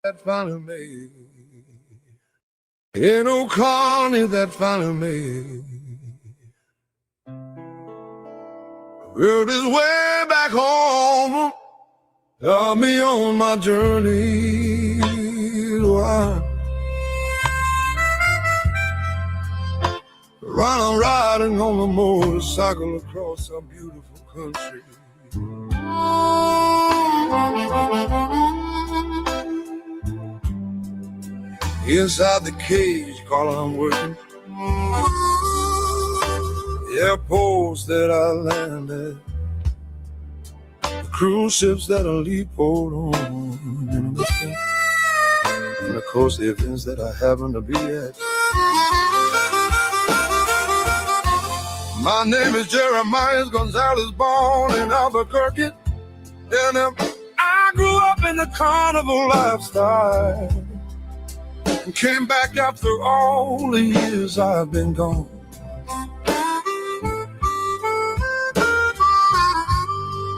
that finally made. Ain't no Carney that finally made. World is way back home. Got me on my journey. While I'm riding on a motorcycle across a beautiful country. Inside the cage, while I'm working, airports that I landed, the cruise ships that I leap on, and of course the events that I happen to be at. My name is Jeremiah Gonzalez, born in Albuquerque, and I grew up in the carnival lifestyle. Came back after all the years I've been gone.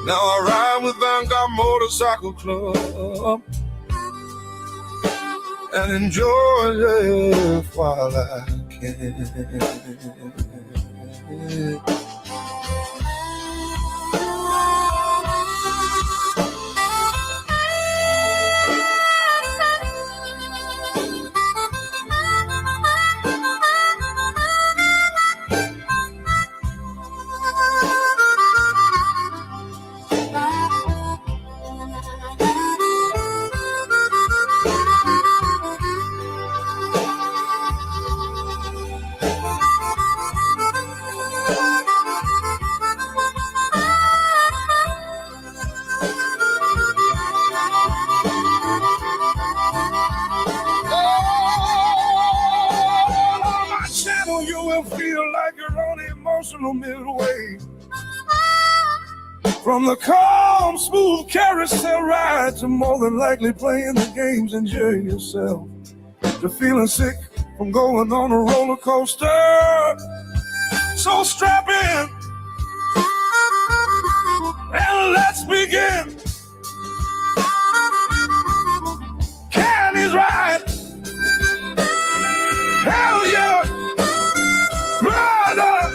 Now I ride with Vanguard Motorcycle Club and enjoy life while I can. Midway from the calm, smooth carousel ride to more than likely playing the games, enjoying yourself, to feeling sick from going on a roller coaster. So strap in and let's begin. CARNY'S RIDE. Hell yeah, brother.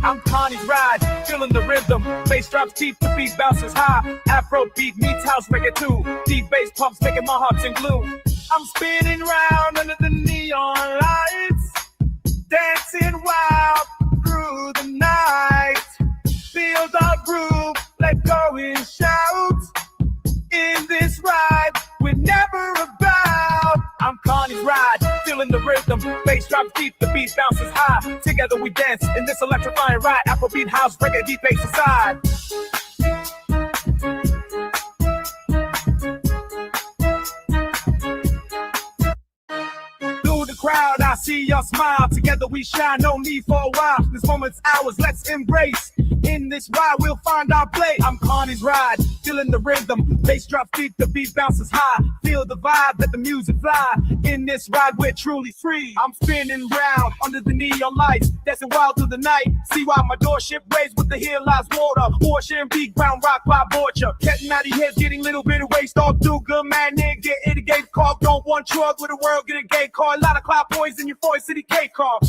I'm CARNY'S RIDE, feeling the rhythm. Bass drops deep, the beat bounces high. Afro beat meets house reggae too. Deep bass pumps making my heart sing blue. I'm spinning round under the neon lights, dancing wild through the night. Feel the groove, let go and shout. In this ride, we're never about. I'm CARNY'S RIDE, feeling the rhythm. Bass drops deep, the beat bounces high. Together we dance in this electrifying ride. Afrobeat, house, reggae, deep bass aside. Through the crowd, I see your smile. Together we shine, no need for a while. This moment's ours, let's embrace. In this ride, we'll find our place. I'm CARNY'S RIDE, feeling the rhythm. Bass drops deep, the beat bounces high. Feel the vibe, let the music fly. In this ride, we're truly free. I'm spinning round under the neon lights, dancing wild through the night. See why my doorship waves with the hill lies water. Ocean beat, ground rock by Borgia. Getting out of here, getting a little bit of waste. All do good, man, nigga, get it, a gate car. Don't want truck with the world, get a gate car. A lot of cloud points in your 4 city K car.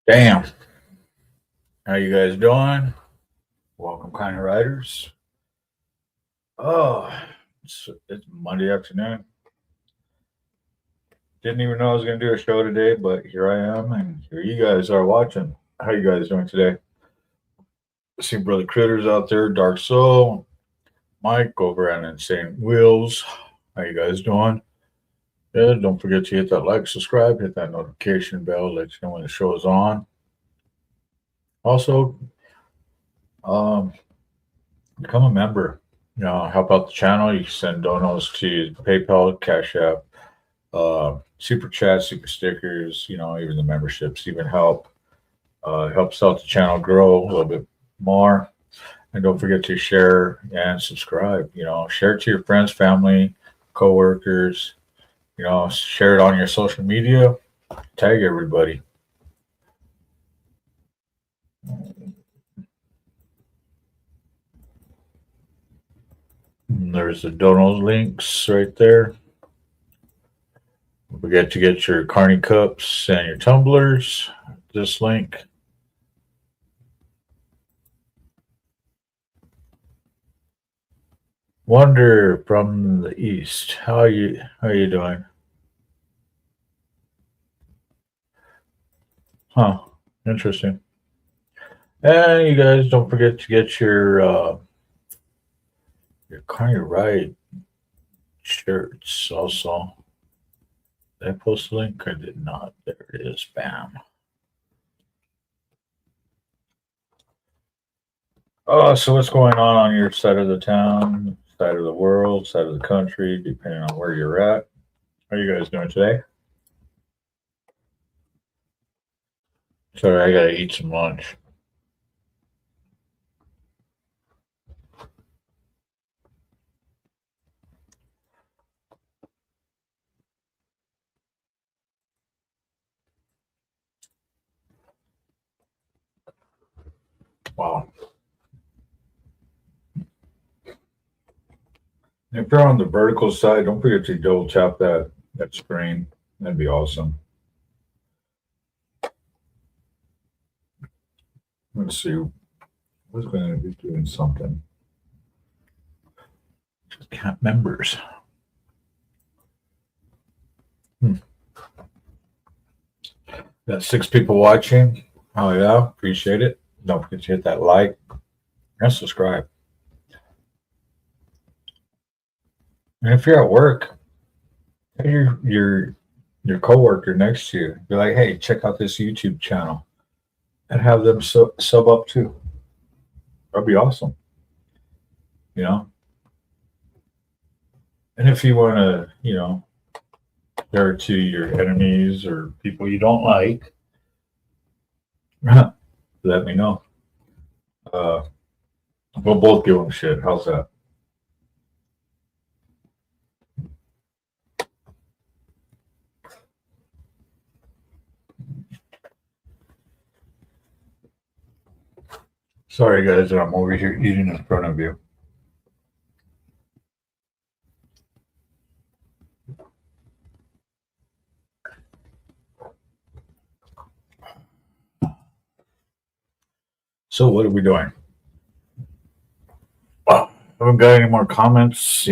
Damn. How you guys doing? Welcome, kind of riders. Oh, it's Monday afternoon. Didn't even know I was going to do a show today, but here I am, and here you guys are watching. How you guys doing today? I see Brother Critters out there, Dark Soul, Mike over at Insane Wheels. How you guys doing? Yeah, don't forget to hit that like, subscribe, hit that notification bell, let you know when the show is on. Also, um, become a member. Help out the channel. You can send donos to PayPal, Cash App, super chat, super stickers. Even the memberships even help. Helps out the channel grow a little bit more. And don't forget to share and subscribe. Share it to your friends, family, coworkers. Share it on your social media. Tag everybody. And there's the donos links right there. Don't forget to get your Carney cups and your tumblers. This link. Wonder from the east. How are you doing? Huh. Interesting. And you guys don't forget to get your CARNY'S RIDE shirts also. Did I post a link? I did not. There it is. Bam. So what's going on your side of the town, side of the world, side of the country, depending on where you're at? How are you guys doing today? Sorry, I gotta eat some lunch. Wow. If you're on the vertical side, don't forget to double tap that screen. That'd be awesome. Let's see. Who's going to be doing something? Just can't members. Got 6 people watching. Oh yeah, appreciate it. Don't forget to hit that like and subscribe. And if you're at work, your coworker next to you, be like, hey, check out this YouTube channel, and have them sub up too. That'd be awesome. And if you want to, share it to your enemies or people you don't like, let me know. We'll both give them shit. How's that? Sorry, guys, that I'm over here eating in front of you. So what are we doing? Well, haven't got any more comments,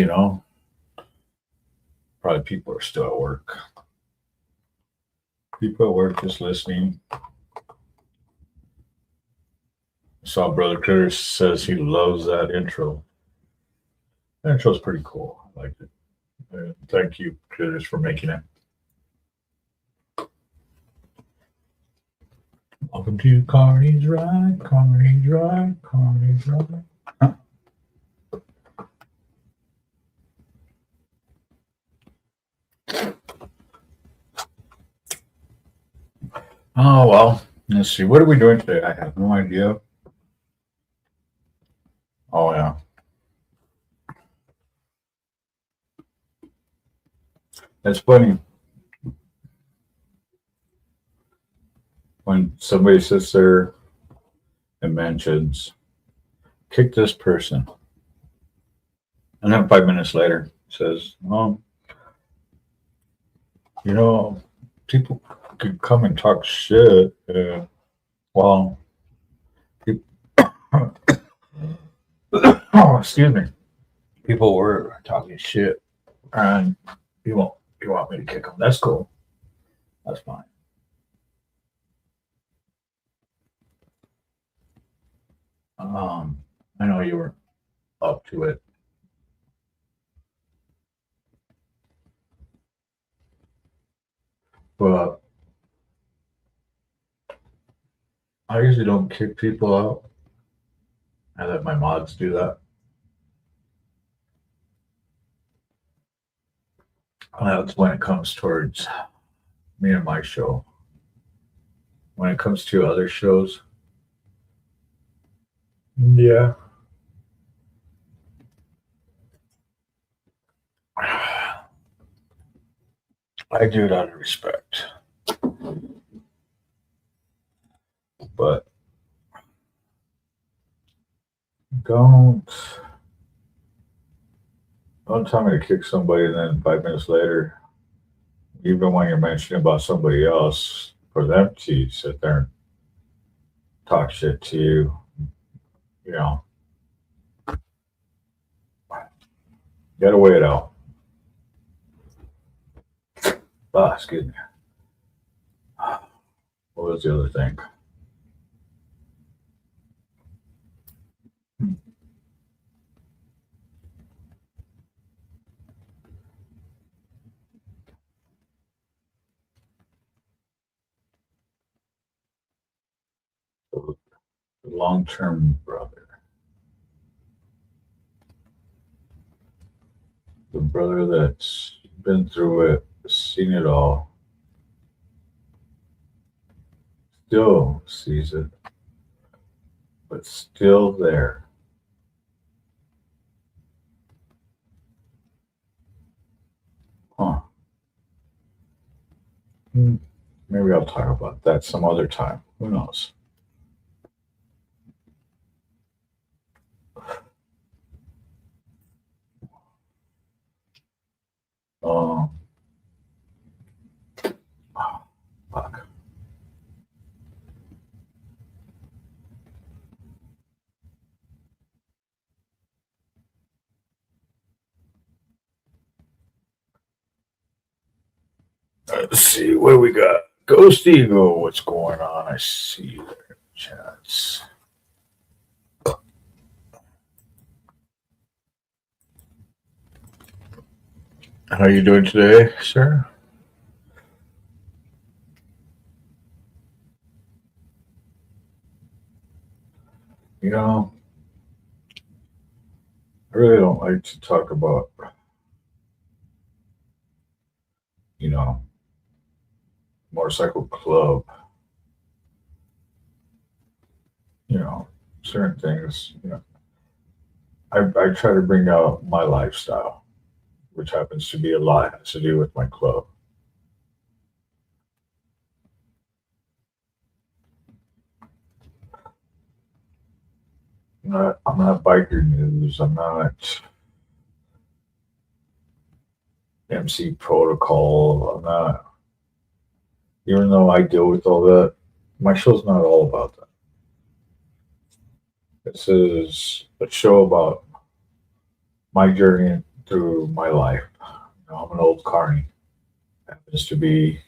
Probably people are still at work. People at work just listening. I saw Brother Critters says he loves that intro. That intro's pretty cool. I liked it. Thank you, Critters, for making it. Welcome to CARNY'S RIDE, CARNY'S RIDE, CARNY'S RIDE. Huh? Oh, well, let's see. What are we doing today? I have no idea. Oh, yeah. That's funny. When somebody sits there and mentions, kick this person. And then 5 minutes later says, people could come and talk shit. Well, peop- oh, excuse me. People were talking shit, and you want me to kick them? That's cool. That's fine. I know you were up to it, but I usually don't kick people out. I let my mods do that. That's when it comes towards me and my show. When it comes to other shows, yeah, I do it out of respect. But don't tell me to kick somebody and then 5 minutes later, even when you're mentioning about somebody else, for them to sit there and talk shit to you, you know, you gotta weigh it out. Excuse me. What was the other thing? The long-term brother. The brother that's been through it, seen it all, still sees it, but still there. Huh. Maybe I'll talk about that some other time. Who knows? Um, fuck. Let's see what do we got. Ghost Ego, what's going on? I see you there in the chats. How are you doing today, sir? You know, I really don't like to talk about, you know, motorcycle club, you know, certain things. You know, I try to bring out my lifestyle, which happens to be a lot has to do with my club. I'm not biker news. I'm not MC protocol. I'm not, even though I deal with all that, my show's not all about that. This is a show about my journey through my life. You know, I'm an old carny, happens to be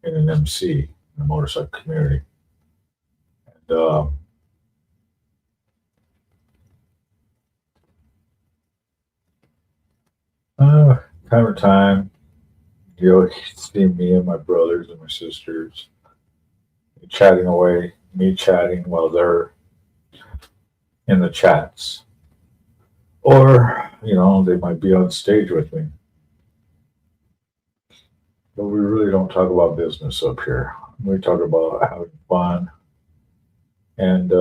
in an MC in the motorcycle community. And time to time, you'll see me and my brothers and my sisters chatting away, me chatting while they're in the chats. Or, you know, they might be on stage with me. But we really don't talk about business up here. We talk about having fun and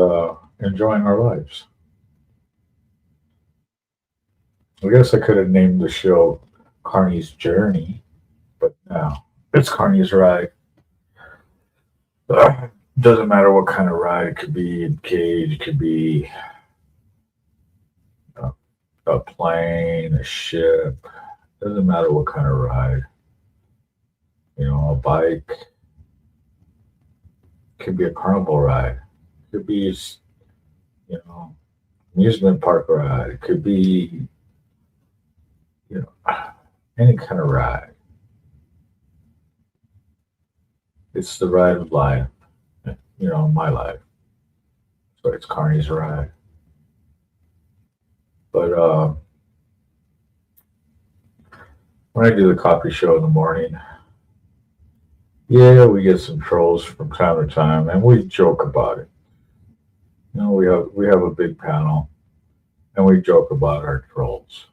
enjoying our lives. I guess I could have named the show Carney's Journey, but no, it's Carney's Ride. Doesn't matter what kind of ride. It could be in cage, it could be a plane, a ship. Doesn't matter what kind of ride. You know, a bike. Could be a carnival ride. Could be, you know, amusement park ride. It could be, you know, any kind of ride. It's the ride of life, you know, my life. So it's Carney's Ride. But when I do the coffee show in the morning, yeah, we get some trolls from time to time, and we joke about it. You know, we have a big panel, and we joke about our trolls.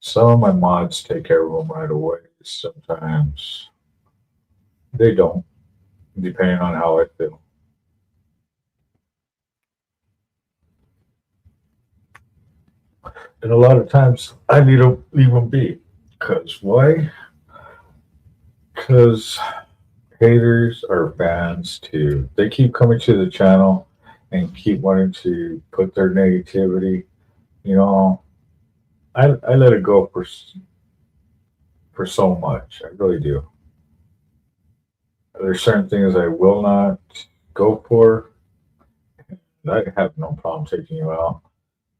Some of my mods take care of them right away. Sometimes they don't, depending on how I feel. And a lot of times I need to leave them be. Because why? Because haters are fans too. They keep coming to the channel and keep wanting to put their negativity. You know, I let it go for so much. I really do. There's certain things I will not go for. I have no problem taking you out.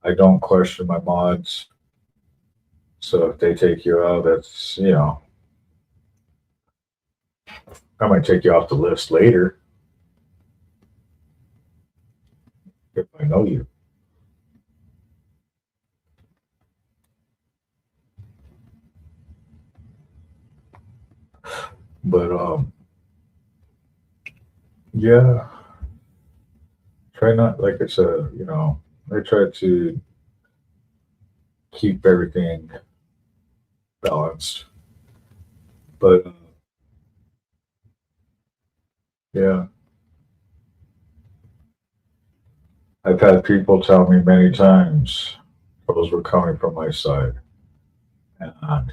I don't question my mods. So if they take you out, that's, you know, I might take you off the list later if I know you. But yeah, try not, like I said, you know, I try to keep everything balanced. But yeah, I've had people tell me many times those were coming from my side. And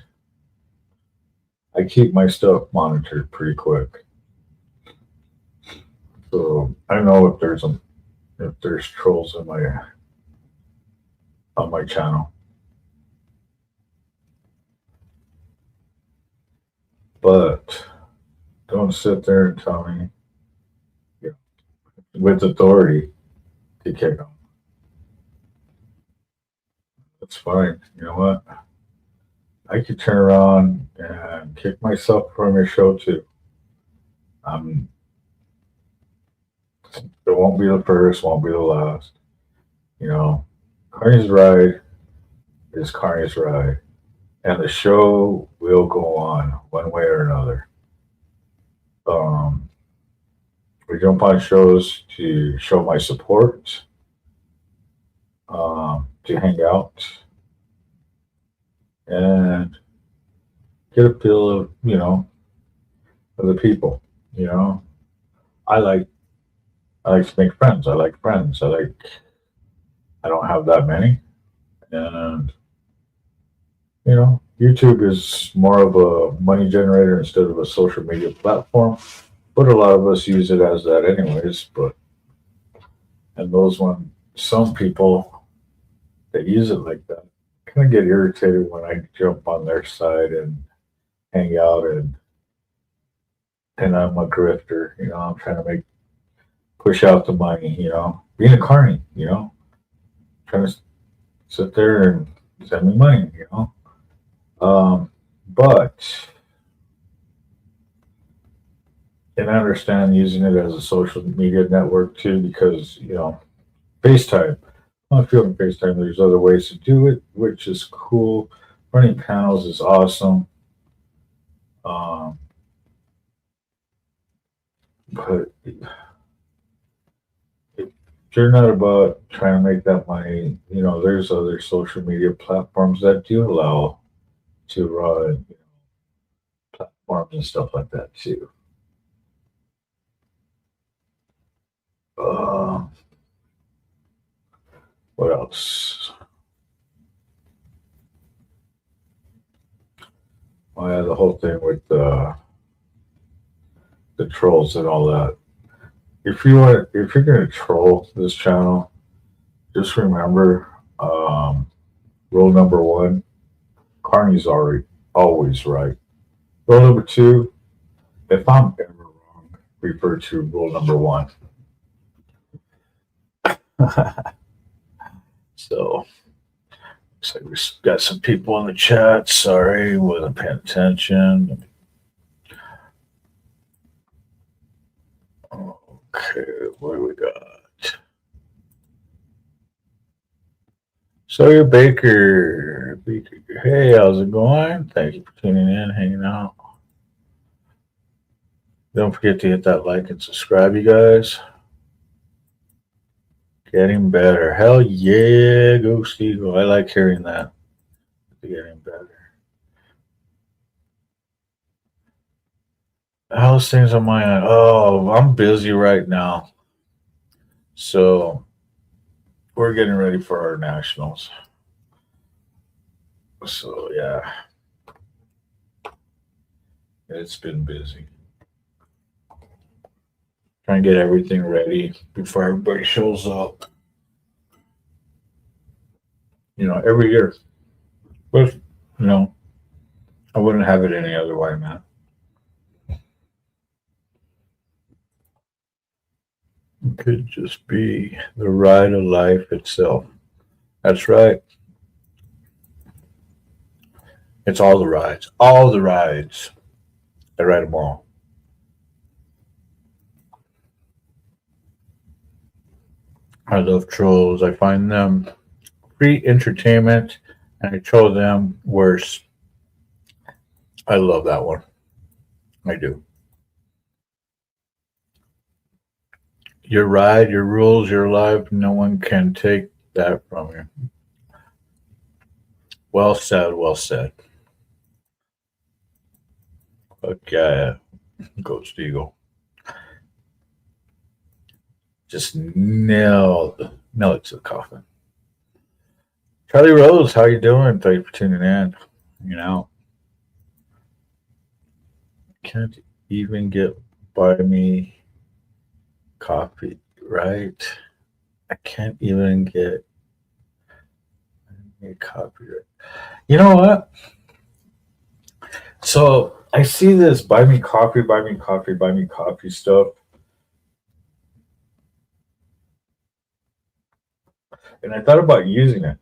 I keep my stuff monitored pretty quick. So I know if there's trolls in on my channel. But don't sit there and tell me, you know, with authority to kick them. That's fine. You know what? I could turn around and kick myself from your show too. It won't be the first, won't be the last. You know, Carney's Ride is Carney's Ride. And the show will go on one way or another. We jump on shows to show my support, to hang out, and get a feel of, you know, of the people. You know, I like to make friends. I like friends. I don't have that many, and you know, YouTube is more of a money generator instead of a social media platform. But a lot of us use it as that anyways. And some people that use it like that kind of get irritated when I jump on their side and hang out and I'm a grifter, you know, I'm trying to push out the money, you know, being a carny, you know, trying to sit there and send me money, you know. But and I understand using it as a social media network too, because, you know, FaceTime. I'm not feeling FaceTime. There's other ways to do it, which is cool. Running panels is awesome. But if you're not about trying to make that money, you know, there's other social media platforms that do allow to run, you know, platforms and stuff like that too. What else? Oh yeah, the whole thing with the trolls and all that. If you're gonna troll this channel, just remember, rule number one: Carney's always right. Rule number two: if I'm ever wrong, refer to rule number 1. So, looks like we got some people in the chat. Sorry, wasn't paying attention. Okay, what do we got? Sawyer Baker. Hey, how's it going? Thank you for tuning in, hanging out. Don't forget to hit that like and subscribe, you guys. Getting better. Hell yeah, go Steagle. I like hearing that. Getting better. How's things on my end? Oh, I'm busy right now. So we're getting ready for our nationals. So yeah. It's been busy. Trying to get everything ready before everybody shows up. You know, every year. But, you know, I wouldn't have it any other way, man. It could just be the ride of life itself. That's right. It's all the rides. All the rides. I ride them all. I love trolls. I find them free entertainment, and I troll them worse. I love that one. I do. Your ride, your rules, your life, no one can take that from you. Well said, well said. Okay, Ghost Eagle. Just nailed it to the coffin. Charlie Rose, how you doing? Thank you for tuning in. You know, can't even get buy me coffee, right? I can't even get a coffee. You know what? So I see this buy me coffee, buy me coffee, buy me coffee stuff. And I thought about using it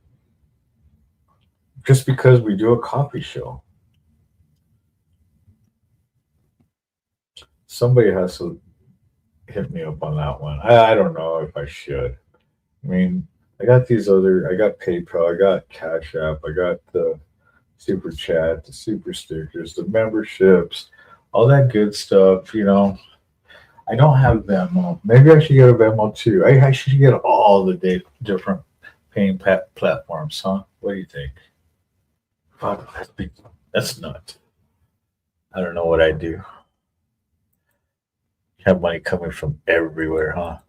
just because we do a coffee show. Somebody has to hit me up on that one. I don't know if I should. I mean, I got PayPal, I got Cash App, I got the Super Chat, the Super Stickers, the memberships, all that good stuff, you know. I don't have Venmo. Maybe I should get a Venmo too. I should get all the different paying platforms, huh? What do you think? Fuck, that's nuts. I don't know what I do. Have money coming from everywhere, huh?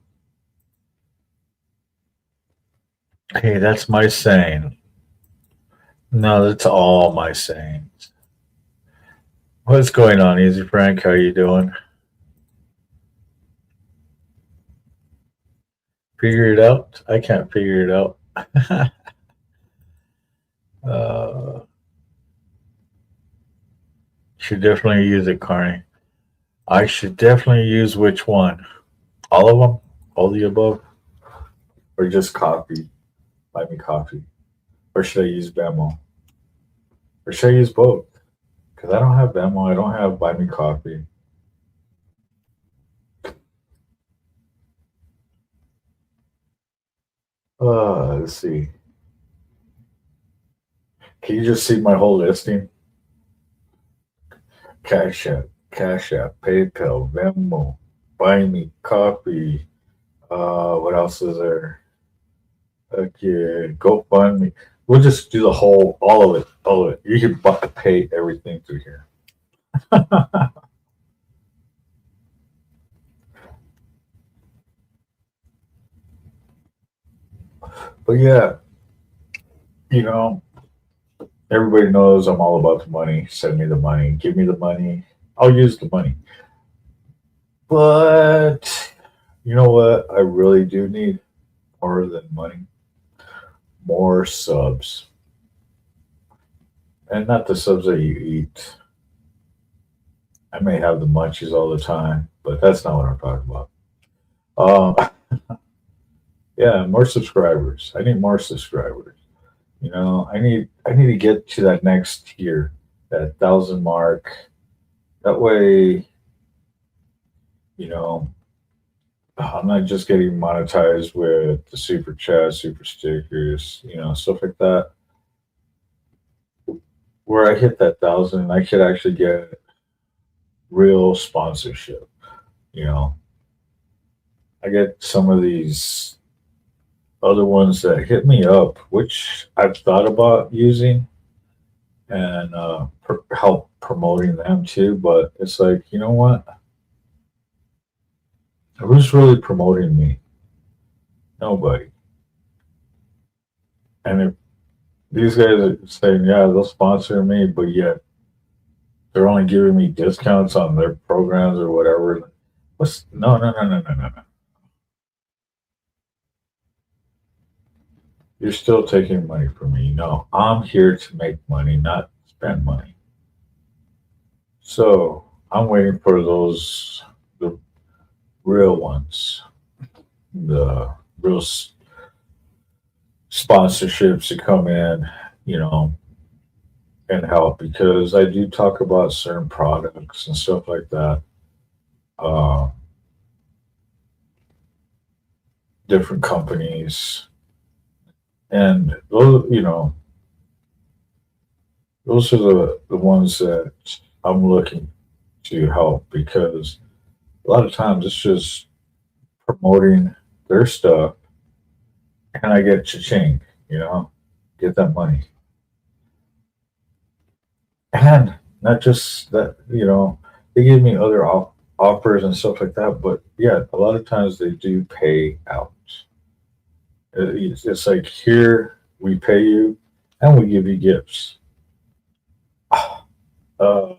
Hey, that's my saying. No, that's all my sayings. What's going on, Easy Frank? How you doing? Figure it out? I can't figure it out. Should definitely use it, Carney. I should definitely use which one? All of them? All the above? Or just coffee? Buy me coffee. Or should I use Venmo? Or should I use both? Because I don't have Venmo. I don't have buy me coffee. Let's see. Can you just see my whole listing? Cash App, PayPal, Venmo, buy me coffee. What else is there? Okay, GoFundMe. We'll just do all of it. You can pay everything through here. But yeah, you know, everybody knows I'm all about the money. Send me the money. Give me the money. I'll use the money. But you know what? I really do need more than money. More subs. And not the subs that you eat. I may have the munchies all the time, but that's not what I'm talking about. Yeah, more subscribers. I need more subscribers. I need to get to that next tier, that 1,000 mark. That way, you know, I'm not just getting monetized with the super chat, super stickers, stuff like that. Where I hit that 1,000, I could actually get real sponsorship. You know, I get some of these other ones that hit me up, which I've thought about using and help promoting them too. But it's like, you know what? Who's really promoting me? Nobody. And if these guys are saying, yeah, they'll sponsor me, but yet they're only giving me discounts on their programs or whatever. No, no, no, no, no, no, no. You're still taking money from me. No, I'm here to make money, not spend money. So I'm waiting for the real ones, the real sponsorships to come in, you know, and help, because I do talk about certain products and stuff like that. Uh, Different companies, and those are the ones that I'm looking to help, because a lot of times it's just promoting their stuff and I get cha-ching, get that money. And not just that, they give me other offers and stuff like that, but yeah, a lot of times they do pay out. It's like, here we pay you and we give you gifts. Uh,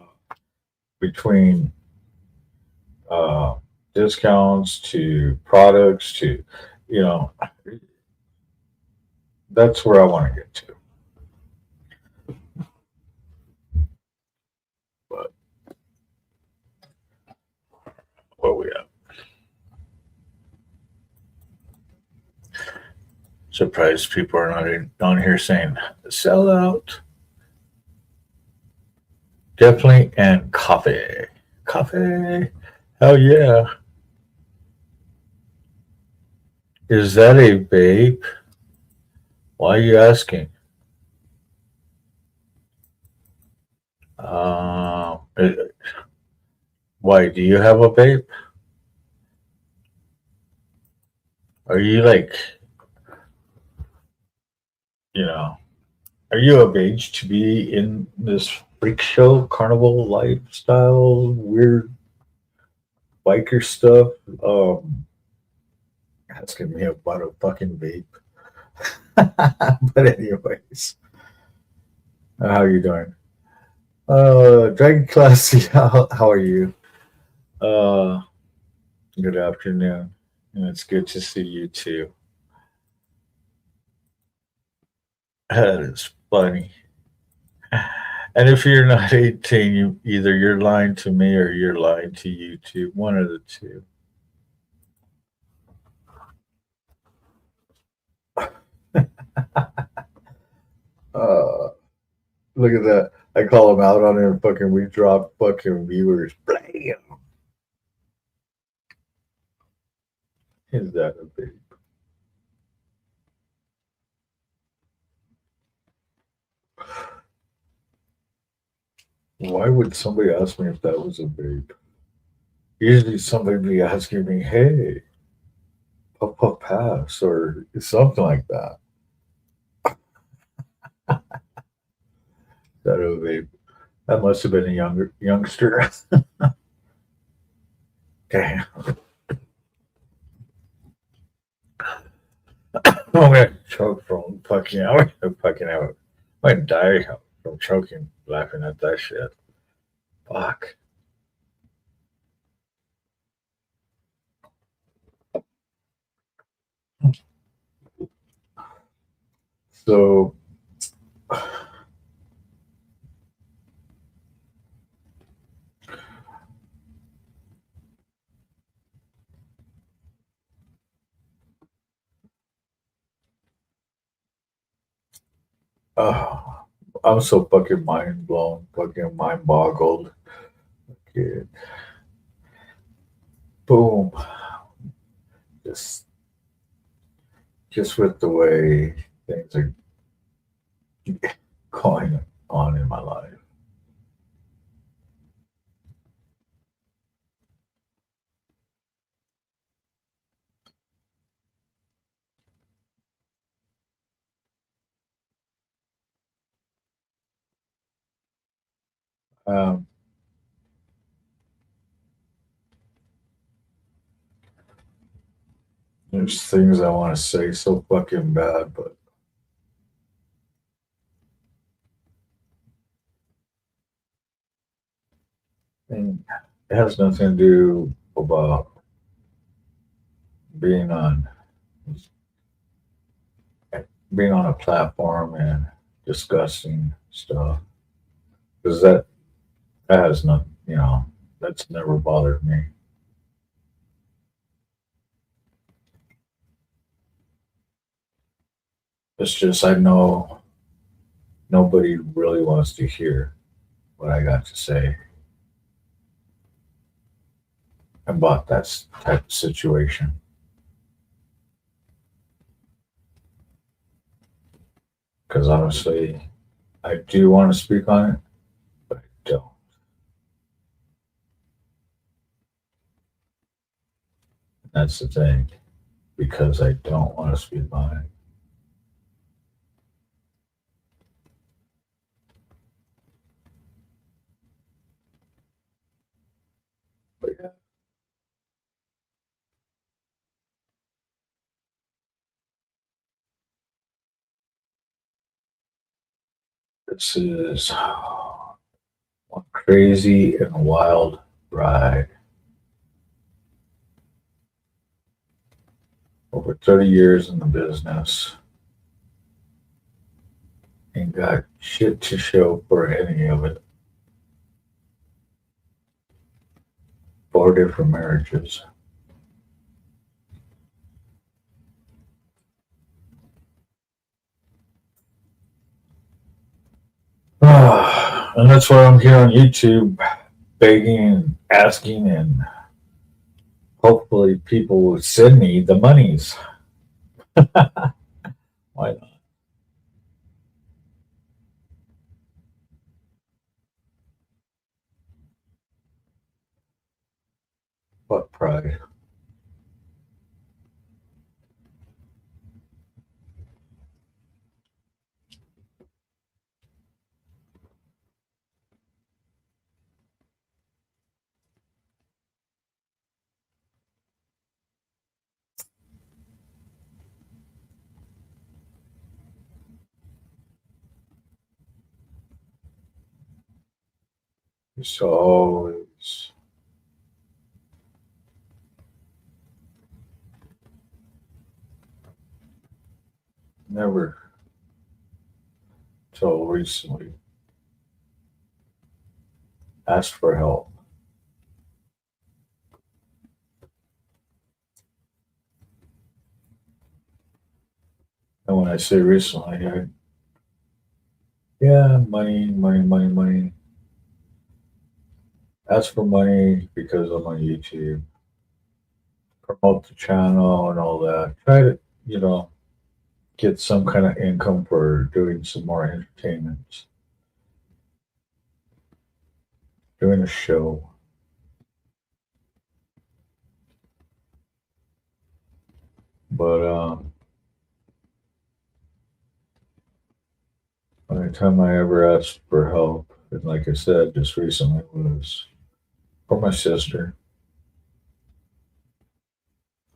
Between uh, discounts to products to, you know, that's where I want to get to. But what we have. Surprised people are not on here saying sell out. Definitely, and coffee. Coffee. Hell yeah. Is that a vape? Why are you asking? Uh, why do you have a vape? Are you like, you know, are you of age to be in this freak show, carnival lifestyle, weird biker stuff? Asking me about a fucking vape. But anyways, how are you doing? Dragon Classy, how are you? Uh, Good afternoon, and it's good to see you too. That is funny. And if you're not 18, either you're lying to me or you're lying to YouTube. One of the two. Uh, Look at that. I call him out on it, fucking we drop fucking viewers. Blam. Is that a big? Why would somebody ask me if that was a vape? Usually somebody be asking me, hey, puff puff pass or something like that. That a vape? That must have been a youngster. Damn. I'm gonna choke from fucking out. Fucking out. I might die from choking, laughing at that shit. Fuck. So, I'm so fucking mind blown, fucking mind boggled. Okay. Boom. Just, just with the way things are going on in my life. Um, there's things I want to say so fucking bad, but and it has nothing to do about being on being on a platform and discussing stuff because that has nothing, that's never bothered me. It's just I know nobody really wants to hear what I got to say about that type of situation. Because honestly, I do want to speak on it, but I don't. That's the thing, because I don't want to speak on it. But yeah, this is one crazy and wild ride. Over 30 years in the business. Ain't got shit to show for any of it. 4 different marriages. And that's why I'm here on YouTube begging and asking, and hopefully people will send me the monies. Why not? What pride? It's always never till recently asked for help. And when I say recently, yeah, money, money, money, money. Ask for money because I'm on YouTube. Promote the channel and all that. Try to, you know, get some kind of income for doing some more entertainment, doing a show. But only time I ever asked for help, and like I said, just recently was for my sister.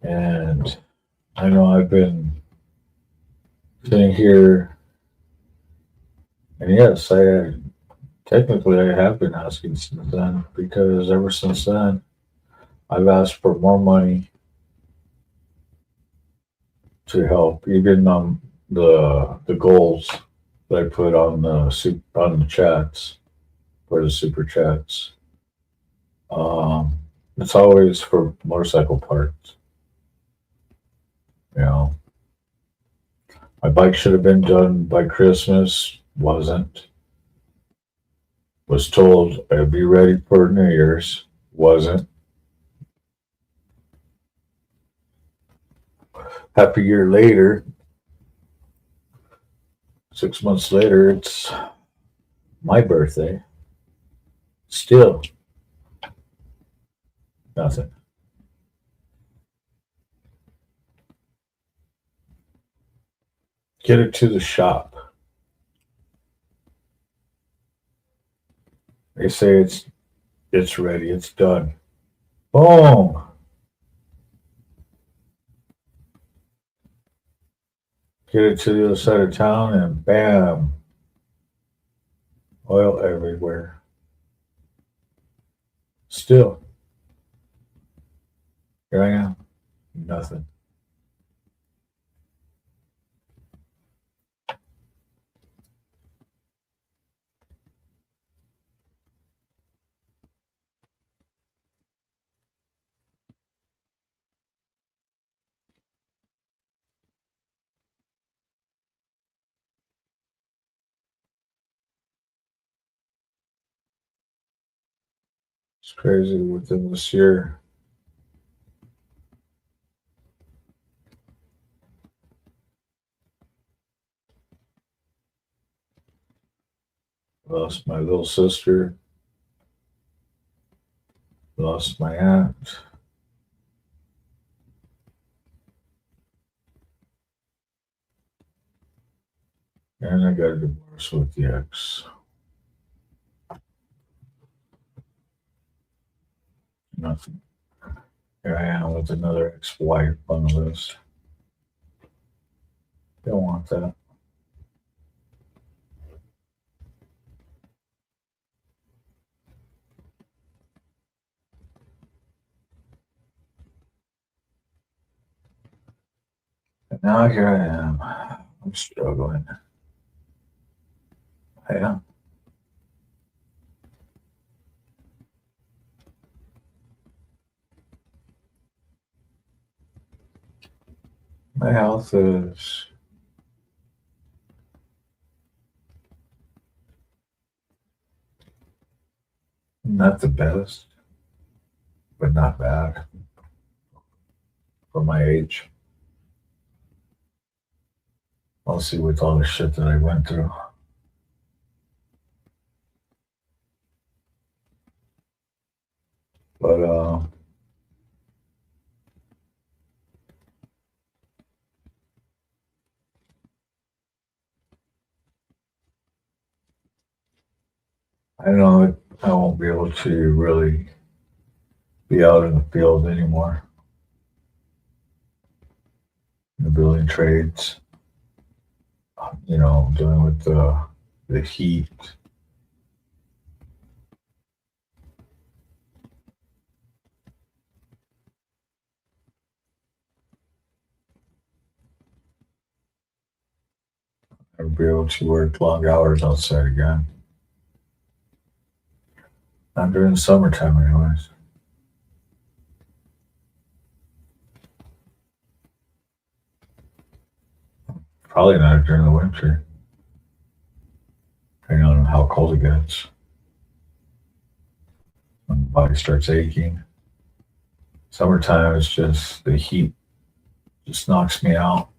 And I know I've been sitting here, and yes, technically I have been asking since then because ever since then I've asked for more money to help, even on the goals that I put on the chats for the super chats. Um, it's always for motorcycle parts, you know. My bike should have been done by Christmas, wasn't. Was told I'd be ready for New Year's, wasn't. Half a year later, 6 months later, it's my birthday. Still nothing. Get it to the shop. They say it's ready, it's done. Boom. Get it to the other side of town and bam. Oil everywhere. Still. Here I am. Nothing. It's crazy within this year. Lost my little sister. Lost my aunt. And I got a divorce with the ex. Nothing. Here I am with another ex-wife on the list. Don't want that. And now here I am. I'm struggling. I am. My health is not the best, but not bad for my age. I'll see with all the shit that I went through. But I know I won't be able to really be out in the field anymore. In the building trades, dealing with the heat. I'll be able to work long hours outside again. Not during the summertime, anyways. Probably not during the winter, depending on how cold it gets. When the body starts aching. Summertime is just the heat just knocks me out.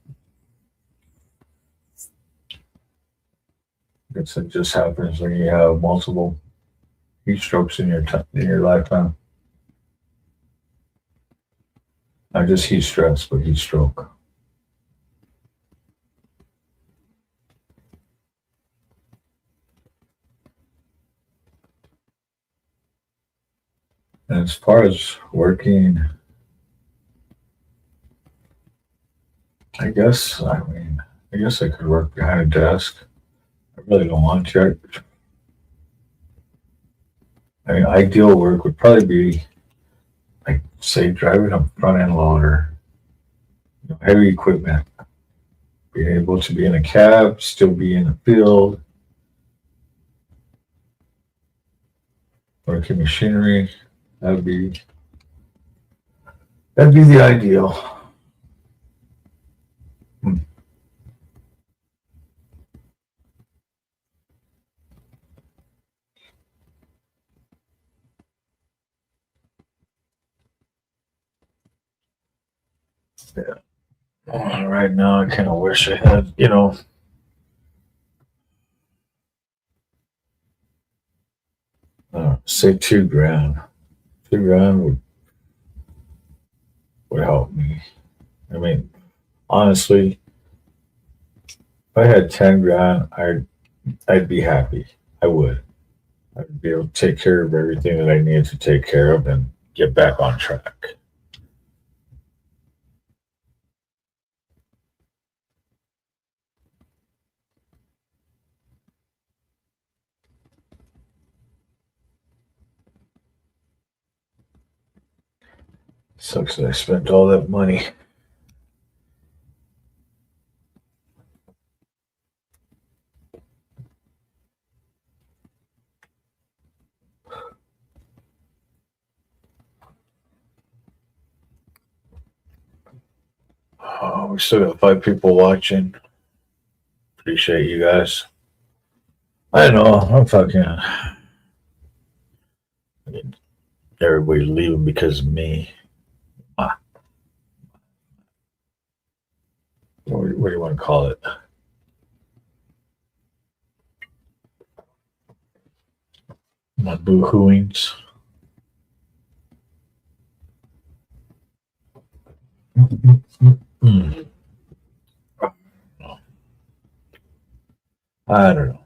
It just happens when you have multiple heat strokes in your lifetime. Not just heat stress, but heat stroke. And as far as working, I guess I could work behind a desk. I really don't want to. I mean, ideal work would probably be, like, say, driving a front end loader, heavy equipment, being able to be in a cab, still be in the field, working machinery. That'd be the ideal. Right now, I kind of wish I had, say 2 grand. 2 grand would help me. I mean, honestly, if I had 10 grand, I'd be happy. I would. I'd be able to take care of everything that I needed to take care of and get back on track. Sucks that I spent all that money. Oh, we still got 5 people watching. Appreciate you guys. I know, I'm fucking. I mean, everybody's leaving because of me. Ah, what do you want to call it? My boo-hooings. Mm. I don't know.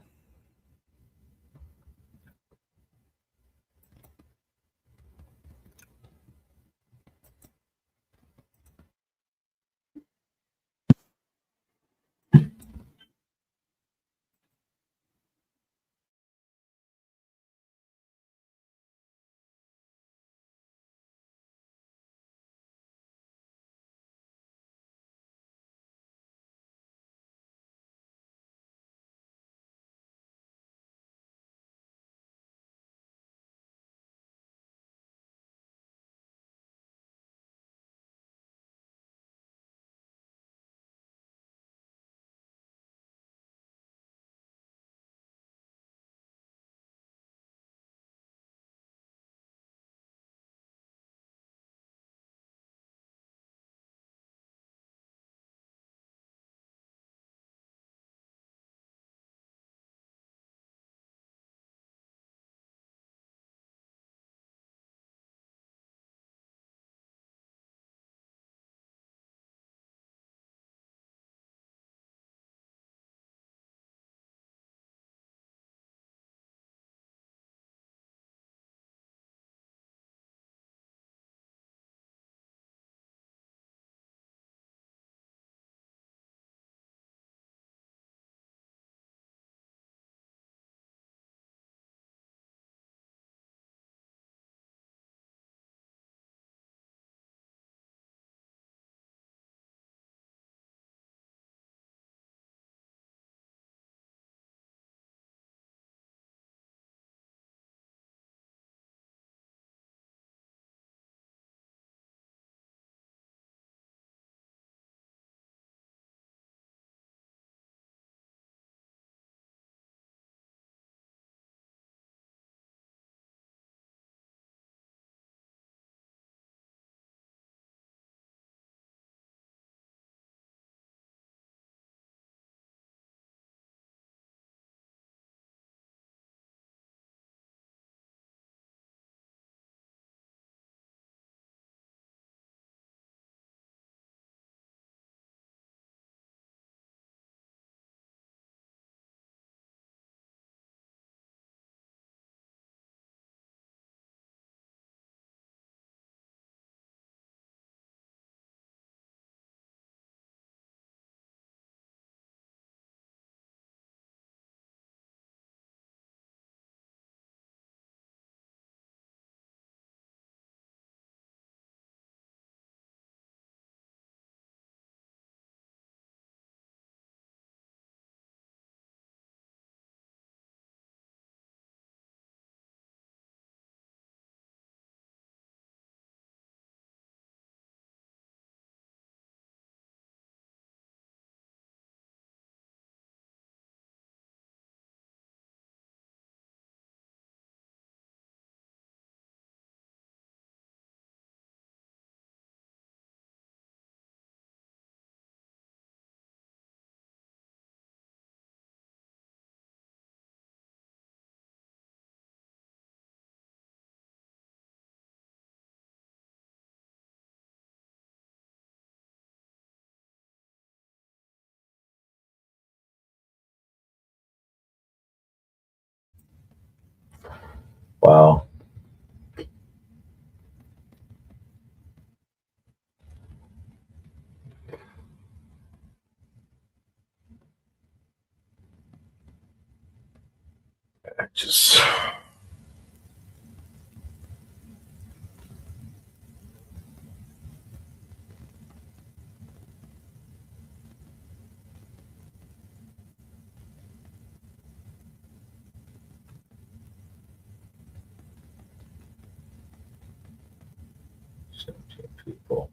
Wow. I just. People.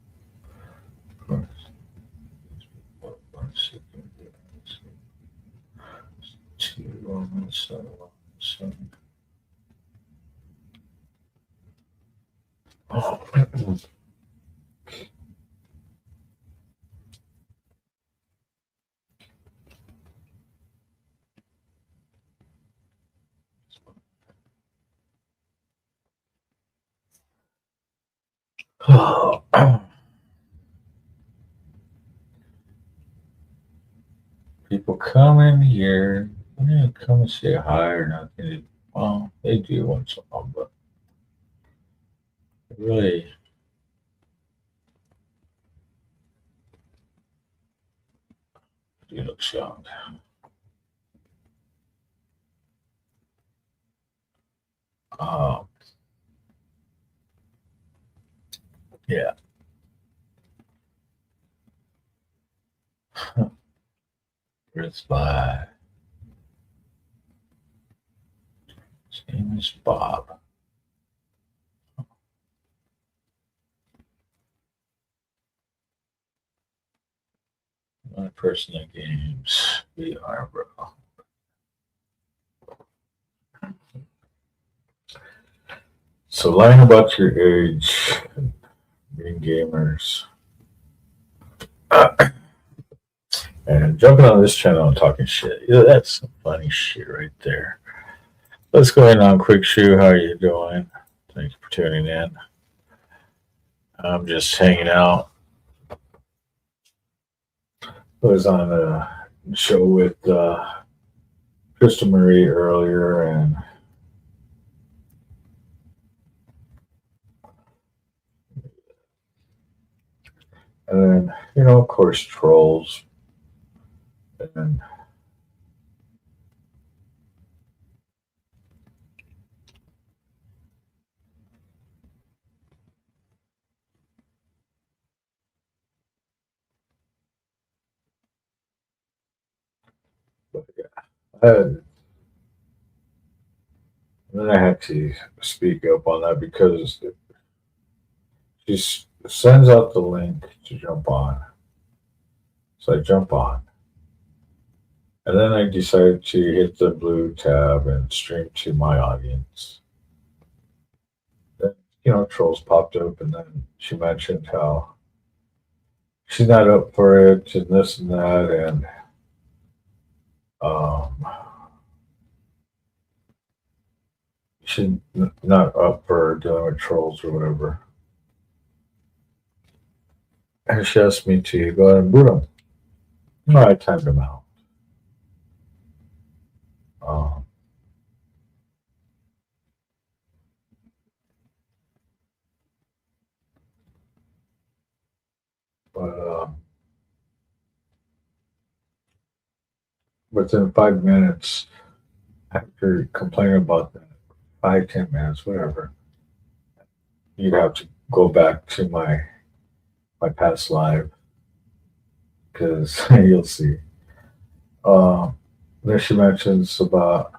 People come in here, come and say hi or nothing. Well, they do once in a while, but really, he looks young. Yeah. It's by. His name is Bob. One person that games VR, bro. So lying about your age, being gamers, and jumping on this channel and talking shit. Yeah, that's some funny shit right there. Let's go ahead on Quick Shoe. How are you doing? Thanks for tuning in. I'm just hanging out. I was on a show with Krista Marie earlier, and then, of course, trolls. And but yeah, then I had to speak up on that because she sends out the link to jump on. So I jump on. And then I decided to hit the blue tab and stream to my audience. Then, trolls popped up, and then she mentioned how she's not up for it and this and that, and she's not up for dealing with trolls or whatever. And she asked me to go ahead and boot them. I timed them out. But within 5 minutes, after complaining about that, 5-10 minutes, whatever, you'd have to go back to my past live because you'll see. Then she mentions about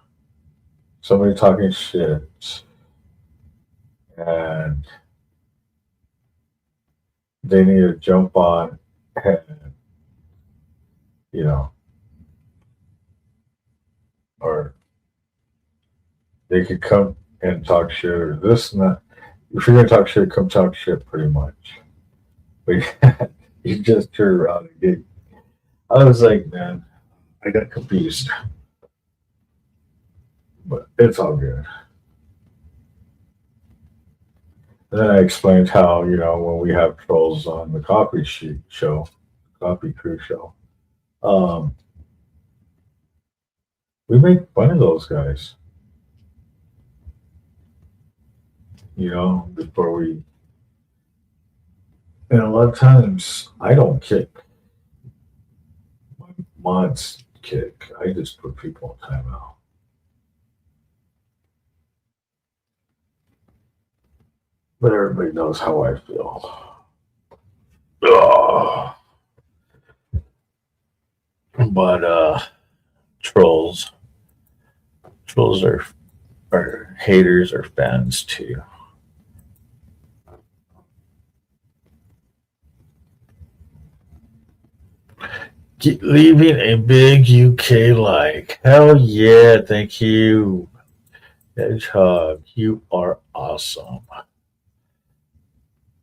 somebody talking shit, and they need to jump on and, or they could come and talk shit or this and that. If you're gonna talk shit, come talk shit, pretty much. But you just turn around and get. I was like, man, I got confused, but it's all good. And then I explained how, when we have trolls on the coffee crew show, we make fun of those guys. before we. And a lot of times I don't kick. My mods kick. I just put people in timeout. But everybody knows how I feel. Ugh. But trolls are haters or fans too. Leaving a big UK like. Hell yeah, thank you. Hedgehog, you are awesome.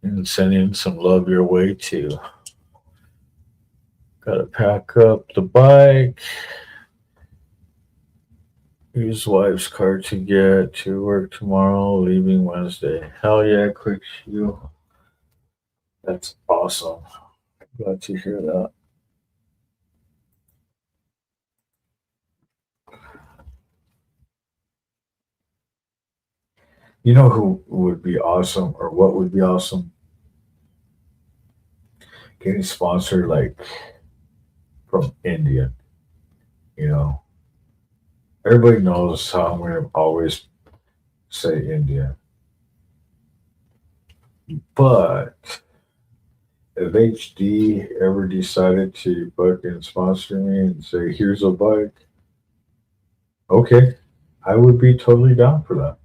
And sending some love your way too. Gotta pack up the bike. Use wife's car to get to work tomorrow, leaving Wednesday. Hell yeah, quick shoe. That's awesome. Glad to hear that. You know who would be awesome, or what would be awesome? Getting sponsored like from India. Everybody knows how I'm going to always say India. But if HD ever decided to fucking sponsor me and say, here's a bike, okay, I would be totally down for that.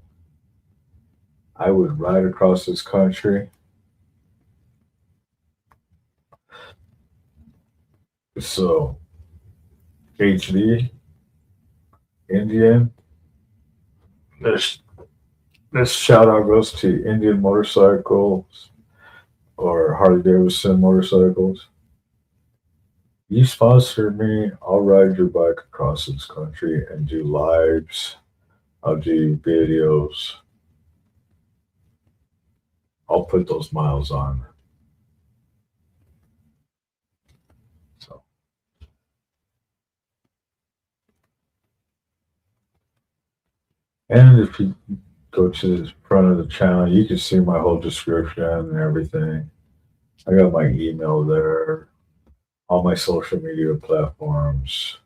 I would ride across this country. So, HD, Indian, this shout out goes to Indian Motorcycles or Harley Davidson Motorcycles. You sponsor me, I'll ride your bike across this country and do lives. I'll do videos. I'll put those miles on. So, and if you go to the front of the channel, you can see my whole description and everything. I got my email there, all my social media platforms,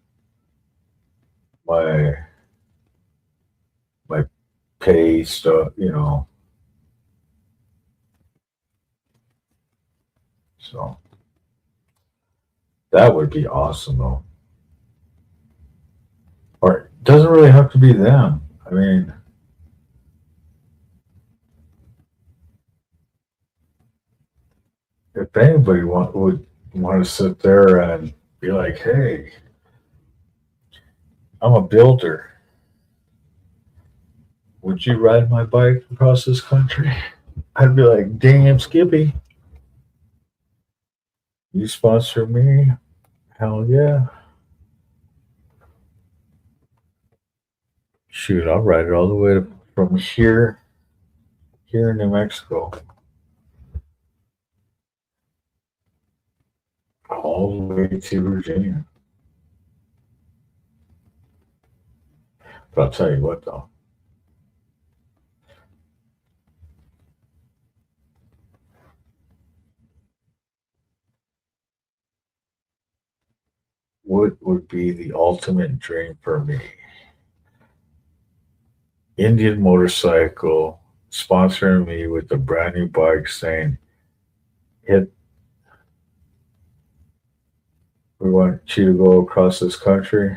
my pay stuff, So that would be awesome though. Or it doesn't really have to be them. I mean, if anybody would want to sit there and be like, hey, I'm a builder. Would you ride my bike across this country? I'd be like, damn, Skippy. You sponsor me? Hell yeah. Shoot, I'll ride it all the way from here in New Mexico. All the way to Virginia. But I'll tell you what though. What would be the ultimate dream for me? Indian Motorcycle sponsoring me with a brand new bike saying, we want you to go across this country.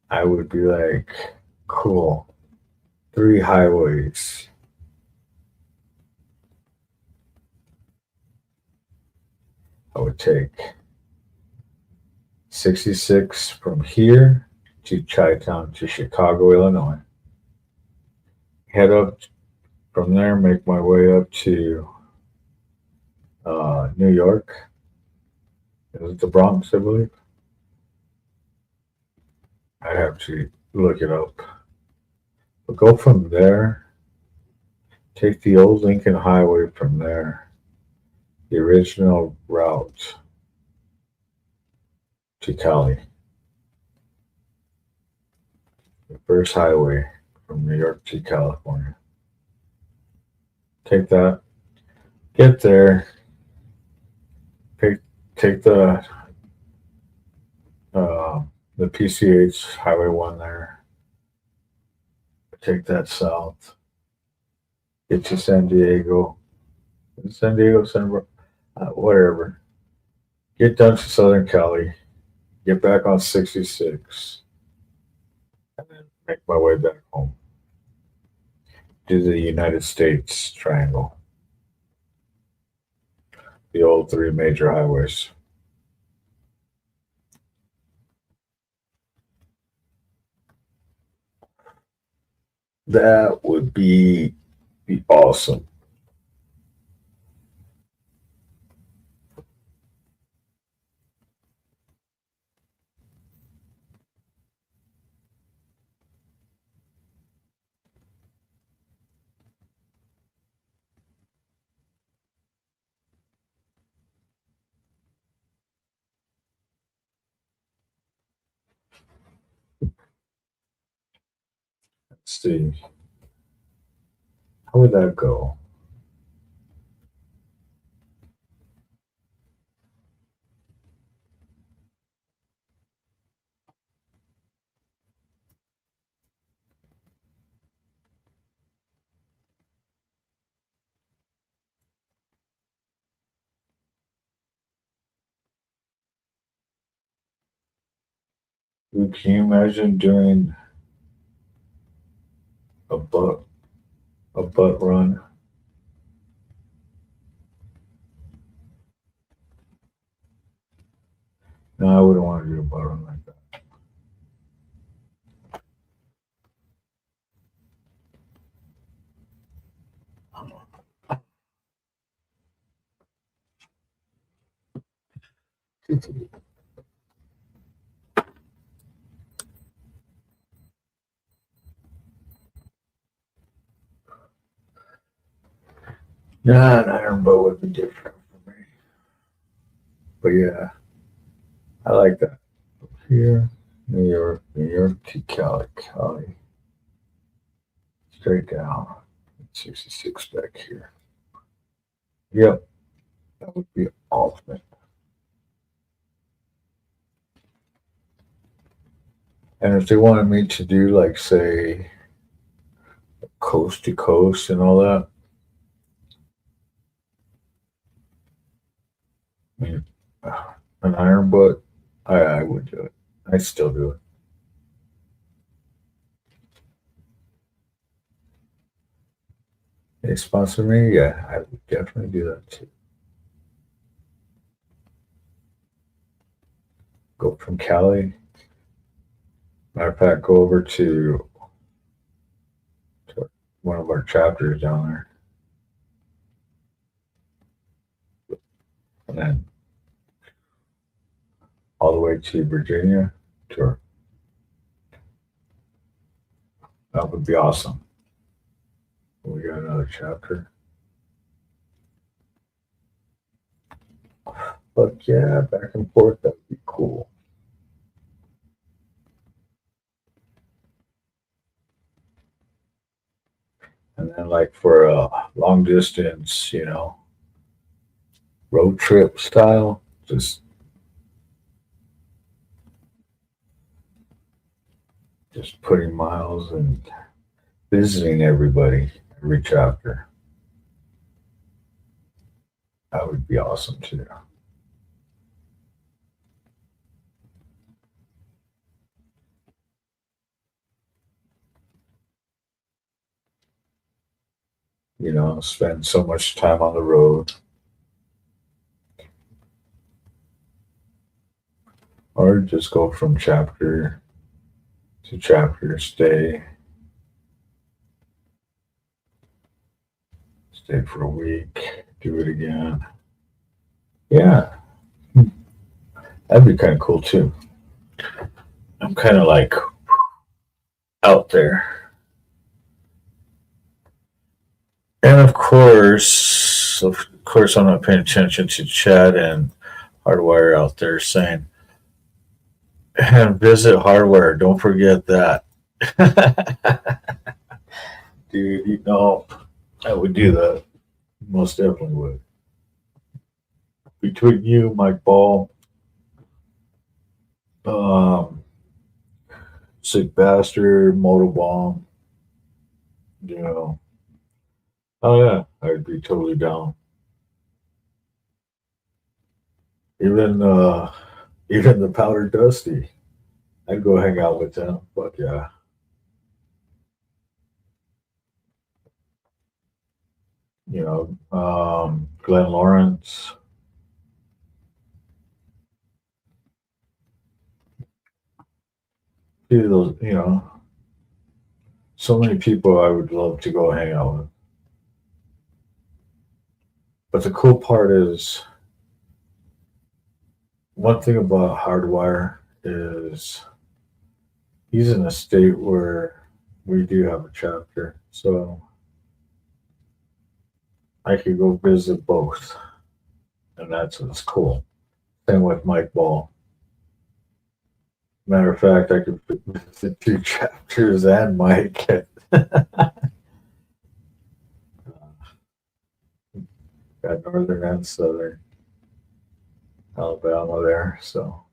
I would be like, cool. 3 highways. I would take 66 from here to Chi-Town to Chicago, Illinois. Head up from there, make my way up to New York. Is it the Bronx, I believe? I have to look it up. But go from there, take the old Lincoln Highway from there, the original route to Cali. The first highway from New York to California. Take that, get there, take the PCH Highway 1 there, take that south, get to San Diego, whatever. Get down to Southern Cali, get back on 66, and then make my way back home. Do the United States Triangle, the old 3 major highways. That would be awesome. Let's see. How would that go? Can you imagine doing a butt run? No, I wouldn't want to do a butt run like that. Nah, an iron boat would be different for me. But yeah, I like that. Here, New York to Cali. Straight down. 66 back here. Yep, that would be ultimate. And if they wanted me to do, like, say, coast to coast and all that, I mean, an iron butt, I would do it. I'd still do it. They sponsor me? Yeah, I would definitely do that too. Go from Cali. Matter of fact, go over to one of our chapters down there. And then all the way to Virginia tour. That would be awesome. We got another chapter. But yeah, back and forth, that would be cool. And then, like, for a long distance, road trip style, just putting miles and visiting everybody, every chapter. That would be awesome too. Spend so much time on the road. Or just go from chapter to chapter, stay for a week, do it again. Yeah, that'd be kind of cool too. I'm kind of like out there. And of course, I'm not paying attention to Chad and Hardwire out there saying, and visit Hardwire. Don't forget that. Dude, you know, I would do that. Most definitely would. Between you, Mike Ball, um, Sick Bastard, Motobomb, you know. Oh yeah, I'd be totally down. Even even the Powder Dusty. I'd go hang out with them. But yeah. You know, Glenn Lawrence. Few of those, you know, so many people I would love to go hang out with. But the cool part is one thing about Hardwire is he's in a state where we do have a chapter. So I could go visit both. And that's what's cool. Same with Mike Ball. Matter of fact, I could visit two chapters and Mike. Got northern and southern Alabama there. So,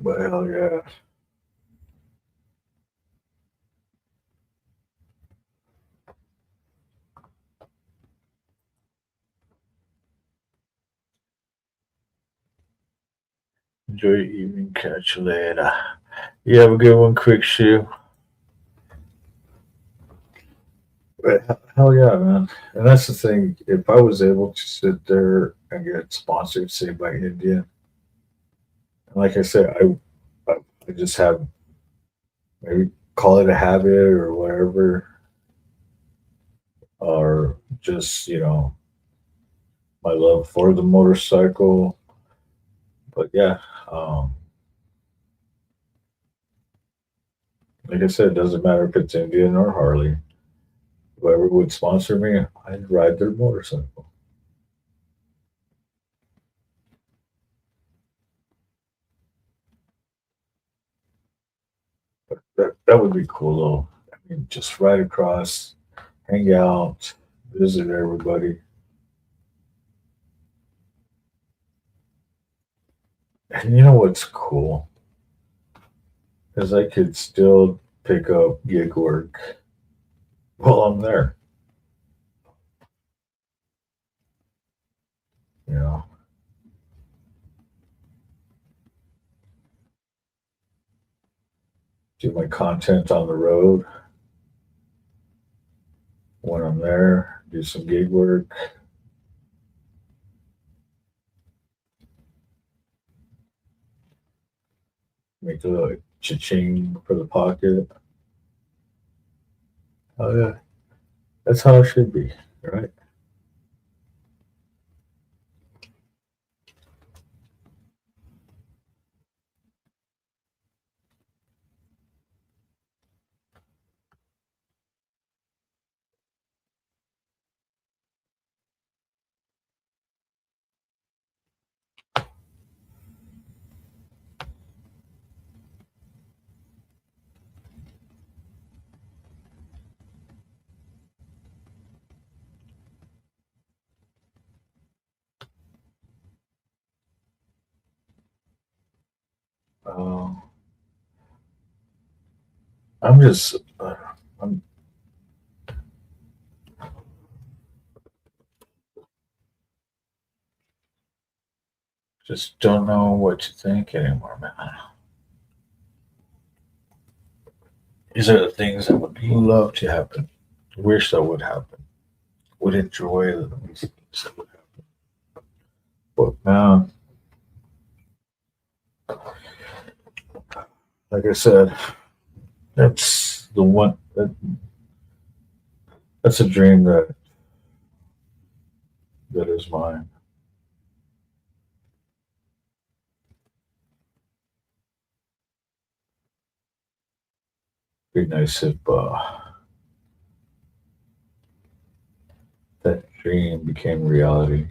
but hell yeah. Enjoy your evening. Catch you later. You have a good one, Quick Shoe. But hell yeah, man. And that's the thing. If I was able to sit there and get sponsored, say by Indian, and like I said, I just have maybe call it a habit or whatever, or just, you know, my love for the motorcycle. But yeah, um, like I said, it doesn't matter if it's Indian or Harley. Whoever would sponsor me, I'd ride their motorcycle. That would be cool though. I mean, just ride across, hang out, visit everybody. And you know what's cool? Is I could still pick up gig work while I'm there. You know, do my content on the road when I'm there, do some gig work, make a little cha-ching for the pocket. Oh yeah, that's how it should be, right? Uh, I'm just, I'm just don't know what to think anymore, man. These are the things I would love to happen, wish that would happen, would enjoy these things that would happen. But man, like I said, that's the one. That's a dream that is mine. Be nice if that dream became reality.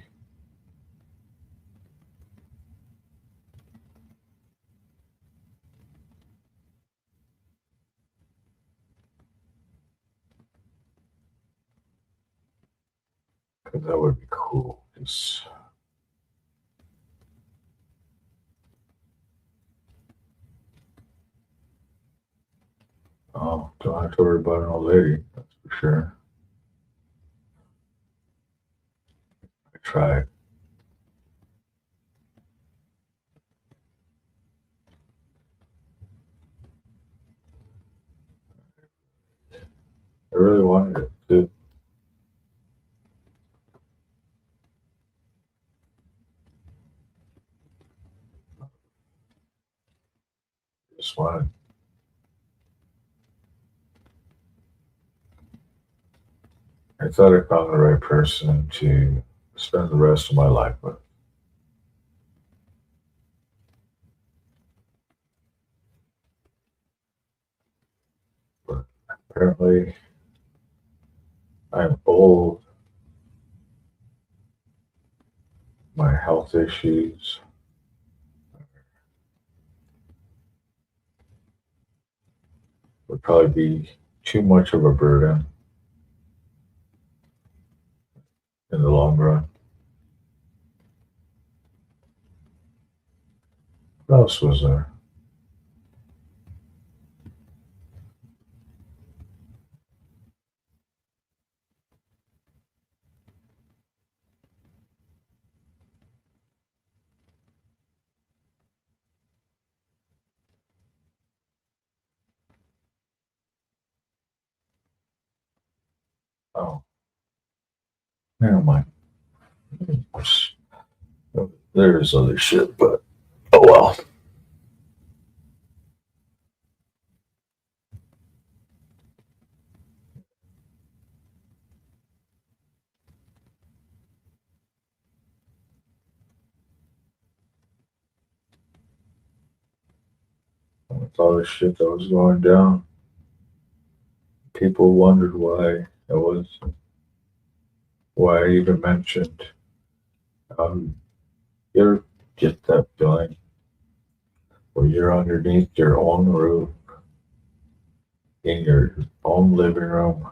Because that would be cool. Just, oh, don't have to worry about an old lady. That's for sure. I tried. I really wanted it too. Just wanted. I thought I found the right person to spend the rest of my life with. But apparently, I'm old. My health issues would probably be too much of a burden in the long run. What else was there? Oh, never mind. There's other shit, but oh well. With all the shit that was going down, people wondered why I even mentioned. You ever get that feeling where you're underneath your own roof in your own living room,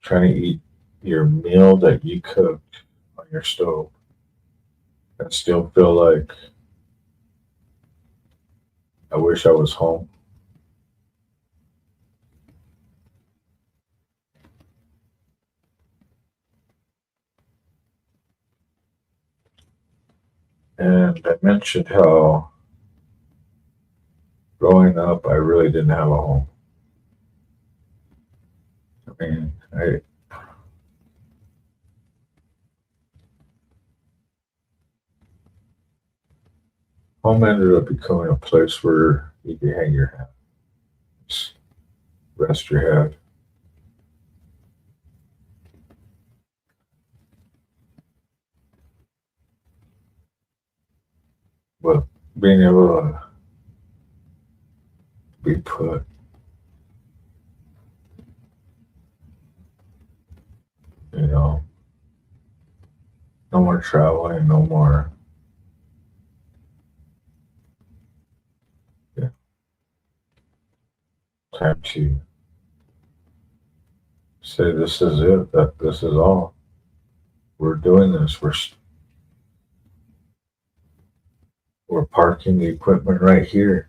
trying to eat your meal that you cooked on your stove, and still feel like I wish I was home? And I mentioned how growing up, I really didn't have a home. I mean, home ended up becoming a place where you could hang your hat, just rest your head. But being able to be put, you know, no more traveling, no more, yeah, time to say this is it, that this is all. We're doing this. We're parking the equipment right here.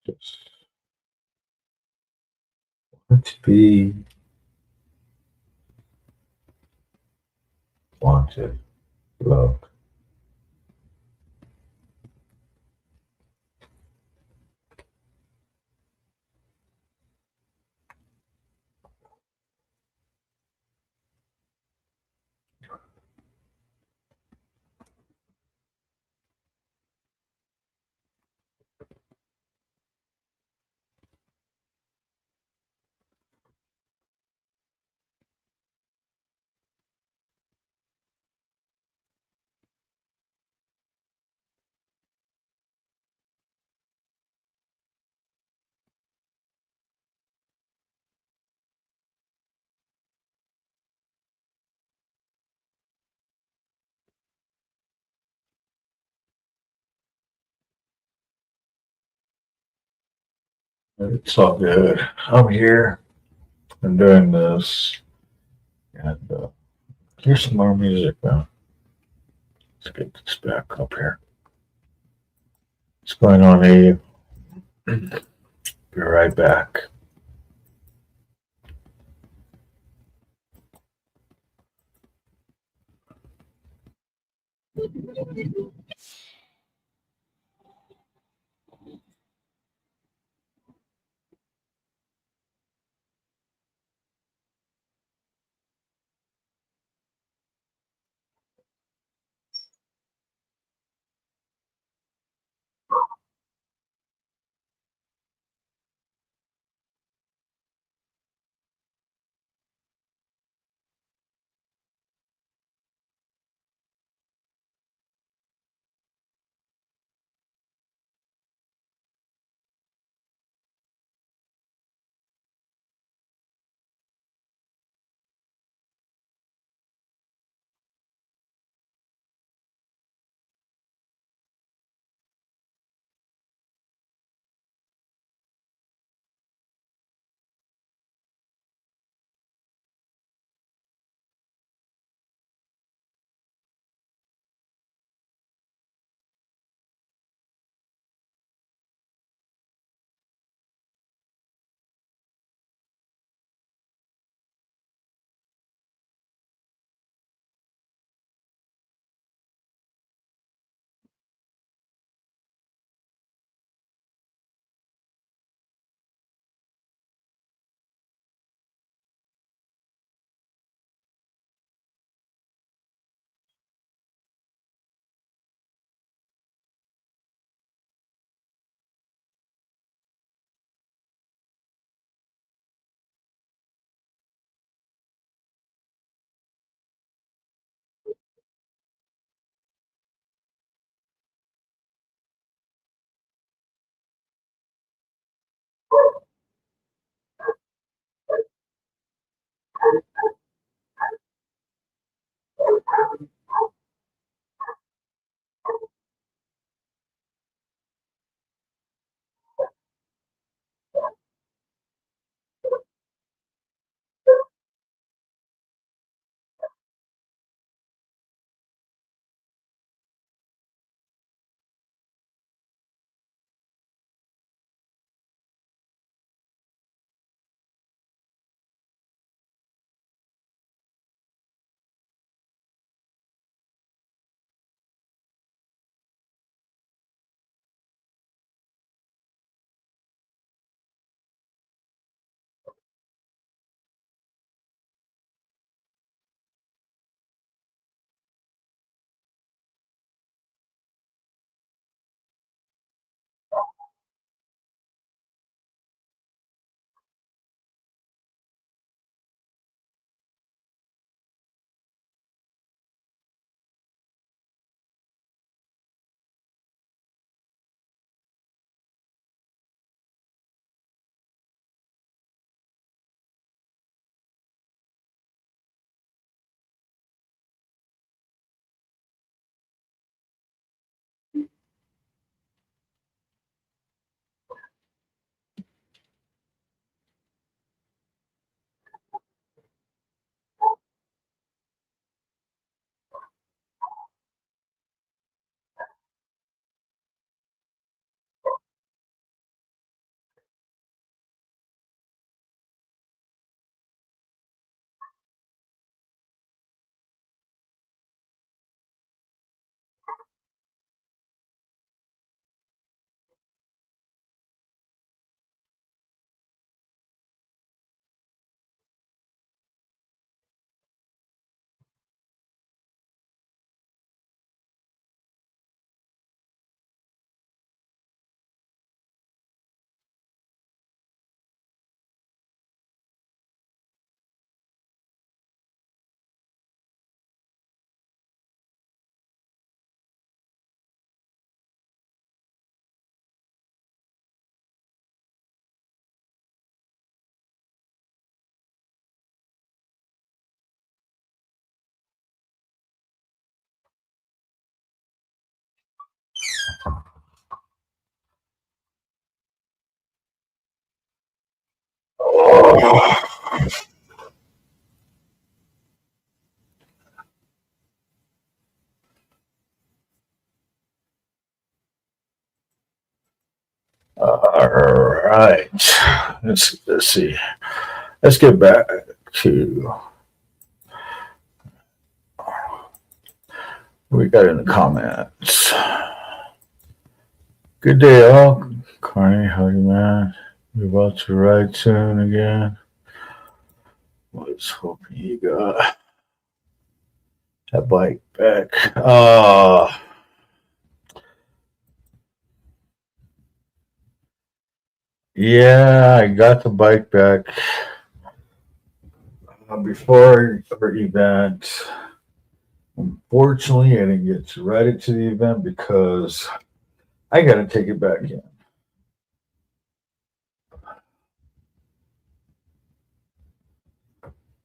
Just want to be wanted, loved. It's all good. I'm here. I'm doing this. And here's some more music now. Let's get this back up here. What's going on, Eve? Be right back. All right. Let's see. Let's get back to what we got in the comments. Good day, all. Carney, how you, man? You about to ride soon again? Was hoping you got that bike back. Yeah, I got the bike back before our event. Unfortunately, I didn't get to ride it to the event because I got to take it back in.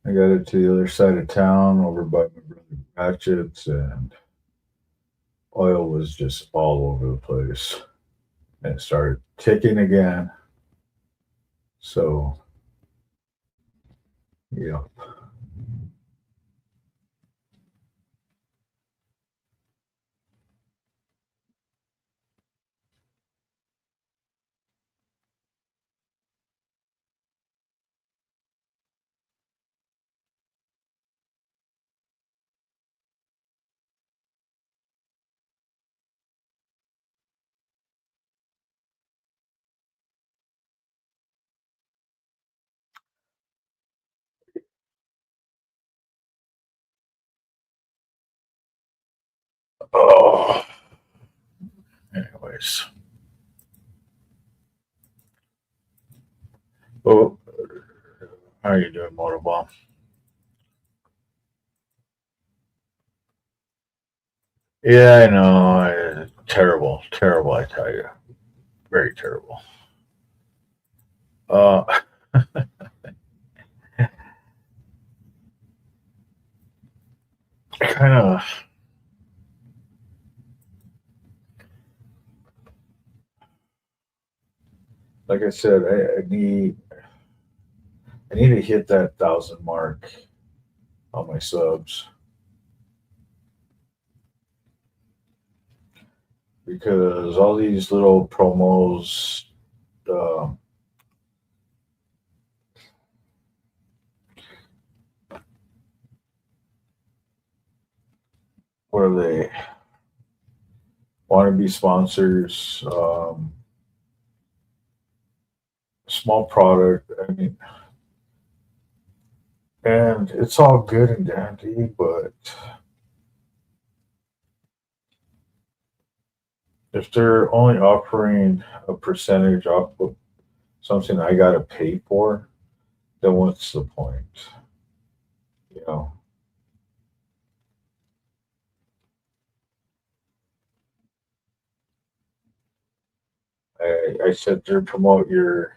I got it to the other side of town over by my brother Ratchet's, and oil was just all over the place. And it started ticking again. So, yeah. Oh, anyways. Oh, how are you doing, Motorball? Yeah, I know. Terrible, terrible, I tell you. Very terrible. Uh, kind of, like I said, I need to hit that 1,000 mark on my subs because all these little promos, um, where they want to be sponsors, small product. I mean, and it's all good and dandy, but if they're only offering a percentage off of something I got to pay for, then what's the point? You know, I said there promote your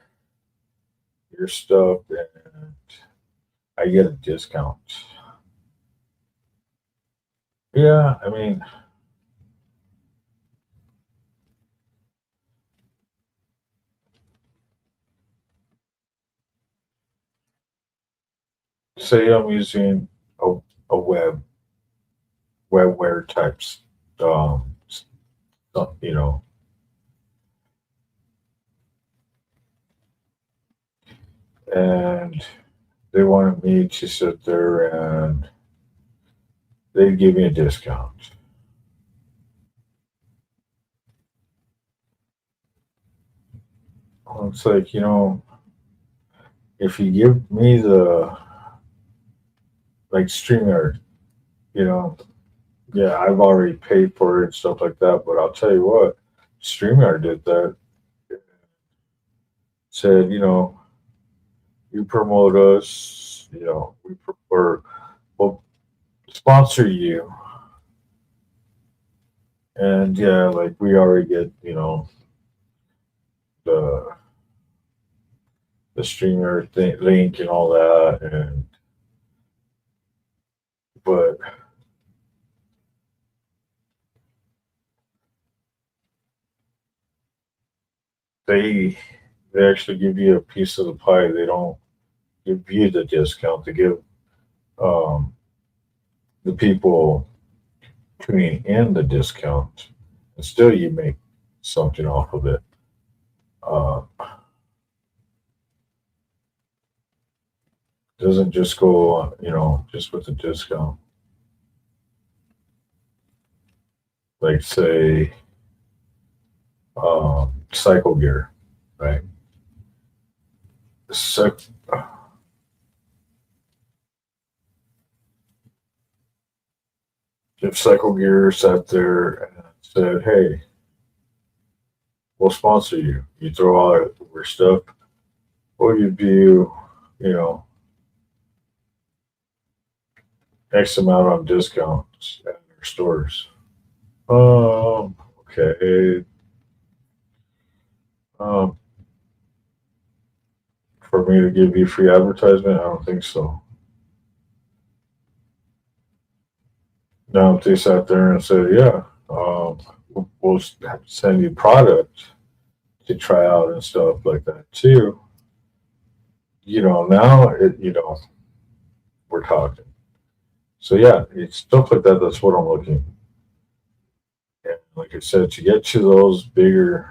stuff and I get a discount. Yeah, I mean, say I'm using a, a webware types, you know, and they wanted me to sit there and they'd give me a discount. Well, it's like, if you give me the like StreamYard, you know, yeah, I've already paid for it and stuff like that, but I'll tell you what, StreamYard did that. Said, you promote us, or we'll sponsor you. And yeah, like we already get, the streamer link and all that, and but they they actually give you a piece of the pie. They don't give you the discount to give the people tuning in the discount, and still you make something off of it. Uh, doesn't just go, just with the discount. Like say, cycle gear, right? So, if cycle gear sat there and said, "Hey, we'll sponsor you. You throw out your stuff, we'll give you, you know, X amount on discounts at your stores." Okay. Um, for me to give you free advertisement, I don't think so. Now, if they sat there and said, "Yeah, we'll send you product to try out and stuff like that too," now we're talking. So yeah, it's stuff like that. That's what I'm looking. And like I said, to get to those bigger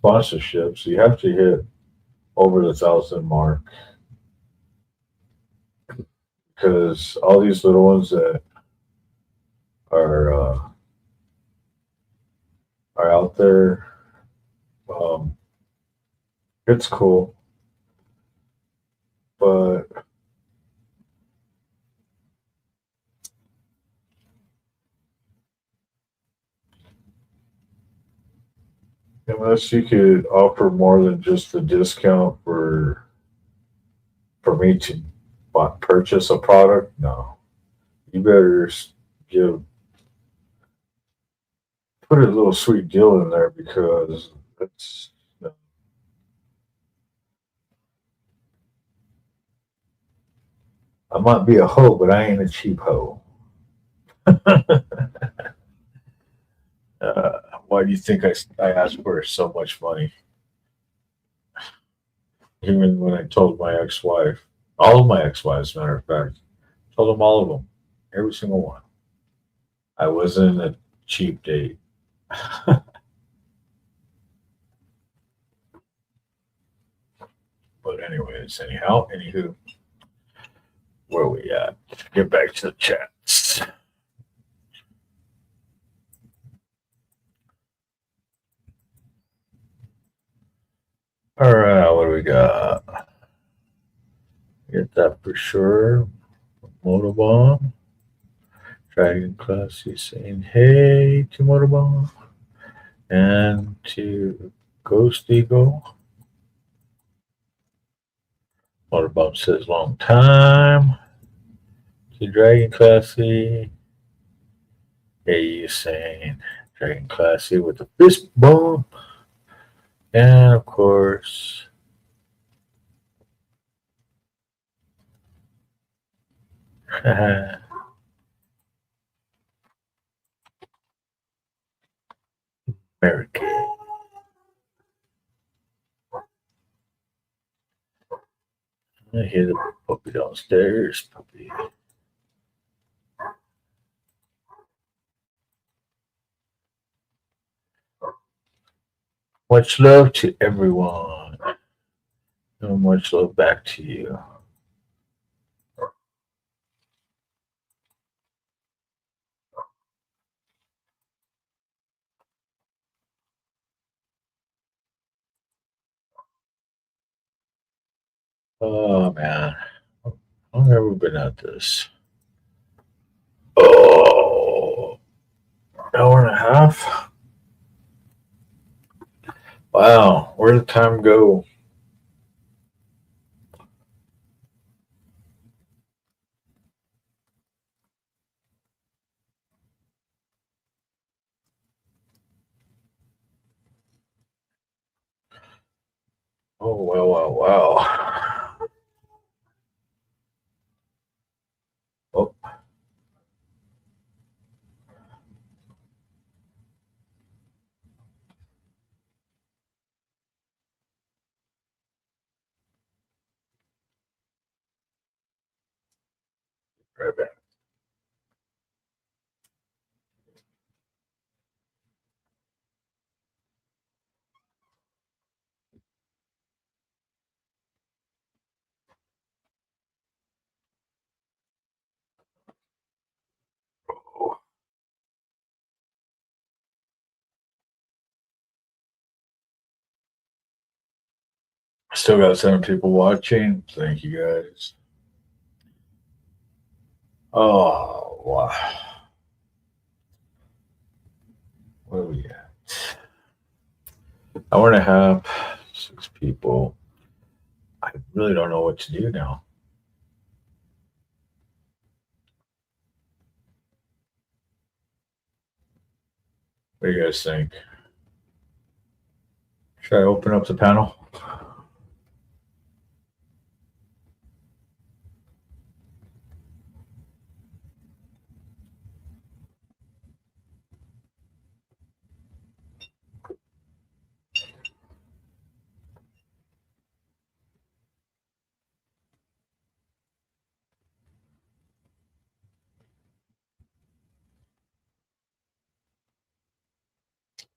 sponsorships, you have to hit over the 1,000 mark, because all these little ones that are out there, um, it's cool, but unless you could offer more than just the discount for me to purchase a product, no, you better give put a little sweet deal in there, because it's I might be a hoe, but I ain't a cheap hoe. Why do you think I asked for so much money? Even when I told my ex-wife, all of my ex-wives, matter of fact, told them all of them, every single one. I wasn't a cheap date. But anyways, anywho, where we at? Get back to the chats. All right, what do we got? Get that for sure. Motorbomb. Dragon Classy saying hey to Motorbomb and to Ghost Eagle. Motorbomb says long time. To Dragon Classy. Hey, you saying Dragon Classy with the fist bump. And of course, American. I hear the puppy downstairs. Puppy. Much love to everyone. And much love back to you. Oh man, I've never been at this. Oh, hour and a half. Wow, where did time go? Oh wow, wow, wow. Oh, Right back. Still got 7 people watching. Thank you guys. Oh, wow. What are we at? Hour and a half, 6 people. I really don't know what to do now. What do you guys think? Should I open up the panel?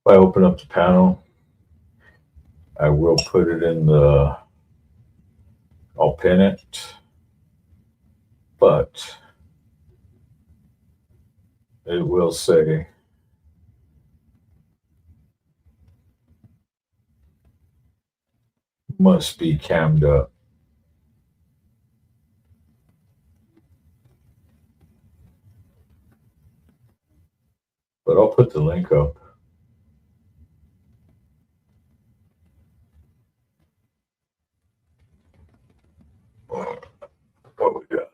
If I open up the panel, I will put it in the, I'll pin it, but it will say must be cammed up. But I'll put the link up. What we got?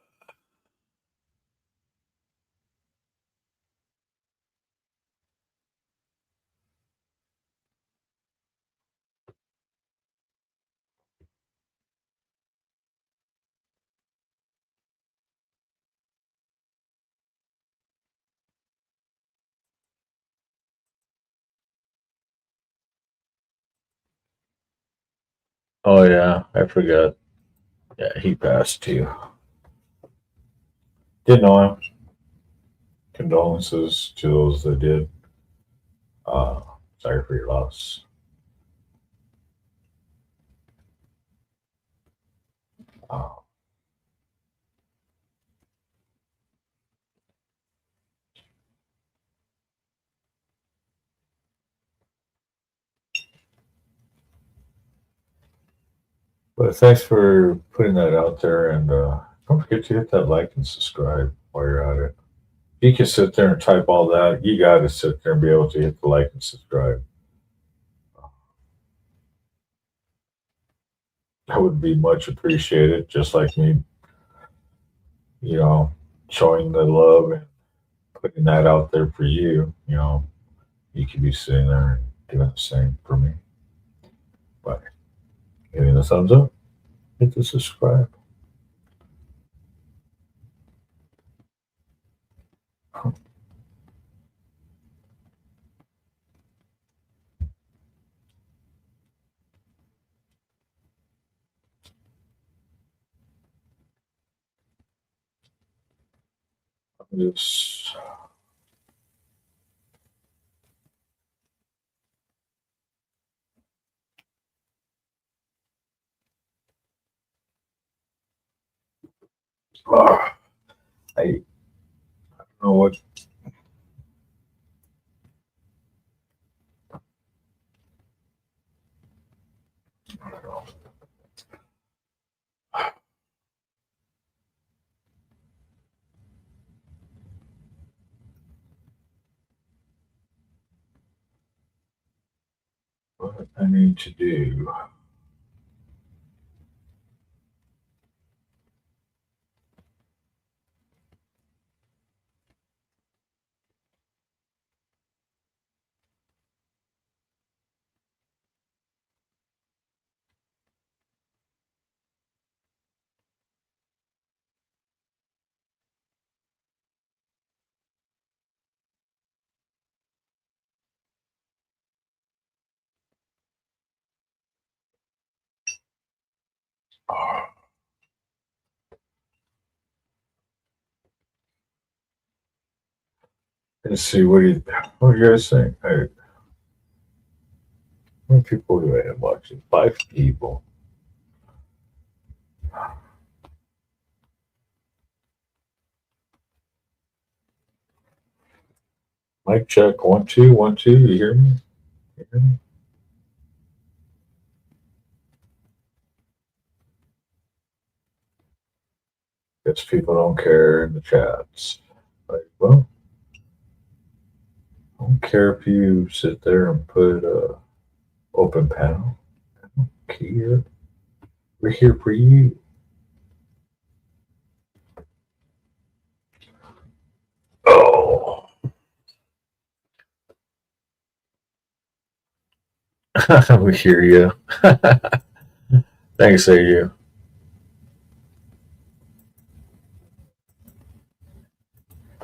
Oh yeah, I forgot. Yeah, he passed too. Didn't know him. Condolences to those that did. Uh, Sorry for your loss. Uh, but thanks for putting that out there, and don't forget to hit that like and subscribe while you're at it. If you can sit there and type all that, you got to sit there and be able to hit the like and subscribe. That would be much appreciated, just like me, you know, showing the love and putting that out there for you. You know, you could be sitting there and doing the same for me. But giving the thumbs up, hit the subscribe. Just I don't know what. What I need to do. Let's see, what do you guys think? How many people do I have watching? 5 people. Mic check, 1 2 1 2. You hear me? You hear me? Guess people don't care in the chats. Like, well, I don't care if you sit there and put a open panel. I don't care. We're here for you. Oh, we hear you. Thanks, AU.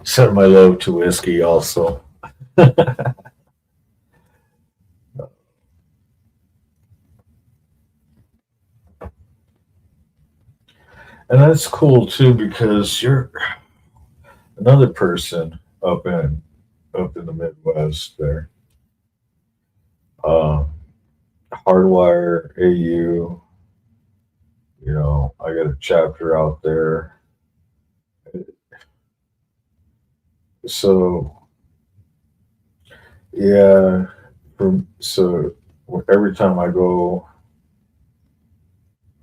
Send my love to whiskey also. And that's cool too because you're another person up in the Midwest there. Um, Hardwire AU, I got a chapter out there. So yeah, so every time I go,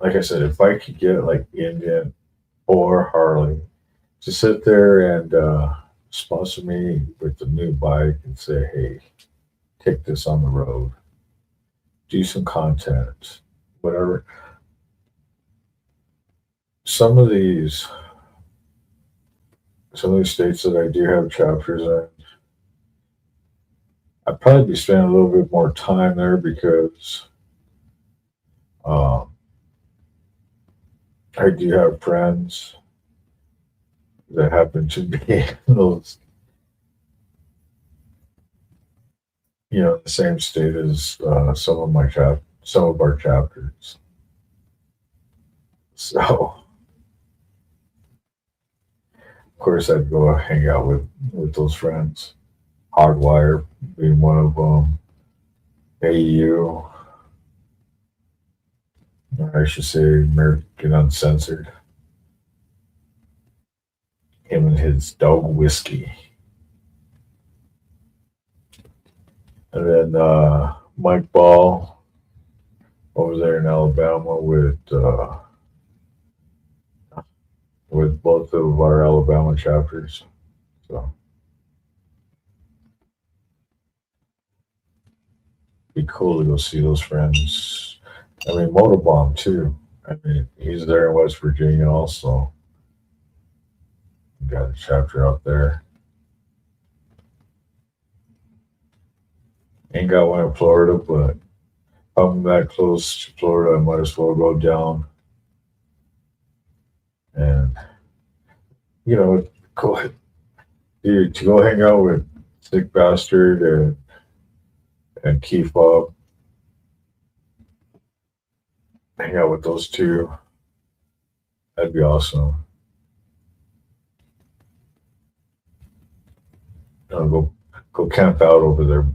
like I said, if I could get like Indian or Harley to sit there and sponsor me with the new bike and say, hey, take this on the road, do some content, whatever. Some of these, some of these states that I do have chapters in, I'd probably be spending a little bit more time there because um, I do have friends that happen to be in those, the same state as some of our chapters. So, of course, I'd go hang out with those friends. Hardwire being one of them. AU, or I should say American Uncensored. Him and his dog whiskey. And then Mike Ball over there in Alabama with both of our Alabama chapters. So be cool to go see those friends. I mean, Motorbomb too. I mean, he's there in West Virginia also. Got a chapter out there. Ain't got one in Florida, but I'm that close to Florida, I might as well go down and go ahead, dude, to go hang out with Sick Bastard and Keith Bob, hang out with those two. That'd be awesome. Go camp out over there,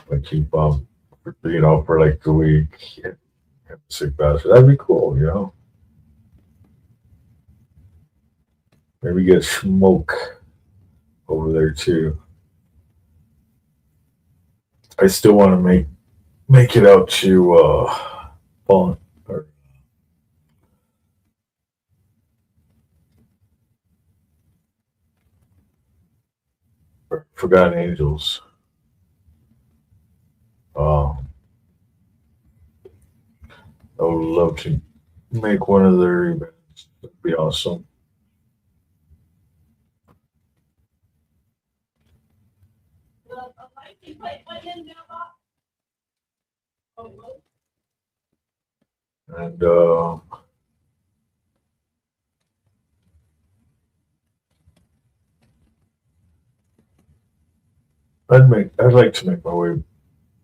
like Keith Bob, for like the week. Sick Bastard, that'd be cool. Maybe get smoke over there too. I still want to make it out to Fallen or Forgotten Angels. I would love to make one of their events. That'd be awesome. And I'd like to make my way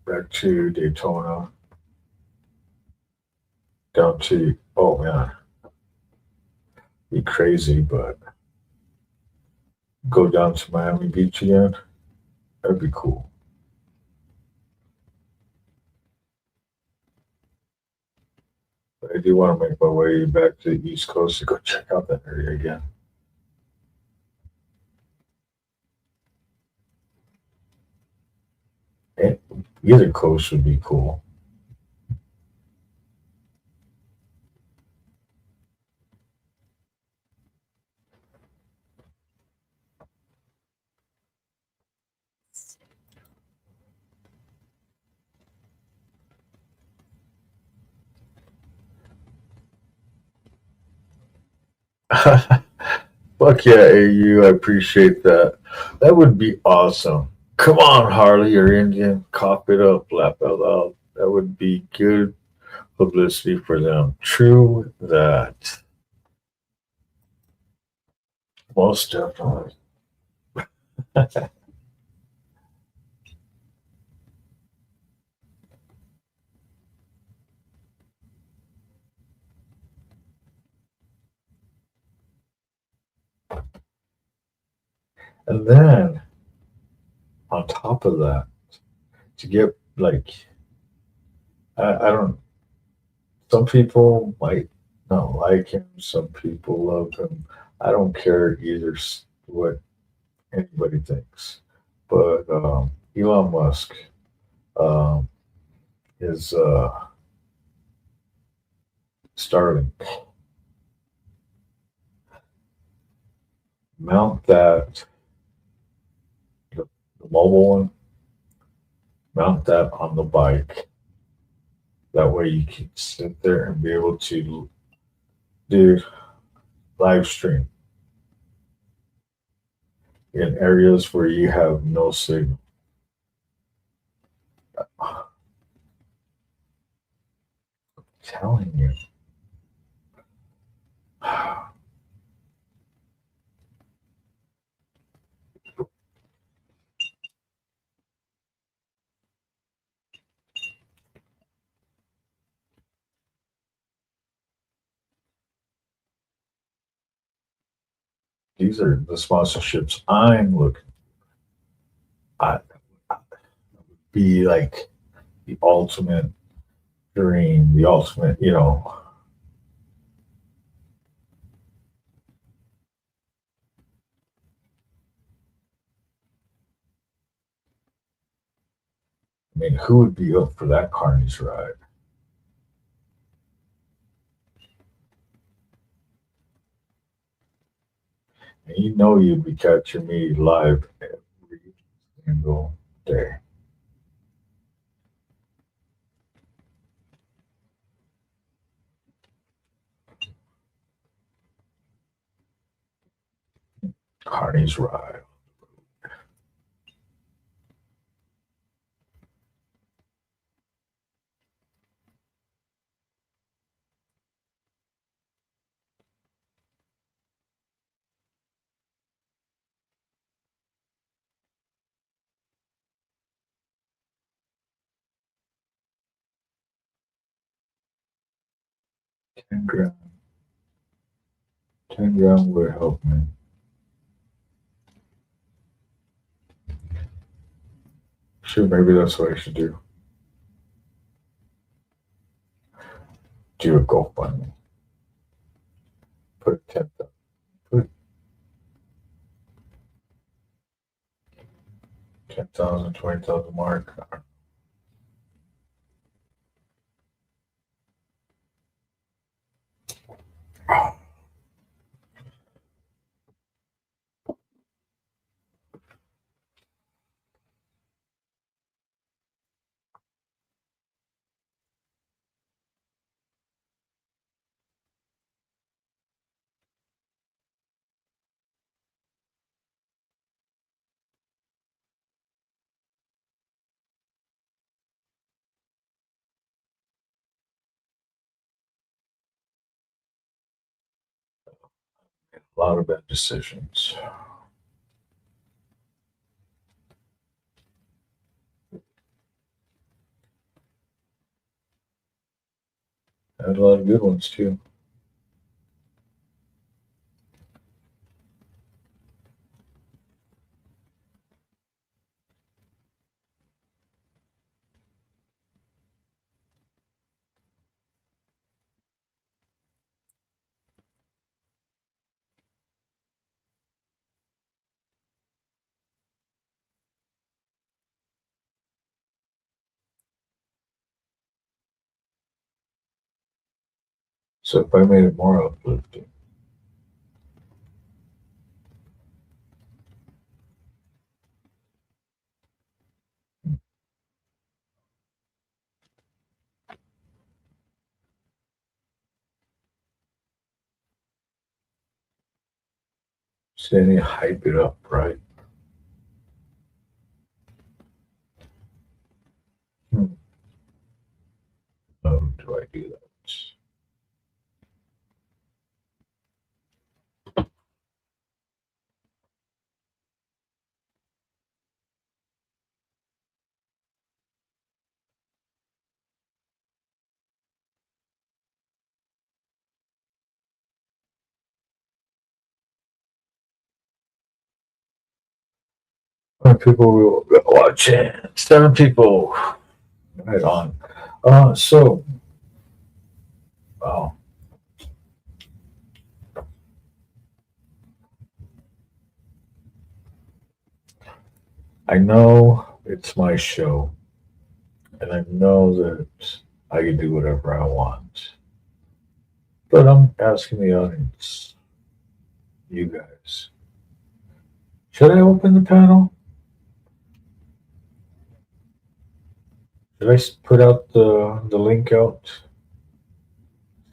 back to Daytona, down to, oh man, be crazy, but go down to Miami Beach again. That'd be cool. But I do want to make my way back to the East Coast to go check out that area again. And either coast would be cool. Fuck yeah, AU. I appreciate that. That would be awesome. Come on, Harley or Indian. Cough it up, laugh out loud. That would be good publicity for them. True that. Most definitely. And then on top of that, to get like, I don't, some people might not like him, some people love him. I don't care either what anybody thinks. But Elon Musk um, is starting. Mount that, the mobile one, mount that on the bike. That way you can sit there and be able to do live stream in areas where you have no signal. I'm telling you. These are the sponsorships I'm looking. I be like the ultimate dream, the ultimate, I mean, who would be up for that Carney's ride? And you know you'd be catching me live every single day. Carney's ride. $10,000. $10,000 would help me. Sure, maybe that's what I should do. Do a GoFundMe. Put 10,000. Put 10,000, 20,000 mark. A lot of bad decisions. I had a lot of good ones too. – So if I made it more uplifting, so then you hype it up, right? How do I do that? How many people will watch it? 7 people. Right on. So, wow. I know it's my show, and I know that I can do whatever I want. But I'm asking the audience, you guys, should I open the panel? Should I put out the link out?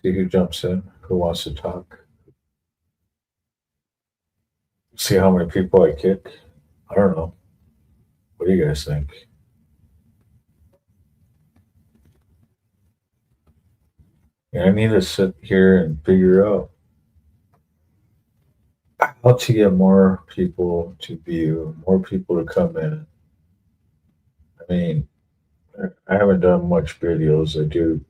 See who jumps in, who wants to talk. See how many people I kick. I don't know. What do you guys think? And I need to sit here and figure out how to get more people to view, more people to come in. I mean, I haven't done much videos. I do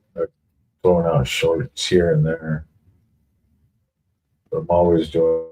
throwing out shorts here and there. But I'm always doing.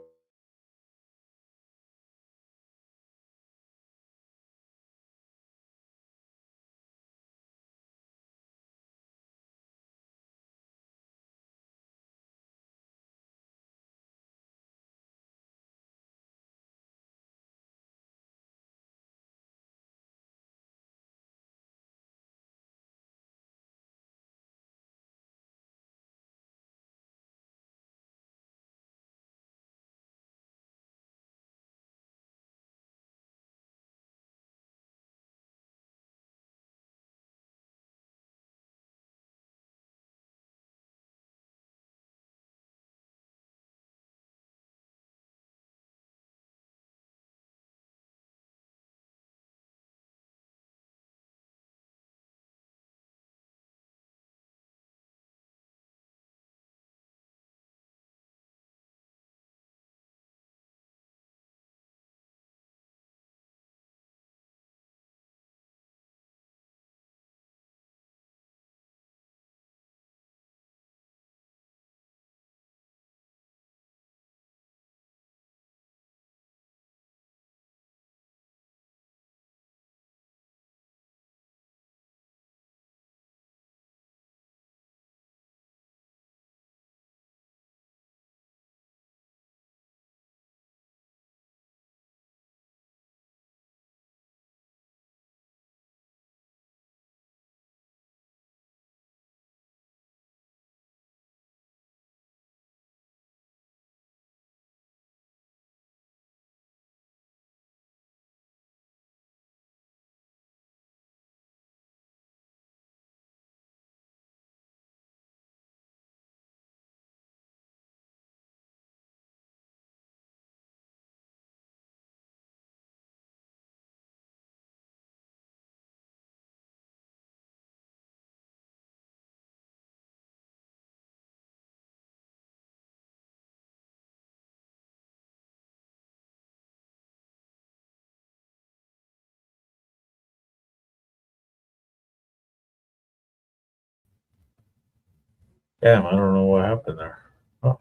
Damn, I don't know what happened there. Oh,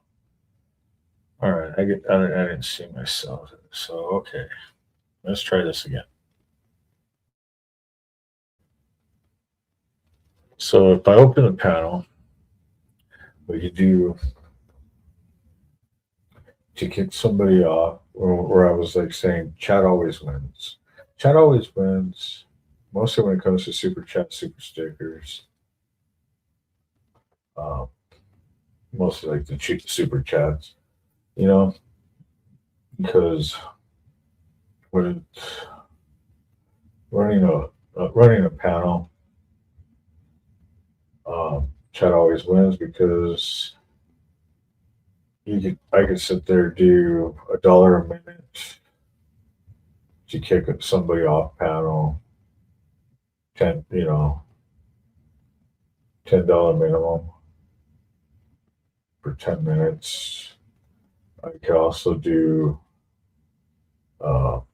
all right. I didn't see myself. So okay, let's try this again. So if I open the panel, what you do to kick somebody off, or where I was like saying, chat always wins. Chat always wins, mostly when it comes to super chat, super stickers. Um, mostly like the cheap super chats, because when running a panel, chat always wins because I could sit there do $1 a minute to kick somebody off panel, $10 minimum for 10 minutes. I could also do $5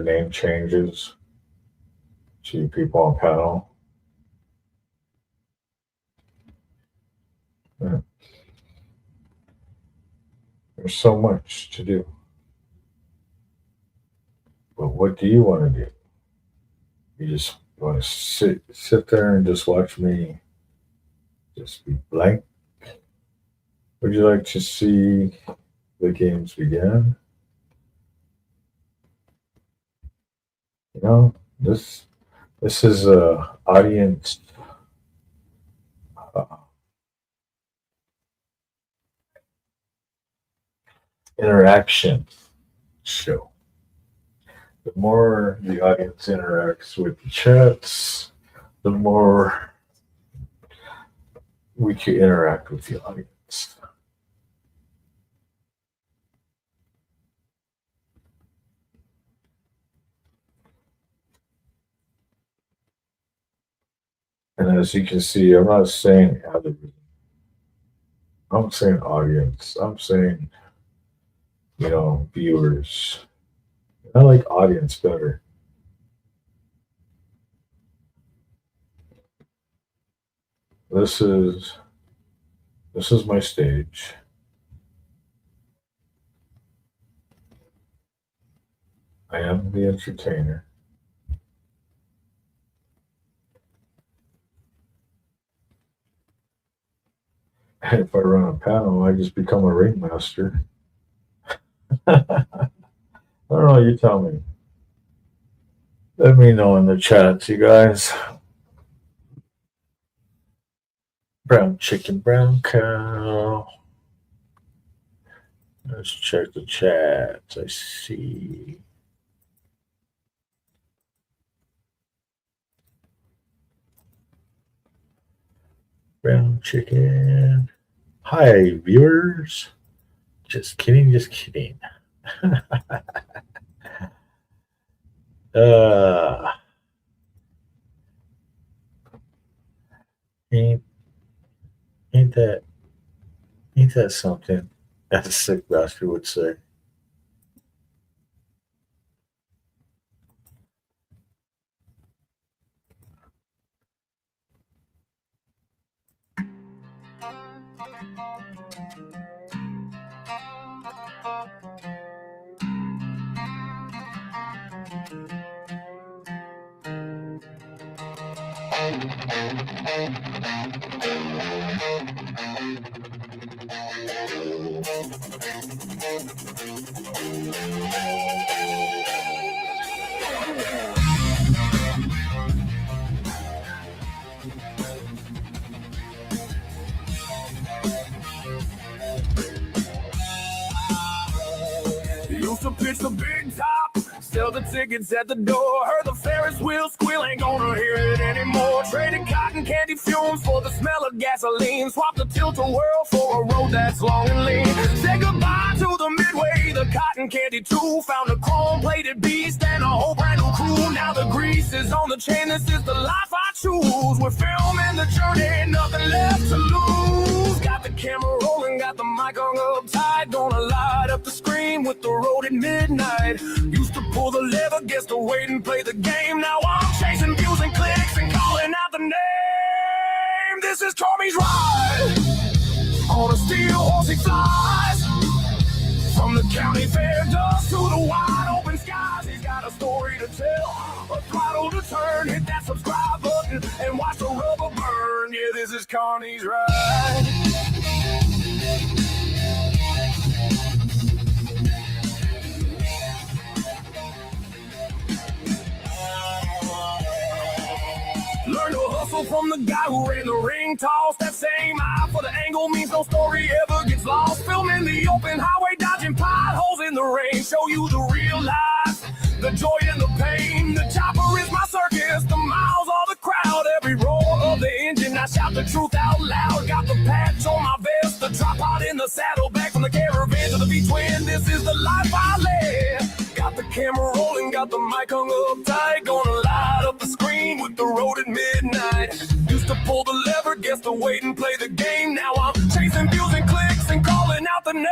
name changes to people on panel. Yeah. There's so much to do. But what do you want to do? You just want to sit there and just watch me just be blank? Would you like to see the games begin? This is a audience interaction show. The more the audience interacts with the chats, the more we can interact with the audience. And as you can see, I'm not saying algorithm. I'm saying audience. I'm saying, viewers. I like audience better. This is my stage. I am the entertainer. And if I run a panel, I just become a ringmaster. I don't know, you tell me. Let me know in the chats, you guys. Brown chicken, brown cow. Let's check the chats. I see. Brown chicken. Hi, viewers. Just kidding, just kidding. Ain't that something? As a sick bastard would say. Used to pitch the big top, sell the tickets at the door. Heard the Ferris wheel squeal, ain't gonna hear it anymore. Traded cotton candy fumes for the smell of gasoline. Swapped the tilt-a-whirl for a road that's long and lean. Said goodbye to the midway, the cotton candy too. Found a chrome-plated beast and a whole brand new crew. Now the grease is on the chain, this is the life I choose. We're filming the journey, nothing left to lose. Got the camera rolling, got the mic hung up tight. Gonna light up the screen with the road at midnight. Used to pull the lever, guess to wait and play the game. Now I'm chasing views and clicks and calling out the name. This is CARNY'S RIDE. On a steel horse he flies. From the county fair dust to the wide open skies. He's got a story to tell, a throttle to turn. Hit that subscribe button and watch the rubber burn. Yeah, this is CARNY'S RIDE. Learn to hustle from the guy who ran the ring toss. That same eye for the angle means no story ever gets lost. Filming the open highway, dodging potholes in the rain. Show you the real life, the joy and the pain. The chopper is my circus, the miles are the crowd. Every roar of the engine, I shout the truth out loud. Got the patch on my vest, the tripod in the saddle. Back from the caravan to the V-twin, this is the life I live. Got the camera rolling, got the mic hung up tight. Gonna light up the screen with the road at midnight. Used to pull the lever, guess the wait and play the game. Now I'm chasing views and clicks and calling out the name.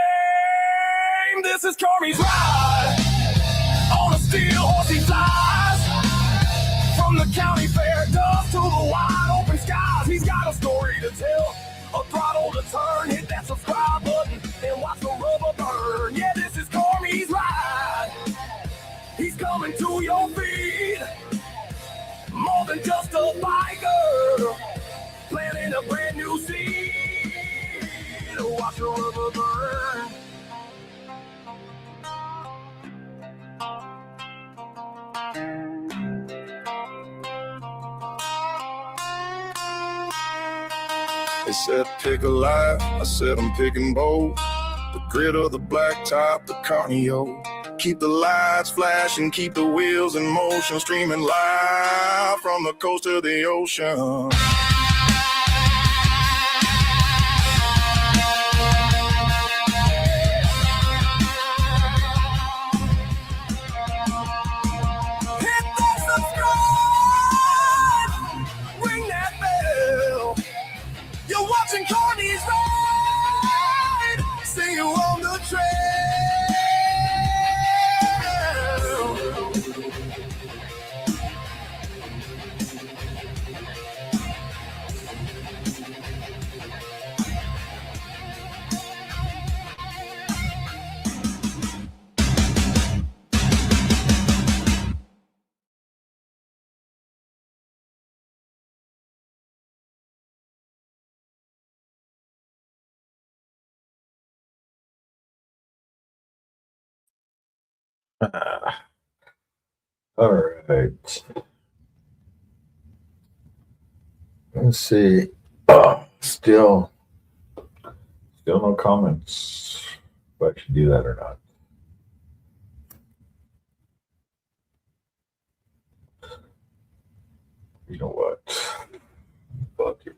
This is CARNY'S RIDE. On a steel horse he flies. From the county fair dust to the wide open skies. He's got a story to tell, a throttle to turn. Hit that subscribe button and watch the rubber burn. Yeah, this is CARNY'S RIDE. He's coming to your feet. More than just a biker, planting a brand new seed. Watch the rubber burn. They said pick a life, I said I'm picking bold. The grit of the black top, the carnio. Keep the lights flashing, keep the wheels in motion. Streaming live from the coast to the ocean. Hit that subscribe, ring that bell. You're watching CARNY'S RIDE. See you on the trail. All right. Let's see. Still no comments. If I should do that or not. You know what? Fuck it.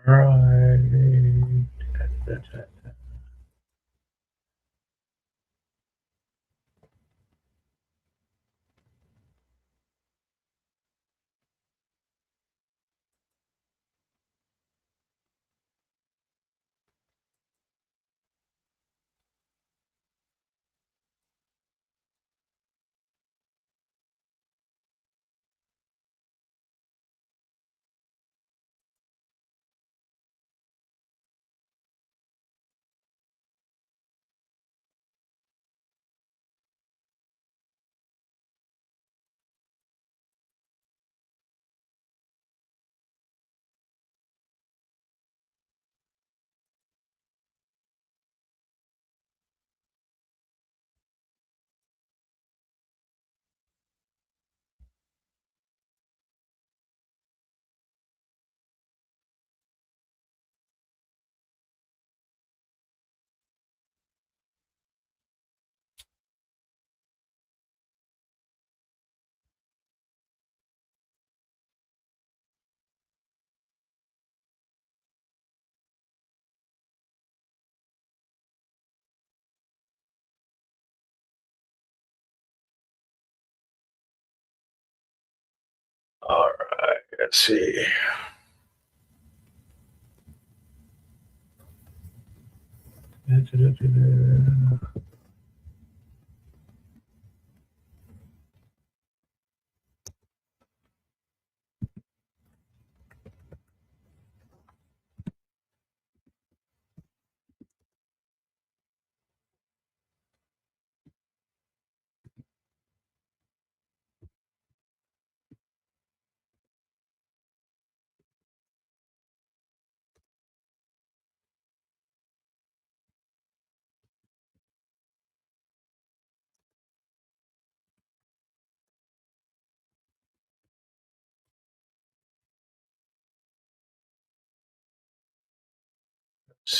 Right. Let's see. Let's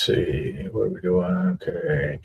see, what are we doing? Okay.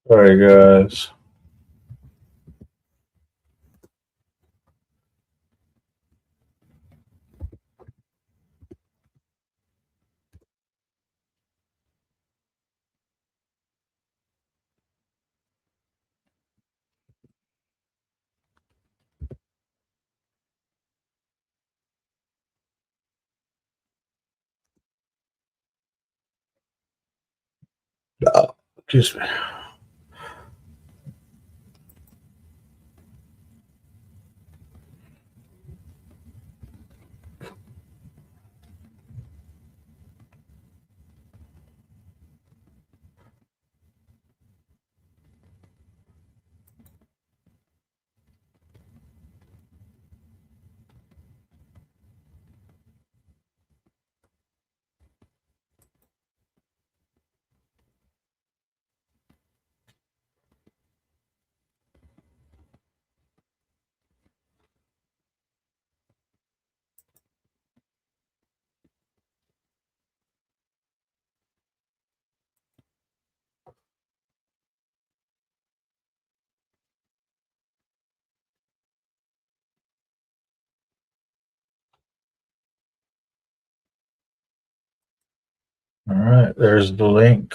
Sorry, guys. Oh, excuse me. All right, there's the link.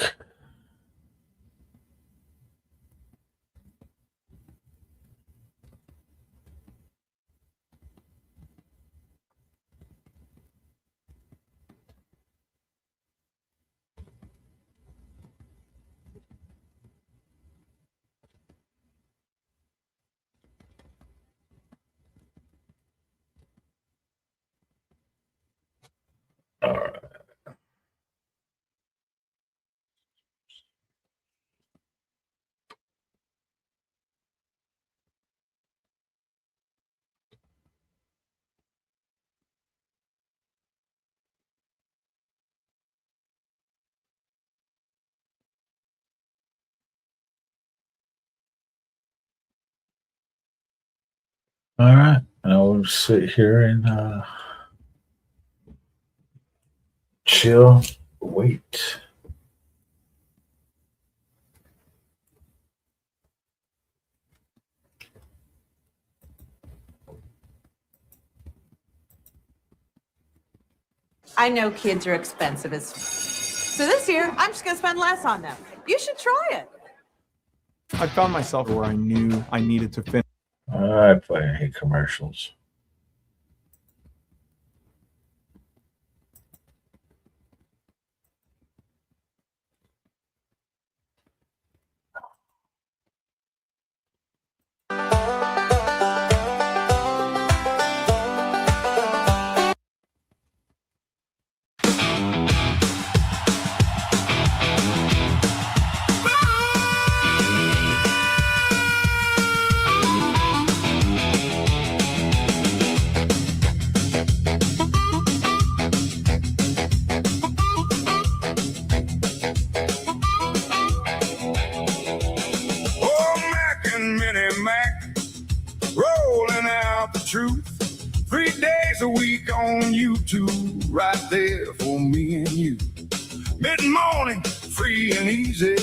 All right. All right. And I'll sit here and chill, wait. I know kids are expensive so this year I'm just gonna spend less on them. You should try it. I found myself where I knew I needed to finish. I fucking hate commercials. Oh, Mac and Mini Mac, rolling out the truth. 3 days a week on YouTube, right there for me and you. Mid-morning, free and easy,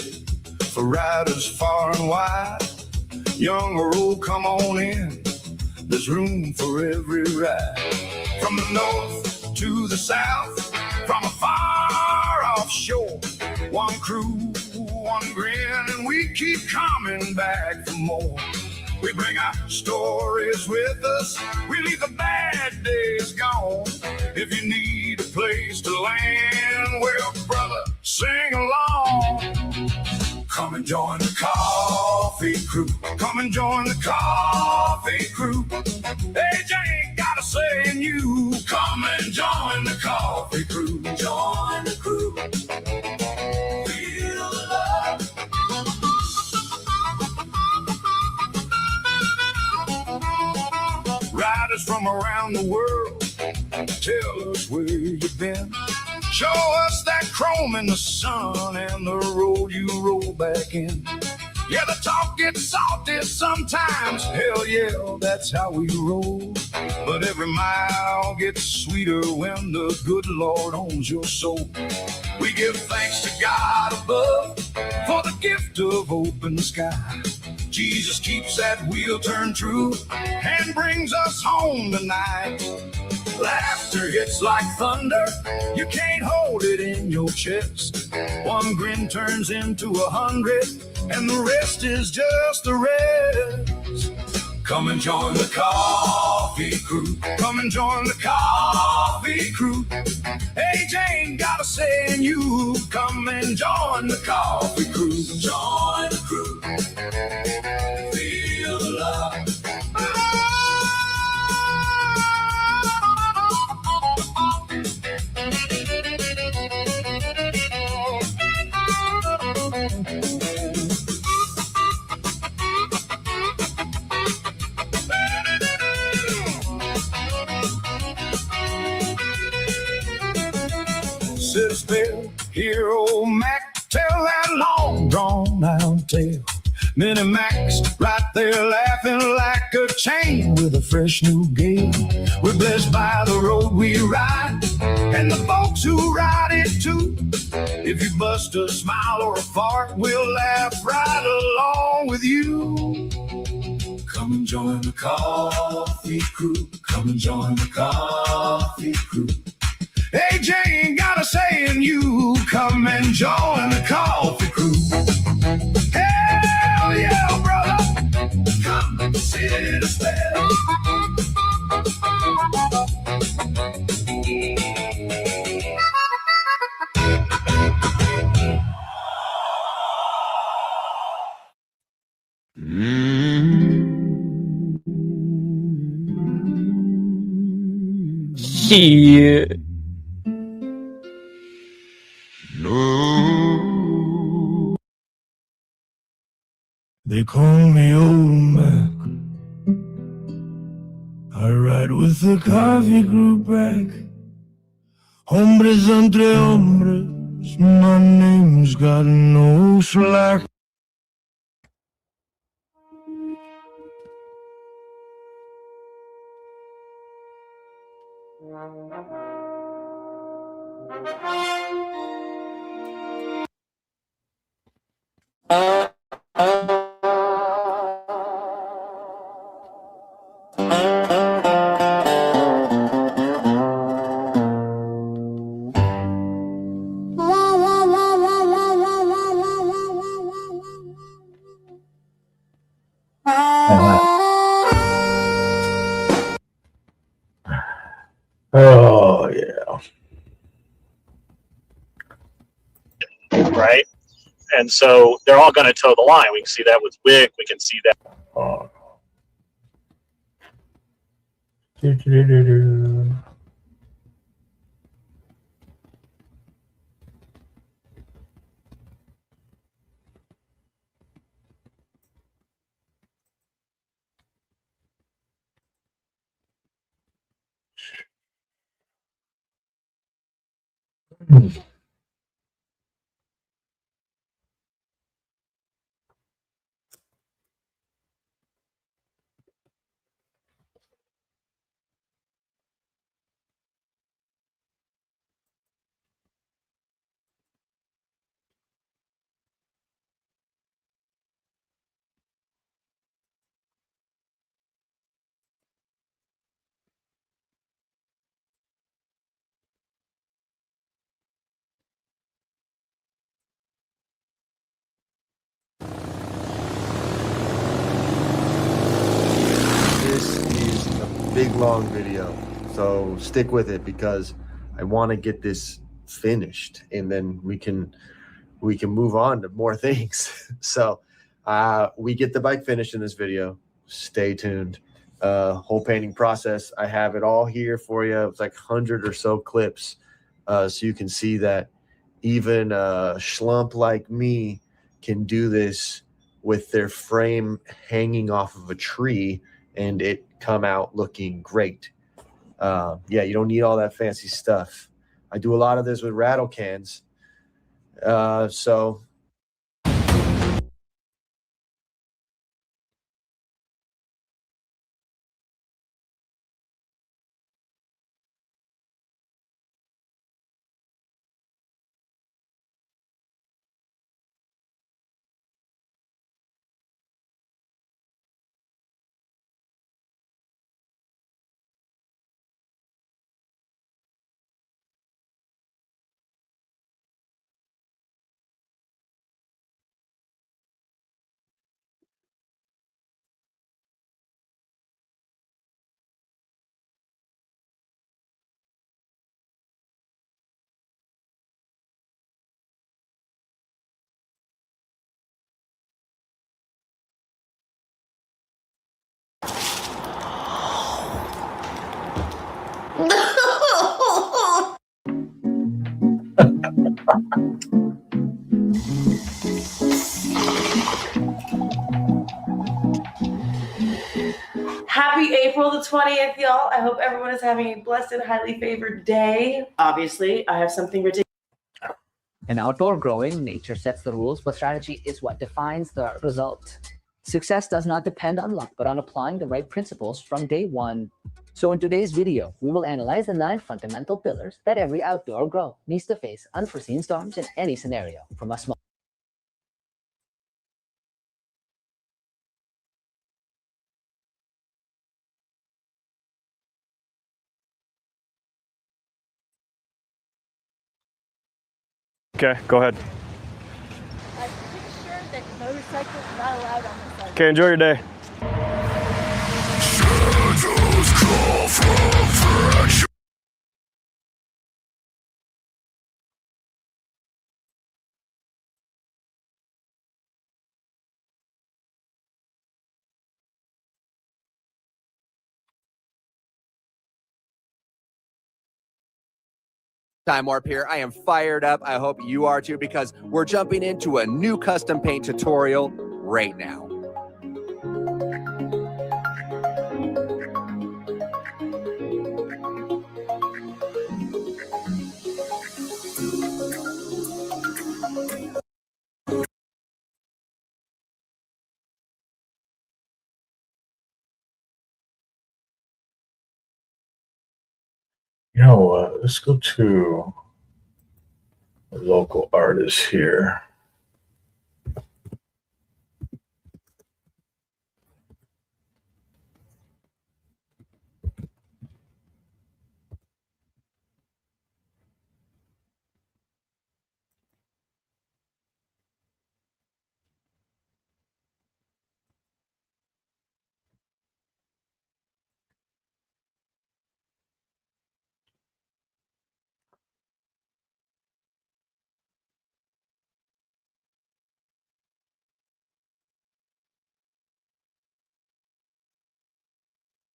for riders far and wide. Young or old, come on in, there's room for every ride. From the north to the south, from a far-off shore, one crew, one grin, and we keep coming back for more. We bring our stories with us, we leave the bad days gone. If you need a place to land, well, brother, sing along. Come and join the coffee crew. Come and join the coffee crew. Age ain't got a say in you. Come and join the coffee crew. Join the crew. Feel the love. Riders from around the world, tell us where you've been. Show us that chrome in the sun and the road you roll back in. Yeah, the talk gets salty sometimes. Hell yeah, that's how we roll. But every mile gets sweeter when the good Lord owns your soul. We give thanks to God above for the gift of open sky. Jesus keeps that wheel turned true and brings us home tonight. Laughter hits like thunder, you can't hold it in your chest. One grin turns into 100, and the rest is just the rest. Come and join the coffee crew. Come and join the coffee crew. Age ain't got a say in you. Come and join the coffee crew. Join the crew. Feel the love. Sit still, hear old Mac tell that long drawn out tale. Mini Mac's right there laughing like a chain with a fresh new gale. We're blessed by the road we ride and the folks who ride it too. If you bust a smile or a fart, we'll laugh right along with you. Come and join the coffee crew. Come and join the coffee crew. AJ ain't got a say in you. Come and join the coffee crew. Hell yeah, brother. Come and sit a spell. Shit. No. They call me Old Mac. I ride with the coffee crew back. Hombres entre hombres, my name's got no slack. Oh yeah. Right? And so they're all going to toe the line. We can see that with Wick. We can see that. Oh. Do-do-do-do-do. This is a big long video, so stick with it because I want to get this finished and then we can move on to more things. So we get the bike finished in this video. Stay tuned. Whole painting process, I have it all here for you. It's like 100 or so clips, so you can see that even a schlump like me can do this with their frame hanging off of a tree and it come out looking great. Yeah, you don't need all that fancy stuff. I do a lot of this with rattle cans. So Happy April the 20th, y'all. I hope everyone is having a blessed, highly favored day. Obviously, I have something ridiculous. In outdoor growing, nature sets the rules, but strategy is what defines the result. Success does not depend on luck, but on applying the right principles from day one. So in today's video, we will analyze the 9 fundamental pillars that every outdoor grow needs to face unforeseen storms in any scenario, from a small Okay, go ahead. I'm pretty sure that motorcycles are not allowed on the side. Okay, enjoy your day. Time Warp here. I am fired up. I hope you are too, because we're jumping into a new custom paint tutorial right now. You know what? Let's go to local artists here.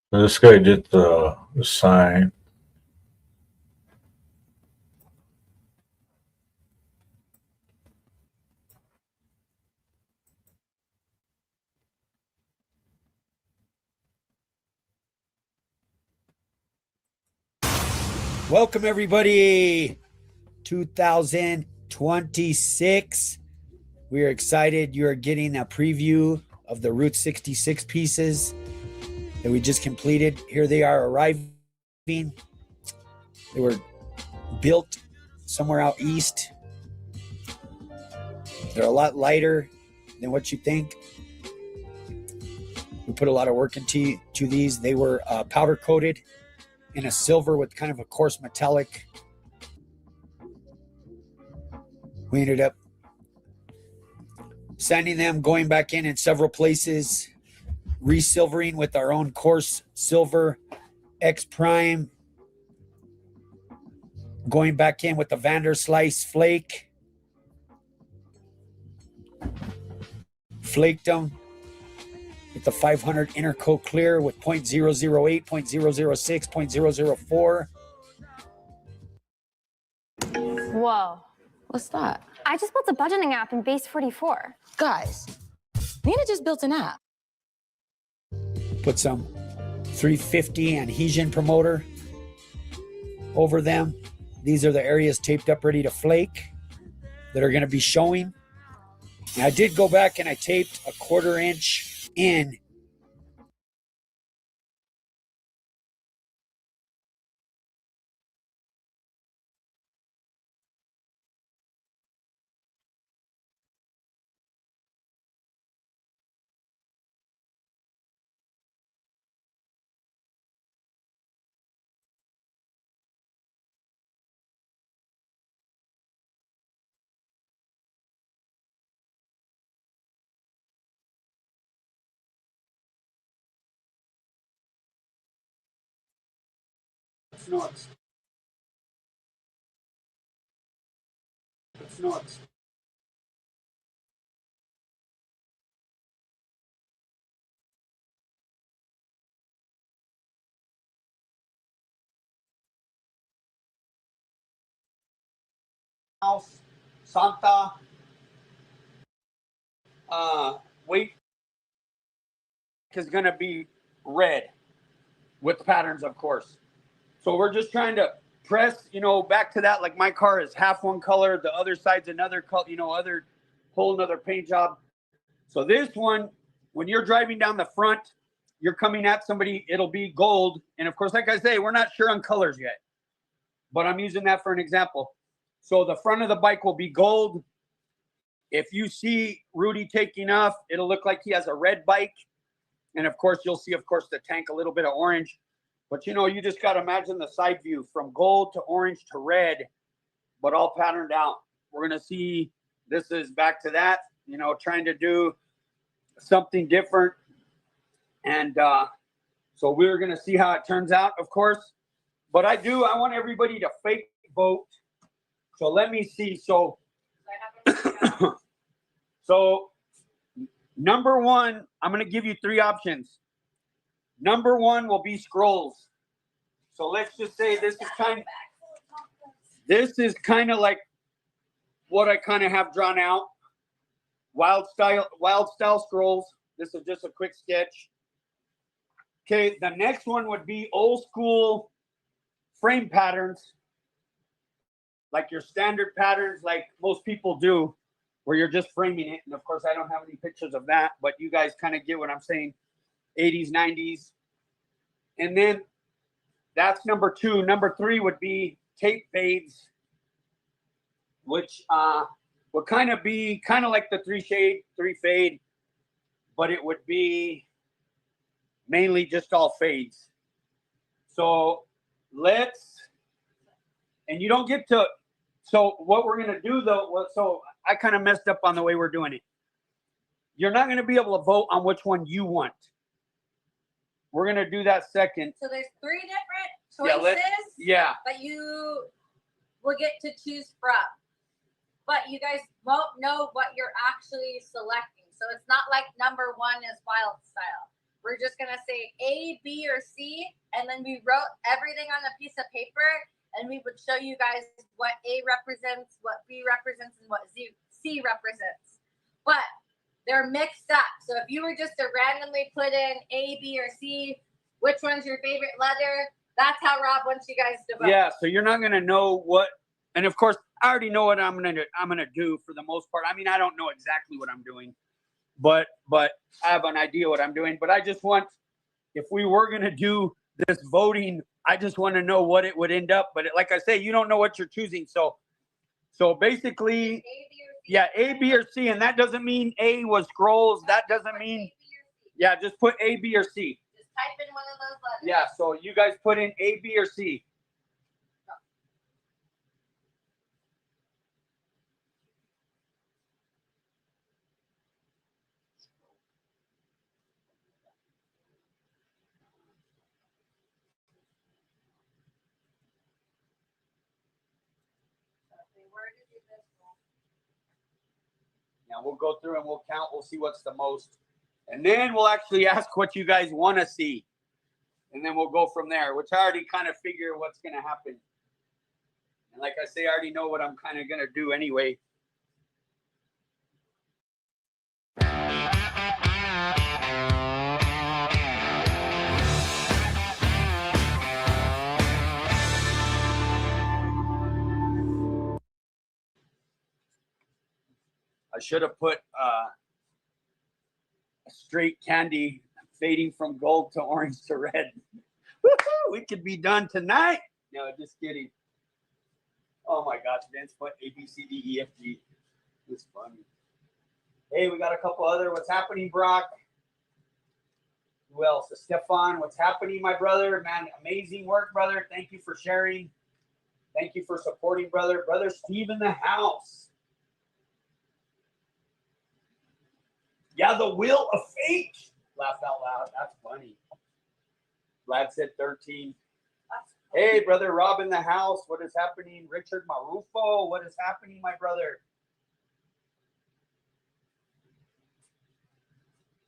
This guy did the sign. Welcome, everybody. 2026. We are excited. You are getting a preview of the Route 66 pieces that we just completed. Here they are arriving. They were built somewhere out east. They're a lot lighter than what you think. We put a lot of work into these. They were powder coated in a silver with kind of a coarse metallic. We ended up sanding them, going back in several places, resilvering with our own coarse silver X Prime, going back in with the Vanderslice flake, flaked them with the 500 Intercoat Clear with 0.008, 0.006, 0.004. Whoa. What's that? I just built a budgeting app in Base 44. Guys, Nina just built an app. Put some 350 adhesion promoter over them. These are the areas taped up ready to flake that are going to be showing. And I did go back and I taped a 1/4 inch in. It's nuts. It's nuts. House, Santa, wait, is going to be red with patterns, of course. So we're just trying to press, back to that. Like my car is half one color, the other side's another color, other whole another paint job. So this one, when you're driving down the front, you're coming at somebody, it'll be gold. And of course, like I say, we're not sure on colors yet, but I'm using that for an example. So the front of the bike will be gold. If you see Rudy taking off, it'll look like he has a red bike. And of course, you'll see, of course, the tank, a little bit of orange. But, you just got to imagine the side view from gold to orange to red, but all patterned out. We're going to see, this is back to that, trying to do something different. And so we're going to see how it turns out, of course. But I want everybody to fake vote. So let me see. So, so number one, I'm going to give you 3 options. Number 1 will be scrolls. So let's just say this is kind of like what I kind of have drawn out. Wild style scrolls. This is just a quick sketch. Okay, the next one would be old school frame patterns. Like your standard patterns like most people do, where you're just framing it. And of course, I don't have any pictures of that, but you guys kind of get what I'm saying. 80s, 90s. And then that's number 2. Number 3 would be tape fades which would kind of be kind of like the 3 shade, 3 fade, but it would be mainly just all fades. So and you don't get to, so what we're going to do though, so I kind of messed up on the way we're doing it. You're not going to be able to vote on which one you want. We're going to do that second. So there's 3 different choices that you will get to choose from. But you guys won't know what you're actually selecting. So it's not like number 1 is wild style. We're just going to say A, B, or C. And then we wrote everything on a piece of paper. And we would show you guys what A represents, what B represents, and what C represents. But they're mixed up. So if you were just to randomly put in A, B, or C, which one's your favorite letter? That's how Rob wants you guys to vote. Yeah, so you're not going to know what, and of course, I already know what I'm gonna do for the most part. I mean, I don't know exactly what I'm doing, but I have an idea what I'm doing. But I just want, if we were gonna do this voting, I just want to know what it would end up. But like I say, you don't know what you're choosing. So basically, A, B, or C, and that doesn't mean A was scrolls. That doesn't mean, just put A, B, or C. Just type in one of those letters. Yeah, so you guys put in A, B, or C. Now we'll go through and we'll count. We'll see what's the most. And then we'll actually ask what you guys want to see. And then we'll go from there, which I already kind of figure what's going to happen. And like I say, I already know what I'm kind of going to do anyway. I should have put a straight candy fading from gold to orange to red. Woohoo! We could be done tonight. No, just kidding. Oh my gosh, Vince put A, B, C, D, E, F, G. It's funny. Hey, we got a couple other. What's happening, Brock? Who else? Stefan, what's happening, my brother? Man, amazing work, brother. Thank you for sharing. Thank you for supporting, brother. Brother Steve in the house. Yeah, the wheel of fate. Laugh out loud. That's funny. Vlad said 13. Hey, brother Rob in the house. What is happening? Richard Marufo. What is happening, my brother?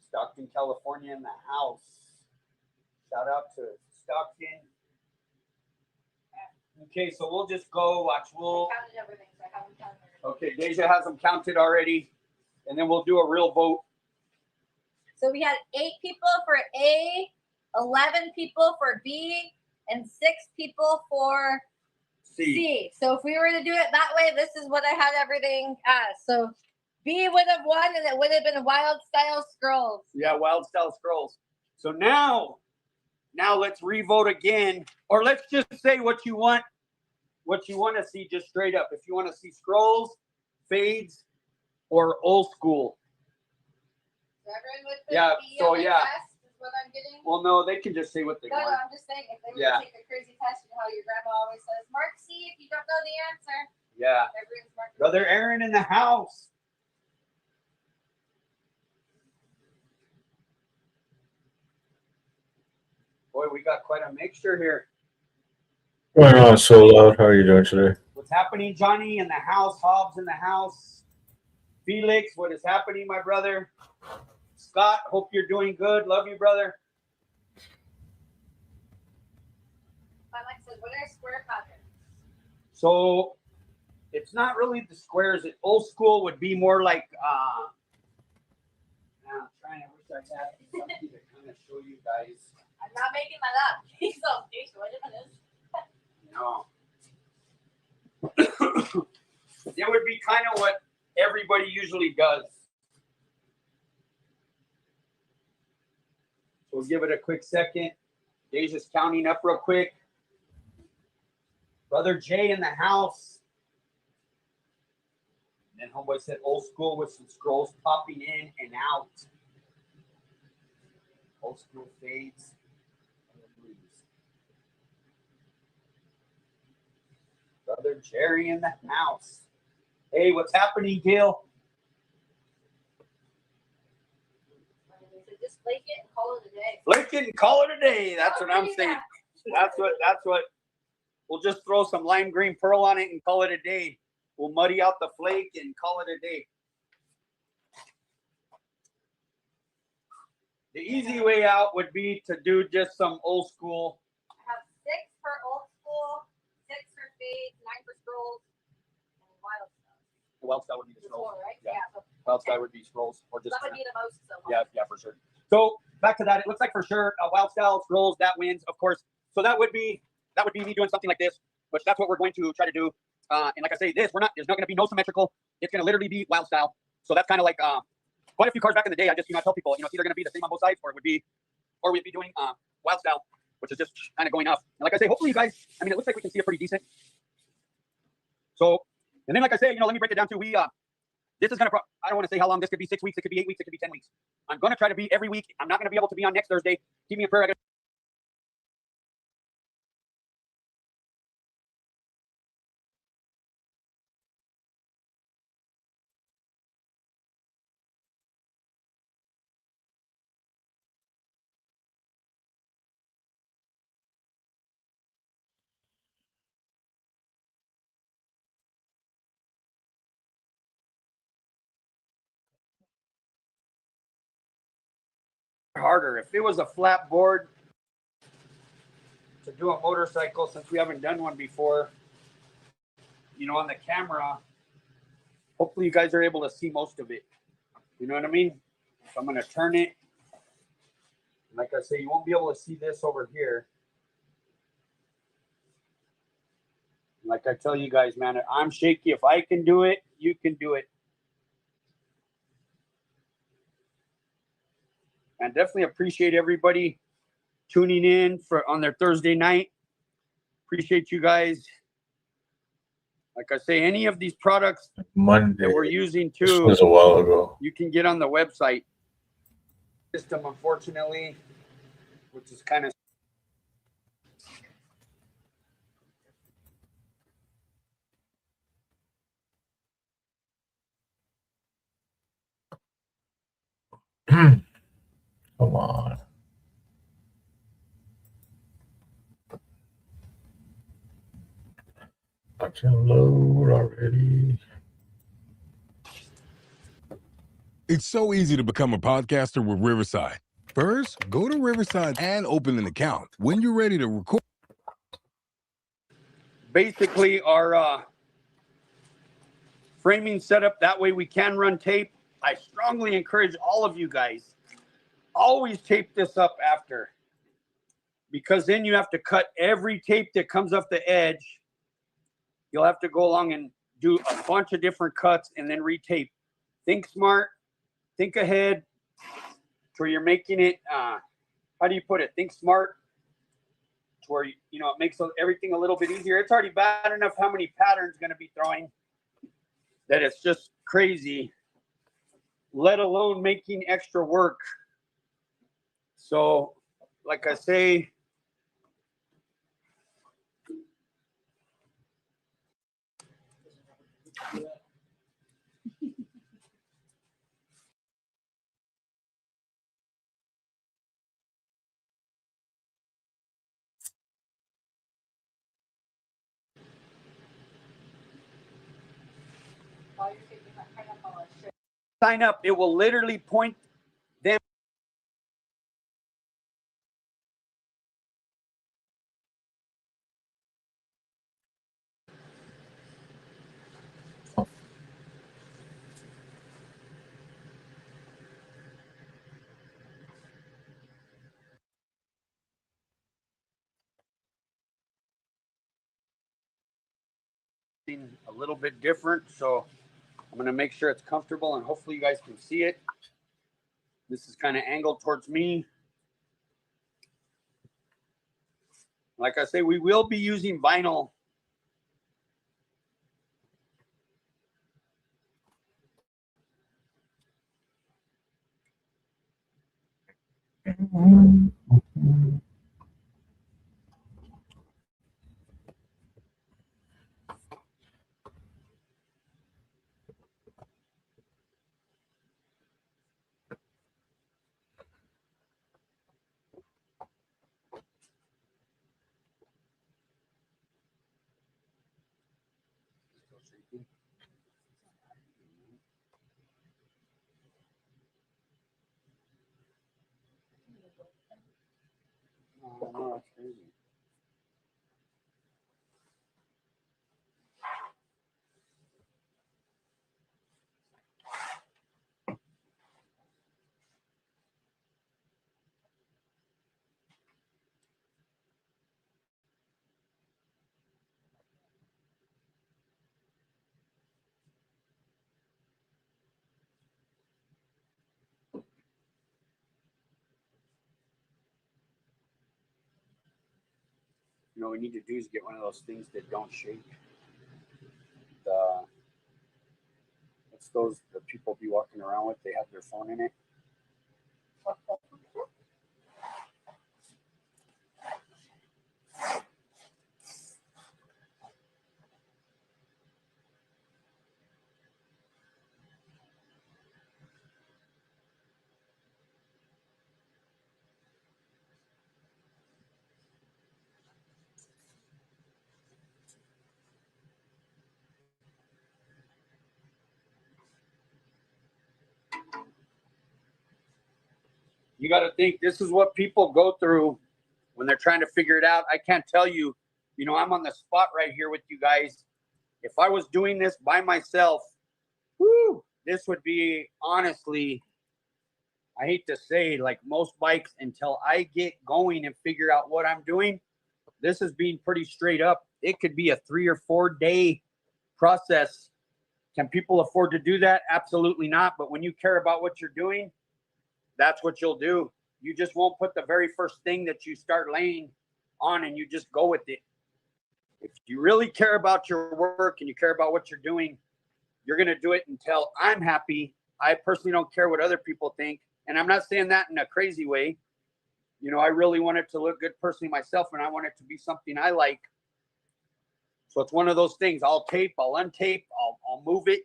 Stockton, California in the house. Shout out to Stockton. Okay, so we'll just go watch. We'll I counted everything, so I haven't counted Okay, everything. Deja has them counted already. And then we'll do a real vote. So we had 8 people for A, 11 people for B, and 6 people for C. So if we were to do it that way, this is what I had everything as. So B would have won, and it would have been Wild Style Scrolls. Yeah, Wild Style Scrolls. So now let's revote again, or let's just say what you want to see just straight up. If you want to see scrolls, fades, or old school. So everyone would put B on the test is what I'm getting. Well, no, they can just say what they want. No, I'm just saying, if they were to take a crazy test, you know how your grandma always says, mark C if you don't know the answer. Yeah. Brother Aaron in the house. Boy, we got quite a mixture here. Why not so loud? How are you doing today? What's happening, Johnny in the house? Hobbs in the house. Felix, what is happening, my brother? Scott, hope you're doing good. Love you, brother. Like said, what are square patterns? So it's not really the squares. Old school would be more like I'm trying to wish I had something to kind of show you guys. I'm not making that up. Please don't stage what it is. No. It would be kind of what everybody usually does. So we'll give it a quick second. Deja's counting up real quick. Brother Jay in the house. Then homeboy said old school with some scrolls popping in and out. Old school fades. Brother Jerry in the house. Hey, what's happening, Gil? Just flake it and call it a day. Flake it and call it a day. That's what I'm saying. That's what. We'll just throw some lime green pearl on it and call it a day. We'll muddy out the flake and call it a day. The easy way out would be to do just some old school. I have 6 for old school, 6 for fades, 9 for scrolls, and wild stuff. Wild style would be the Just scrolls. 4, right? Yeah. So Wild style would be scrolls or just. that would be the most. So Yeah, for sure. So back to that. It looks like for sure wild style scrolls that wins, of course. So that would be me doing something like this, which that's what we're going to try to do. And like I say, there's not going to be no symmetrical. It's going to literally be wild style. So that's kind of like quite a few cars back in the day. I just tell people, it's either going to be the same on both sides, or we'd be doing wild style, which is just kind of going up. And like I say, hopefully you guys, it looks like we can see it pretty decent. So, and then like I say, let me break it down too. This is going to, I don't want to say how long this could be, 6 weeks, it could be 8 weeks, it could be 10 weeks. I'm going to try to be every week. I'm not going to be able to be on next Thursday. Keep me in prayer. Harder. If it was a flat board to do a motorcycle, since we haven't done one before, on the camera, hopefully you guys are able to see most of it. You know what I mean? So I'm going to turn it. Like I say, you won't be able to see this over here. Like I tell you guys, man, I'm shaky. If I can do it, you can do it. And definitely appreciate everybody tuning in on their Thursday night. Appreciate you guys. Like I say, any of these products Monday that we're using this too, was a while ago. you can get on the website. System, unfortunately, which is kind of. Come on. I can load already. It's so easy to become a podcaster with Riverside. First, go to Riverside and open an account. When you're ready to record. Basically, our framing setup, that way we can run tape. I strongly encourage all of you guys, always tape this up after, because then you have to cut every tape that comes off the edge. You'll have to go along and do a bunch of different cuts and then retape. Think smart, think ahead, to where you're making it, how do you put it? Think smart, to where, it makes everything a little bit easier. It's already bad enough how many patterns going to be throwing that it's just crazy, let alone making extra work. So, like I say, sign up, it will literally point them. A little bit different, so I'm going to make sure it's comfortable and hopefully you guys can see it. This is kind of angled towards me. Like I say, we will be using vinyl. Oh, no, that's crazy. You know, what we need to do is get one of those things that don't shake. It's those the people be walking around with. They have their phone in it. You got to think this is what people go through when they're trying to figure it out. I can't tell you, you know, I'm on the spot right here with you guys. If I was doing this by myself, whoo, this would be honestly, I hate to say, like most bikes, until I get going and figure out what I'm doing, this is being pretty straight up. It could be a 3 or 4 day process. Can people afford to do that? Absolutely not. But when you care about what you're doing, that's what you'll do. You just won't put the very first thing that you start laying on and you just go with it. If you really care about your work and you care about what you're doing, you're going to do it until I'm happy. I personally don't care what other people think. And I'm not saying that in a crazy way. You know, I really want it to look good personally myself, and I want it to be something I like. So it's one of those things. I'll tape, I'll untape, I'll move it.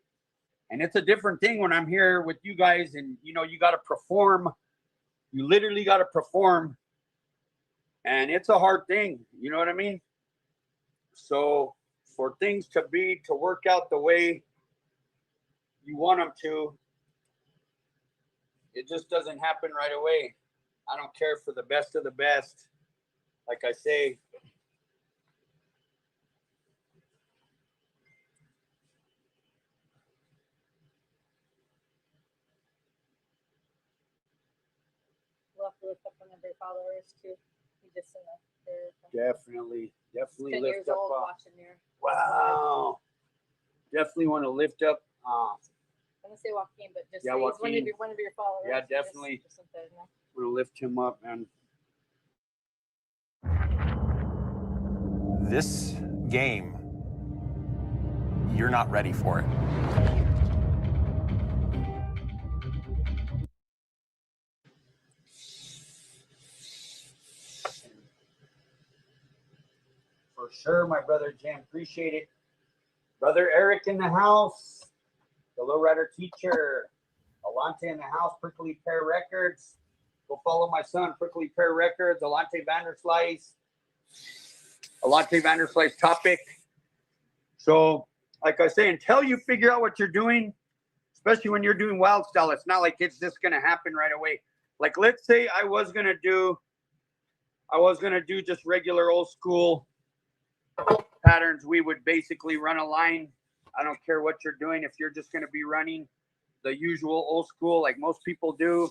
And it's a different thing when I'm here with you guys and, you know, you got to perform. You literally got to perform. And it's a hard thing. You know what I mean? So for things to work out the way you want them to, it just doesn't happen right away. I don't care for the best of the best. Like I say, We'll have to look up one of their followers too. He just sent their definitely 10 years lift up. old watching there. Wow. Definitely want to lift up. I'm gonna say Joaquin, but just Yeah, say he's Joaquin. one of your followers. Yeah, definitely. Just something, no? I'm gonna lift him up, man. This game, you're not ready for it. For sure, my brother Jam. Appreciate it. Brother Eric in the house. The lowrider teacher. Alante in the house. Prickly Pear Records. Go follow my son, Prickly Pear Records. Alante Vanderslice. Alante Vanderslice topic. So, like I say, until you figure out what you're doing, especially when you're doing wild style, it's not like it's just gonna happen right away. Like, let's say I was gonna do just regular old school patterns. We would basically run a line. I don't care what you're doing. If you're just gonna be running the usual old school like most people do,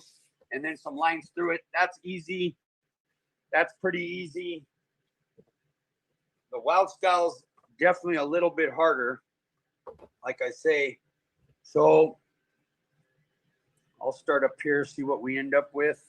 and then some lines through it, that's easy. That's pretty easy. The wild style's definitely a little bit harder, like I say. So I'll start up here, see what we end up with.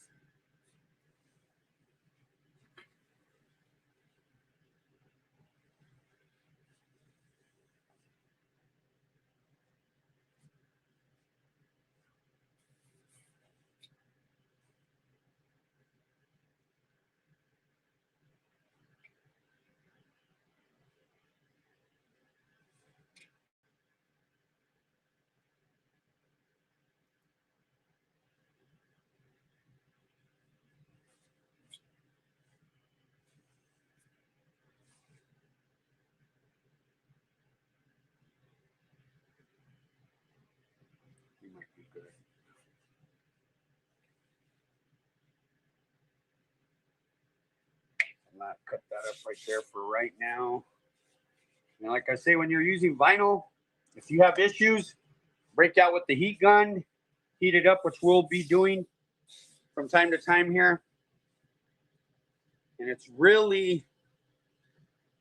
might be good. I'm not cut that up right there for right now. And like I say, when you're using vinyl, if you have issues, break out with the heat gun, heat it up, which we'll be doing from time to time here. And it's really,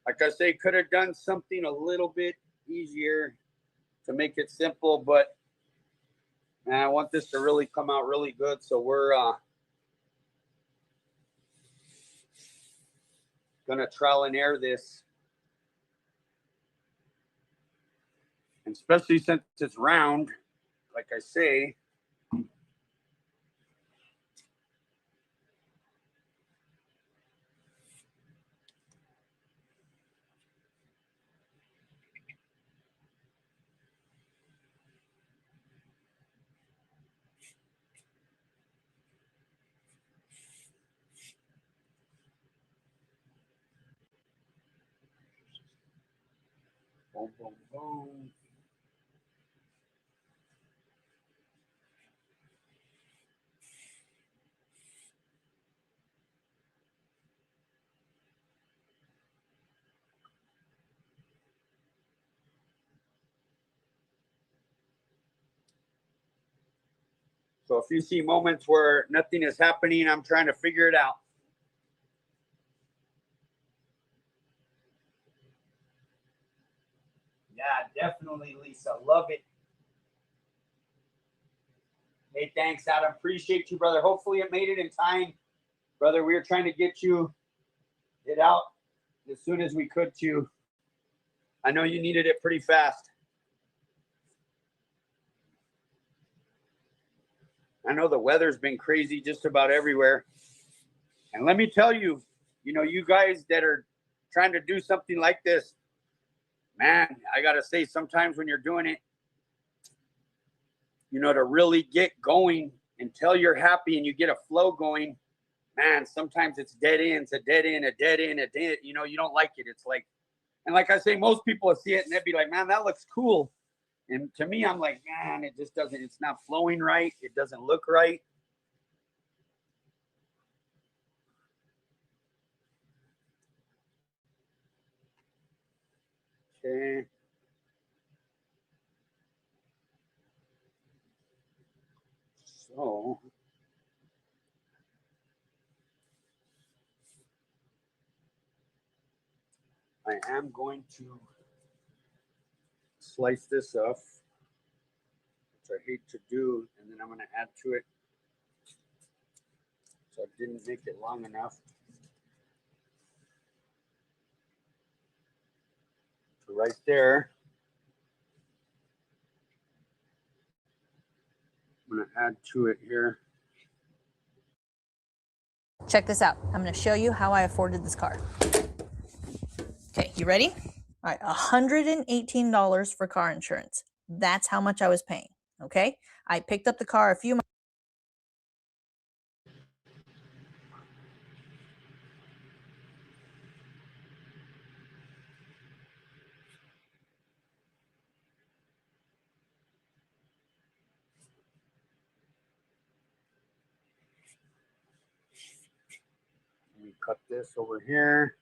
like I say, could have done something a little bit easier to make it simple, but man, I want this to really come out really good. So we're gonna trial and error this. And especially since it's round, like I say, boom, boom, boom. So if you see moments where nothing is happening, I'm trying to figure it out. Yeah, definitely, Lisa. Love it. Hey, thanks, Adam. Appreciate you, brother. Hopefully it made it in time. Brother, we were trying to get you it out as soon as we could too. I know you needed it pretty fast. I know the weather's been crazy just about everywhere. And let me tell you, you know, you guys that are trying to do something like this, man, I got to say, sometimes when you're doing it, you know, to really get going until you're happy and you get a flow going, man, sometimes it's dead ends, a dead end, a dead end, a dead, you know, you don't like it. It's like, and like I say, most people will see it and they'd be like, man, that looks cool. And to me, I'm like, man, it just doesn't, it's not flowing right. It doesn't look right. Okay. So I am going to slice this up, which I hate to do, and then I'm going to add to it. So I didn't make it long enough. So right there, I'm going to add to it here. Check this out. I'm going to show you how I afforded this car. Okay, you ready? All right, $118 for car insurance. That's how much I was paying, okay? I picked up the car a few months. Let me cut this over here.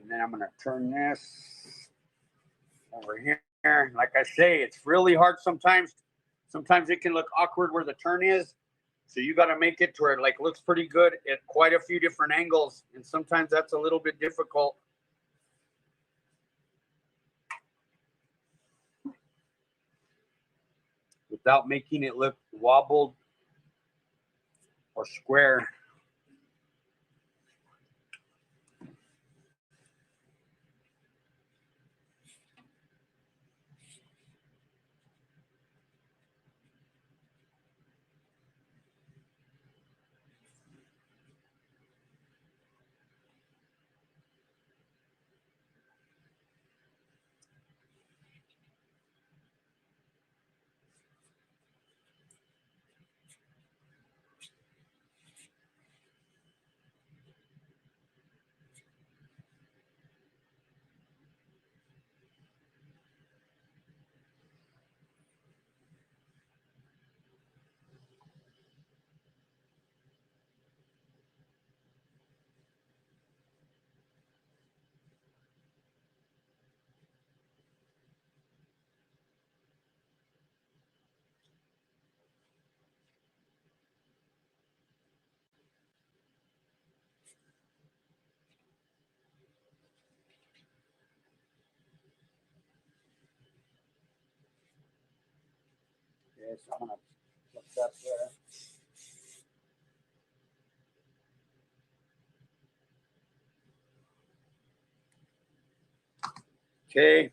And then I'm going to turn this over here. Like I say, it's really hard sometimes. Sometimes it can look awkward where the turn is. So you got to make it to where it like looks pretty good at quite a few different angles. And sometimes that's a little bit difficult. Without making it look wobbled or square. Okay, so I'm gonna put that there. Okay.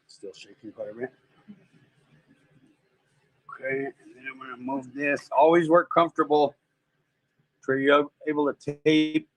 Still shaking quite a bit. Okay, and then I'm gonna move this. Always work comfortable. So you're able to tape.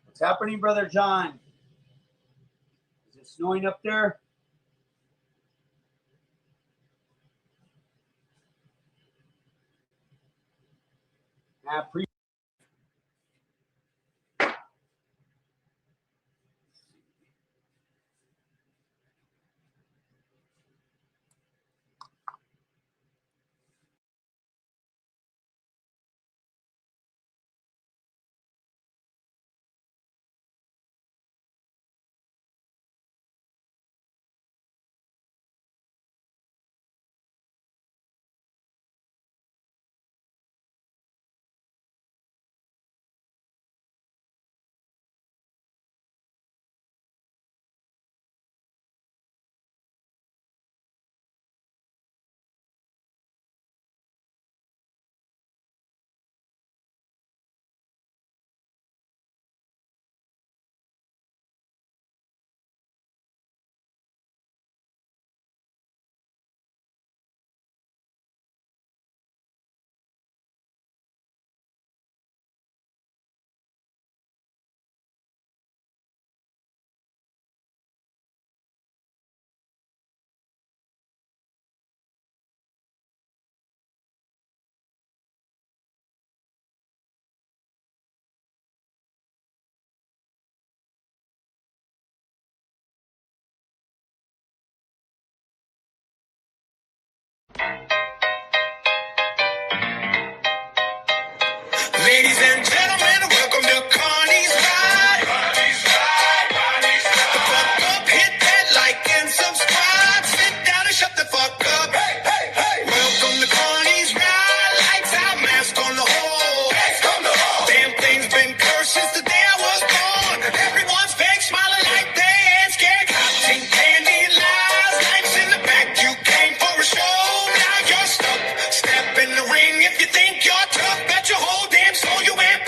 What's happening, Brother John? Is it snowing up there? Ladies and gentlemen, welcome to CARNY'S RIDE. CARNY'S RIDE, CARNY'S RIDE. Fuck up, hit that like and subscribe. Sit down and shut the fuck up. Hey, hey, hey. Welcome to CARNY'S RIDE. Lights out, mask on the hole. Mask on the hole. Damn thing's been cursed since the day I was born. Everyone's fake smiling like they ain't scared. Cotton candy lies, knives in the back. You came for a show, now you're stuck. Step in the ring if you think you're tough. Bet your whole damn soul you ain't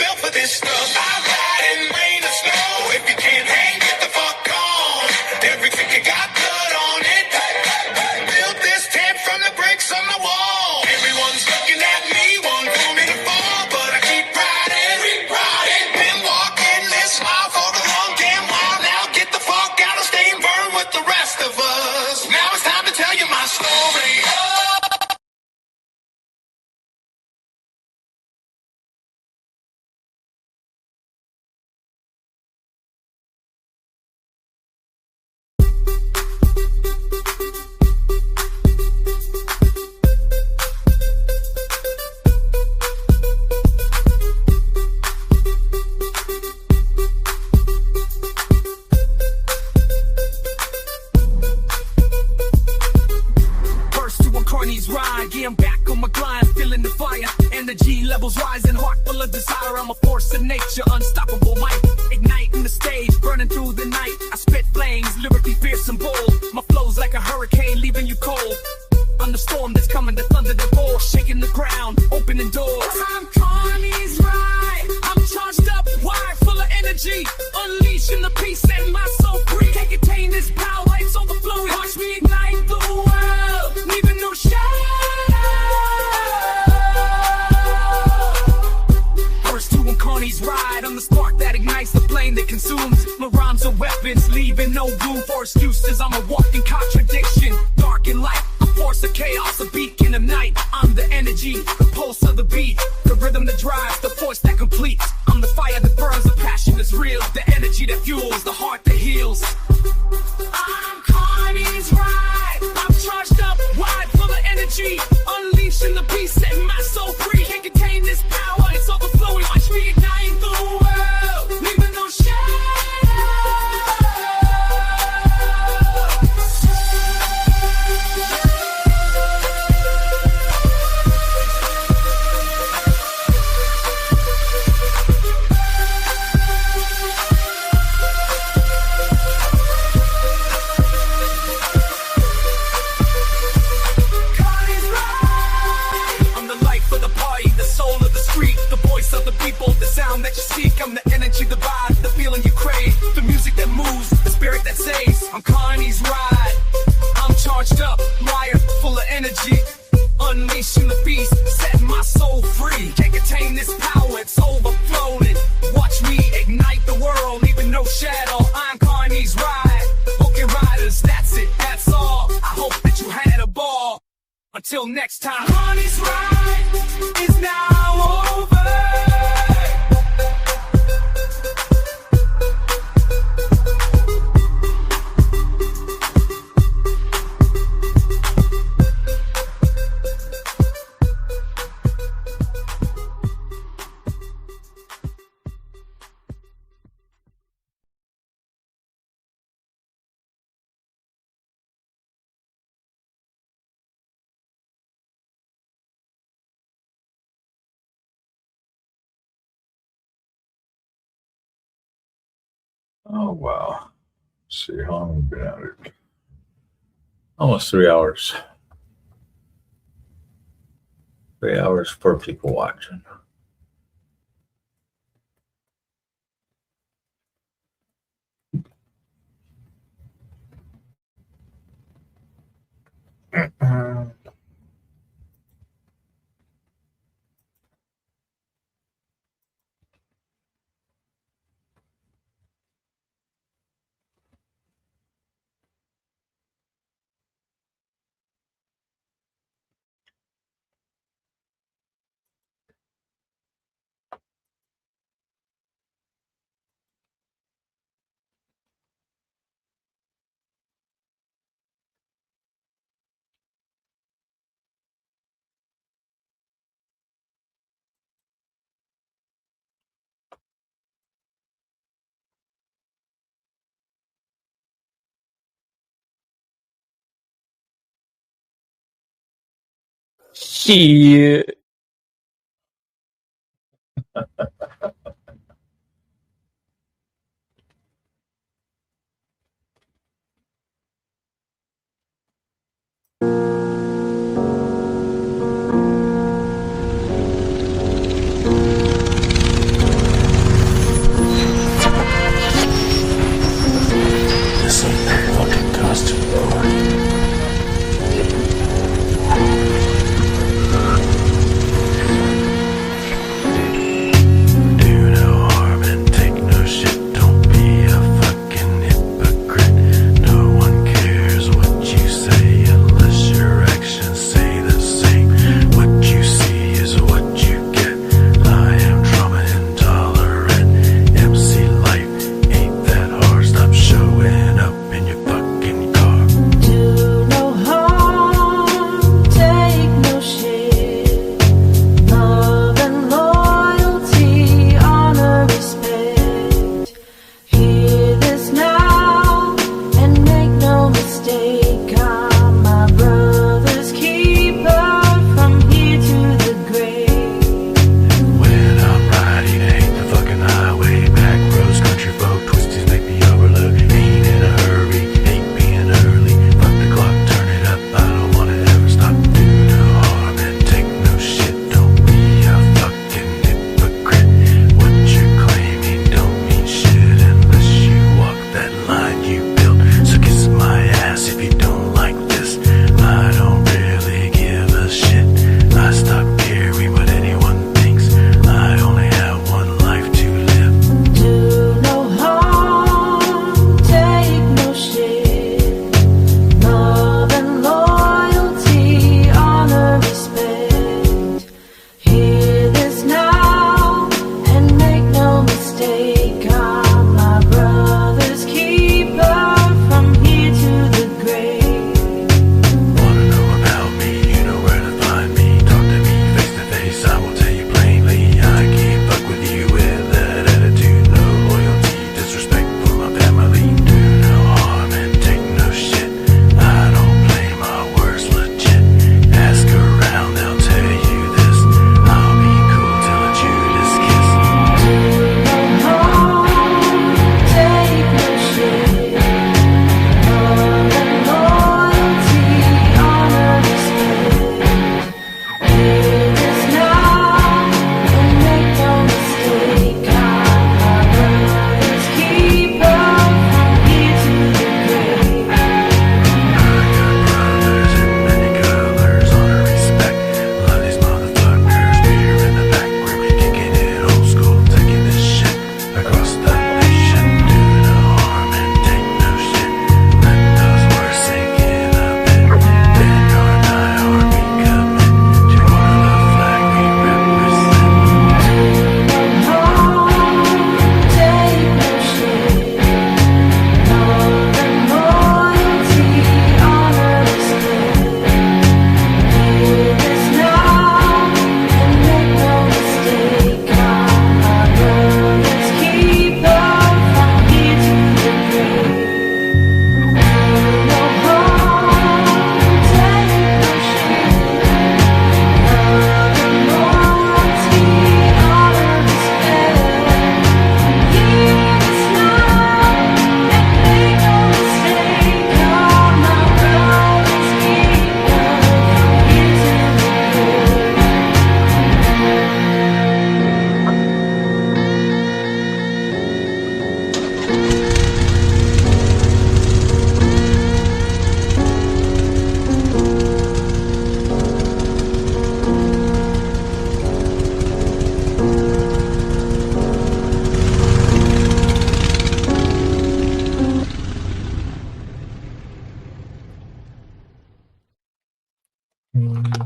my grind, feeling the fire. Energy levels rising, heart full of desire. I'm a force of nature, unstoppable might. Igniting the stage, burning through the night. I spit flames, lyrically fierce and bold. My flow's like a hurricane, leaving you cold. On the storm that's coming, the thunder that roars, shaking the ground, opening doors. I'm CARNY'S RIDE. I'm charged up, wide, full of energy, unleashing the peace and my soul free. Can't contain this power, it's overflowing. Watch me ignite the world, leaving no shadow. First two on CARNY'S RIDE. I'm the spark that ignites the flame that consumes. My rhymes are weapons, leaving no room for excuses. I'm a walking contradiction, dark and light. Force of chaos, a beacon of night. I'm the energy, the pulse of the beat, the rhythm that drives, the force that completes. I'm the fire that burns, the passion that's real, the energy that fuels, the heart that heals. I'm CARNY'S RIDE. I'm charged up, wide, full of energy, unleashing the beast, setting my soul free. Can't contain this power, it's overflowing. Watch me ignite the world, leaving no shadow. That you seek, I'm the energy, the vibe, the feeling you crave, the music that moves, the spirit that saves. I'm CARNY'S RIDE. I'm charged up, wired, full of energy, unleashing the beast, setting my soul free. Can't contain this power, it's overflowing. Watch me ignite the world, leaving no shadow. I'm CARNY'S RIDE. Okay, riders, that's it, that's all. I hope that you had a ball. Until next time, CARNY'S RIDE is now over. Oh, wow. Let's see how long we've been at it. Almost 3 hours. 3 hours for people watching. Shit. This ain't the fucking costume, bro. Dude.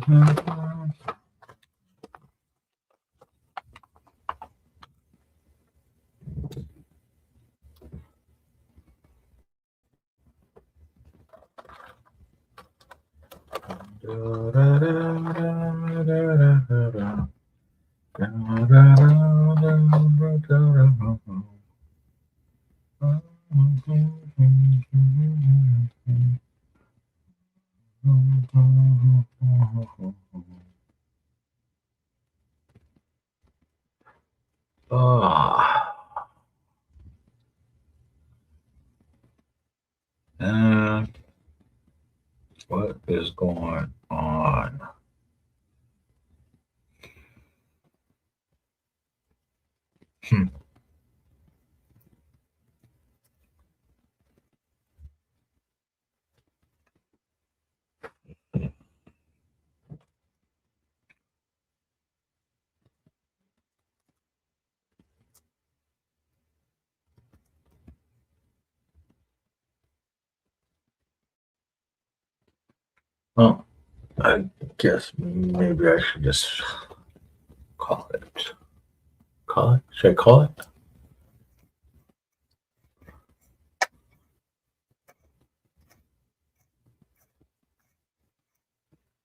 And what is going on? Well, I guess maybe I should just call it. Call it? Should I call it?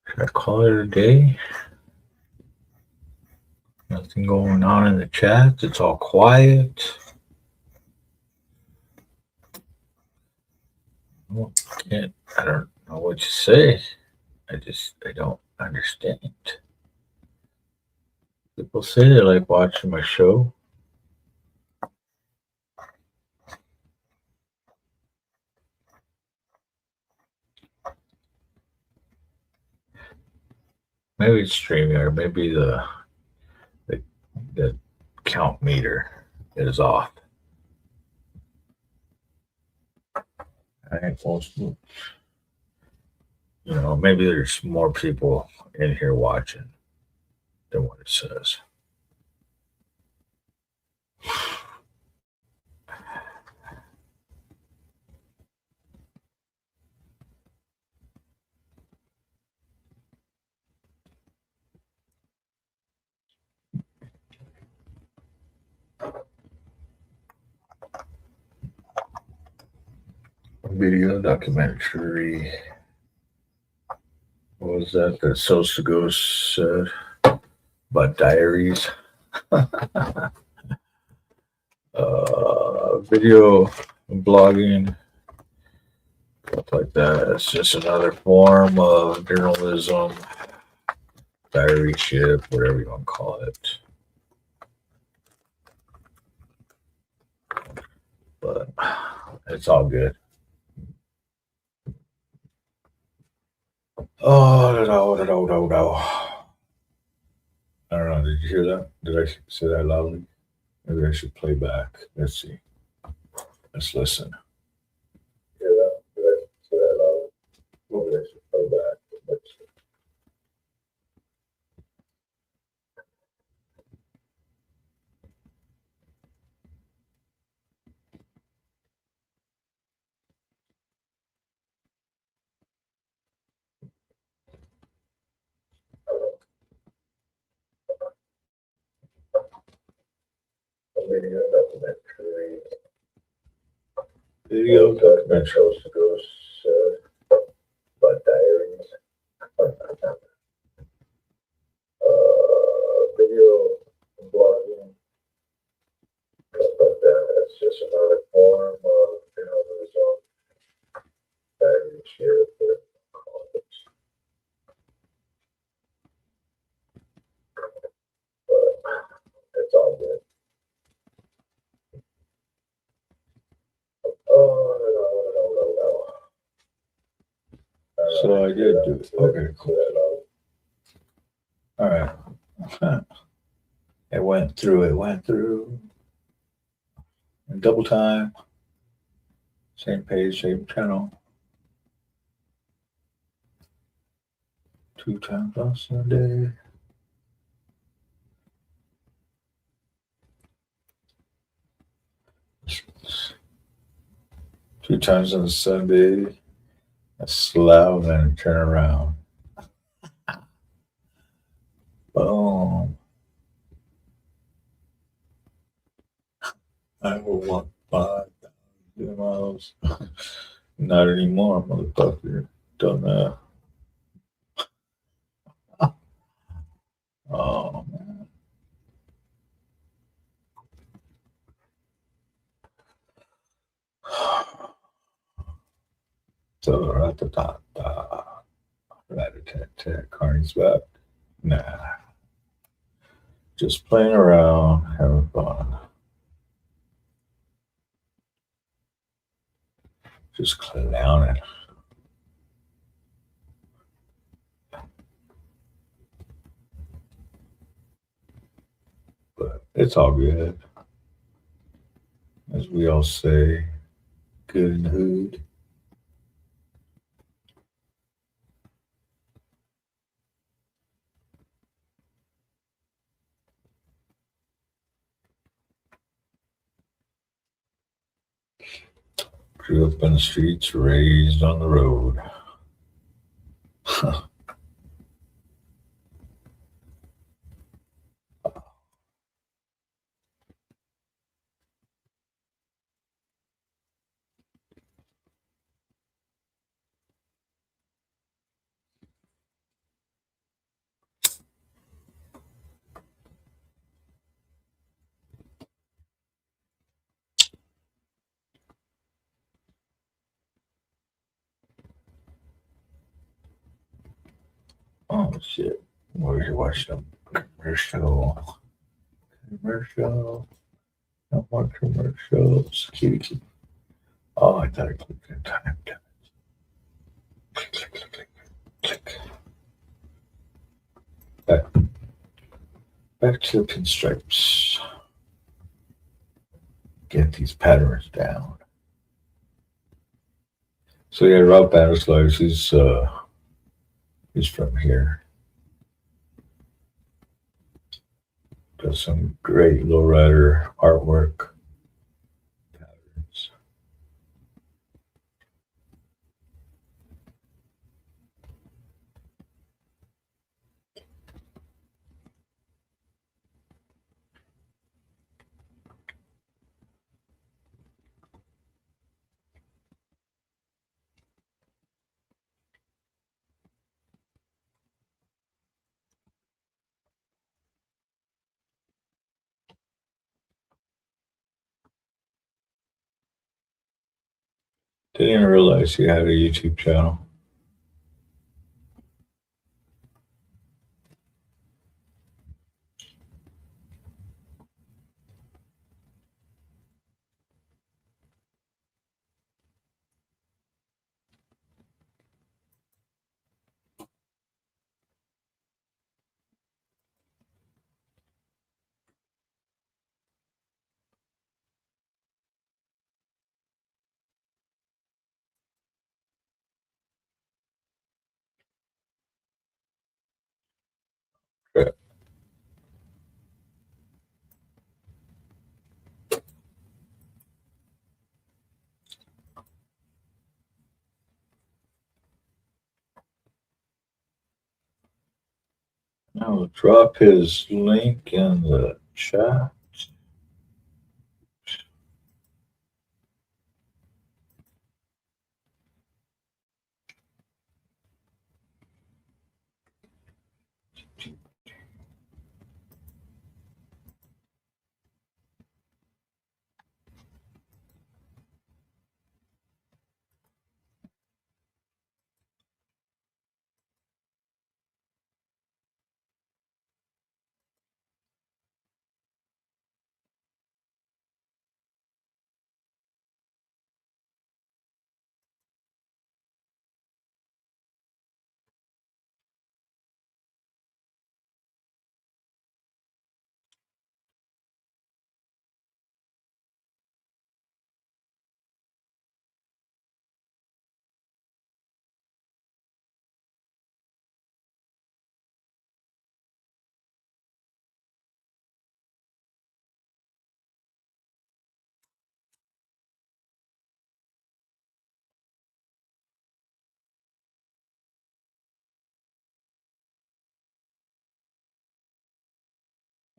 Should I call it a day? Nothing going on in the chat. It's all quiet. Well, I don't know what you say. I don't understand. People say they like watching my show. Maybe it's StreamYard. Maybe the count meter is off. I think most, maybe there's more people in here watching than what it says. Video documentary. What was that? The Sosagos said about diaries. Video blogging, stuff like that. It's just another form of journalism, diary ship, whatever you want to call it. But it's all good. Oh, no. I don't know. Did you hear that? Did I say that loudly? Maybe I should play back. Let's see. Let's listen. Hear that? Did I say that loudly? Maybe I should play back. Let's see. Video documentary goes about diaries. Video blogging, stuff like that. It's just another form of journalism, diary share, whatever you call it. But it's all good. So I did do it. Okay, cool. All right. It went through. And double time. Same page, same channel. 2 times on Sunday. Two times on Sunday. A slow and turn around. Boom. I will walk 5,000 miles. Not anymore, motherfucker. Don't know. Oh, man. So, rat-a-tat-tat. Rat-a-tat-tat. Carney's back. Nah. Just playing around, having fun. Just clowning. But it's all good. As we all say, good in the hood. Grew up in the streets, raised on the road. Oh, shit. Where's you watch them? Commercial. Commercial. No more commercials. Kitty. Oh, I thought I clicked in time. Damn it. Click, click, click, click, click. Back to the pinstripes. Get these patterns down. So yeah, Rob Batterslides, he's from here. Does some great lowrider artwork. Patterns. Didn't even realize he had a YouTube channel. Okay. I'll drop his link in the chat.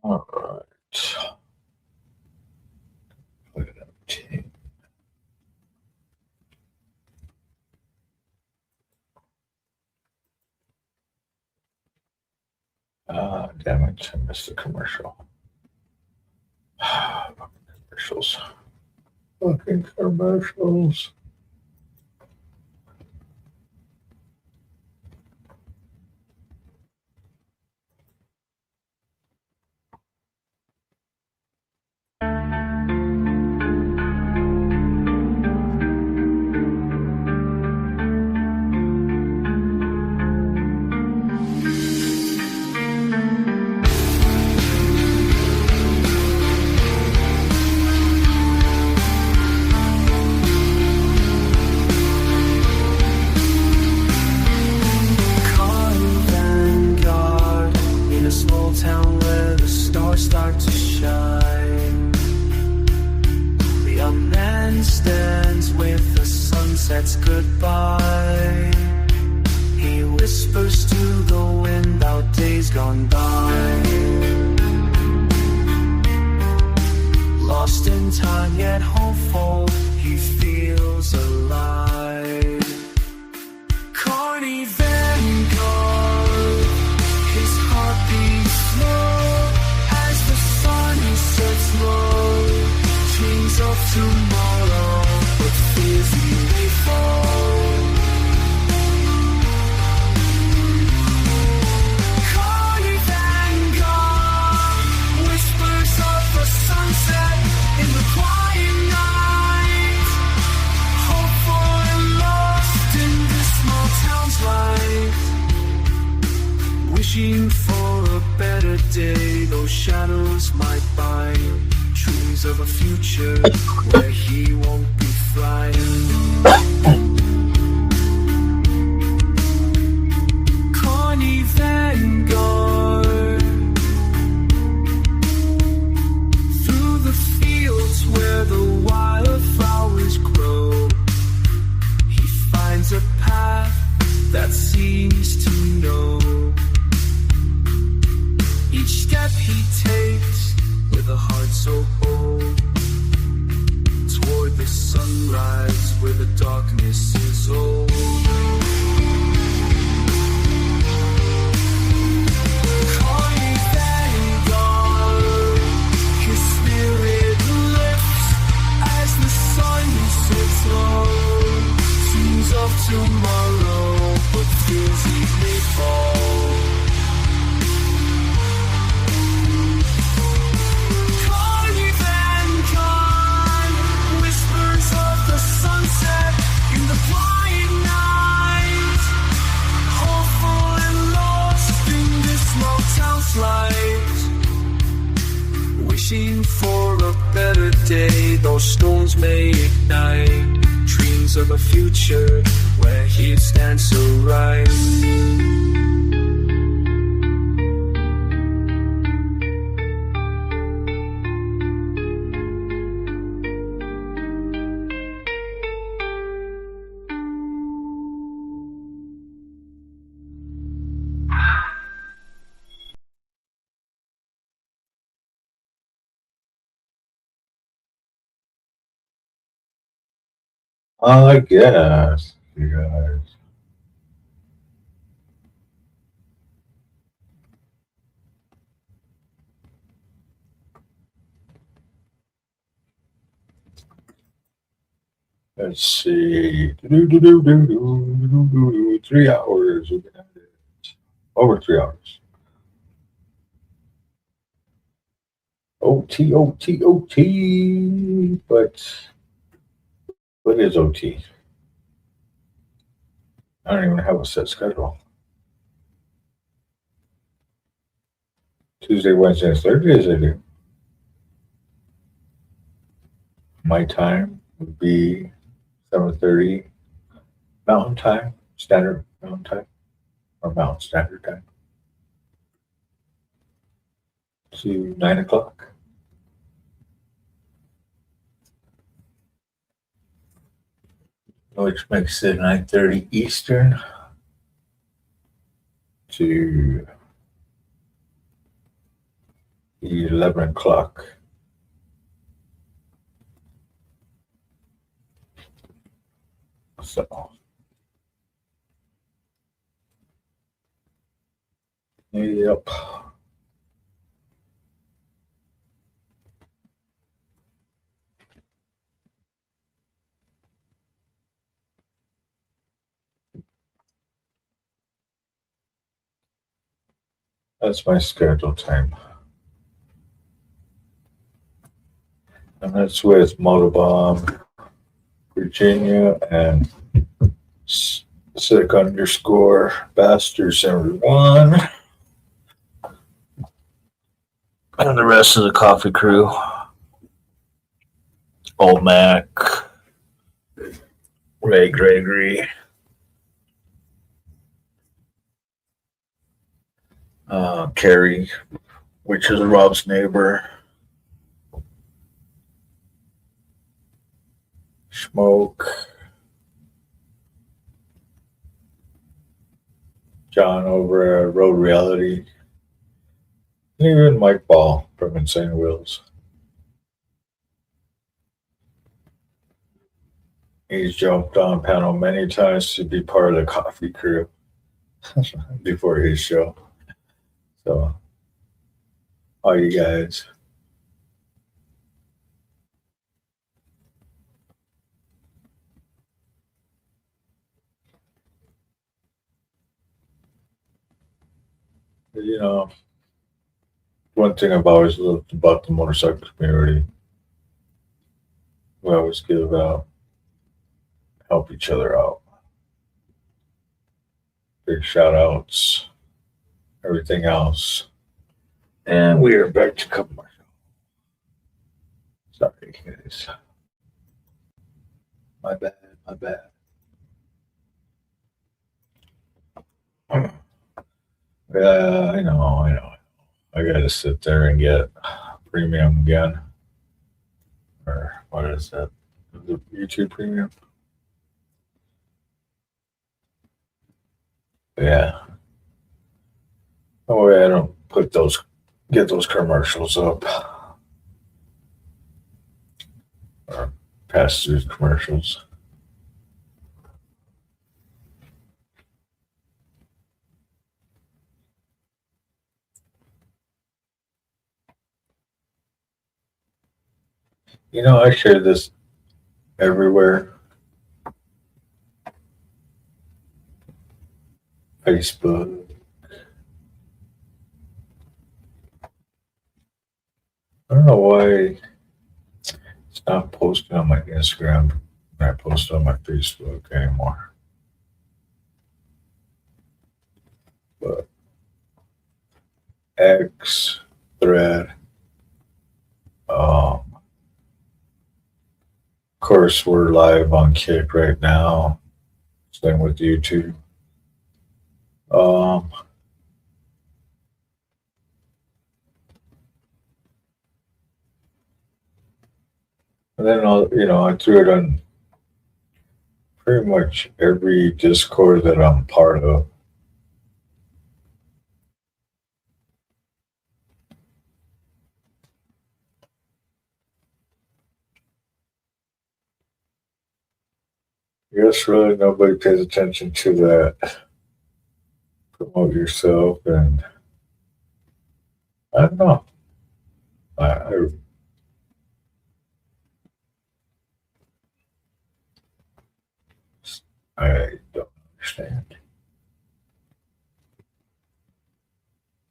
All right. Put it up 10. Damn it. I missed the commercial. Fucking commercials. Fucking commercials. Goodbye. He whispers to the wind out days gone by. Lost in time yet hopeful, he feels alive. Carney Vanguard, his heart beats slow as the sun sets low. Dreams of tomorrow, but fears he may fall. Carney Vanguard, whispers of the sunset in the quiet night. Hopeful and lost in this small town's life. Wishing for a better day, those shadows might bind. Dreams of a future where he won't be frightened. Carney Vanguard, through the fields where the wildflowers grow, he finds a path that seems to know. Each step he takes with a heart so bold, toward the sunrise where the darkness is old. Carney Vanguard, his spirit lifts as the sun sets low. Dreams of tomorrow, but fears he may fall. Wishing for a better day, those storms may ignite. Dreams of a future where he'd stand so right. I guess, you guys. Let's see. 3 hours. We've been at it. Over 3 hours. OT, OT, OT. But what is OT? I don't even have a set schedule. Tuesday, Wednesday, and Thursdays I do. My time would be 7:30 Mountain Time, Standard Mountain Time, or Mountain Standard Time, to 9 o'clock. Which makes it 9:30 Eastern to 11 o'clock. So, yep. That's my schedule time. And that's with Motobomb, Virginia, and sick underscore bastards everyone. And the rest of the coffee crew. Old Mac, Ray Gregory, Carrie, which is Rob's neighbor, Smoke, John over at Road Reality, and even Mike Ball from Insane Wheels. He's jumped on panel many times to be part of the coffee crew before his show. So, all you guys. You know, one thing I've always loved about the motorcycle community, we always give out, help each other out. Big shout outs, everything else. And we are back to commercial. Sorry, guys. My bad, my bad. Yeah, I know. I gotta sit there and get premium again. Or what is that? The YouTube premium? Yeah. Oh, yeah, I don't get those commercials up. Or pass through commercials. You know, I share this everywhere. Facebook. I don't know why it's not posting on my Instagram and I post on my Facebook anymore. But X, Thread, of course, we're live on Kick right now. Same with YouTube. And then I threw it on pretty much every Discord that I'm part of. I guess really nobody pays attention to that. Promote yourself, and I don't know. I don't understand.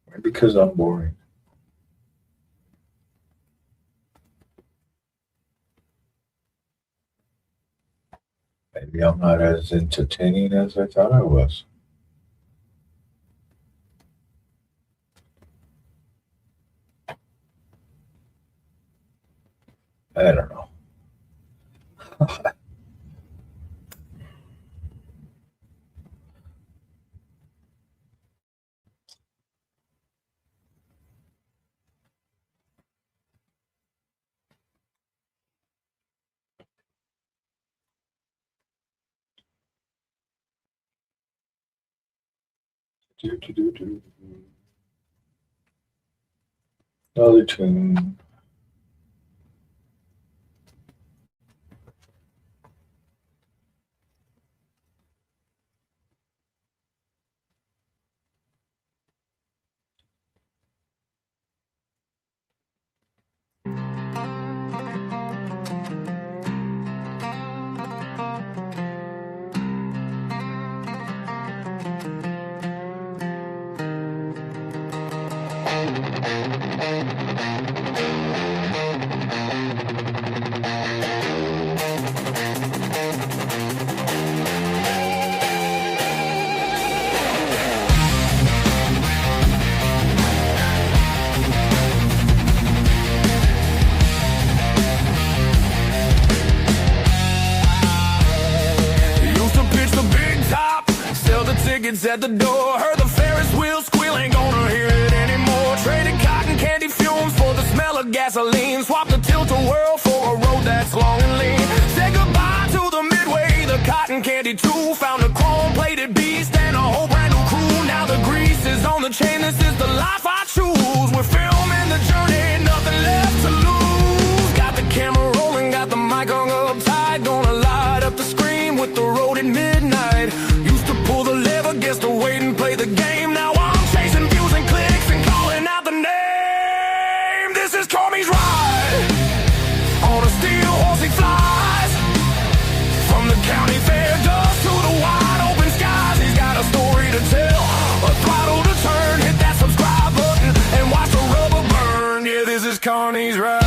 Maybe because I'm boring. Maybe I'm not as entertaining as I thought I was. I don't know. Another tune. Used to pitch the big top, sell the tickets at the door. Heard the Ferris wheel squeal, ain't gonna hear it anymore. Traded cotton candy fumes for the smell of gasoline. Swapped the tilt-a-whirl for a road that's long and lean. Said goodbye to the Midway, the cotton candy too. Found a chrome-plated beast and a whole brand new crew. Now the grease is on the chain, this is the life I choose. We're filming the journey, nothing left to lose. Got the camera rolling, got the mic hung up tight. Gonna light up the screen with the road at midnight. Used to pull the lever, guess to wait and play the game. Now I'm chasing views and clicks and calling out the name. This is CARNY'S RIDE. On a steel horse he flies. From the county fair dust to the wide open skies. He's got a story to tell, a throttle to turn. Hit that subscribe button and watch the rubber burn. Yeah, this is CARNY'S RIDE.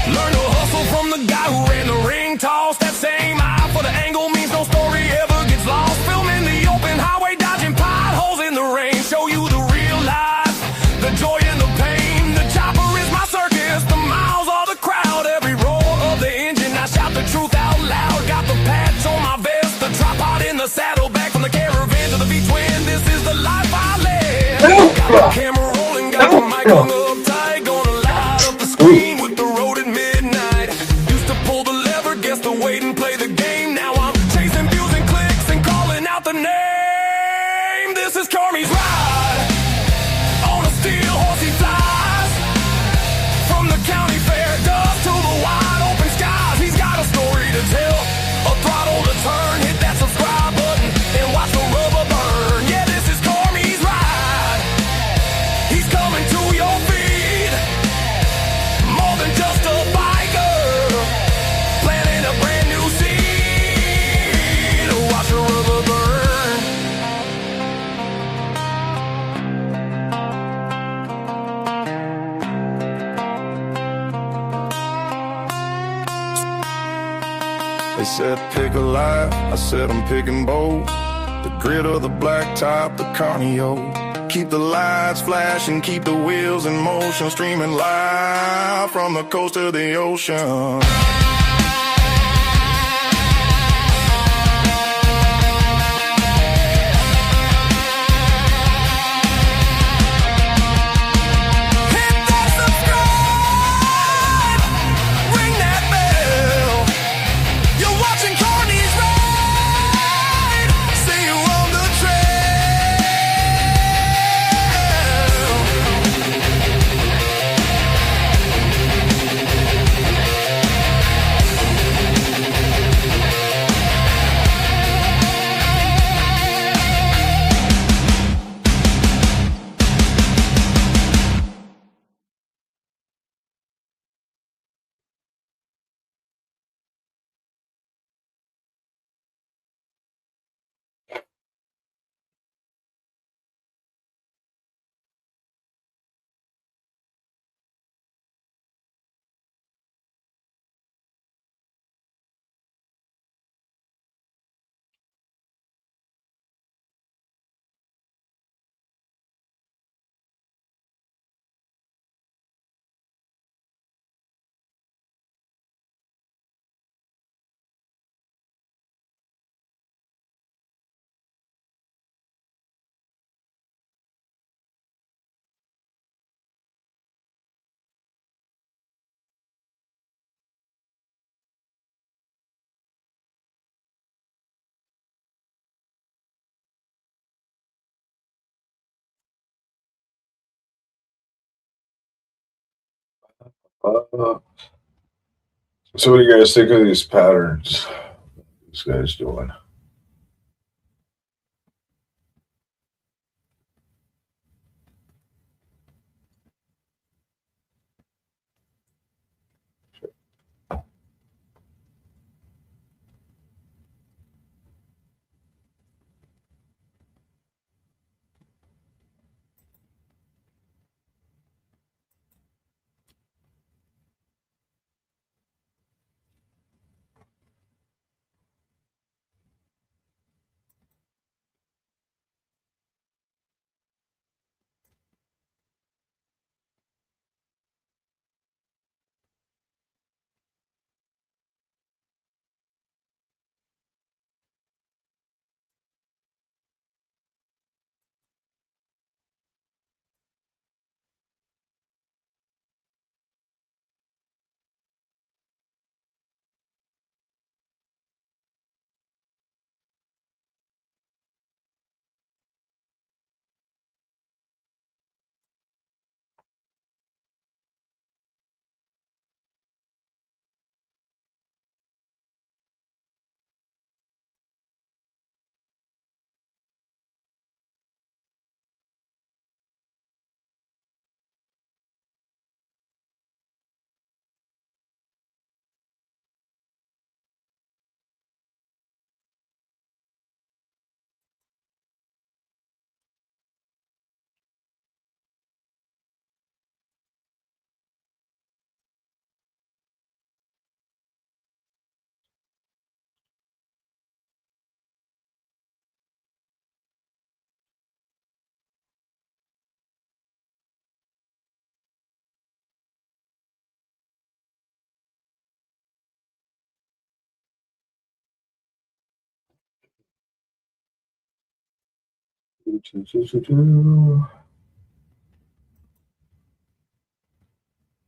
Learn to hustle from the guy who ran the ring toss. That same eye for the angle means no story ever gets lost. Filming the open highway, dodging potholes in the rain. Show you the real life, the joy and the pain. The chopper is my circus, the miles are the crowd. Every roar of the engine, I shout the truth out loud. Got the patch on my vest, the tripod in the saddle. Back from the caravan to the V-twin, this is the life I live. Got the camera rolling, got the mic hung up tight. Gonna light up the screen with the road at midnight. Used to pull the lever, guess to wait and play the game. Now I'm chasing views and clicks and calling out the name. This is CARNY'S RIDE. On a steel horse he flies. From the county fair dust to the wide open skies. He's got a story to tell, a throttle to turn. Hit that subscribe button and watch the rubber burn. Yeah, this is CARNY'S RIDE. He's coming to your feed. More than just a biker, planting a brand new seed. Watch the rubber burn. They said pick a life, I said I'm picking bold. The grit of the black top, the carnio. Keep the lights flashing, keep the wheels in motion. Streaming live from the coast to the ocean. Ring that bell. You're watching CARNY'S RIDE. See you on the trail. So what do you guys think of these patterns this guy's doing?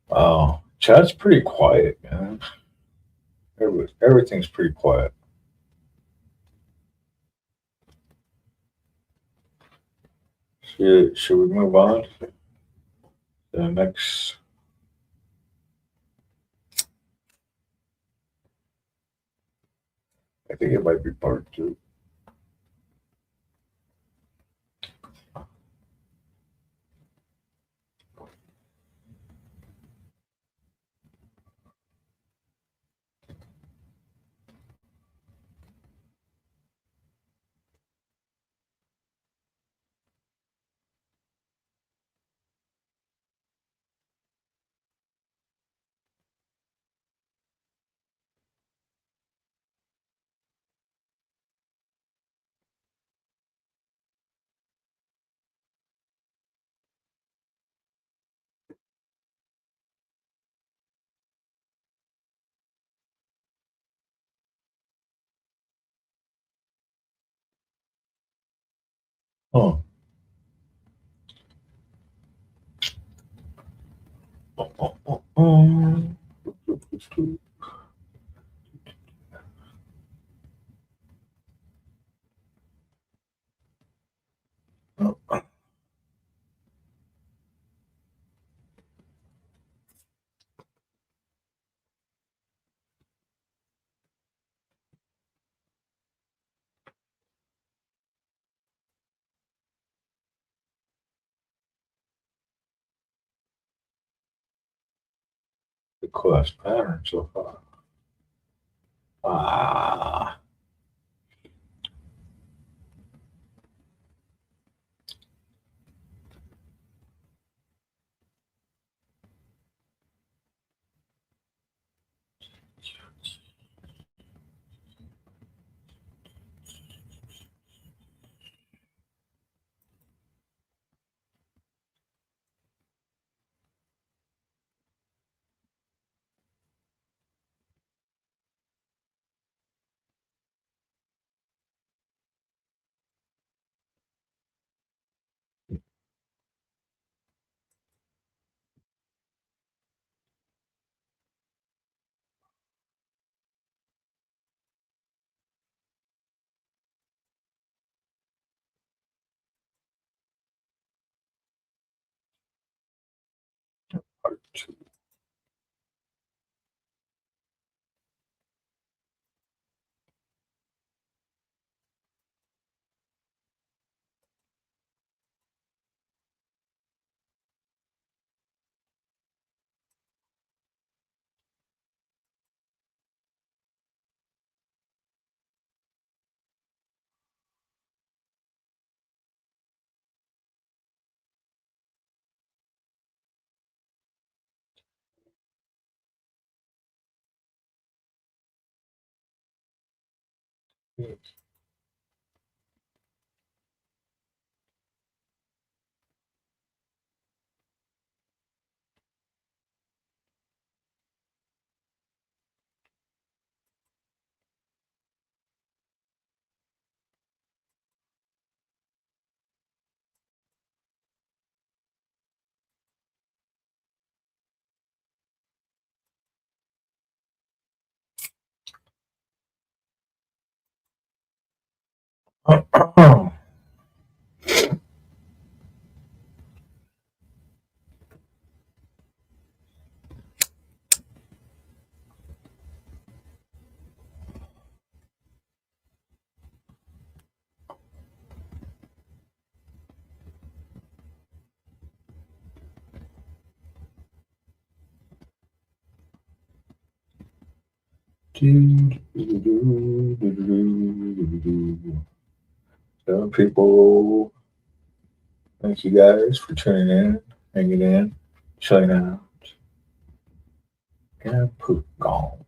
Wow, chat's pretty quiet, man. Everything's pretty quiet. Should we move on to the next? I think it might be part 2. Oh. The coolest pattern so far. Ah. Part 2. So people, thank you guys for tuning in, hanging in, chilling out, and poop gone.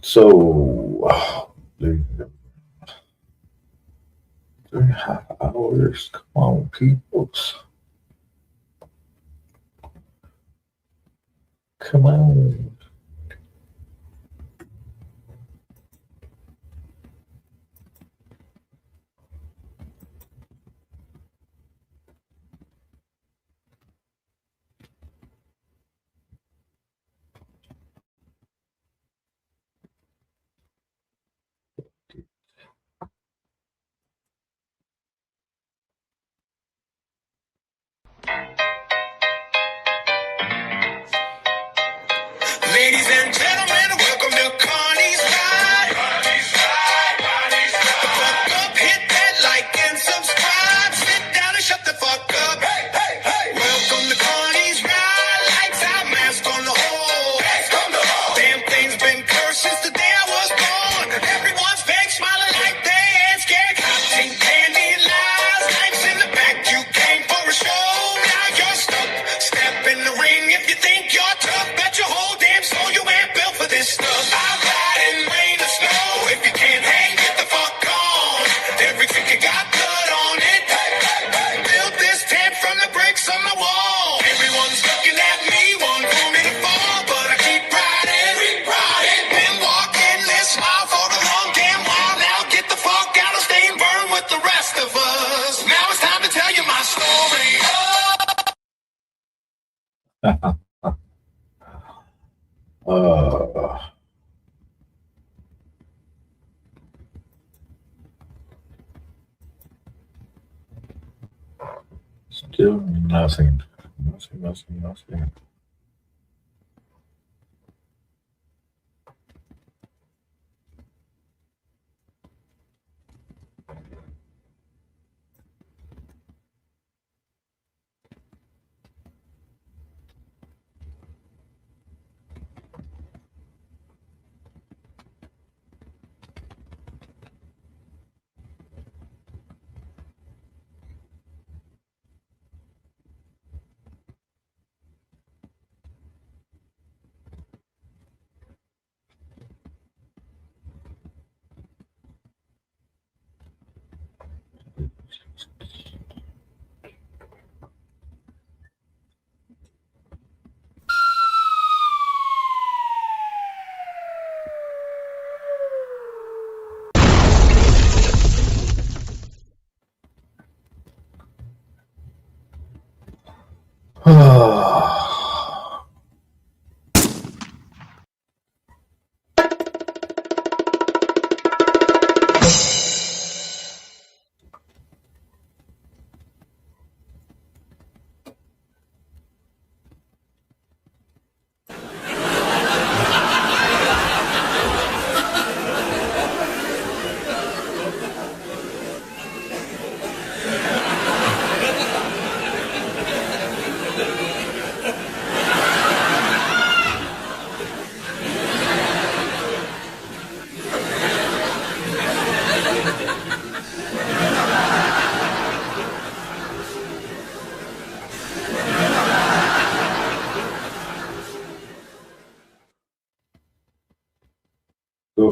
So, 3.5 hours. Come on, peoples. Come on. Ladies and gentlemen, welcome to CARNY'S RIDE. CARNY'S RIDE, CARNY's RIDE. Fuck up, hit that like and subscribe. Sit down and shut the fuck up. Hey, hey, hey. Welcome to CARNY'S RIDE. Lights out, mask on the hole. Mask on the hole. Damn thing's been cursed since the day I was born. Everyone's fake, smiling like they ain't scared. Cotton candy lies, knives in the back. You came for a show, now you're stuck. Step in the ring if you think you're tough. Bet your whole damn soul you ain't built for this stuff. I ride in rain or snow. If you can't hang, get the fuck on. Every ticket got blood on it. Built this tent from the bricks on the wall. Everyone's looking at me, one for me to fall, but I keep riding. Been walking this mile for a long damn while. Now get the fuck out of stay and burn with the rest of us. Now it's time to tell you my story. Still nothing. Nothing.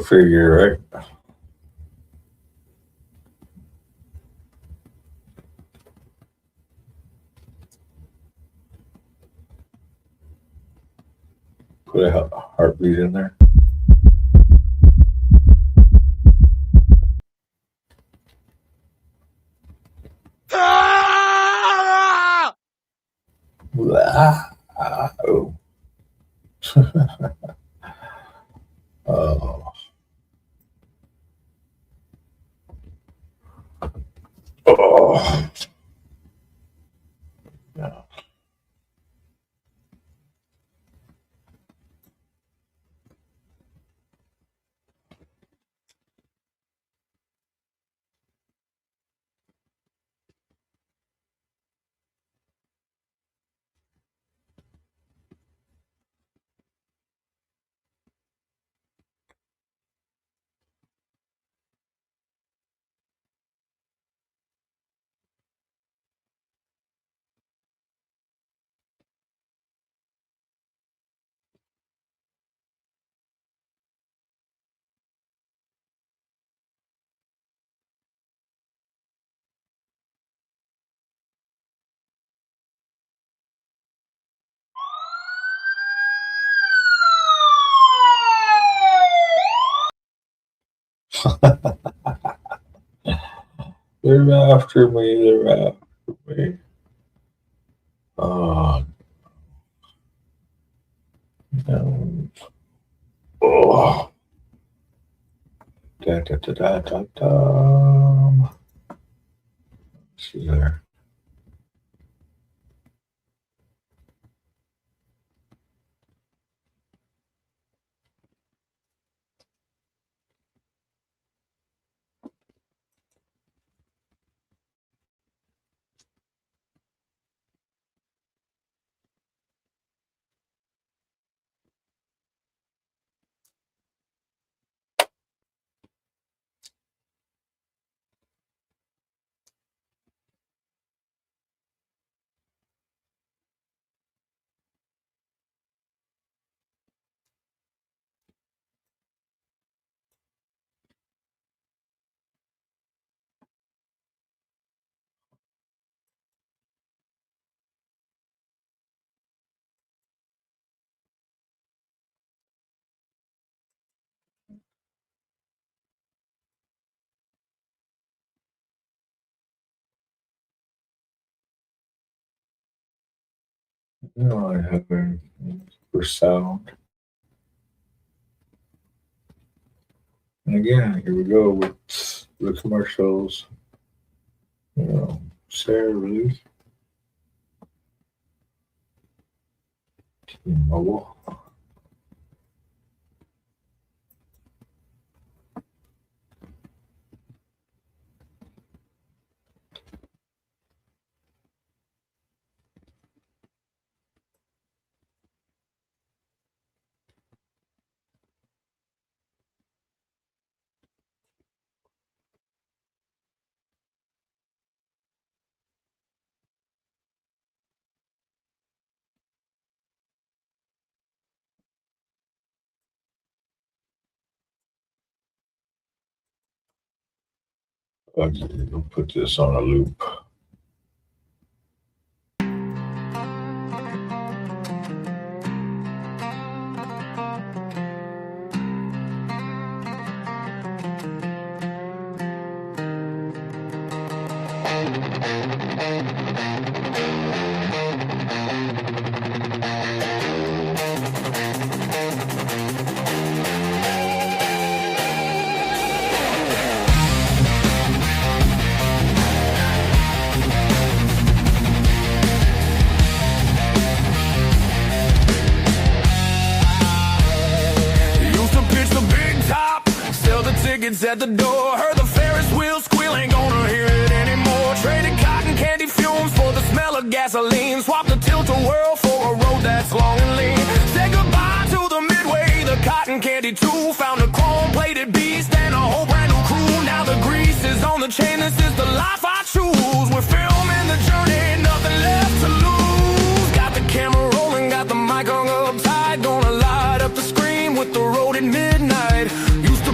figure, right? Put a heartbeat in there. Oh. Oh. Oh. Yeah. They're after me. They're after me. Oh. No. Oh. Da, da, da, da, da, da. See there. No, I haven't for sound. And again, here we go with the commercials. You know, Sarah release. T-Mobile. Okay, we'll put this on a loop. At the door, heard the Ferris wheel squeal, ain't gonna hear it anymore. Traded cotton candy fumes for the smell of gasoline. Swap the tilt-a-whirl for a road that's long and lean. Say goodbye to the Midway, the cotton candy too. Found a chrome-plated beast and a whole brand new crew. Now the grease is on the chain, this is the life I choose. We're filming the journey, nothing left to lose. Got the camera rolling, got the mic hung up tight. Gonna light up the screen with the road at midnight. Used to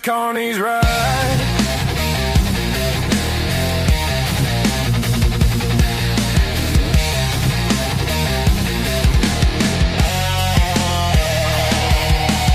CARNY'S RIDE.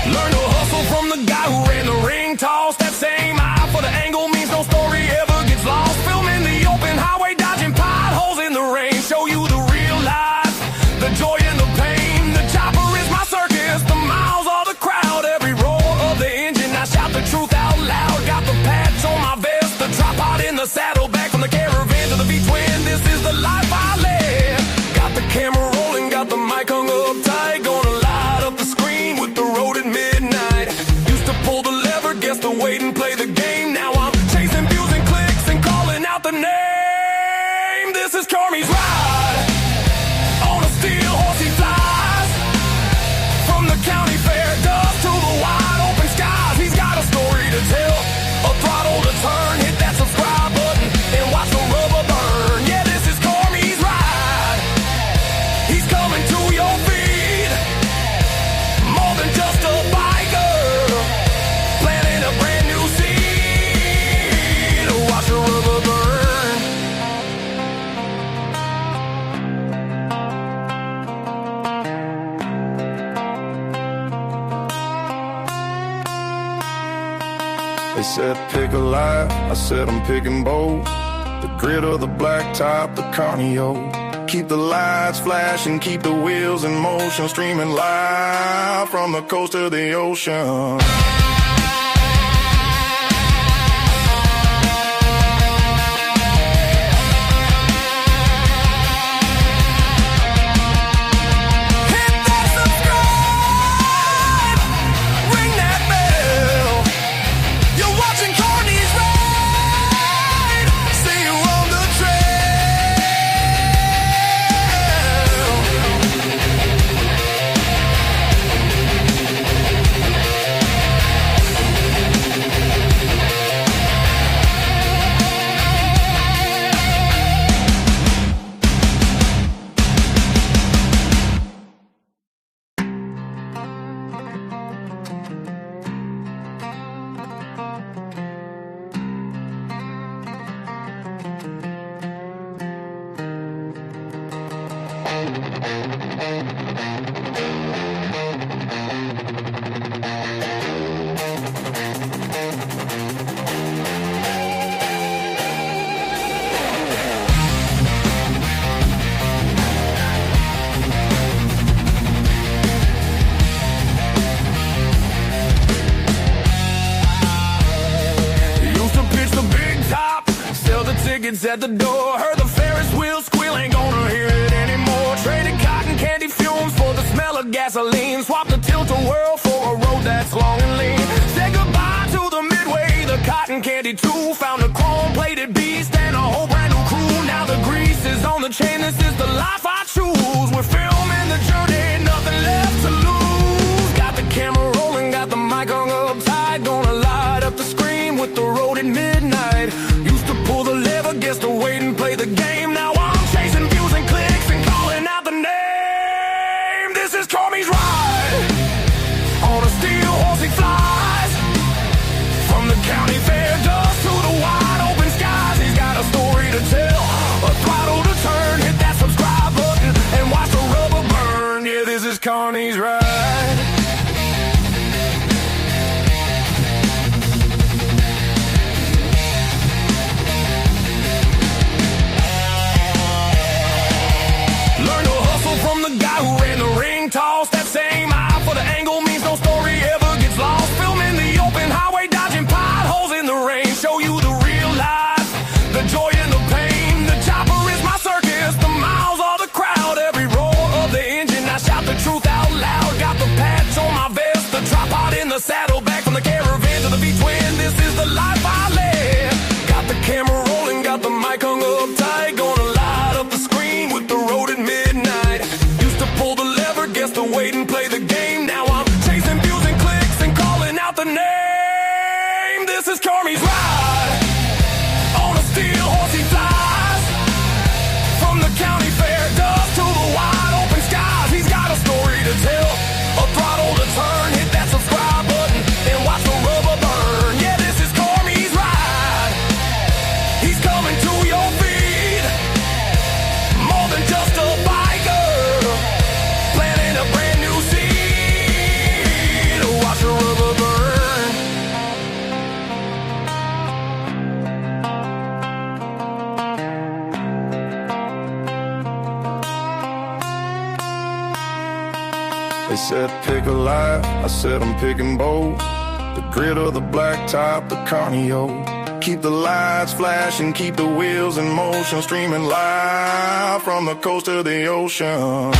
Learn to hustle from the guy who ran the ring toss. That same eye for the angle means no story ever gets lost. Filming the open highway, dodging potholes in the rain. Show you the real life, the joy and the pain. The chopper is my circus, the miles are the crowd. Every roar of the engine, I shout the truth out loud. Got the patch on my vest, the tripod in the saddle. Back from the caravan to the V-twin, this is the life I live. Got the camera rolling, got the mic hung up tight. Gonna light up the screen with the road at midnight. Used to pull the lever, guess the wait and play the game. Now I'm chasing views and clicks and calling out the name. This is CARNY'S RIDE. On a steel horse he flies. From the county fair dust to the wide open skies. He's got a story to tell, a throttle to turn. Hit that subscribe button and watch the rubber burn. Yeah, this is CARNY'S RIDE. He's coming to your feed. More than just a biker, planting a brand new seed. Watch the rubber burn. They said pick a life, I said I'm picking bold. The grit of the black top, the carnio. Keep the lights flashing, keep the wheels in motion. Streaming live from the coast to the ocean. At the door, heard the Ferris wheel squeal, ain't gonna hear it anymore. Traded cotton candy fumes for the smell of gasoline. Swapped the tilt-a-whirl for a road that's long and lean. Said goodbye to the Midway, the cotton candy too. Found a chrome-plated beast and a whole brand new crew. Now the grease is on the chain, this is the life I choose. We're filming the journey, nothing left to lose. Got the camera rolling, got the mic hung up tight. Gonna light up the screen with the road at midnight. Used to pull the lever, guess to wait and play the game. Now I'm chasing views and clicks and calling out the name. This is CARNY'S RIDE. On a steel horse he flies. From the county fair dust to the wide open skies. He's got a story to tell, a throttle to turn. Hit that subscribe button and watch the rubber burn. Yeah, this is CARNY'S RIDE. Learn to hustle from the guy who ran the ring toss. That same eye for the angle means no story ever gets lost. Filming the open highway, dodging potholes in the rain. Show you the real life, the joy and the pain. The chopper is my circus, the miles are the crowd. Every roar of the engine, I shout the truth out loud. Got the patch on my vest, the tripod in the saddle. Back from the caravan to the V-twin, this is the life I live. Got the camera rolling, got the mic hung up tight. Gonna light up the screen with the road at midnight. Used to pull the lever, guess to wait and play the game. Now I'm chasing views and clicks and calling out the name. This is CARNY'S RIDE. On a steel horse he flies. From the county fair dust to the wide open skies. He's got a story to tell, a throttle to turn. Hit that subscribe button and watch the rubber burn. Yeah. said pick a life, I said I'm picking bold. The grit of the black top, the carnio. Keep the lights flashing, keep the wheels in motion, streaming live from the coast to the ocean.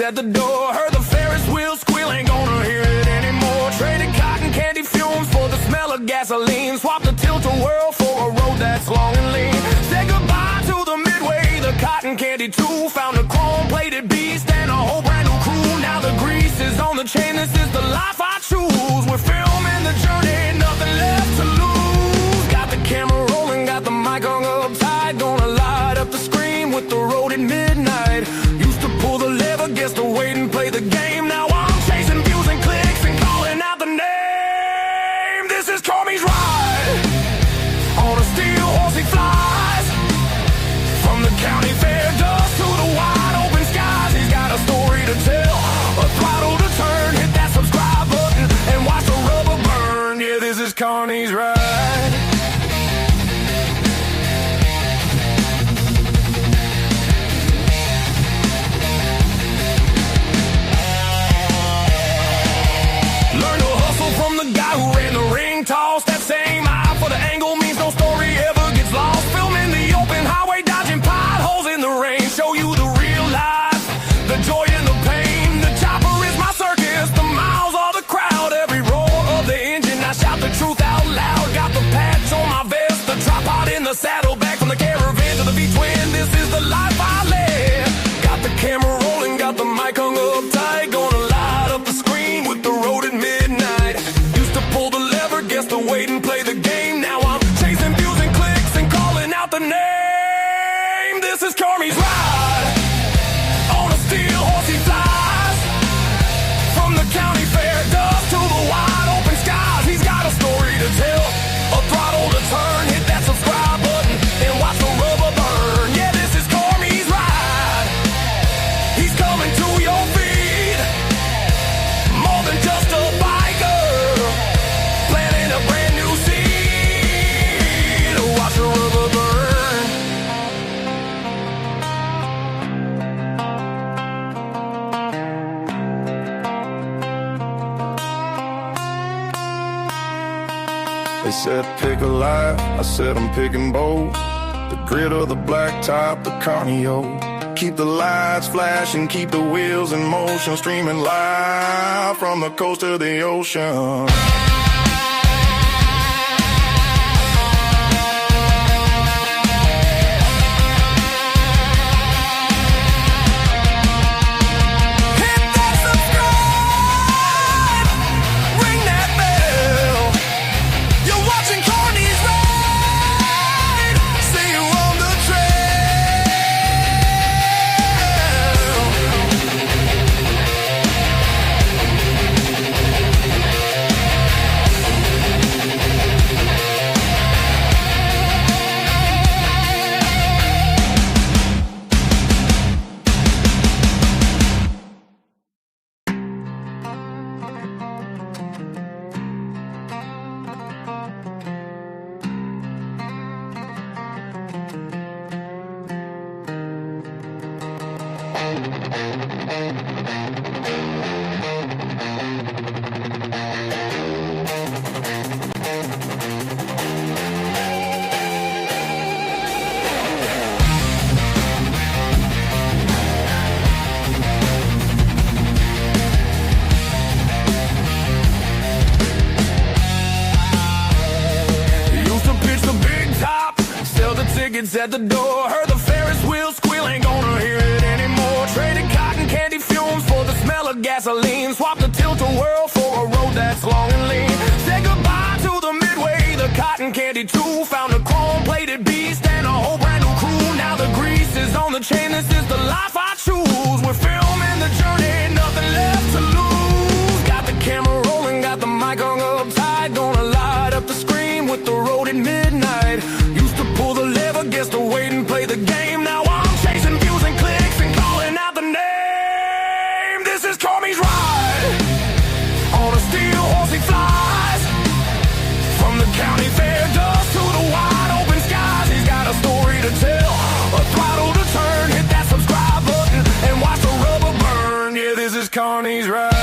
At the door, heard the Ferris wheel squeal, ain't gonna hear it anymore. Traded cotton candy fumes for the smell of gasoline. Swapped the tilt-a-whirl for a road that's long and lean. Said goodbye to the Midway, the cotton candy too. Found a chrome-plated beast and a whole brand new crew. Now the grease is on the chain, this is the life I choose. We're filming the journey, nothing left to lose. Got the camera rolling, got the mic hung up tight. Gonna light up the screen with the road at midnight. Used to pull the lever, guess to wait and play the game. Now I'm chasing views and clicks and calling out the name. This is CARNY'S RIDE. On a steel horse he flies. From the county fair dust to the wide open skies. He's got a story to tell, a throttle to turn. Hit that subscribe button and watch the rubber burn. Yeah, this is CARNY'S RIDE. The guy who ran the ring toss, that same eye for the angle means no story ever gets lost. Filming the open highway, dodging potholes in the rain. Show you the real life, the joy and the pain. The chopper is my circus, the miles are the crowd. Every roar of the engine, I shout the truth out loud. Got the patch on my vest, the tripod in the saddle. Back from the caravan to the V-twin, this is the life I live. Got the camera rolling, got the mic hung up tight. Gonna light up the screen with the road at midnight. Pull the lever, guess to wait and play the game. Now I'm chasing views and clicks and calling out the name. This is CARNY'S RIDE. On a steel horse he flies. From the county fair dust to the wide open skies. He's got a story to tell, a throttle to turn. Hit that subscribe button and watch the rubber burn. Yeah, this is CARNY'S RIDE. He's coming to your feed. More than just a biker. Planting a brand new seed. Watch the rubber burn. They said pick a life, I said I'm picking bold. The grit of the black top, the carnio. Keep the lights flashing, keep the wheels in motion, streaming live from the coast to the ocean. kids at the door. Heard the Ferris wheel squeal, ain't gonna hear it anymore. Traded cotton candy fumes for the smell of gasoline. Swapped the tilt-a-whirl for a road that's long and lean. Said goodbye to the Midway, the cotton candy too. Found a chrome-plated beast and a whole brand new crew. Now the grease is on the chain, this is the life I choose. We're filming the journey, nothing left to lose. Got the camera rolling, got the mic hung up tight. Gonna light up the screen with the road at midnight. Used to pull the lever, guess to wait and play the game. Now I'm chasing views and clicks and calling out the name. This is CARNY'S RIDE. On a steel horse he flies. From the county fair dust to the wide open skies. He's got a story to tell, a throttle to turn. Hit that subscribe button and watch the rubber burn. Yeah, this is CARNY'S RIDE.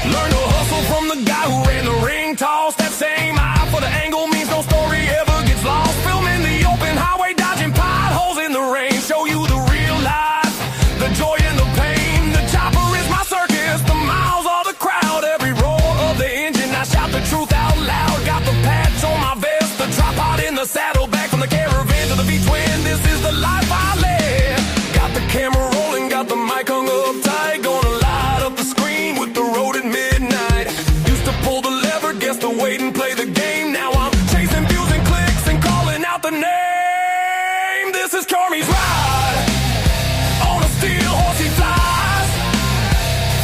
Learn to hustle from the guy who ran the ring toss. That same eye for the angle means no story ever gets lost. Filming the open highway, dodging potholes in the rain. Show you the real life, the joy and the pain. The chopper is my circus, the miles are the crowd. Every roar of the engine, I shout the truth out loud. Got the patch on my vest, the tripod in the saddle. Back from the caravan to the V-twin, this is the life I live. Got the camera rolling, got the mic hung up tight. Gonna light up the screen with the road at midnight. Used to pull the lever, guess to wait and play the game. Now I'm chasing views and clicks and calling out the name. This is CARNY'S RIDE. On a steel horse he flies.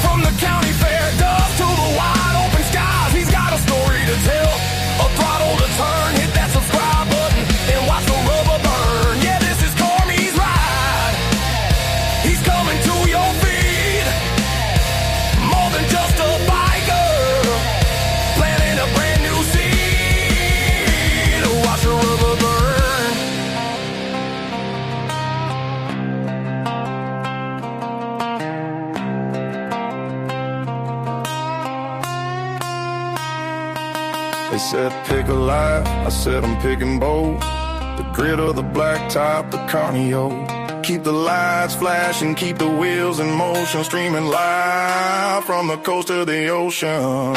From the county fair dust to the wide open skies. He's got a story to tell, a throttle to turn. Hit that subscribe button and watch the rubber burn. Yeah, this is CARNY'S RIDE. He's coming to your feed. More than just a biker, planting a brand new seed. Watch the rubber burn. They said pick a life, I said I'm picking bold. The grit of the black top, the carnio. Keep the lights flashing, keep the wheels in motion. Streaming live from the coast to the ocean.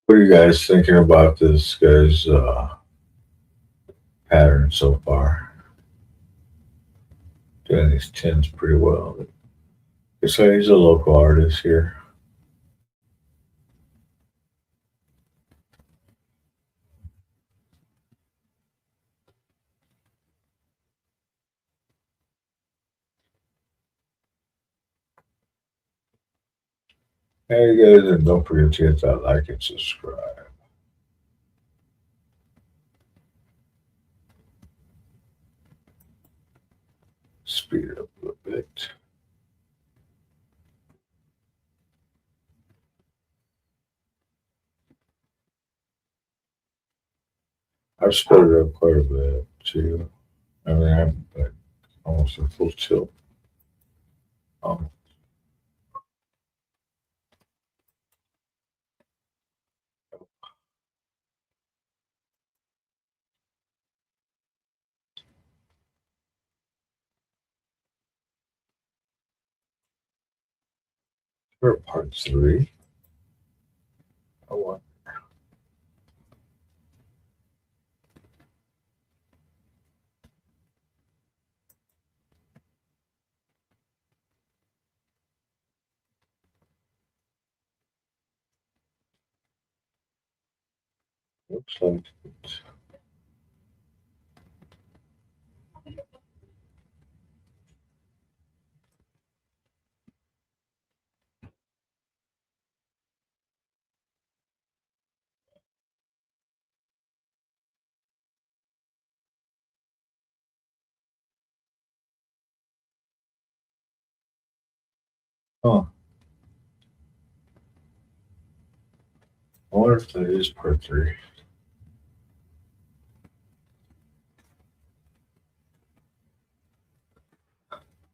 What are you guys thinking about this guy's pattern so far? Doing these tins pretty well. So he's a local artist here. Hey guys, and don't forget to hit that like and subscribe. Speed it up a little bit. I've sped it up quite a bit too. I mean, I'm like almost in full tilt. For part 3. I want. Looks like it's Oh. I wonder if that is part 3.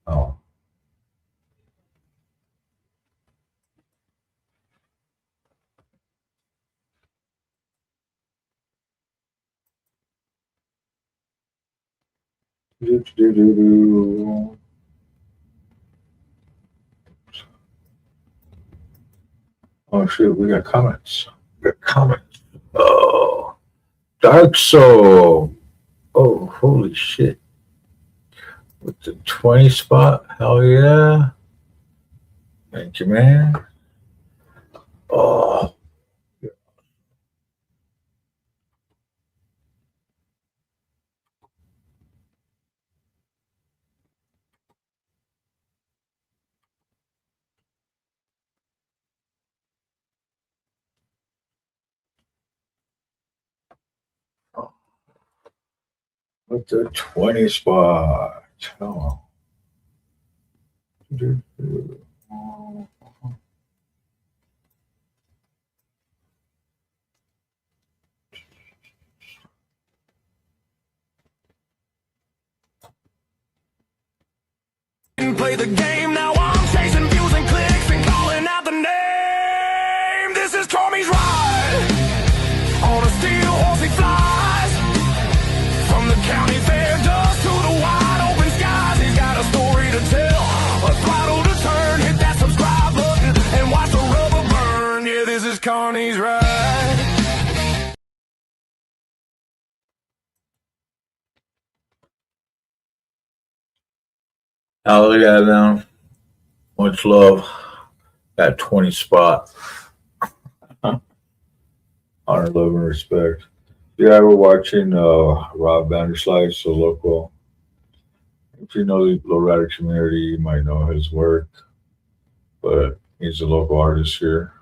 Oh. Do-do-do-do. Oh shoot, we got comments. We got comments. Oh, Dark Soul. Oh, holy shit. With the 20 spot. Hell yeah. Thank you, man. Oh. With the 20 spot. Oh. Play the game, now I'm chasing views and clicks and calling out the name. This is CARNY'S RIDE. On a steel horse he flies. From the county fair dust to the wide open skies. He's got a story to tell, a throttle to turn. Hit that subscribe button and watch the rubber burn. Yeah, this is CARNY'S RIDE. Oh, look at them. Much love. That 20 spot. Honor, love, and respect. Yeah, we're watching Rob Vanderslice, so local. If you know the lowrider community, you might know his work, but he's a local artist here.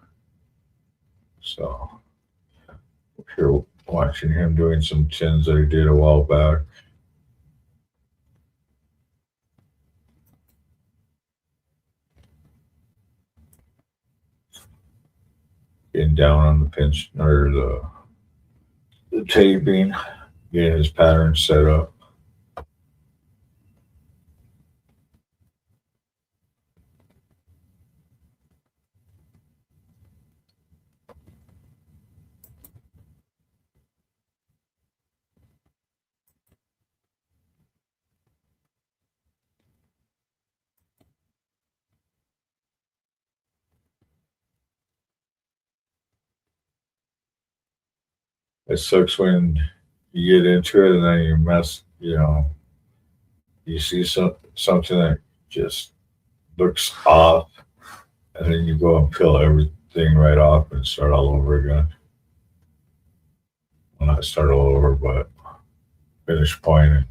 So we're here watching him doing some tins that he did a while back. Getting down on the pinch or the taping, getting his pattern set up. It sucks when you get into it and then you mess, you see something that just looks off, and then you go and peel everything right off and start all over again. Well, not start all over, but finish pointing.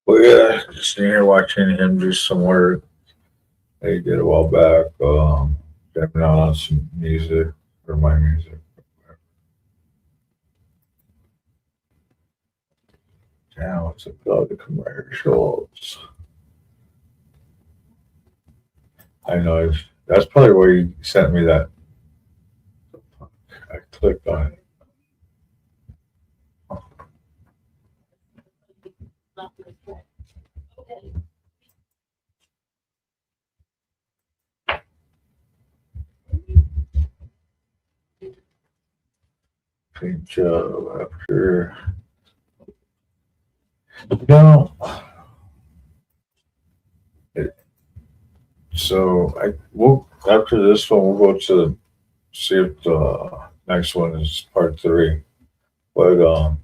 Well, yeah, just here watching him do some work that he did a while back. Jamming out on some music or my music. Now it's about the commercials. I know that's probably where you sent me that. I clicked on it. paint job after. No. So we'll after this one we'll go to see if the next one is part 3. But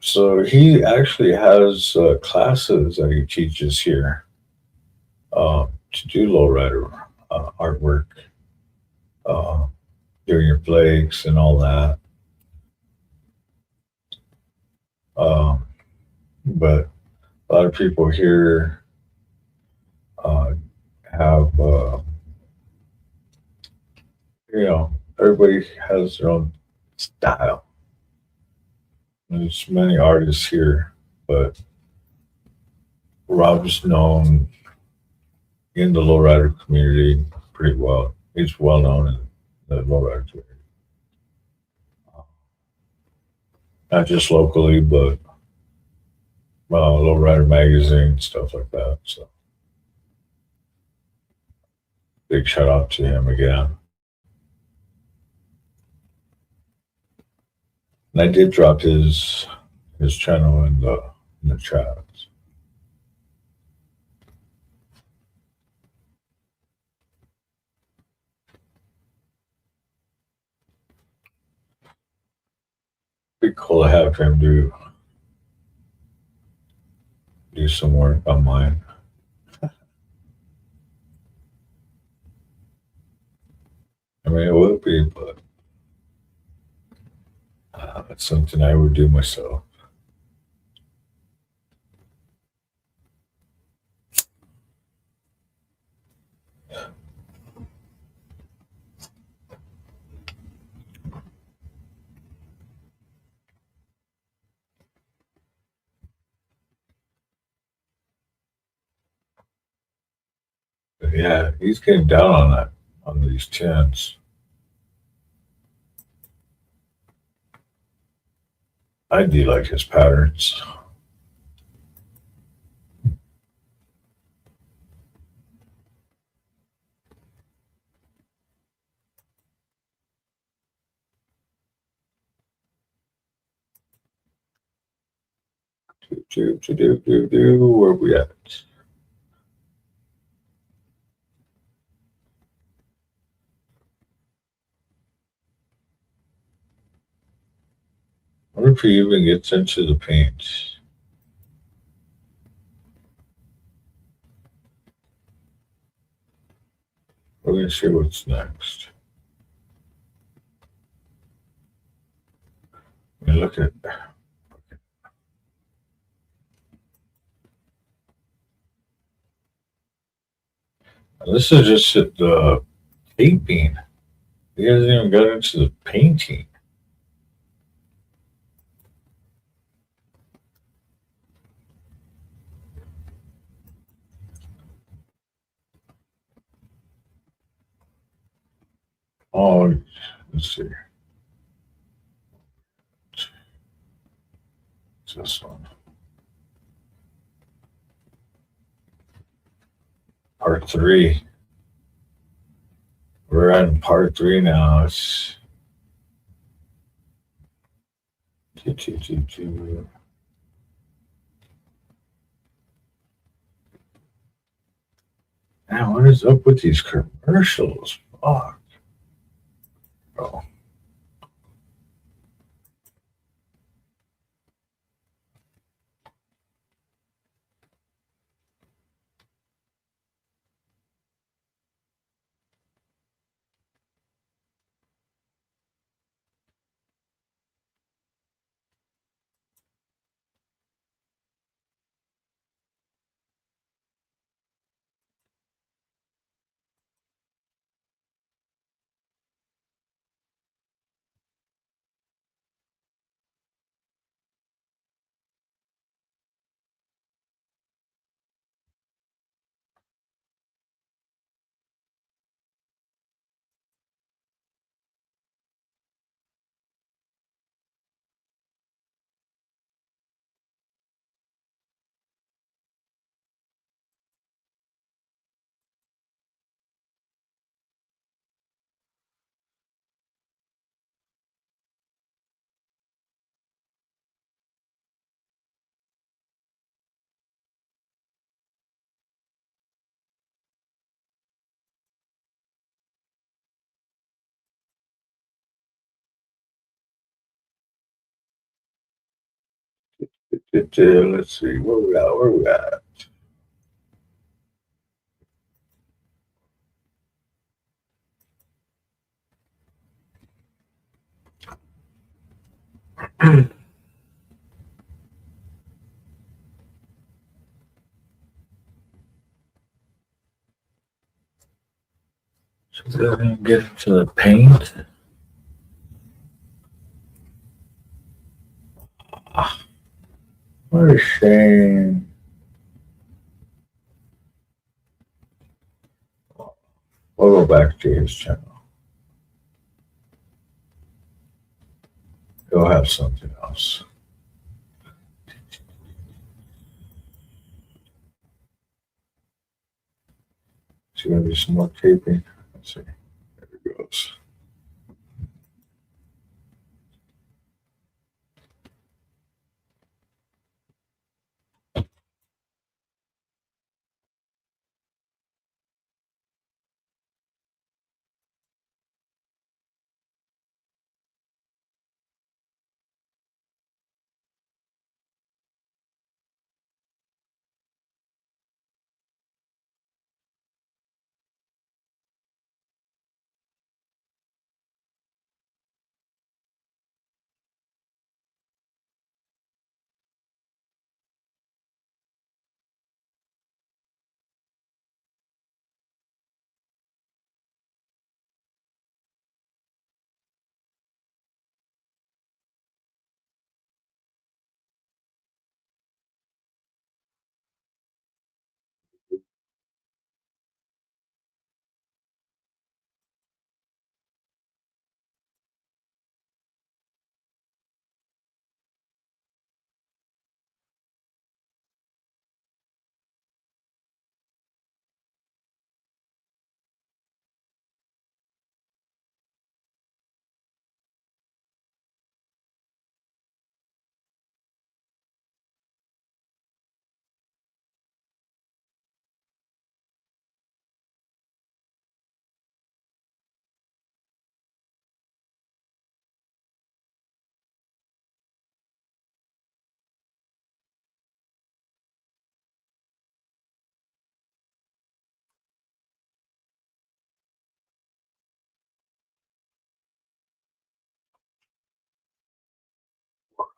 so he actually has classes that he teaches here to do lowrider artwork, doing your flakes and all that. But a lot of people here have, everybody has their own style. There's many artists here, but Rob's known in the lowrider community pretty well. He's well known in the lowrider community. Not just locally, but lowrider magazine, stuff like that. So big shout out to him again. And I did drop his channel in the chat. Be cool to have him do some work on mine. I mean, it would be, but it's something I would do myself. But yeah, he's getting down on these tins. I do like his patterns. Where we at? I wonder if he even gets into the paint. We're going to see what's next. I mean, look at this is just the taping. He hasn't even got into the painting. Oh, let's see. It's this one. Part 3. We're at part 3 now. It's Man, what is up with these commercials? Fuck. Oh. Let's see, where we at? Where we at? So go ahead and get into the paint. What a shame. We'll go back to his channel. He'll have something else. It's gonna be some more taping. Let's see. There it goes.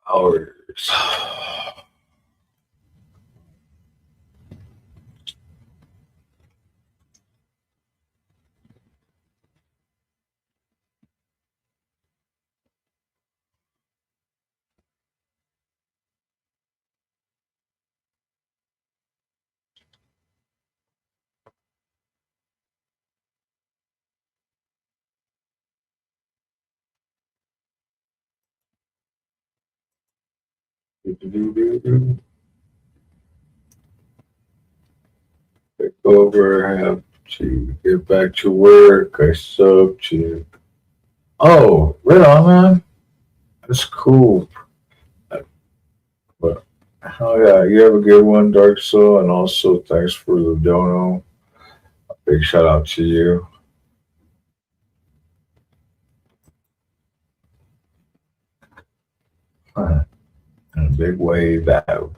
Hours. Take over. I have to get back to work. I sub to. Oh, right on, man. That's cool. But oh yeah, you have a good one, Dark Soul, and also thanks for the dono. Big shout out to you. And a big wave out.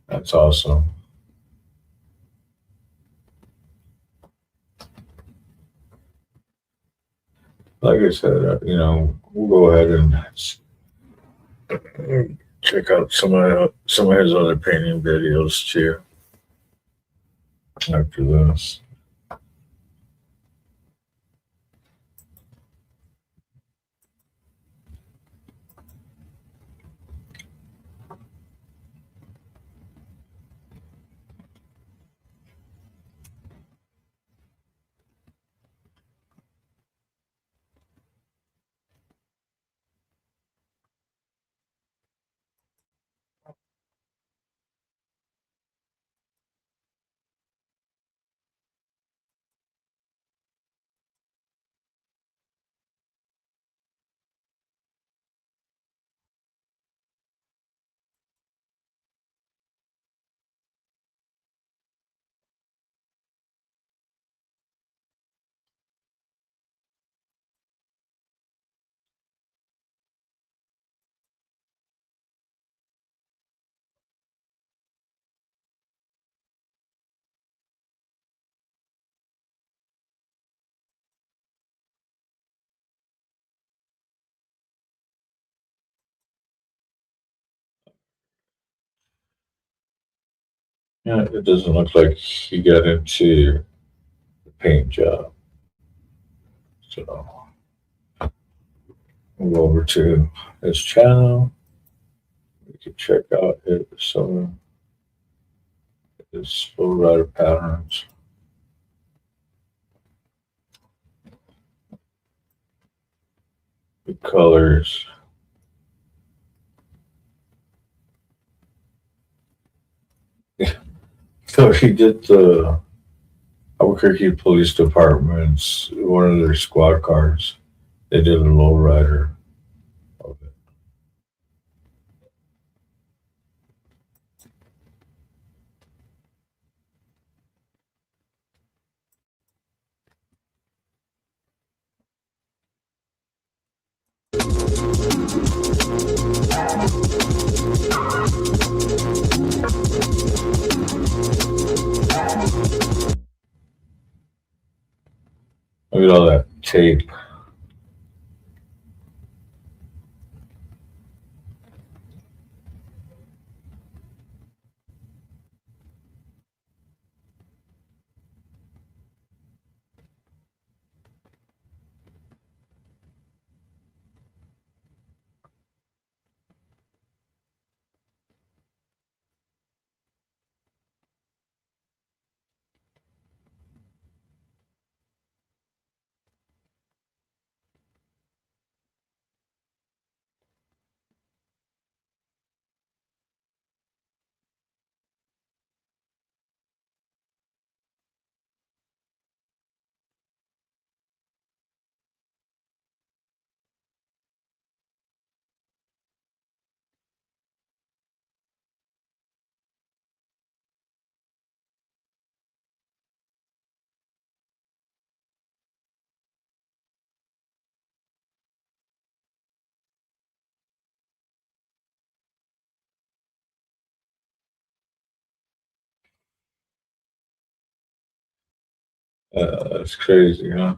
That's awesome. Like I said, we'll go ahead and check out some of his other painting videos too. After this. Yeah, it doesn't look like he got into the paint job. So we'll go over to his channel. We can check out some of his full rider patterns. The colors. So he did the Albuquerque Police Department's one of their squad cars. They did a lowrider of it. Look at all that tape. That's crazy, huh?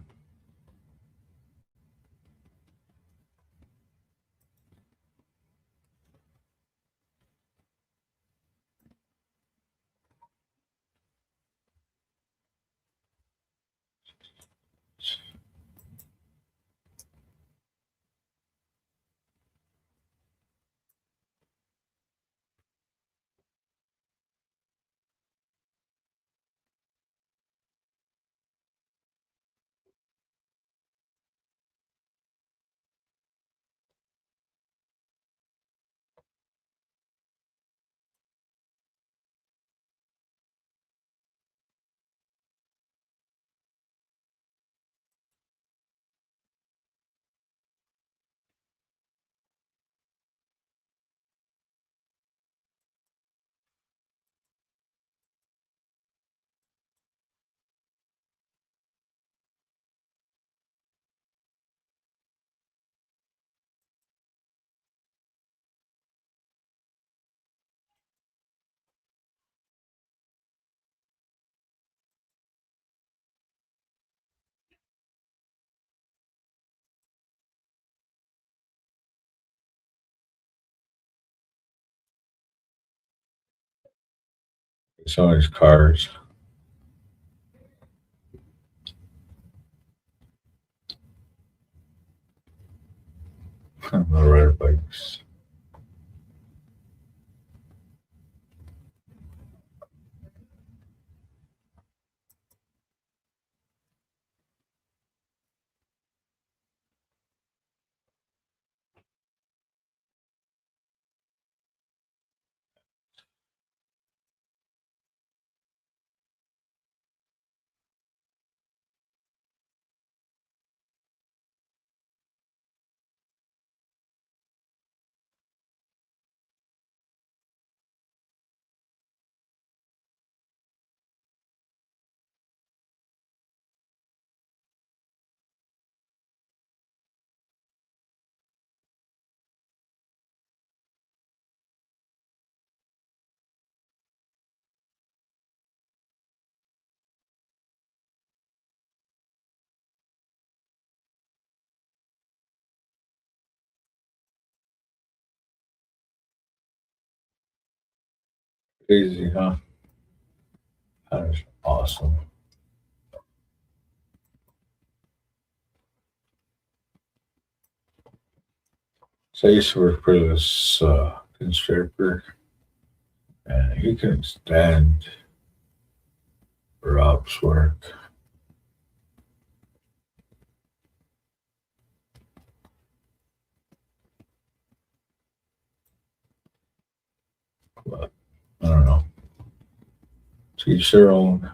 Some of these cars. The rider bikes. Crazy, huh? That is awesome. So I used to work for this constructor, and he couldn't stand Rob's work. But I don't know. To each their own.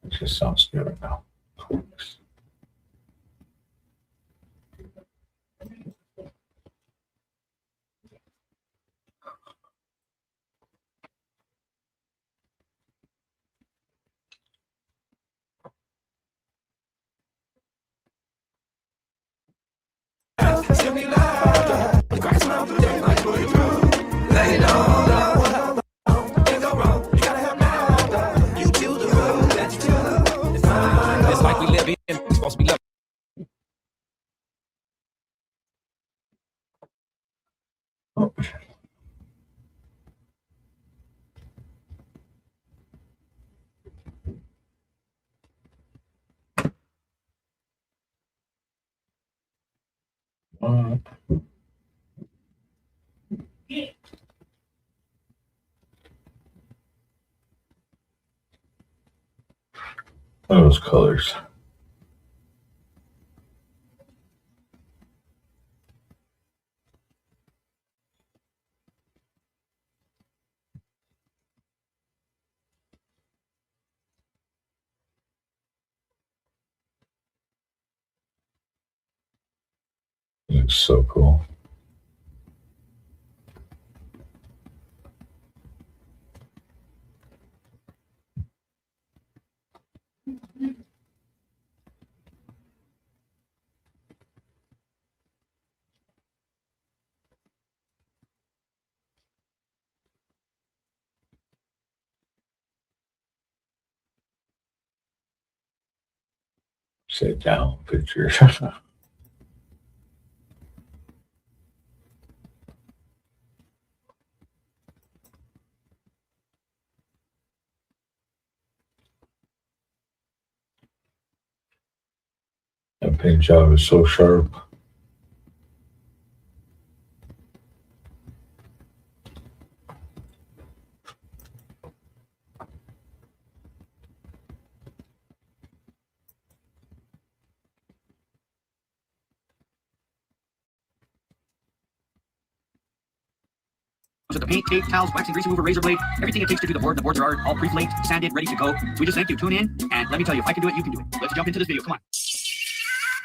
It just sounds good right now. It's like we live in, it's supposed to be loved. Those colors. Looks so cool. Sit down picture. That paint job is so sharp. So the paint, tape, towels, wax and grease remover, razor blade, everything it takes to do the board. The boards are all pre-flaked, sanded, ready to go. We just thank you. Tune in, and let me tell you, if I can do it, you can do it. Let's jump into this video. Come on.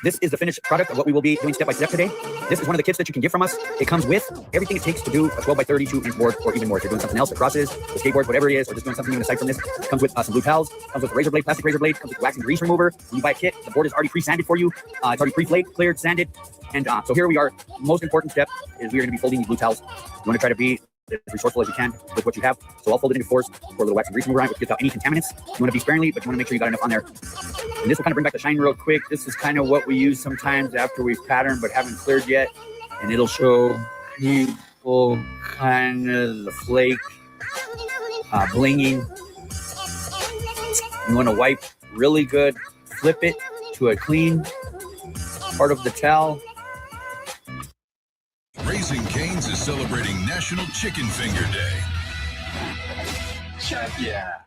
This is the finished product of what we will be doing step by step today. This is one of the kits that you can get from us. It comes with everything it takes to do a 12 by 32 inch board, or even more. If you're doing something else, the crosses, the skateboard, whatever it is, or just doing something even aside from this. It comes with some blue towels, comes with a razor blade, plastic razor blade, comes with wax and grease remover. When you buy a kit, the board is already pre-sanded for you. It's already pre-flaked, cleared, sanded. And so here we are. Most important step is we are going to be folding these blue towels. You want to try to be as resourceful as you can with what you have. So I'll fold it into fours, pour a little wax and grease remover on it, which gets out any contaminants. You want to be sparingly, but you want to make sure you got enough on there. And this will kind of bring back the shine real quick. This is kind of what we use sometimes after we've patterned but haven't cleared yet. And it'll show people kind of the flake blinging. You want to wipe really good, flip it to a clean part of the towel. Raising Cane's is celebrating National Chicken Finger Day. Check yeah.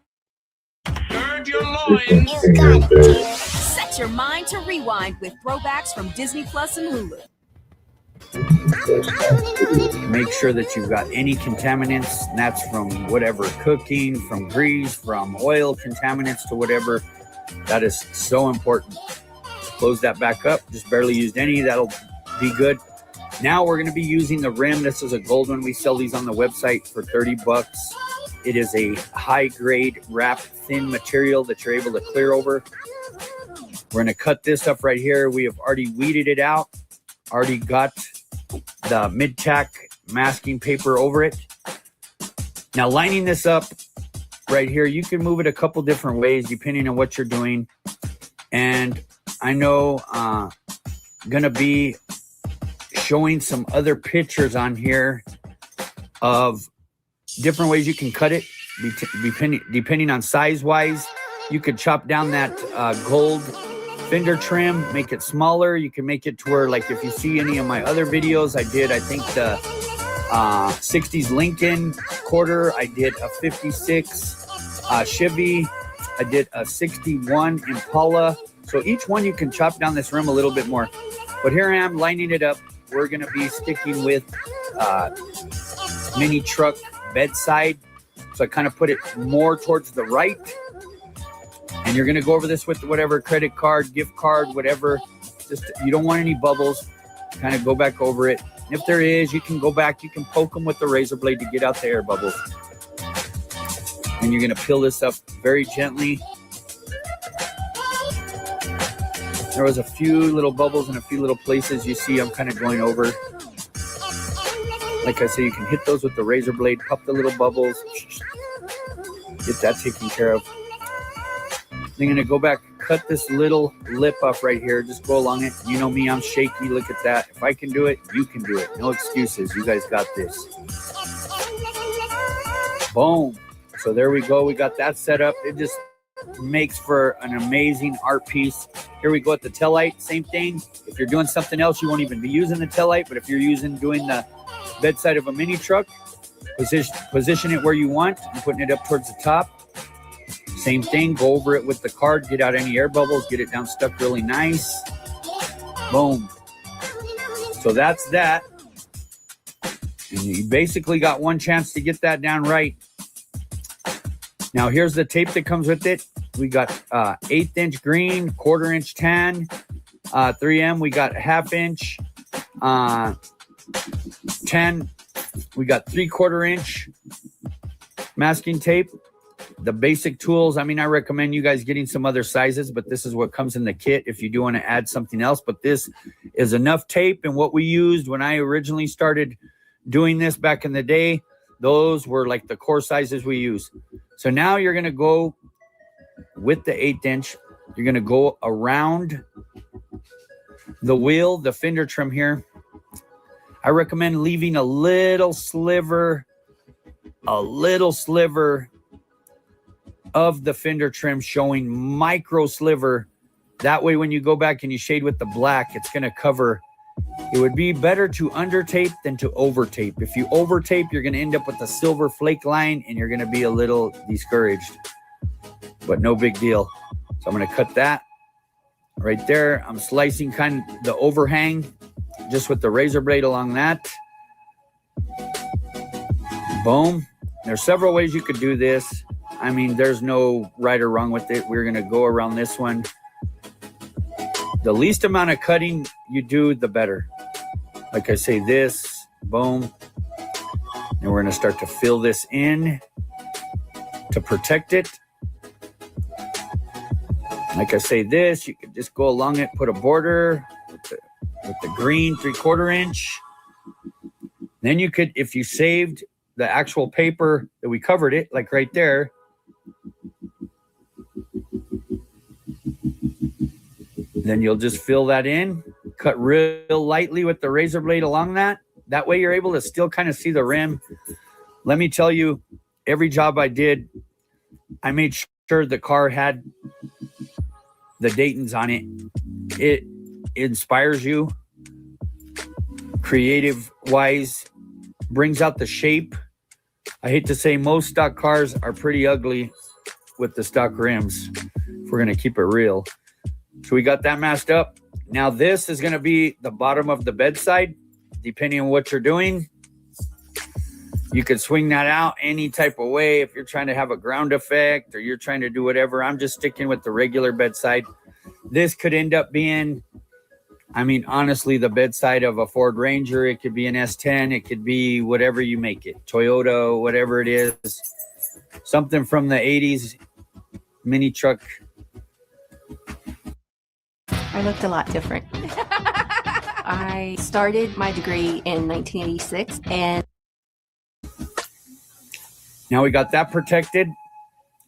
Gird your loins. Set your mind to rewind with throwbacks from Disney Plus and Hulu. Make sure that you've got any contaminants, and that's from whatever cooking, from grease, from oil contaminants to whatever. That is so important. Close that back up. Just barely used any. That'll be good. Now we're going to be using the rim. This is a gold one. We sell these on the website for $30. It is a high-grade wrap thin material that you're able to clear over. We're going to cut this up right here. We have already weeded it out. Already got the mid-tack masking paper over it. Now lining this up right here, you can move it a couple different ways depending on what you're doing. And I know gonna be showing some other pictures on here of different ways you can cut it, depending on size wise. You could chop down that gold fender trim, make it smaller. You can make it to where, like, if you see any of my other videos, I think the 60s Lincoln quarter, I did a 56 Chevy, I did a 61 Impala. So each one you can chop down this rim a little bit more. But here I am lining it up. We're going to be sticking with mini truck bedside. So I kind of put it more towards the right. And you're going to go over this with whatever credit card, gift card, whatever. Just, you don't want any bubbles. Kind of go back over it. If there is, you can go back. You can poke them with the razor blade to get out the air bubbles. And you're going to peel this up very gently. There was a few little bubbles in a few little places. You see I'm kind of going over. Like I say, you can hit those with the razor blade, pop the little bubbles. Get that taken care of. I'm going to go back, cut this little lip off right here. Just go along it. You know me, I'm shaky. Look at that. If I can do it, you can do it. No excuses. You guys got this. Boom. So there we go. We got that set up. It just makes for an amazing art piece. Here we go at the taillight. Same thing. If you're doing something else, you won't even be using the taillight. But if you're doing the bedside of a mini truck, position it where you want. I'm putting it up towards the top. Same thing. Go over it with the card. Get out any air bubbles. Get it down stuck really nice. Boom. So that's that. And you basically got one chance to get that down right. Now here's the tape that comes with it. We got 1/8 inch green, 1/4 inch tan, 3M. We got 1/2 inch, 10. We got 3/4 inch masking tape. The basic tools. I mean, I recommend you guys getting some other sizes, but this is what comes in the kit if you do want to add something else. But this is enough tape, and what we used when I originally started doing this back in the day, those were like the core sizes we use. So now you're going to go with the 1/8 inch. You're going to go around the wheel, the fender trim here. I recommend leaving a little sliver of the fender trim showing, micro sliver. That way, when you go back and you shade with the black, it's going to cover. It would be better to under tape than to over tape. If you over tape, you're going to end up with a silver flake line and you're going to be a little discouraged, but no big deal. So I'm going to cut that right there. I'm slicing kind of the overhang just with the razor blade along that. Boom. There's several ways you could do this. I mean, there's no right or wrong with it. We're going to go around this one. The least amount of cutting you do, the better. Like I say, this, boom. And we're going to start to fill this in to protect it. Like I say, this, you could just go along it, put a border with the green 3/4 inch. Then you could, if you saved the actual paper that we covered it, like right there, then you'll just fill that in, cut real lightly with the razor blade along that. That way you're able to still kind of see the rim. Let me tell you, every job I did, I made sure the car had the Daytons on it. It inspires you creative-wise, brings out the shape. I hate to say most stock cars are pretty ugly with the stock rims, if we're going to keep it real. So we got that masked up. Now this is going to be the bottom of the bedside. Depending on what you're doing, you could swing that out any type of way. If you're trying to have a ground effect or you're trying to do whatever, I'm just sticking with the regular bedside. This could end up being, I mean, honestly, the bedside of a Ford Ranger. It could be an S10. It could be whatever you make it. Toyota, whatever it is. Something from the 80s mini truck. I looked a lot different. I started my degree in 1986 and now we got that protected.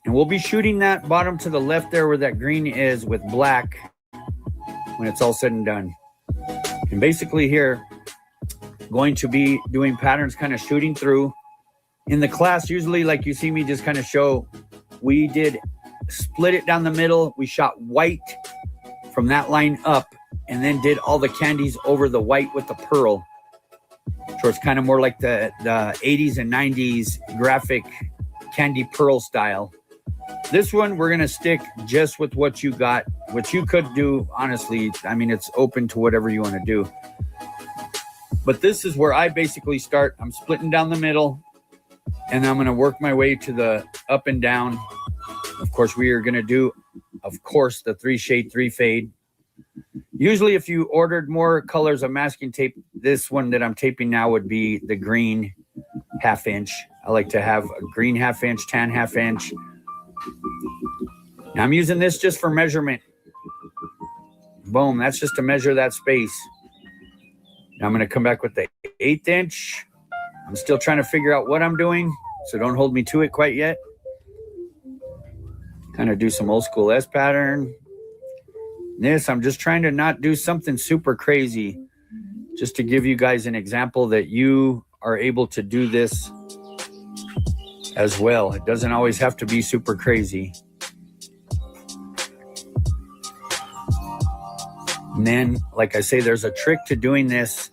And we'll be shooting that bottom to the left there where that green is with black when it's all said and done. And basically here, going to be doing patterns, kind of shooting through. In the class, usually like you see me just kind of show, we did split it down the middle. We shot white from that line up and then did all the candies over the white with the pearl. So it's kind of more like the 80s and 90s graphic candy pearl style. This one, we're going to stick just with what you got, what you could do, honestly. I mean, it's open to whatever you want to do. But this is where I basically start. I'm splitting down the middle, and I'm going to work my way to the up and down. Of course, we are going to do, of course, the 3 shade, 3 fade. Usually, if you ordered more colors of masking tape, this one that I'm taping now would be the green 1/2 inch. I like to have a green 1/2 inch, tan 1/2 inch. Now I'm using this just for measurement. Boom, that's just to measure that space. Now I'm going to come back with the 1/8 inch. I'm still trying to figure out what I'm doing, so don't hold me to it quite yet. Kind of do some old school S pattern. This, I'm just trying to not do something super crazy, just to give you guys an example that you are able to do this as well. It doesn't always have to be super crazy. And then, like I say, there's a trick to doing this.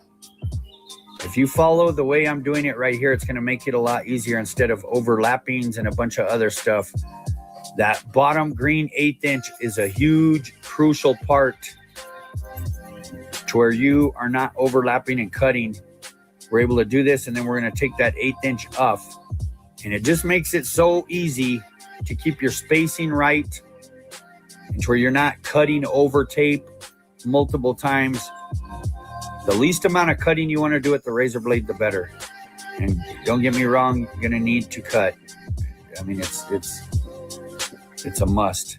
If you follow the way I'm doing it right here, it's going to make it a lot easier instead of overlappings and a bunch of other stuff. That bottom green 1/8 inch is a huge, crucial part to where you are not overlapping and cutting. We're able to do this, and then we're going to take that 1/8 inch off. And it just makes it so easy to keep your spacing right and to where you're not cutting over tape multiple times. The least amount of cutting you want to do with the razor blade, the better. And don't get me wrong, you're going to need to cut. I mean, it's a must.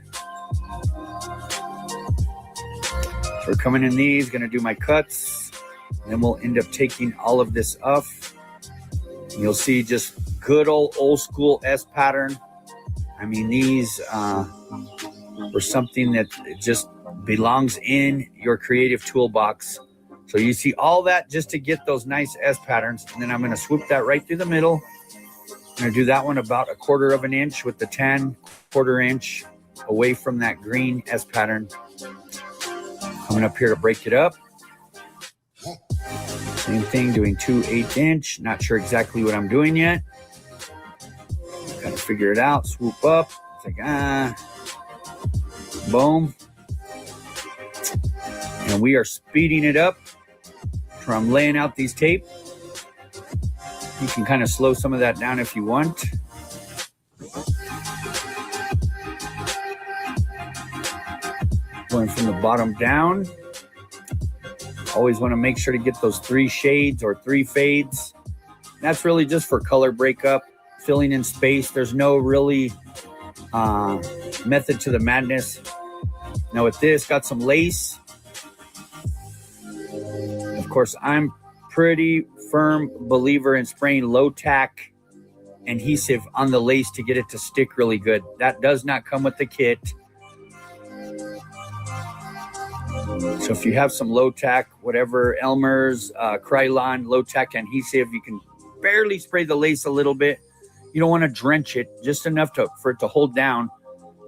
So we're coming in these, going to do my cuts. And then we'll end up taking all of this off. And you'll see just good old school S pattern. I mean, these were something that just belongs in your creative toolbox. So you see all that just to get those nice S patterns. And then I'm going to swoop that right through the middle. I'm going to do that one about 1/4 inch with the tan 1/4 inch away from that green S pattern. Coming up here to break it up. Same thing, doing 2 1/8 inch. Not sure exactly what I'm doing yet. Gotta figure it out. Swoop up. It's like, boom. And we are speeding it up from laying out these tape. You can kind of slow some of that down if you want. Going from the bottom down. Always want to make sure to get those 3 shades or 3 fades. That's really just for color breakup, filling in space. There's no really method to the madness. Now with this, got some lace. Of course, I'm pretty firm believer in spraying low tack adhesive on the lace to get it to stick really good. That does not come with the kit. So if you have some low tack, whatever, Elmer's, Krylon, low tack adhesive, you can barely spray the lace a little bit. You don't want to drench it, just enough for it to hold down,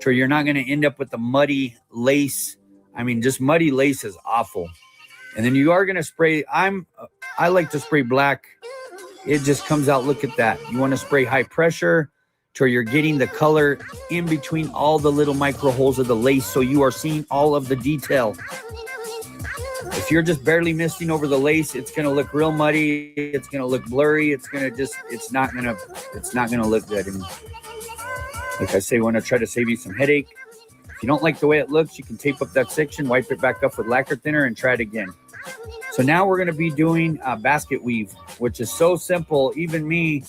so you're not going to end up with the muddy lace. I mean, just muddy lace is awful. And then you are going to spray. I like to spray black. It just comes out. Look at that. You want to spray high pressure to where you're getting the color in between all the little micro holes of the lace, so you are seeing all of the detail. If you're just barely misting over the lace, it's going to look real muddy. It's going to look blurry. It's not going to look good. And like I say, we want to try to save you some headache. If you don't like the way it looks, you can tape up that section, wipe it back up with lacquer thinner, and try it again. So now we're going to be doing basket weave, which is so simple. Even me,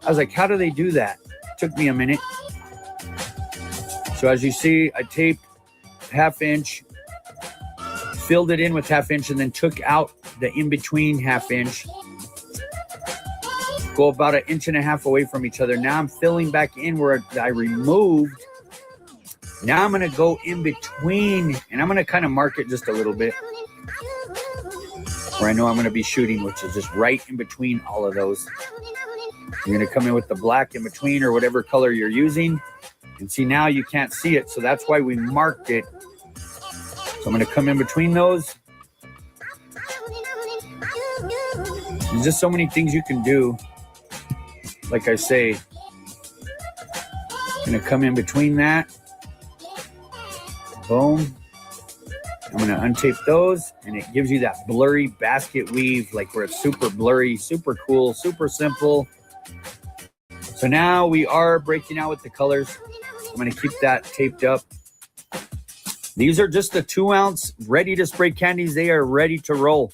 I was like, how do they do that? It took me a minute. So as you see, I taped 1/2 inch, filled it in with 1/2 inch, and then took out the in-between 1/2 inch. go about 1.5 inches away from each other. Now I'm filling back in where I removed. Now I'm going to go in between, and I'm going to kind of mark it just a little bit where I know I'm going to be shooting, which is just right in between all of those. You're going to come in with the black in between or whatever color you're using. And see, now you can't see it, so that's why we marked it. So I'm going to come in between those. There's just so many things you can do. Like I say, I'm going to come in between that. Boom. I'm going to untape those, and it gives you that blurry basket weave, like where it's super blurry, super cool, super simple. So now we are breaking out with the colors. I'm going to keep that taped up. These are just the 2-ounce ready to spray candies. They are ready to roll.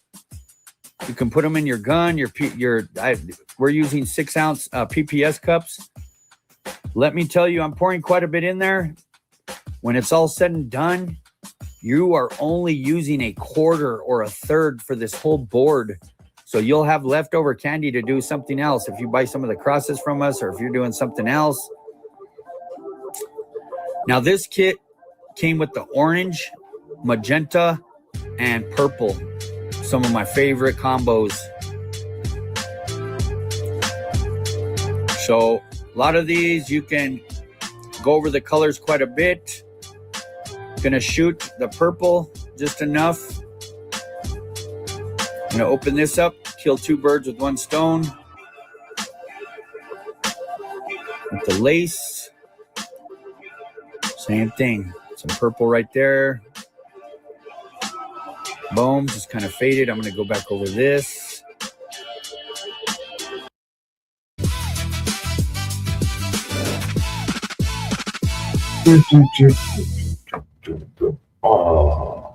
You can put them in your gun. We're using 6-ounce PPS cups. Let me tell you, I'm pouring quite a bit in there. When it's all said and done, you are only using 1/4 or 1/3 for this whole board. So you'll have leftover candy to do something else. If you buy some of the crosses from us, or if you're doing something else. Now this kit came with the orange, magenta, and purple. Some of my favorite combos. So a lot of these, you can go over the colors quite a bit. Gonna shoot the purple just enough. I'm gonna open this up, kill 2 birds with 1 stone. With the lace, same thing. Some purple right there. Boom, just kind of faded. I'm gonna go back over this. Oh.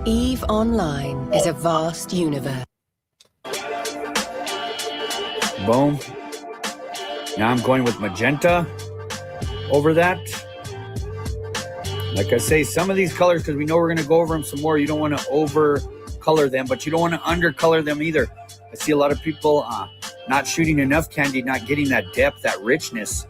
EVE Online is a vast universe. Boom. Now I'm going with magenta over that. Like I say, some of these colors, because we know we're going to go over them some more, you don't want to over color them, but you don't want to under color them either. I see a lot of people not shooting enough candy, not getting that depth, that richness.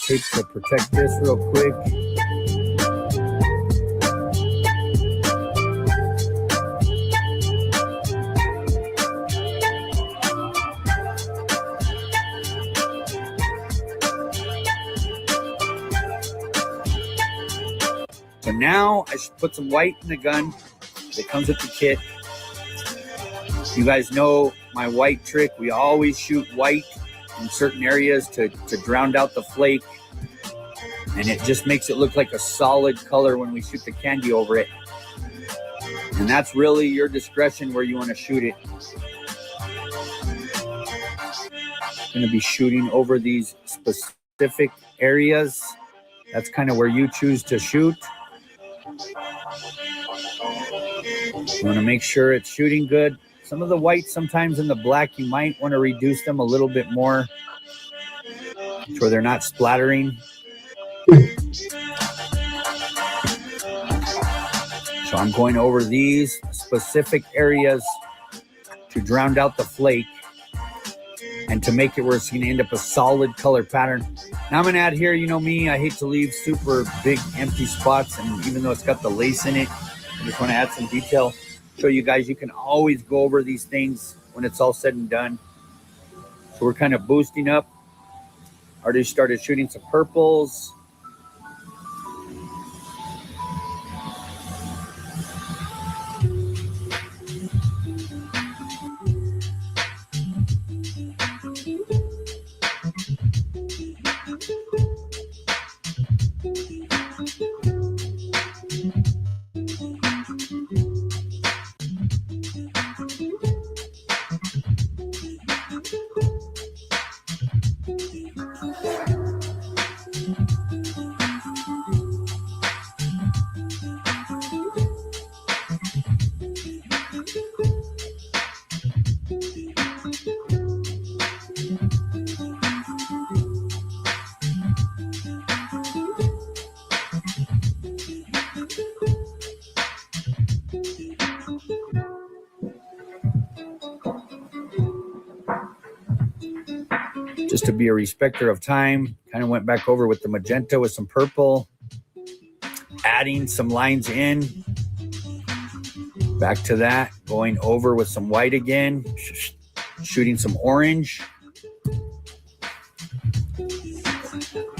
Tape to protect this real quick. So now I should put some white in the gun that comes with the kit. You guys know my white trick. We always shoot white in certain areas to drown out the flake, and it just makes it look like a solid color when we shoot the candy over it. And that's really your discretion where you want to shoot it. I'm going to be shooting over these specific areas. That's kind of where you choose to shoot. You want to make sure it's shooting good. Some of the whites, sometimes in the black, you might want to reduce them a little bit more so they're not splattering. So I'm going over these specific areas to drown out the flake and to make it where it's going to end up a solid color pattern. Now I'm going to add here, you know me, I hate to leave super big empty spots, and even though it's got the lace in it, I just want to add some detail. Show you guys you can always go over these things when it's all said and done. So we're kind of boosting up. Already started shooting some purples. just to be a respecter of time. Kind of went back over with the magenta with some purple, adding some lines in. Back to that, going over with some white again, shooting some orange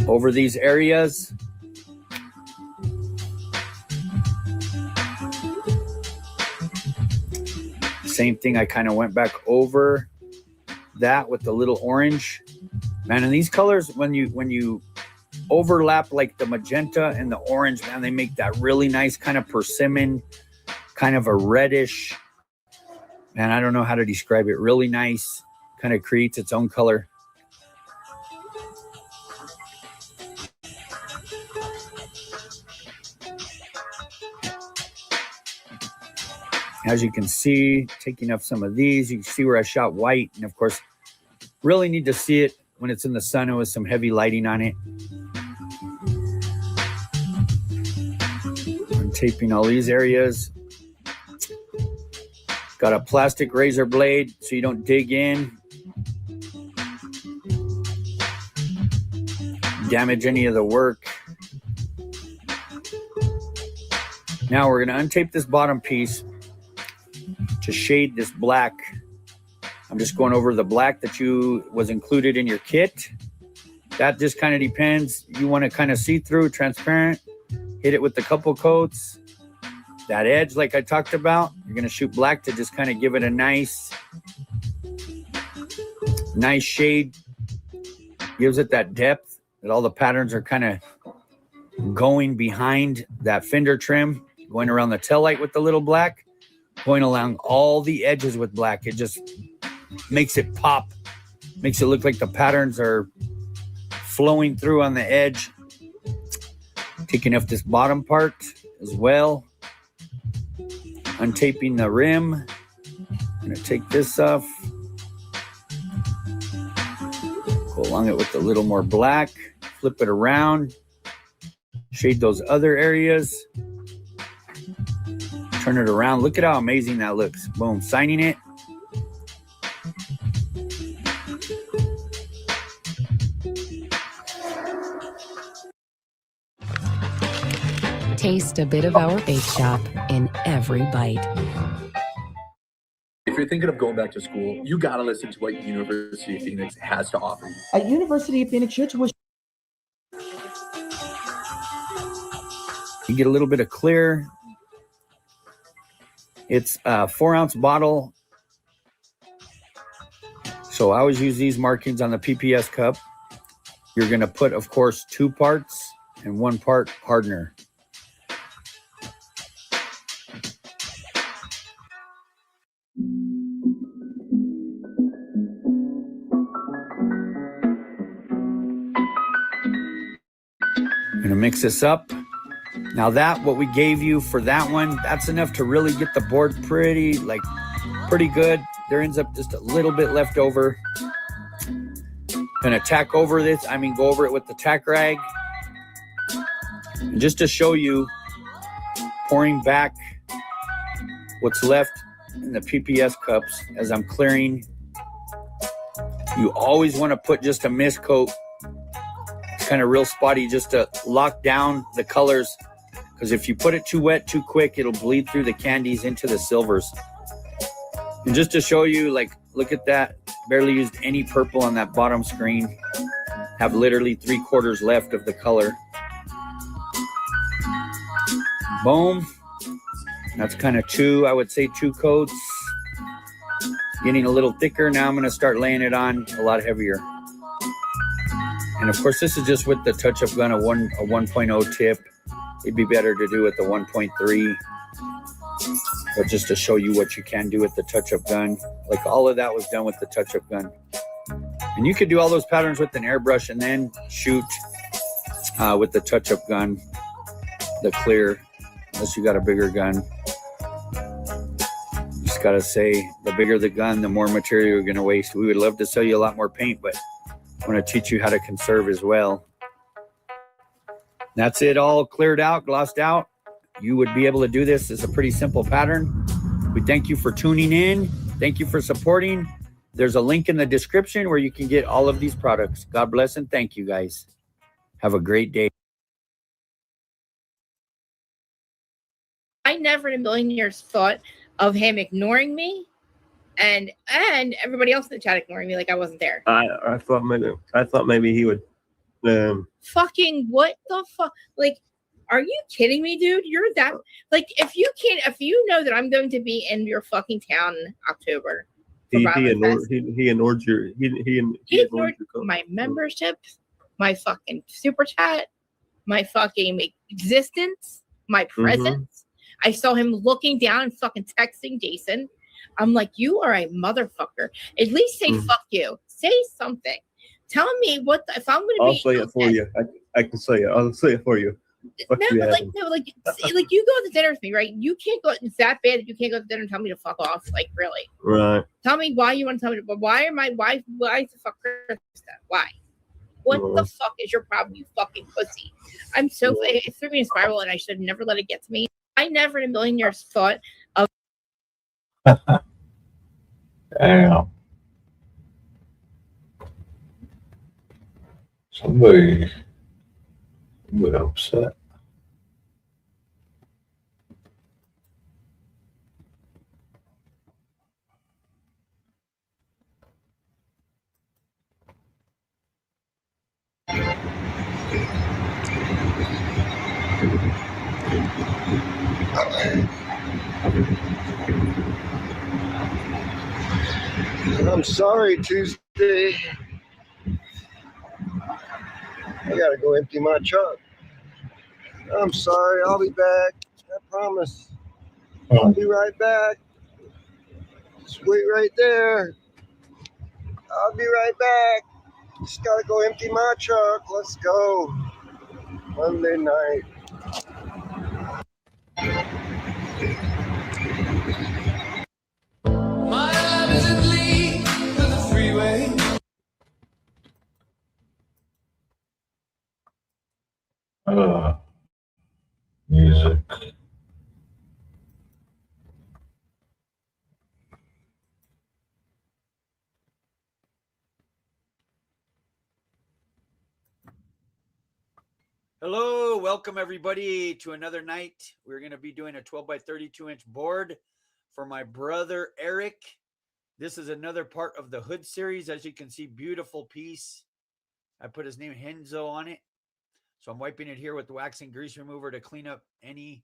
over these areas. Same thing, I kind of went back over that with the little orange. Man, and these colors, when you overlap like the magenta and the orange, man, they make that really nice kind of persimmon, kind of a reddish, man, I don't know how to describe it. Really nice, kind of creates its own color. As you can see, taking up some of these, you can see where I shot white. And of course, really need to see it when it's in the sun with some heavy lighting on it. I'm taping all these areas. Got a plastic razor blade so you don't dig in, damage any of the work. Now we're going to untape this bottom piece to shade this black. I'm just going over the black that was included in your kit. That just kind of depends. You want to kind of see through, transparent, hit it with a couple coats. That edge, like I talked about, you're going to shoot black to just kind of give it a nice shade. Gives it that depth that all the patterns are kind of going behind that fender trim, going around the tail light with the little black, going along all the edges with black. It just makes it pop, makes it look like the patterns are flowing through on the edge. Taking off this bottom part as well. Untaping the rim. I'm going to take this off. Go along it with a little more black. Flip it around. Shade those other areas. Turn it around. Look at how amazing that looks. Boom. Signing it. Taste a bit of our bake shop in every bite. If you're thinking of going back to school, you got to listen to what University of Phoenix has to offer you. At University of Phoenix, your tuition. You get a little bit of clear. It's a 4-ounce bottle. So I always use these markings on the PPS cup. You're going to put, of course, 2 parts and 1 part hardener. I'm going to mix this up. Now what we gave you for that one, that's enough to really get the board pretty good. There ends up just a little bit left over. Gonna tack over this, go over it with the tack rag. And just to show you, pouring back what's left in the PPS cups as I'm clearing. You always want to put just a mist coat. It's kind of real spotty just to lock down the colors. Because if you put it too wet, too quick, it'll bleed through the candies into the silvers. And just to show you, look at that. Barely used any purple on that bottom screen. Have literally 3/4 left of the color. Boom. That's kind of I would say 2 coats. Getting a little thicker. Now I'm going to start laying it on a lot heavier. And of course, this is just with the touch-up gun, a 1.0 tip. It'd be better to do with the 1.3. But just to show you what you can do with the touch-up gun. Like all of that was done with the touch-up gun. And you could do all those patterns with an airbrush and then shoot with the touch-up gun, the clear, unless you got a bigger gun. Just got to say, the bigger the gun, the more material you're going to waste. We would love to sell you a lot more paint, but I want to teach you how to conserve as well. That's it, all cleared out, glossed out. You would be able to do this. It's a pretty simple pattern. We thank you for tuning in. Thank you for supporting. There's a link in the description where you can get all of these products. God bless and thank you guys. Have a great day. I never in a million years thought of him ignoring me and everybody else in the chat ignoring me like I wasn't there. I thought maybe he would Fucking what the fuck? Like, are you kidding me, dude? You're that like if you know that I'm going to be in your fucking town in October. he ignored your my membership, my fucking super chat, my fucking existence, my presence. I saw him looking down and fucking texting Jason. I'm like, you are a motherfucker. At least say fuck you. Say something. Tell me if I'm gonna I'll be. say it for you. I can say it. I'll say it for you. Like you go to dinner with me, right? You can't go. It's that bad that you can't go to dinner and tell me to fuck off. Like really? Right. Tell me why you want to tell me. But why is the fuck Krista? Why? What the fuck is your problem, you fucking pussy? I'm so it threw me in a spiral, and I should have never let it get to me. I never in a million years thought of. Damn. Somebody upset. I'm sorry, Tuesday. I gotta go empty my truck. I'm sorry, I'll be back. I promise. I'll be right back. Just wait right there. I'll be right back. Just gotta go empty my truck. Let's go. Monday night. My love isn't lead to the freeway. Music. Hello, welcome everybody to another night. We're going to be doing a 12 by 32 inch board for my brother Eric. This is another part of the hood series. As you can see, beautiful piece. I put his name Henzo on it. So I'm wiping it here with the wax and grease remover to clean up any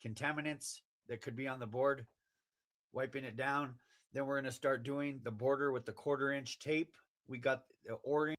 contaminants that could be on the board. Wiping it down. Then we're going to start doing the border with the 1/4 inch tape. We got the orange.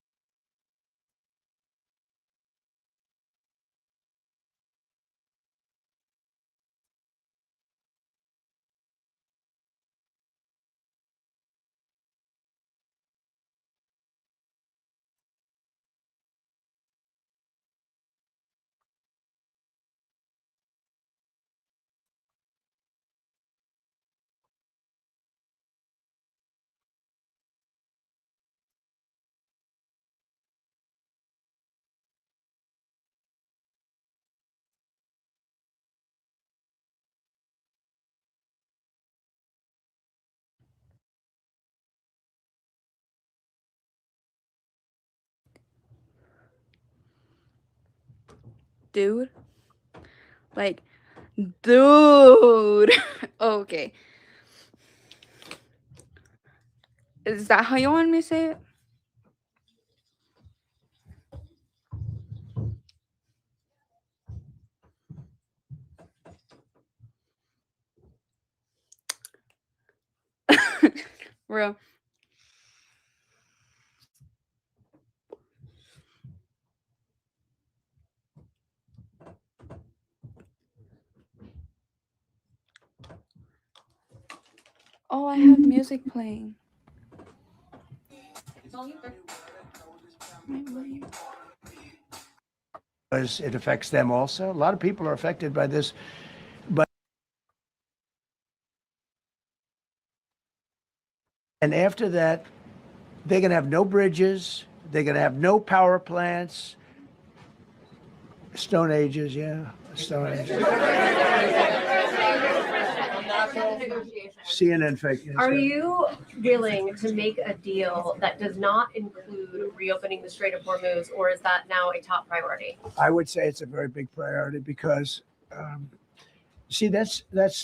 Dude. Like, dude. Okay. Is that how you want me to say it? Bro. Oh, I have music playing. Because it affects them also. A lot of people are affected by this, but and after that, they're going to have no bridges. They're going to have no power plants. Stone Ages, yeah, Stone Ages. CNN fake news. Are you willing to make a deal that does not include reopening the Strait of Hormuz, or is that now a top priority? I would say it's a very big priority because, see, that's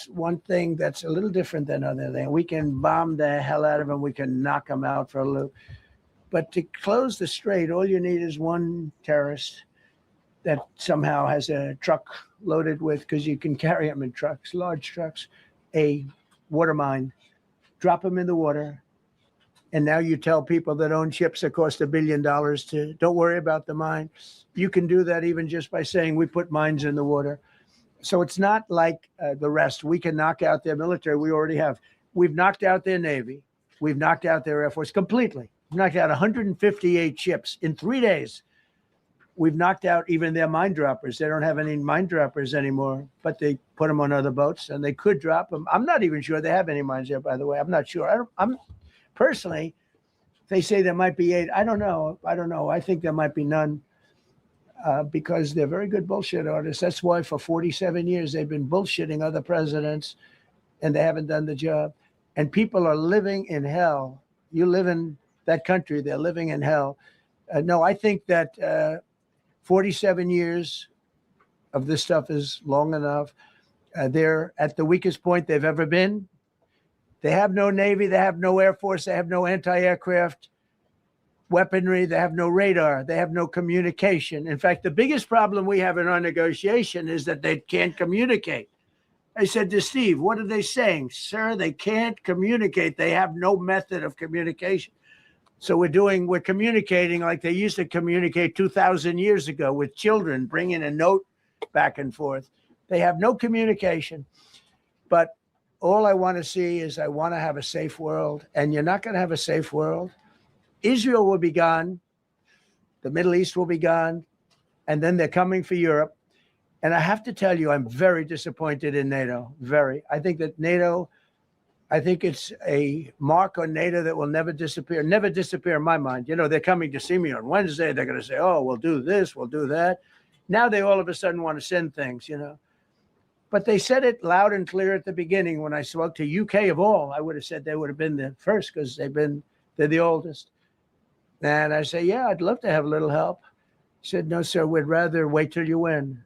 one thing that's a little different than other things. We can bomb the hell out of them. We can knock them out for a loop. But to close the strait, all you need is one terrorist that somehow has a truck loaded with, because you can carry them in trucks, large trucks, a water mine, drop them in the water. And now you tell people that own ships that cost $1 billion to don't worry about the mine. You can do that even just by saying we put mines in the water. So it's not like the rest. We can knock out their military. We already have. We've knocked out their Navy. We've knocked out their Air Force completely. We've knocked out 158 ships in 3 days. We've knocked out even their mine droppers. They don't have any mine droppers anymore, but they put them on other boats and they could drop them. I'm not even sure they have any mines there, by the way. I'm not sure. I'm personally, they say there might be 8. I don't know. I think there might be none because they're very good bullshit artists. That's why for 47 years they've been bullshitting other presidents and they haven't done the job. And people are living in hell. You live in that country, they're living in hell. No, I think that 47 years of this stuff is long enough. They're at the weakest point they've ever been. They have no Navy, they have no Air Force, they have no anti-aircraft weaponry, they have no radar, they have no communication. In fact, the biggest problem we have in our negotiation is that they can't communicate. I said to Steve, what are they saying? Sir, they can't communicate. They have no method of communication. So we're communicating like they used to communicate 2,000 years ago with children, bringing a note back and forth. They have no communication. But all I want to see is I want to have a safe world. And you're not going to have a safe world. Israel will be gone. The Middle East will be gone. And then they're coming for Europe. And I have to tell you, I'm very disappointed in NATO. Very. I think that NATO, I think it's a mark on NATO that will never disappear in my mind. You know, they're coming to see me on Wednesday. They're going to say, oh, we'll do this, we'll do that. Now they all of a sudden want to send things, you know. But they said it loud and clear at the beginning when I spoke to UK of all. I would have said they would have been the first because they're the oldest. And I say, yeah, I'd love to have a little help. He said, no, sir, we'd rather wait till you win.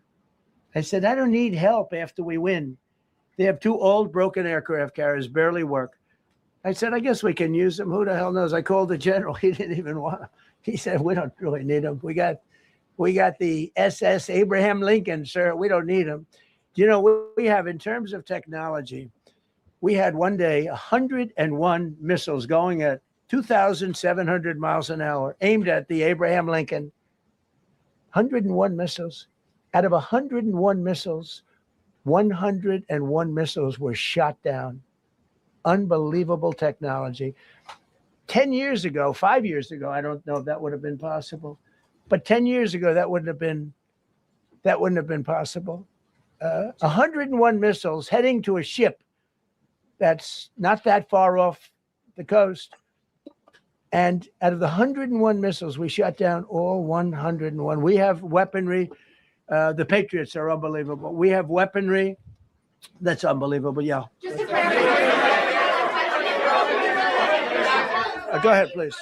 I said, I don't need help after we win. They have 2 old broken aircraft carriers, barely work. I said, I guess we can use them. Who the hell knows? I called the general. He didn't even want them. He said, we don't really need them. We got the SS Abraham Lincoln, sir. We don't need them. You know, we have, in terms of technology, we had one day 101 missiles going at 2,700 miles an hour aimed at the Abraham Lincoln. 101 missiles. Out of 101 missiles, 101 missiles were shot down. Unbelievable technology. 10 years ago, 5 years ago, I don't know if that would have been possible. But 10 years ago, that wouldn't have been possible. 101 missiles heading to a ship that's not that far off the coast. And out of the 101 missiles, we shot down all 101. We have weaponry. The Patriots are unbelievable. We have weaponry that's unbelievable. Yeah. Go ahead, please.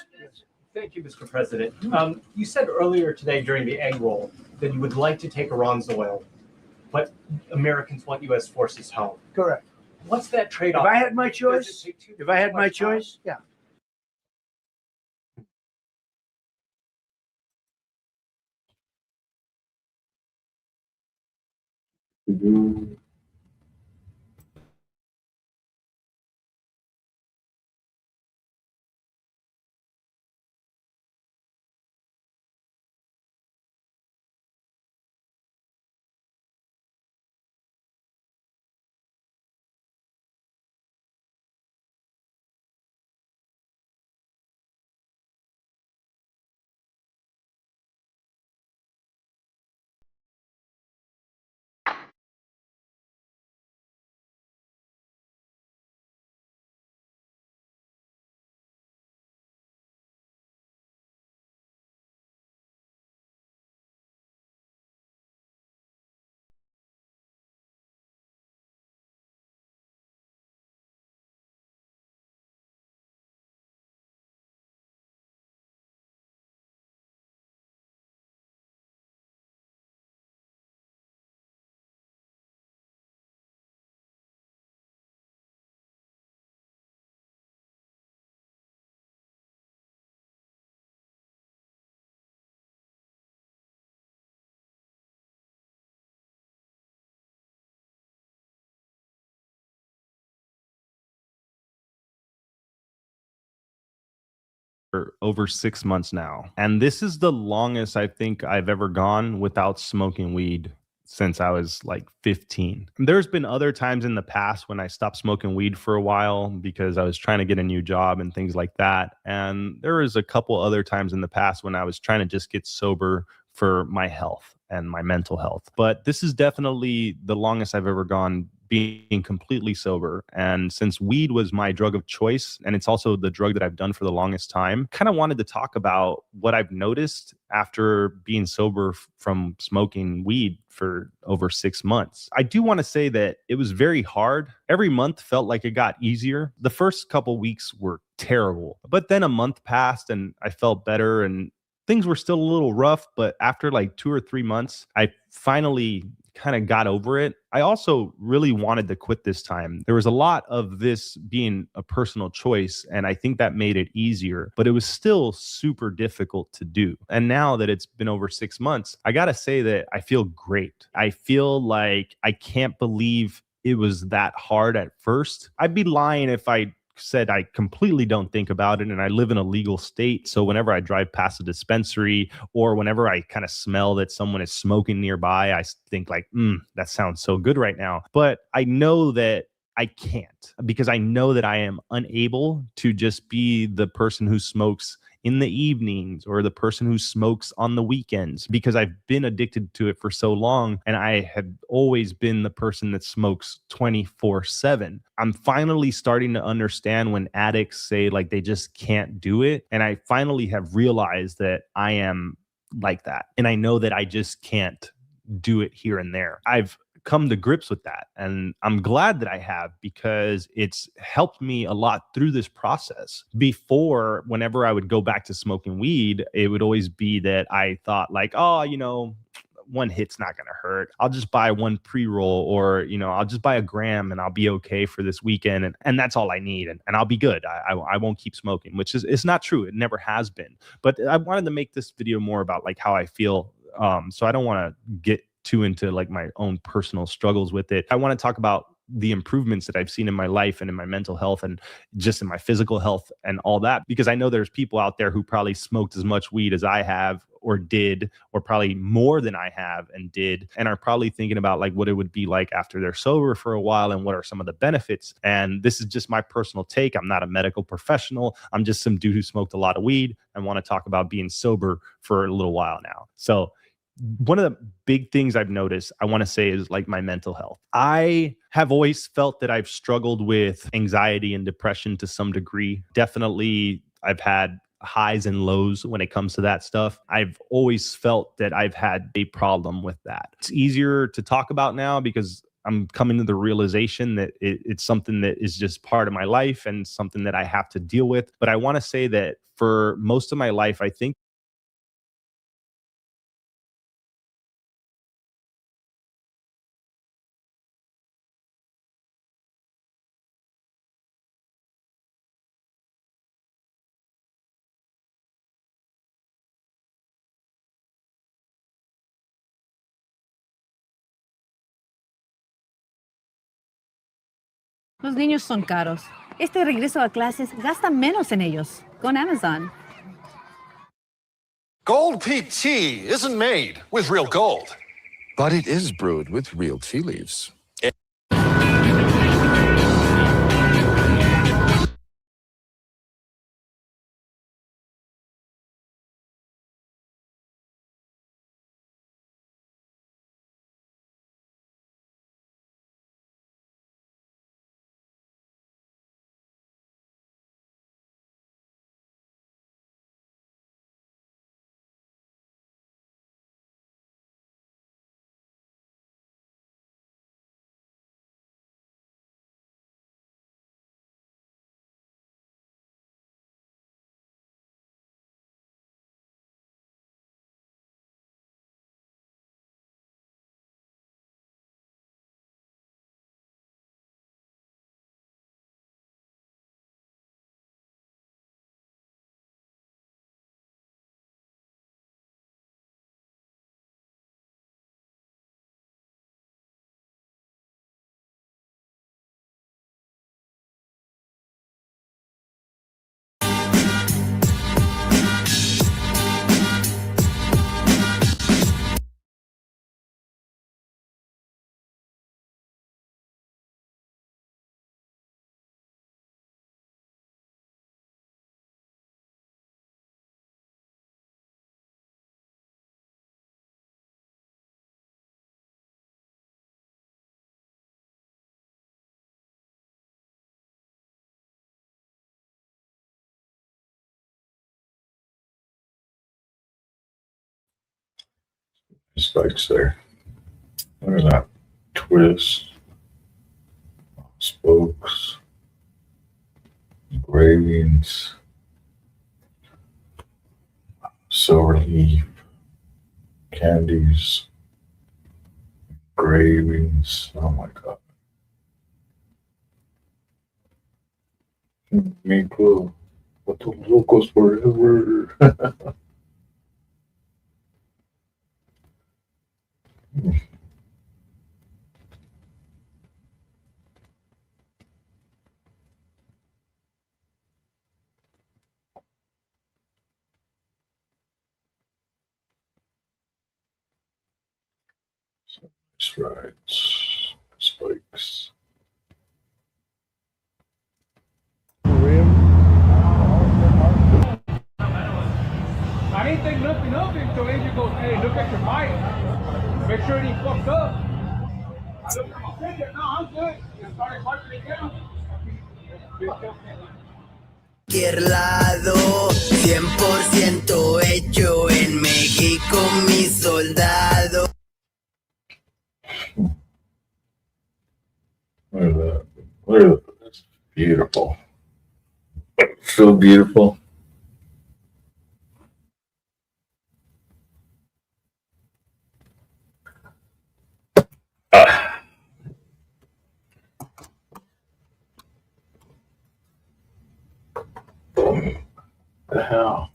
Thank you, Mr. President. You said earlier today during the egg roll that you would like to take Iran's oil, but Americans want U.S. forces home. Correct. What's that trade-off? If I had my choice, yeah. for over 6 months now. And this is the longest I think I've ever gone without smoking weed since I was like 15. There's been other times in the past when I stopped smoking weed for a while because I was trying to get a new job and things like that. And there was a couple other times in the past when I was trying to just get sober for my health and my mental health. But this is definitely the longest I've ever gone being completely sober. And since weed was my drug of choice, and it's also the drug that I've done for the longest time, kind of wanted to talk about what I've noticed after being sober from smoking weed for over 6 months. I do want to say that it was very hard. Every month felt like it got easier. The first couple weeks were terrible, but then a month passed and I felt better, and things were still a little rough, but after like 2 or 3 months, I finally kind of got over it. I also really wanted to quit this time. There was a lot of this being a personal choice, and I think that made it easier, but it was still super difficult to do. And now that it's been over 6 months, I got to say that I feel great. I feel like I can't believe it was that hard at first. I'd be lying if I said I completely don't think about it, and I live in a legal state. So whenever I drive past a dispensary or whenever I kind of smell that someone is smoking nearby, I think like, that sounds so good right now. But I know that I can't, because I know that I am unable to just be the person who smokes in the evenings or the person who smokes on the weekends, because I've been addicted to it for so long, and I have always been the person that smokes 24/7. I'm finally starting to understand when addicts say like they just can't do it, and I finally have realized that I am like that, and I know that I just can't do it here and there. I've come to grips with that, and I'm glad that I have, because it's helped me a lot through this process. Before, whenever I would go back to smoking weed, it would always be that I thought like, oh, one hit's not going to hurt. I'll just buy one pre-roll, or, I'll just buy a gram and I'll be okay for this weekend. And that's all I need. And I'll be good. I won't keep smoking, which is, it's not true. It never has been. But I wanted to make this video more about like how I feel. So I don't want to get too into like my own personal struggles with it. I want to talk about the improvements that I've seen in my life and in my mental health and just in my physical health and all that, because I know there's people out there who probably smoked as much weed as I have or did, or probably more than I have and did, and are probably thinking about like what it would be like after they're sober for a while and what are some of the benefits. And this is just my personal take. I'm not a medical professional. I'm just some dude who smoked a lot of weed and want to talk about being sober for a little while now. So one of the big things I've noticed, I want to say, is like my mental health. I have always felt that I've struggled with anxiety and depression to some degree. Definitely, I've had highs and lows when it comes to that stuff. I've always felt that I've had a problem with that. It's easier to talk about now because I'm coming to the realization that it's something that is just part of my life and something that I have to deal with. But I want to say that for most of my life, I think Los niños son caros. Este regreso a clases gasta menos en ellos con Amazon. Gold Peak tea isn't made with real gold, but it is brewed with real tea leaves. spikes there. Look at that twist, spokes, engravings, silver leaf, candies, engravings. Oh my god. Me clue. What the locals forever. Strides, spikes. I didn't think nothing of it until Andrew goes, hey, look at your bike. Make sure it ain't fucked up. I looked at my fidget, no, I'm good. And started wiping it down. Cualquier lado, 100% hecho en México, mi soldado. Look at that. Look at that. It's beautiful. So beautiful. The hell?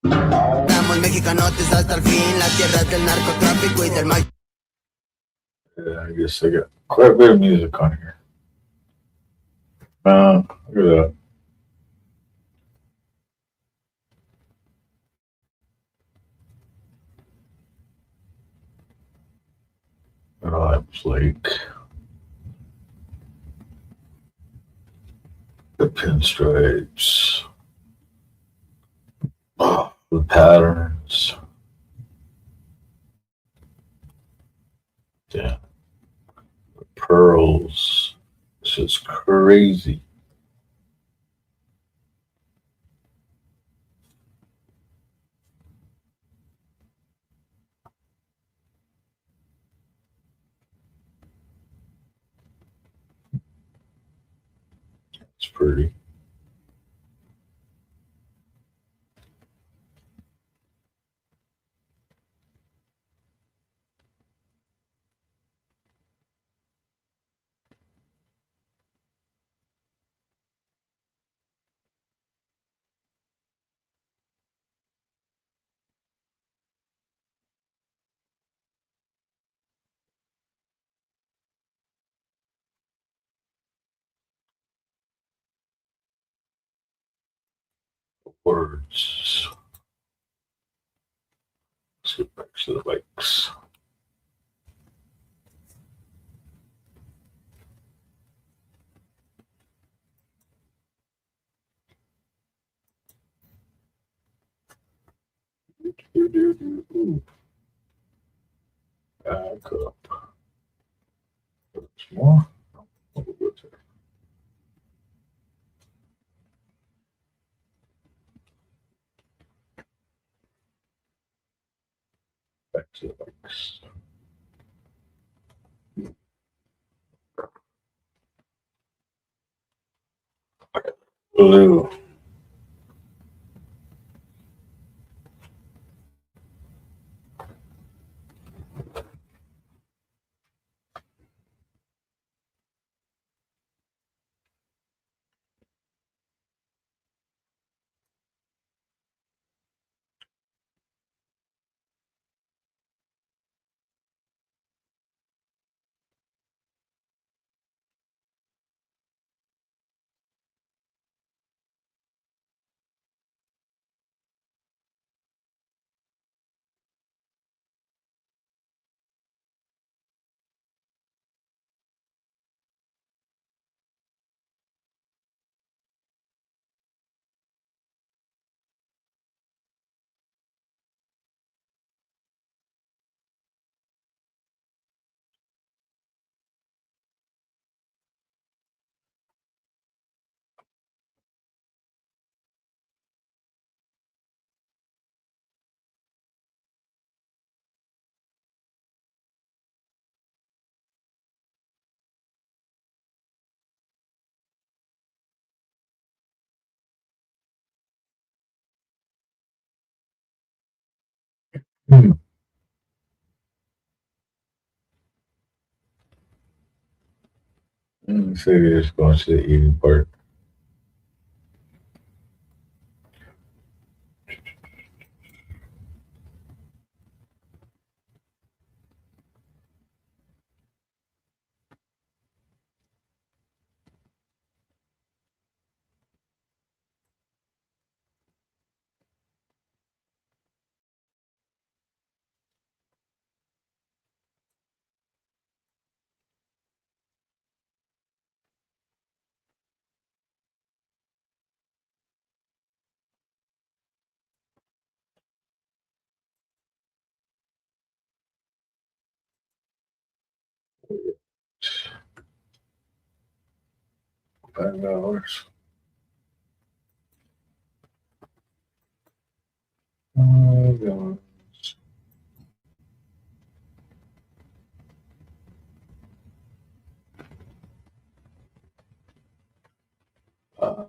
Estamos mexicanotes hasta el fin, las tierras del narcotráfico y del mal. Yeah, I guess I got quite a bit of music on here. Look at that. Oh, that flake. The pinstripes. Oh, the patterns. Yeah. The pearls. It's just crazy. It's pretty. Words. Let's get back to the bikes. Back up. There's more. Back to the bikes. Blue. So you're just going to the eating part. $5. $5. A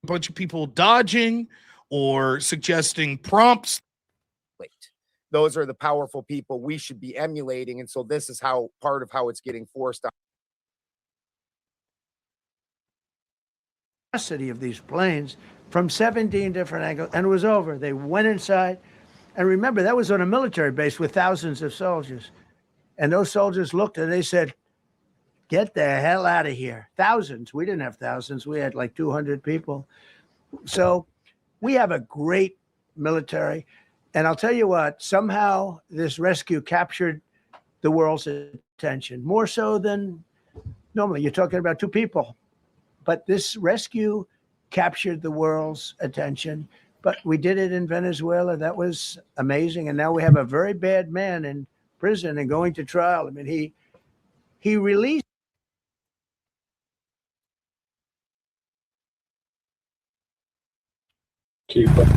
bunch of people dodging or suggesting prompts. Those are the powerful people we should be emulating. And so this is how part of how it's getting forced on. City of these planes from 17 different angles, and it was over. They went inside, and remember, that was on a military base with thousands of soldiers. And those soldiers looked and they said, get the hell out of here. Thousands. We didn't have thousands. We had like 200 people. So we have a great military. And I'll tell you what, somehow this rescue captured the world's attention, more so than normally. You're talking about two people. But this rescue captured the world's attention. But we did it in Venezuela. That was amazing. And now we have a very bad man in prison and going to trial. I mean, he released. Keep up.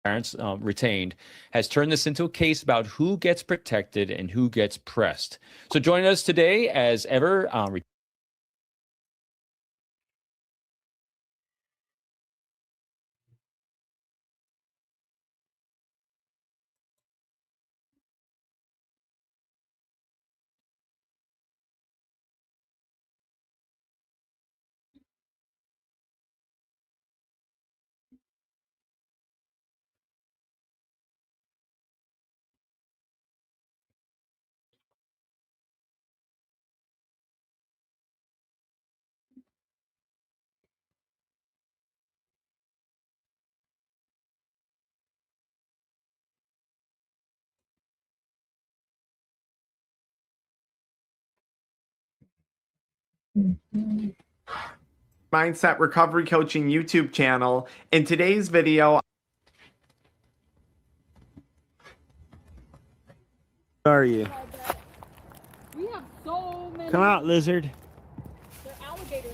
Parents retained has turned this into a case about who gets protected and who gets pressed. So joining us today, as ever, Mindset Recovery Coaching YouTube channel. In today's video, Where are you? We have so many. Come out, lizard. They're alligators.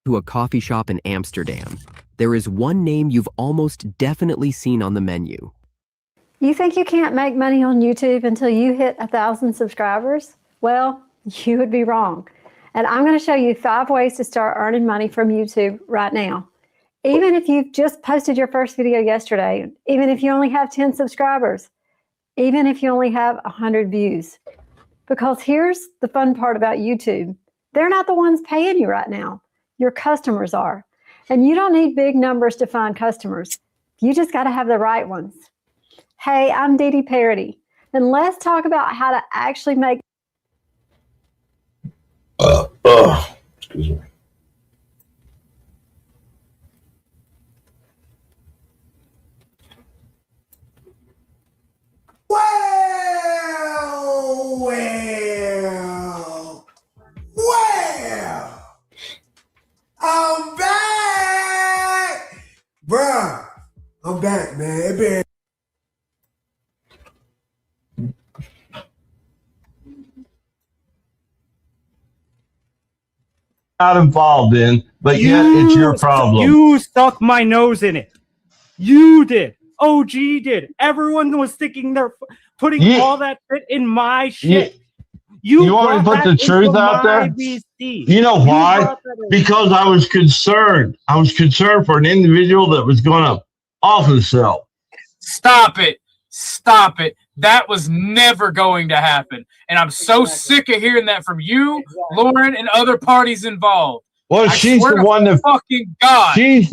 to a coffee shop in Amsterdam, there is one name you've almost definitely seen on the menu. You think you can't make money on YouTube until you hit 1,000 subscribers? Well, you would be wrong. And I'm going to show you 5 ways to start earning money from YouTube right now. Even if you've just posted your first video yesterday, even if you only have 10 subscribers, even if you only have 100 views. Because here's the fun part about YouTube. They're not the ones paying you right now. Your customers are. And you don't need big numbers to find customers. You just got to have the right ones. Hey, I'm Dee Dee Parody, and let's talk about how to actually make. Excuse me. Well, I'm back, bruh. I'm back, man. It been not involved in, but yet it's your problem. You stuck my nose in it. You did. OG did. Everyone was putting all that shit in my shit. You want me to put the truth out there? You know why? Because I was concerned. I was concerned for an individual that was going to off himself. Stop it. Stop it. That was never going to happen. And I'm so sick of hearing that from you, Lauren, and other parties involved. Well, she's the one that fucking God. She's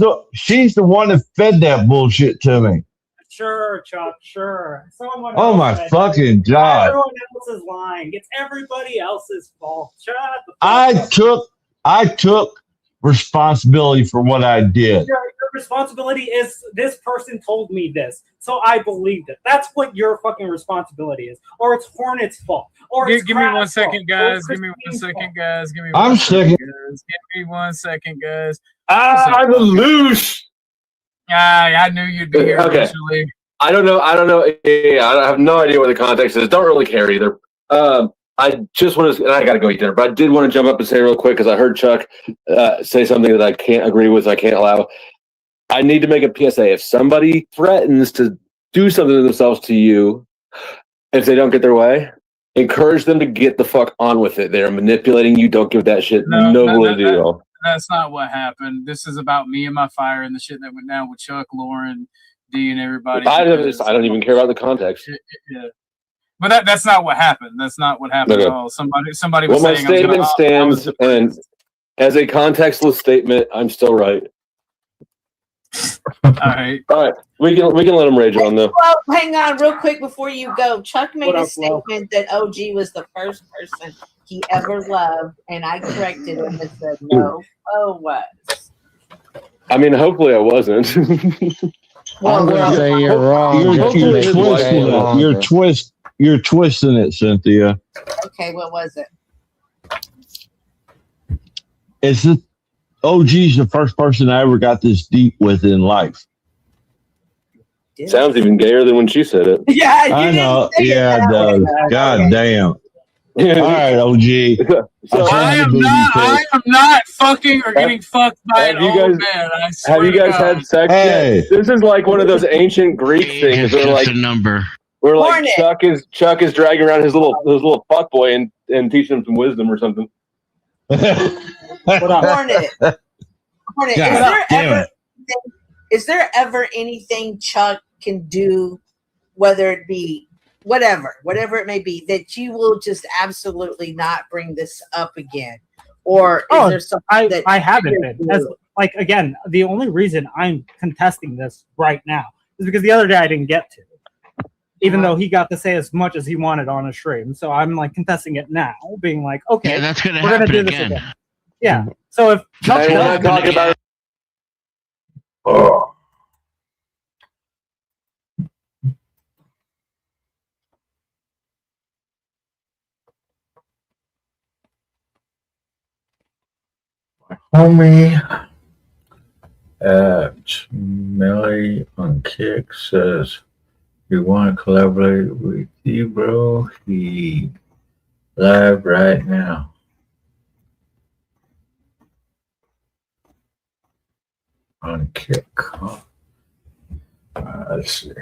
the one that fed that bullshit to me. Sure, Chuck, sure. Someone Oh else my said fucking it. God. Everyone else is lying. It's everybody else's fault. Shut the fuck up. I took responsibility for what I did. Your responsibility is this person told me this, so I believed it. That's what your fucking responsibility is. Or it's Hornet's fault. Or it's Give me 1 Crab's second, fault. Or guys. it's Give me 1 Christine's second, fault. guys. Give me I'm 1 second, sick. guys. Give me 1 second, guys. I'm loose. I knew you'd be here Okay. eventually. I don't know. Yeah, I have no idea what the context is. Don't really care either. I just want to, and I got to go eat dinner, but I did want to jump up and say real quick because I heard Chuck say something that I can't agree with. I can't allow. I need to make a PSA. If somebody threatens to do something to themselves to you, if they don't get their way, encourage them to get the fuck on with it. They're manipulating you. Don't give that shit no validity at all. That's not what happened. This is about me and my fire and the shit that went down with Chuck, Lauren, D, and everybody. I don't even care about the context. Yeah. But that's not what happened. That's not what happened at all. Somebody was Well, my saying statement stands, and as a contextless statement, I'm still right. All right. We can let him rage on though. Well, hang on real quick before you go. Chuck made What a up, Flo? statement that OG was the first person he ever loved, and I corrected him and said no. Oh, was. I mean, hopefully I wasn't. I'm gonna say you're wrong. You're twisting it, Cynthia. Okay, what was it? It's the OG's the first person I ever got this deep with in life. Sounds even gayer than when she said it. Yeah, I know. Yeah, it does. God damn. All right, OG. I am not fucking or getting fucked by an old man. I swear Have you to guys God. had sex yet? This is like one of those ancient Greek things where like a number. Where like Chuck is dragging around his little fuck boy and teaching him some wisdom or something. Hornet. Hornet, is there ever anything Chuck can do, whether it be whatever it may be, that you will just absolutely not bring this up again? Or is there something that I haven't been. Again, the only reason I'm contesting this right now is because the other day I didn't get to. Even though he got to say as much as he wanted on a stream. So I'm like contesting it now, being like, okay, Yeah, that's gonna we're gonna happen do this again. Yeah. So if Chuck Hey, we're does not talking about Homie at Melly on Kick says, "We want to collaborate with you, bro. He live right now." on kick. Huh? Let's see.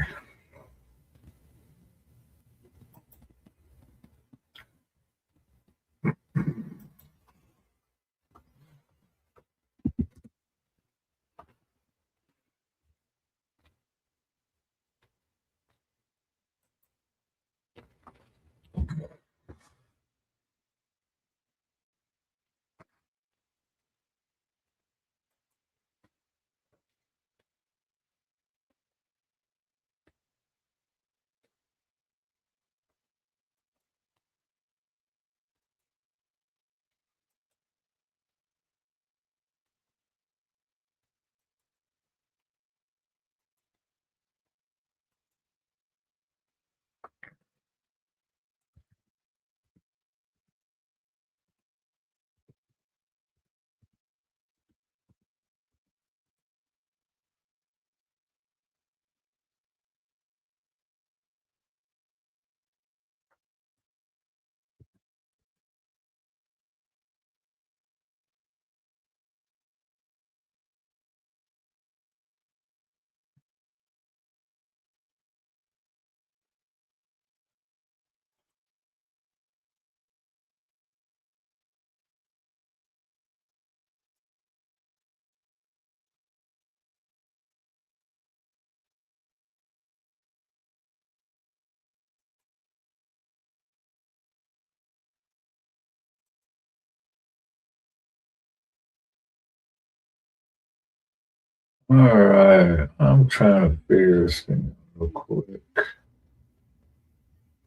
All right, I'm trying to figure this thing out real quick.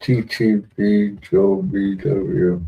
TTB Joe BW.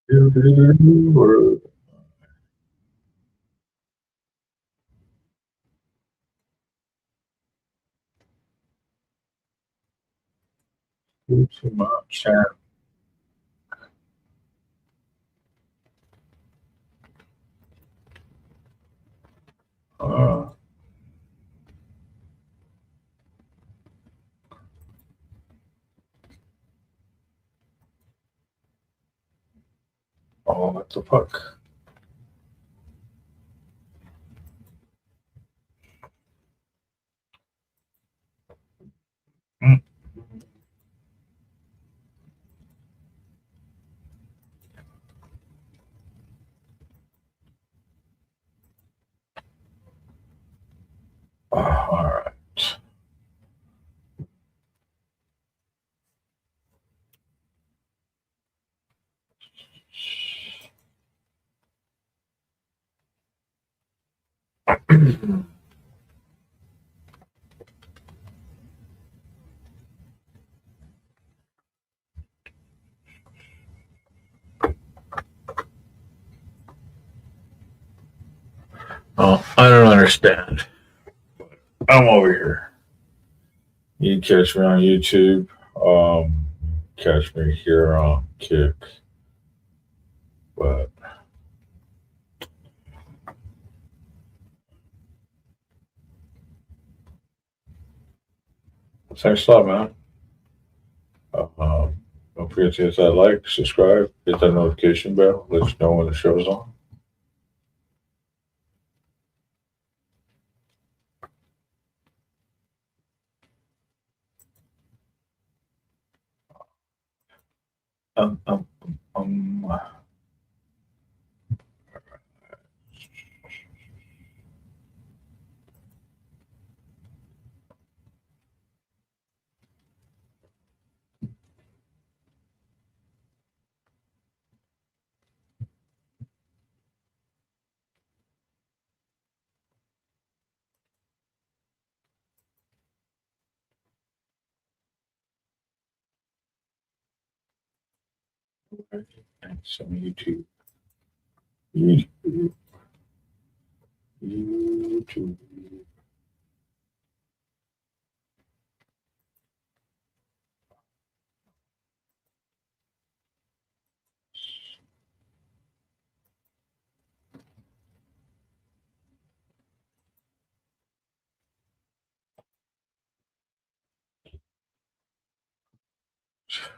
Too much. Oh, what the fuck? All right. Oh, I don't understand. I'm over here. You can catch me on YouTube. Catch me here on Kick. But thanks a lot, man. Don't forget to hit that like, subscribe, hit that notification bell, let you know when the show's on. Some YouTube. YouTube.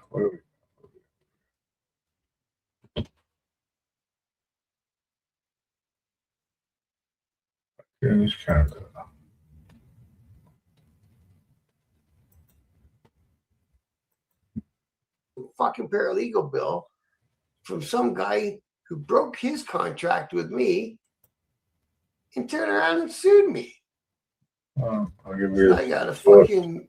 Where are we? Here's Canada. Fucking paralegal bill from some guy who broke his contract with me and turned around and sued me. I'll give you. I gotta fucking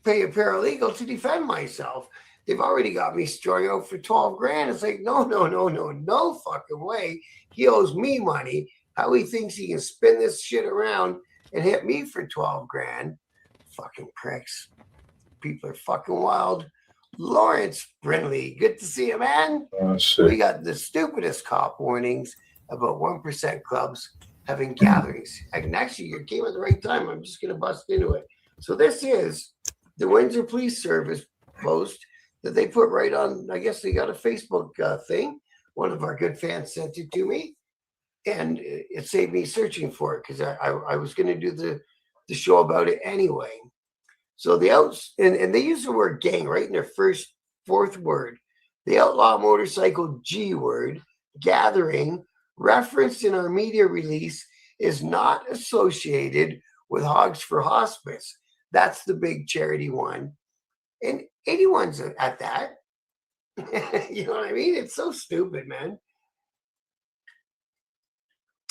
pay a paralegal to defend myself. They've already got me strung out for 12 grand. It's like, no fucking way. He owes me money. How he thinks he can spin this shit around and hit me for 12 grand. Fucking pricks. People are fucking wild. Lawrence Brindley, good to see you, man. We got the stupidest cop warnings about 1% clubs having gatherings. And actually, you came at the right time. I'm just going to bust into it. So this is the Windsor Police Service post that they put right on. I guess they got a Facebook thing. One of our good fans sent it to me, and it saved me searching for it because I was going to do the show about it anyway. So the outs and they use the word gang right in their fourth word. The outlaw motorcycle G word gathering referenced in our media release is not associated with Hogs for Hospice. That's the big charity one. And 81's at that. You know what I mean? It's so stupid, man.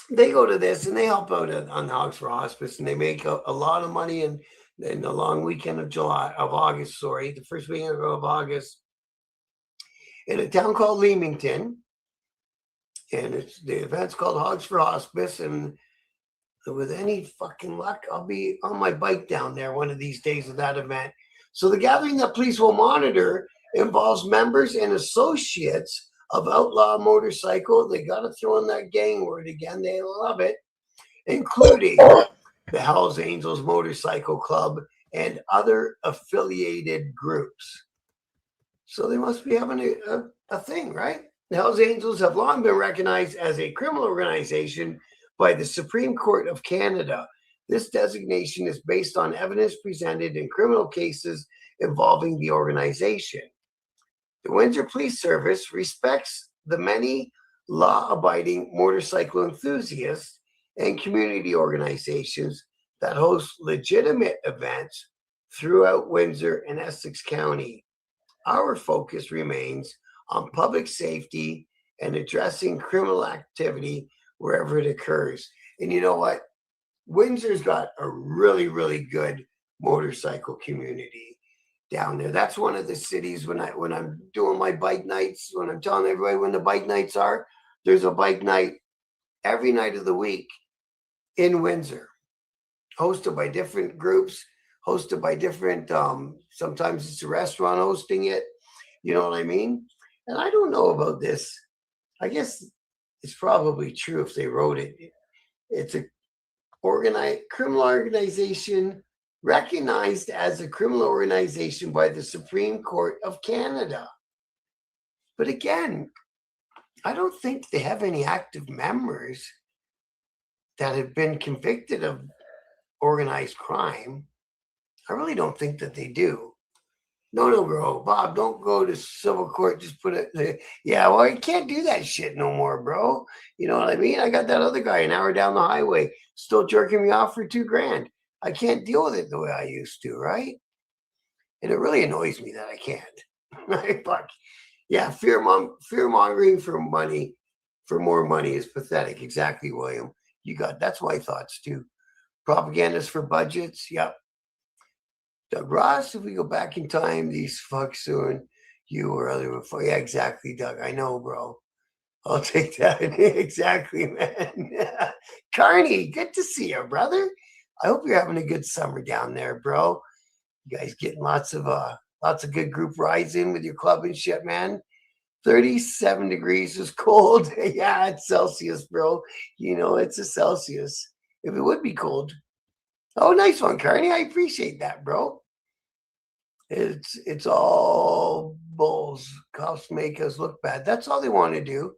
They go to this and they help out on Hogs for Hospice, and they make a lot of money in the long weekend of August, the first weekend of August, in a town called Leamington. And the event's called Hogs for Hospice. And with any fucking luck, I'll be on my bike down there one of these days of that event. So the gathering that police will monitor involves members and associates of outlaw motorcycle. They got to throw in that gang word again. They love it, including the Hells Angels Motorcycle Club and other affiliated groups. So they must be having a thing, right? The Hells Angels have long been recognized as a criminal organization by the Supreme Court of Canada. This designation is based on evidence presented in criminal cases involving the organization. The Windsor Police Service respects the many law-abiding motorcycle enthusiasts and community organizations that host legitimate events throughout Windsor and Essex County. Our focus remains on public safety and addressing criminal activity wherever it occurs. And you know what? Windsor's got a really, really good motorcycle community down there. That's one of the cities when I'm doing my bike nights, when I'm telling everybody when the bike nights are, there's a bike night every night of the week in Windsor, hosted by different groups, hosted by different, sometimes it's a restaurant hosting it, you know what I mean? And I don't know about this. I guess it's probably true if they wrote it. It's a criminal organization recognized as a criminal organization by the Supreme Court of Canada. But again, I don't think they have any active members that have been convicted of organized crime. I really don't think that they do. No, bro. Bob, don't go to civil court. Just put it. Yeah, well, you can't do that shit no more, bro. You know what I mean? I got that other guy an hour down the highway still jerking me off for $2,000. I can't deal with it the way I used to, right? And it really annoys me that I can't. Right? Fuck. Yeah, fear mongering for money, for more money is pathetic. Exactly, William. That's my thoughts too. Propagandists for budgets. Yep. Doug Ross, if we go back in time, these fucks doing you or other. Yeah, exactly, Doug. I know, bro. I'll take that. Exactly, man. Carney, good to see you, brother. I hope you're having a good summer down there, bro. You guys getting lots of good group rides in with your club and shit, man. 37 degrees is cold. Yeah, it's Celsius, bro. You know, it's a Celsius. If it would be cold. Oh, nice one, Carney. I appreciate that, bro. It's all bulls. Cops make us look bad. That's all they want to do.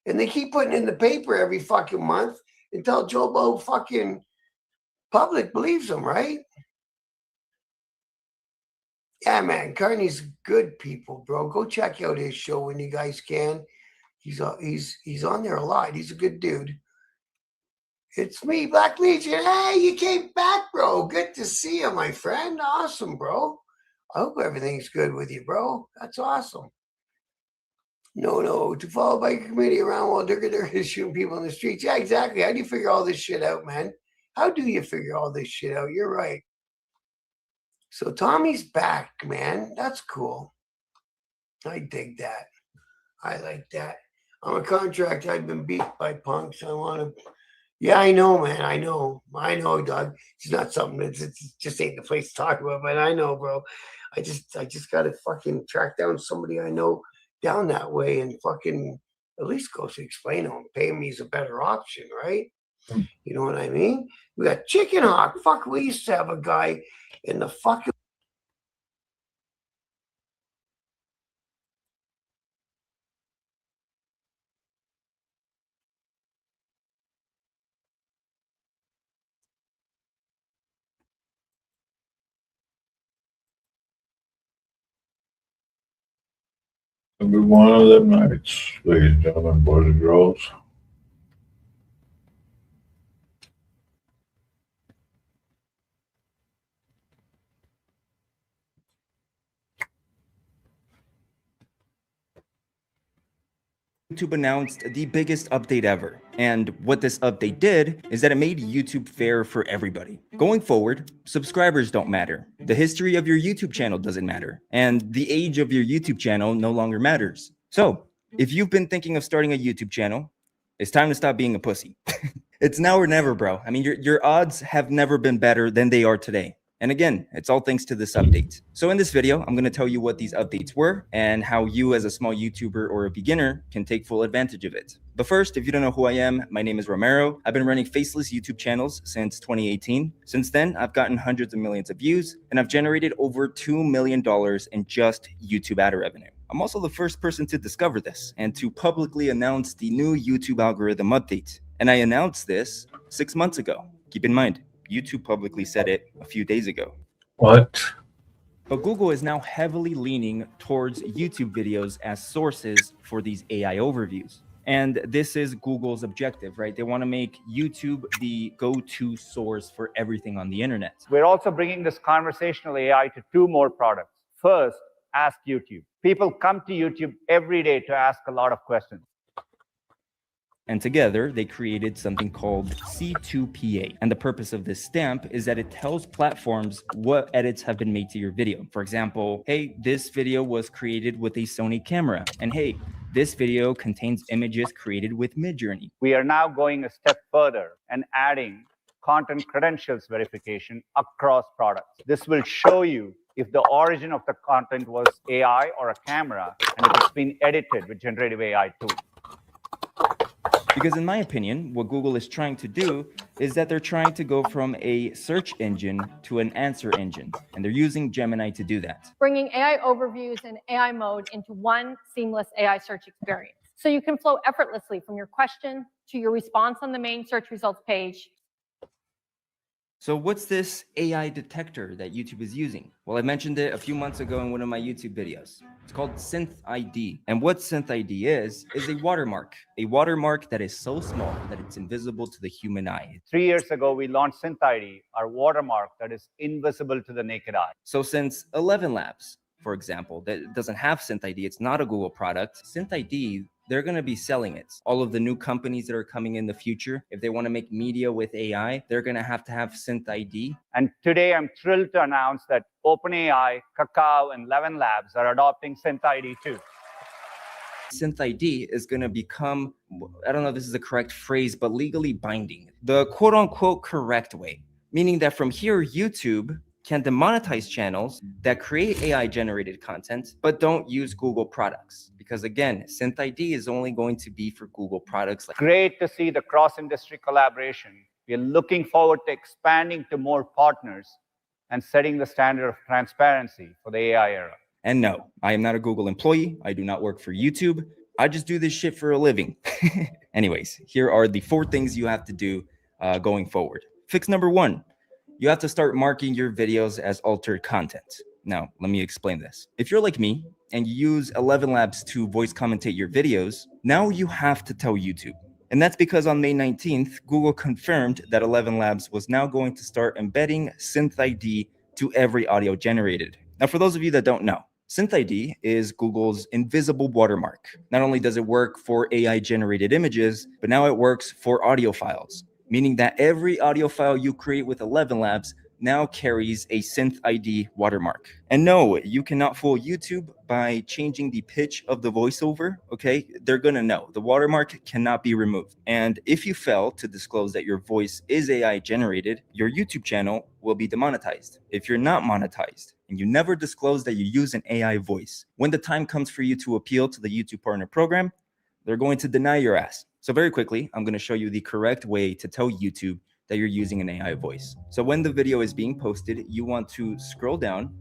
And they keep putting in the paper every fucking month until Joe Blow fucking public believes them, right? Yeah, man. Carney's good people, bro. Go check out his show when you guys can. He's on there a lot. He's a good dude. It's me, Black Legion. Hey, you came back, bro. Good to see you, my friend. Awesome, bro. I hope everything's good with you, bro. That's awesome. No, to follow bike committee around while they're shooting people in the streets. Yeah, exactly. How do you figure all this shit out, man? How do you figure all this shit out? You're right. So Tommy's back, man. That's cool. I dig that. I like that. I'm a contractor. I've been beat by punks. I want to... Yeah, I know, man. I know, Doug. It's not something that just ain't the place to talk about, but I know, bro. I just got to fucking track down somebody I know down that way and fucking at least go to explain to him. Pay me is a better option, right? You know what I mean? We got Chicken Hawk. Fuck, we used to have a guy in the fucking... It'll be one of them nights, ladies and gentlemen, boys and girls. YouTube announced the biggest update ever. And what this update did is that it made YouTube fair for everybody. Going forward, subscribers don't matter. The history of your YouTube channel doesn't matter. And the age of your YouTube channel no longer matters. So, if you've been thinking of starting a YouTube channel, it's time to stop being a pussy. It's now or never, bro. I mean, your odds have never been better than they are today. And again, it's all thanks to this update. So in this video, I'm going to tell you what these updates were and how you as a small YouTuber or a beginner can take full advantage of it. But first, if you don't know who I am, my name is Romero. I've been running faceless YouTube channels since 2018. Since then, I've gotten hundreds of millions of views and I've generated over $2 million in just YouTube ad revenue. I'm also the first person to discover this and to publicly announce the new YouTube algorithm update. And I announced this 6 months ago. Keep in mind, YouTube publicly said it a few days ago. What? But Google is now heavily leaning towards YouTube videos as sources for these AI overviews. And this is Google's objective, right? They want to make YouTube the go-to source for everything on the internet. We're also bringing this conversational AI to 2 more products. First, Ask YouTube. People come to YouTube every day to ask a lot of questions. And together, they created something called C2PA. And the purpose of this stamp is that it tells platforms what edits have been made to your video. For example, hey, this video was created with a Sony camera. And hey, this video contains images created with Midjourney. We are now going a step further and adding content credentials verification across products. This will show you if the origin of the content was AI or a camera, and if it's been edited with generative AI tools. Because in my opinion, what Google is trying to do is that they're trying to go from a search engine to an answer engine, and they're using Gemini to do that. Bringing AI overviews and AI mode into one seamless AI search experience. So you can flow effortlessly from your question to your response on the main search results page. So what's this AI detector that YouTube is using? Well, I mentioned it a few months ago in one of my YouTube videos. It's called SynthID. And what SynthID is a watermark that is so small that it's invisible to the human eye. 3 years ago, we launched SynthID, our watermark that is invisible to the naked eye. So since 11 Labs, for example, that doesn't have SynthID, it's not a Google product, SynthID, they're going to be selling it. All of the new companies that are coming in the future, if they want to make media with AI, they're going to have SynthID. And today I'm thrilled to announce that OpenAI, Kakao, and 11 Labs are adopting SynthID too. SynthID is going to become, I don't know if this is the correct phrase, but legally binding. The quote unquote correct way, meaning that from here, YouTube can demonetize channels that create AI generated content, but don't use Google products. Because again, SynthID is only going to be for Google products. Great to see the cross-industry collaboration. We're looking forward to expanding to more partners and setting the standard of transparency for the AI era. And no, I am not a Google employee. I do not work for YouTube. I just do this shit for a living. Anyways, here are the 4 things you have to do going forward. Fix number 1. You have to start marking your videos as altered content. Now, let me explain this. If you're like me and you use 11 Labs to voice commentate your videos, now you have to tell YouTube. And that's because on May 19th, Google confirmed that 11 Labs was now going to start embedding SynthID to every audio generated. Now, for those of you that don't know, SynthID is Google's invisible watermark. Not only does it work for AI generated images, but now it works for audio files. Meaning that every audio file you create with 11 Labs now carries a SynthID watermark. And no, you cannot fool YouTube by changing the pitch of the voiceover, okay? They're gonna know. The watermark cannot be removed. And if you fail to disclose that your voice is AI generated, your YouTube channel will be demonetized. If you're not monetized and you never disclose that you use an AI voice, when the time comes for you to appeal to the YouTube Partner Program, they're going to deny your ass. So very quickly, I'm going to show you the correct way to tell YouTube that you're using an AI voice. So when the video is being posted, you want to scroll down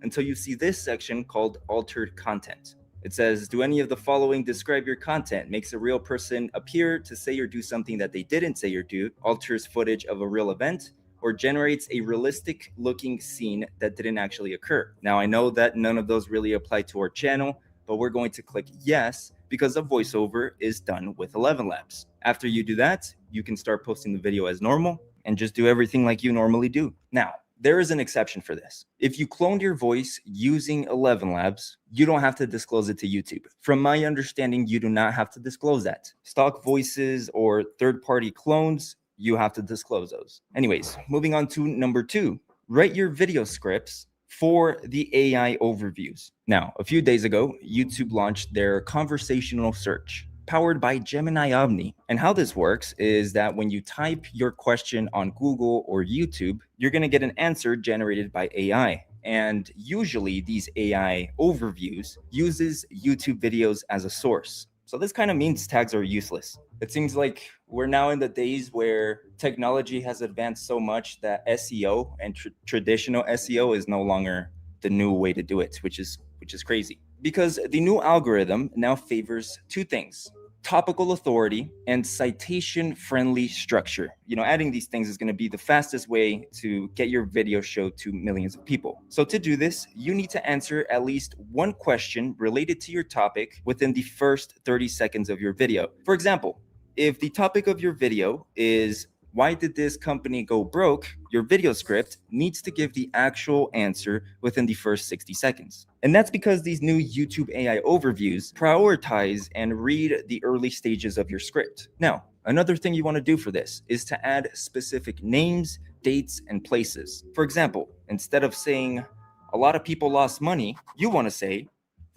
until you see this section called altered content. It says, do any of the following describe your content? Makes a real person appear to say or do something that they didn't say or do, alters footage of a real event, or generates a realistic looking scene that didn't actually occur. Now, I know that none of those really apply to our channel, but we're going to click yes, because the voiceover is done with 11 Labs. After you do that, you can start posting the video as normal and just do everything like you normally do. Now, there is an exception for this. If you cloned your voice using 11 Labs, you don't have to disclose it to YouTube. From my understanding, you do not have to disclose that. Stock voices or third-party clones, you have to disclose those. Anyways, moving on to number 2, write your video scripts for the AI overviews. Now, a few days ago, YouTube launched their conversational search. powered by Gemini Omni. And how this works is that when you type your question on Google or YouTube, you're going to get an answer generated by AI. And usually these AI overviews uses YouTube videos as a source. So this kind of means tags are useless. It seems like we're now in the days where technology has advanced so much that SEO and traditional SEO is no longer the new way to do it, which is crazy. Because the new algorithm now favors two things: topical authority and citation-friendly structure. Adding these things is going to be the fastest way to get your video show to millions of people. So to do this, you need to answer at least one question related to your topic within the first 30 seconds of your video. For example, if the topic of your video is why did this company go broke, your video script needs to give the actual answer within the first 60 seconds. And that's because these new YouTube AI overviews prioritize and read the early stages of your script. Now, another thing you want to do for this is to add specific names, dates, and places. For example, instead of saying a lot of people lost money, you want to say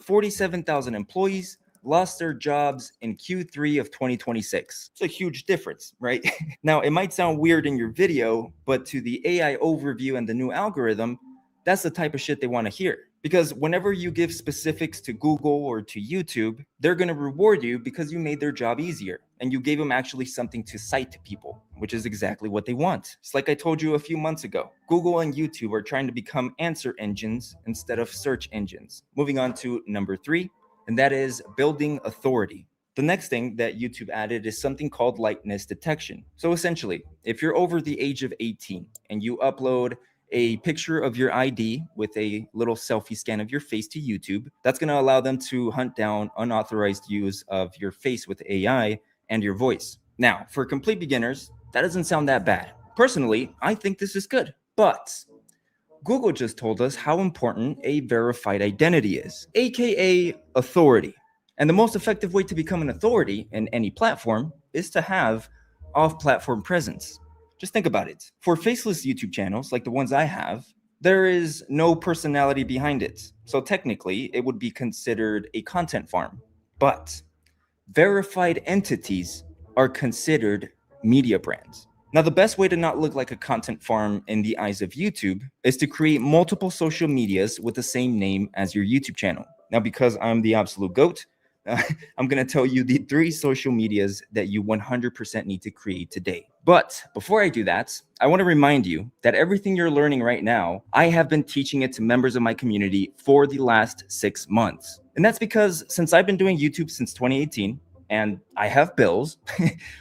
47,000 employees lost their jobs in Q3 of 2026. It's a huge difference, right? Now, it might sound weird in your video, but to the AI overview and the new algorithm, that's the type of shit they want to hear. Because whenever you give specifics to Google or to YouTube, they're going to reward you because you made their job easier and you gave them actually something to cite to people, which is exactly what they want. It's like I told you a few months ago. Google and YouTube are trying to become answer engines instead of search engines. Moving on to number 3. And that is building authority. The next thing that YouTube added is something called likeness detection. So essentially, if you're over the age of 18 and you upload a picture of your ID with a little selfie scan of your face to YouTube, that's going to allow them to hunt down unauthorized use of your face with AI and your voice. Now, for complete beginners, that doesn't sound that bad. Personally, I think this is good, but Google just told us how important a verified identity is, aka authority. And the most effective way to become an authority in any platform is to have off-platform presence. Just think about it. For faceless YouTube channels like the ones I have, there is no personality behind it. So technically, it would be considered a content farm. But verified entities are considered media brands. Now, the best way to not look like a content farm in the eyes of YouTube is to create multiple social medias with the same name as your YouTube channel. Now, because I'm the absolute GOAT, I'm going to tell you the 3 social medias that you 100% need to create today. But before I do that, I want to remind you that everything you're learning right now, I have been teaching it to members of my community for the last 6 months. And that's because since I've been doing YouTube since 2018, and I have bills,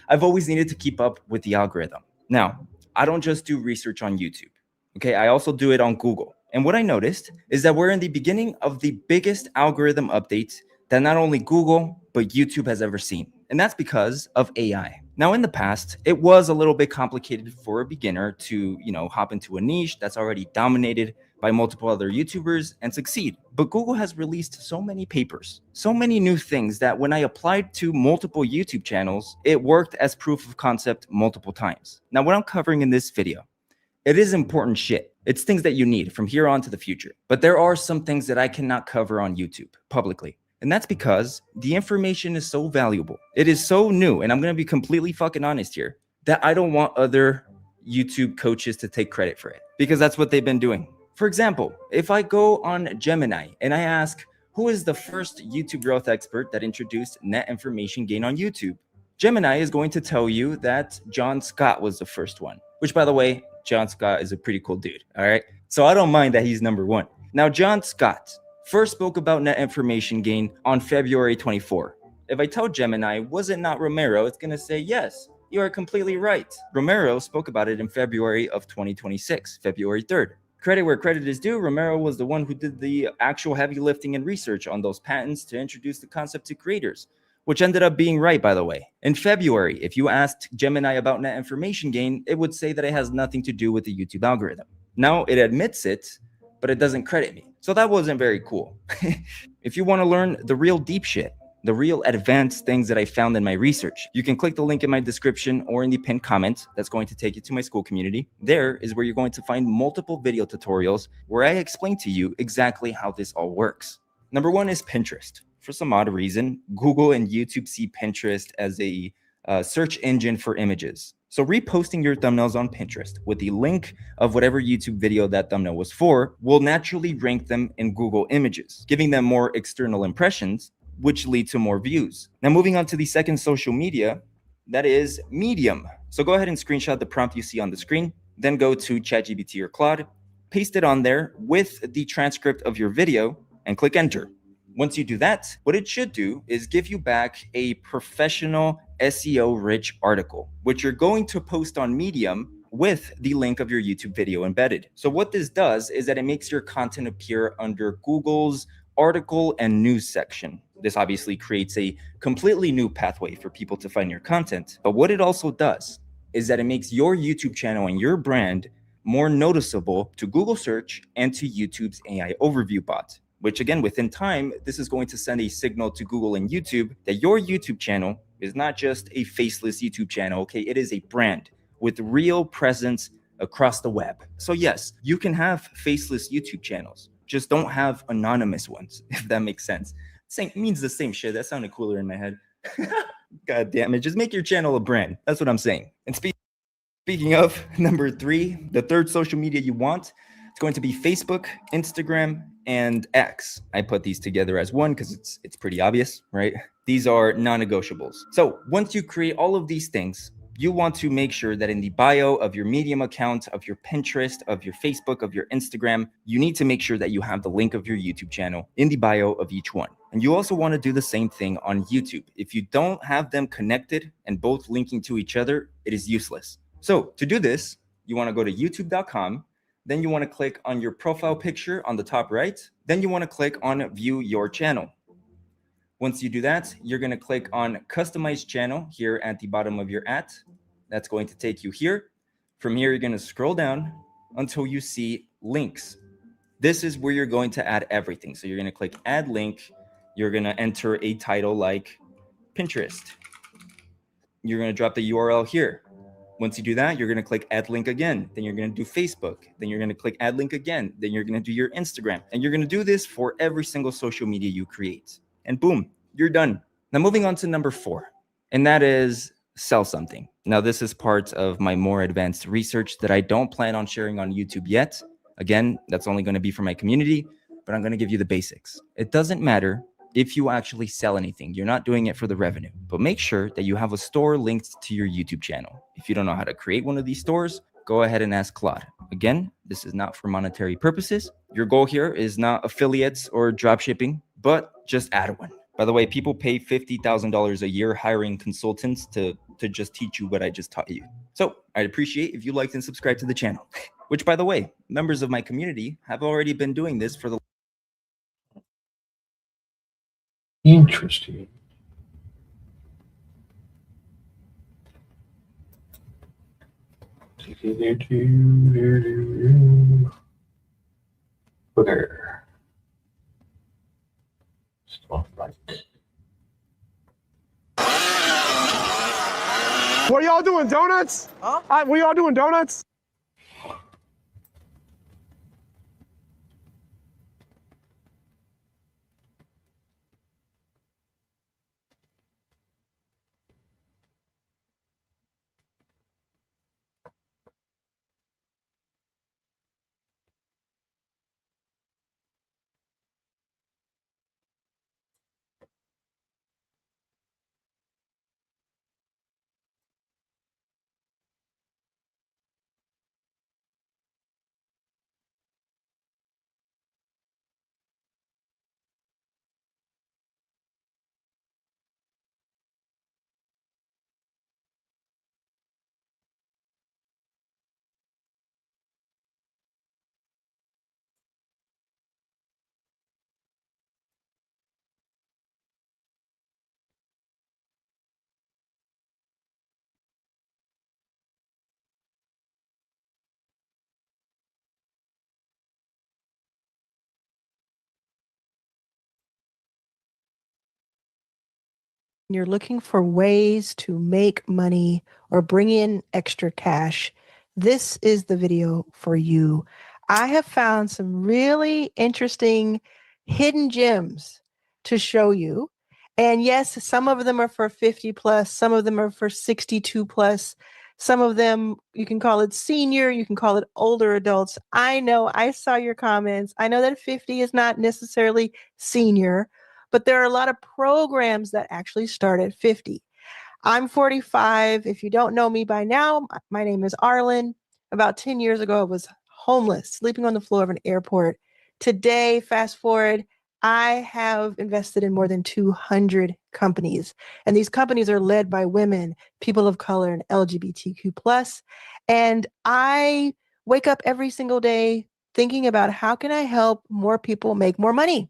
I've always needed to keep up with the algorithm. Now, I don't just do research on YouTube, okay? I also do it on Google. And what I noticed is that we're in the beginning of the biggest algorithm update that not only Google, but YouTube has ever seen. And that's because of AI. Now, in the past, it was a little bit complicated for a beginner to, hop into a niche that's already dominated by multiple other YouTubers and succeed. But Google has released so many papers, so many new things that when I applied to multiple YouTube channels, it worked as proof of concept multiple times. Now, what I'm covering in this video, it is important shit. It's things that you need from here on to the future. But there are some things that I cannot cover on YouTube publicly. And that's because the information is so valuable. It is so new, and I'm going to be completely fucking honest here, that I don't want other YouTube coaches to take credit for it, because that's what they've been doing. For example, if I go on Gemini and I ask, who is the first YouTube growth expert that introduced net information gain on YouTube? Gemini is going to tell you that John Scott was the first one, which, by the way, John Scott is a pretty cool dude, all right? So I don't mind that he's number 1. Now, John Scott first spoke about net information gain on February 24. If I tell Gemini, was it not Romero? It's going to say, yes, you are completely right. Romero spoke about it in February of 2026, February 3rd. Credit where credit is due, Romero was the one who did the actual heavy lifting and research on those patents to introduce the concept to creators, which ended up being right, by the way. In February, if you asked Gemini about net information gain, it would say that it has nothing to do with the YouTube algorithm. Now it admits it, but it doesn't credit me. So that wasn't very cool. If you want to learn the real deep shit, the real advanced things that I found in my research, you can click the link in my description or in the pinned comment that's going to take you to my school community. There is where you're going to find multiple video tutorials where I explain to you exactly how this all works. Number 1 is Pinterest. for some odd reason, Google and YouTube see Pinterest as a search engine for images. So reposting your thumbnails on Pinterest with the link of whatever YouTube video that thumbnail was for will naturally rank them in Google Images, giving them more external impressions, which lead to more views. Now moving on to the second social media, that is Medium. So go ahead and screenshot the prompt you see on the screen, then go to ChatGPT or Claude, paste it on there with the transcript of your video, and click enter. Once you do that, what it should do is give you back a professional SEO-rich article, which you're going to post on Medium with the link of your YouTube video embedded. So what this does is that it makes your content appear under Google's article and news section. This obviously creates a completely new pathway for people to find your content. But what it also does is that it makes your YouTube channel and your brand more noticeable to Google search and to YouTube's AI overview bot, which again, within time, this is going to send a signal to Google and YouTube that your YouTube channel is not just a faceless YouTube channel, okay? It is a brand with real presence across the web. So yes, you can have faceless YouTube channels, just don't have anonymous ones, if that makes sense. Same means the same shit. That sounded cooler in my head. God damn it, just make your channel a brand. That's what I'm saying. And speaking of, number 3, the third social media you want, it's going to be Facebook, Instagram, and X. I put these together as one because it's pretty obvious, right? These are non-negotiables. So once you create all of these things, you want to make sure that in the bio of your Medium account, of your Pinterest, of your Facebook, of your Instagram, you need to make sure that you have the link of your YouTube channel in the bio of each one. And you also want to do the same thing on YouTube. If you don't have them connected and both linking to each other, it is useless. So to do this, you want to go to youtube.com. Then you want to click on your profile picture on the top right. Then you want to click on view your channel. Once you do that, you're going to click on customize channel here at the bottom of your ad. That's going to take you here. From here, you're going to scroll down until you see links. This is where you're going to add everything. So you're going to click add link. You're going to enter a title like Pinterest. You're going to drop the URL here. Once you do that, you're going to click add link again. Then you're going to do Facebook. Then you're going to click add link again. Then you're going to do your Instagram. And you're going to do this for every single social media you create. And boom, you're done. Now moving on to number 4, and that is sell something. Now this is part of my more advanced research that I don't plan on sharing on YouTube yet. Again, that's only going to be for my community, but I'm going to give you the basics. It doesn't matter if you actually sell anything. You're not doing it for the revenue, but make sure that you have a store linked to your YouTube channel. If you don't know how to create one of these stores, go ahead and ask Claude. Again, this is not for monetary purposes. Your goal here is not affiliates or drop shipping, but just add one. By the way, people pay $50,000 a year hiring consultants to just teach you what I just taught you. So I'd appreciate if you liked and subscribed to the channel, which by the way, members of my community have already been doing this for the Interesting. There. Stuff like. What y'all doing, donuts? Huh? What y'all doing, donuts? You're looking for ways to make money or bring in extra cash, this is the video for you. I have found some really interesting hidden gems to show you. And yes, some of them are for 50 plus, some of them are for 62 plus, some of them you can call it senior, you can call it older adults. I know, I saw your comments. I know that 50 is not necessarily senior, but there are a lot of programs that actually start at 50. I'm 45. If you don't know me by now, my name is Arlen. About 10 years ago, I was homeless, sleeping on the floor of an airport. Today, fast forward, I have invested in more than 200 companies. And these companies are led by women, people of color, and LGBTQ+. And I wake up every single day thinking about how can I help more people make more money?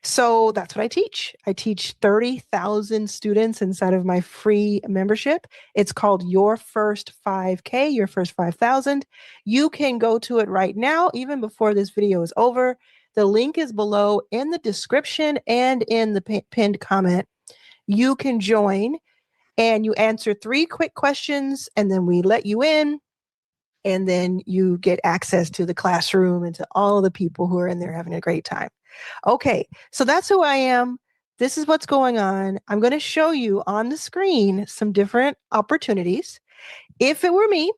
So that's what I teach. I teach 30,000 students inside of my free membership. It's called Your First 5K, Your First 5,000. You can go to it right now, even before this video is over. The link is below in the description and in the pinned comment. You can join and you answer 3 quick questions, and then we let you in. And then you get access to the classroom and to all the people who are in there having a great time. Okay, so that's who I am. This is what's going on. I'm going to show you on the screen some different opportunities. If it were me,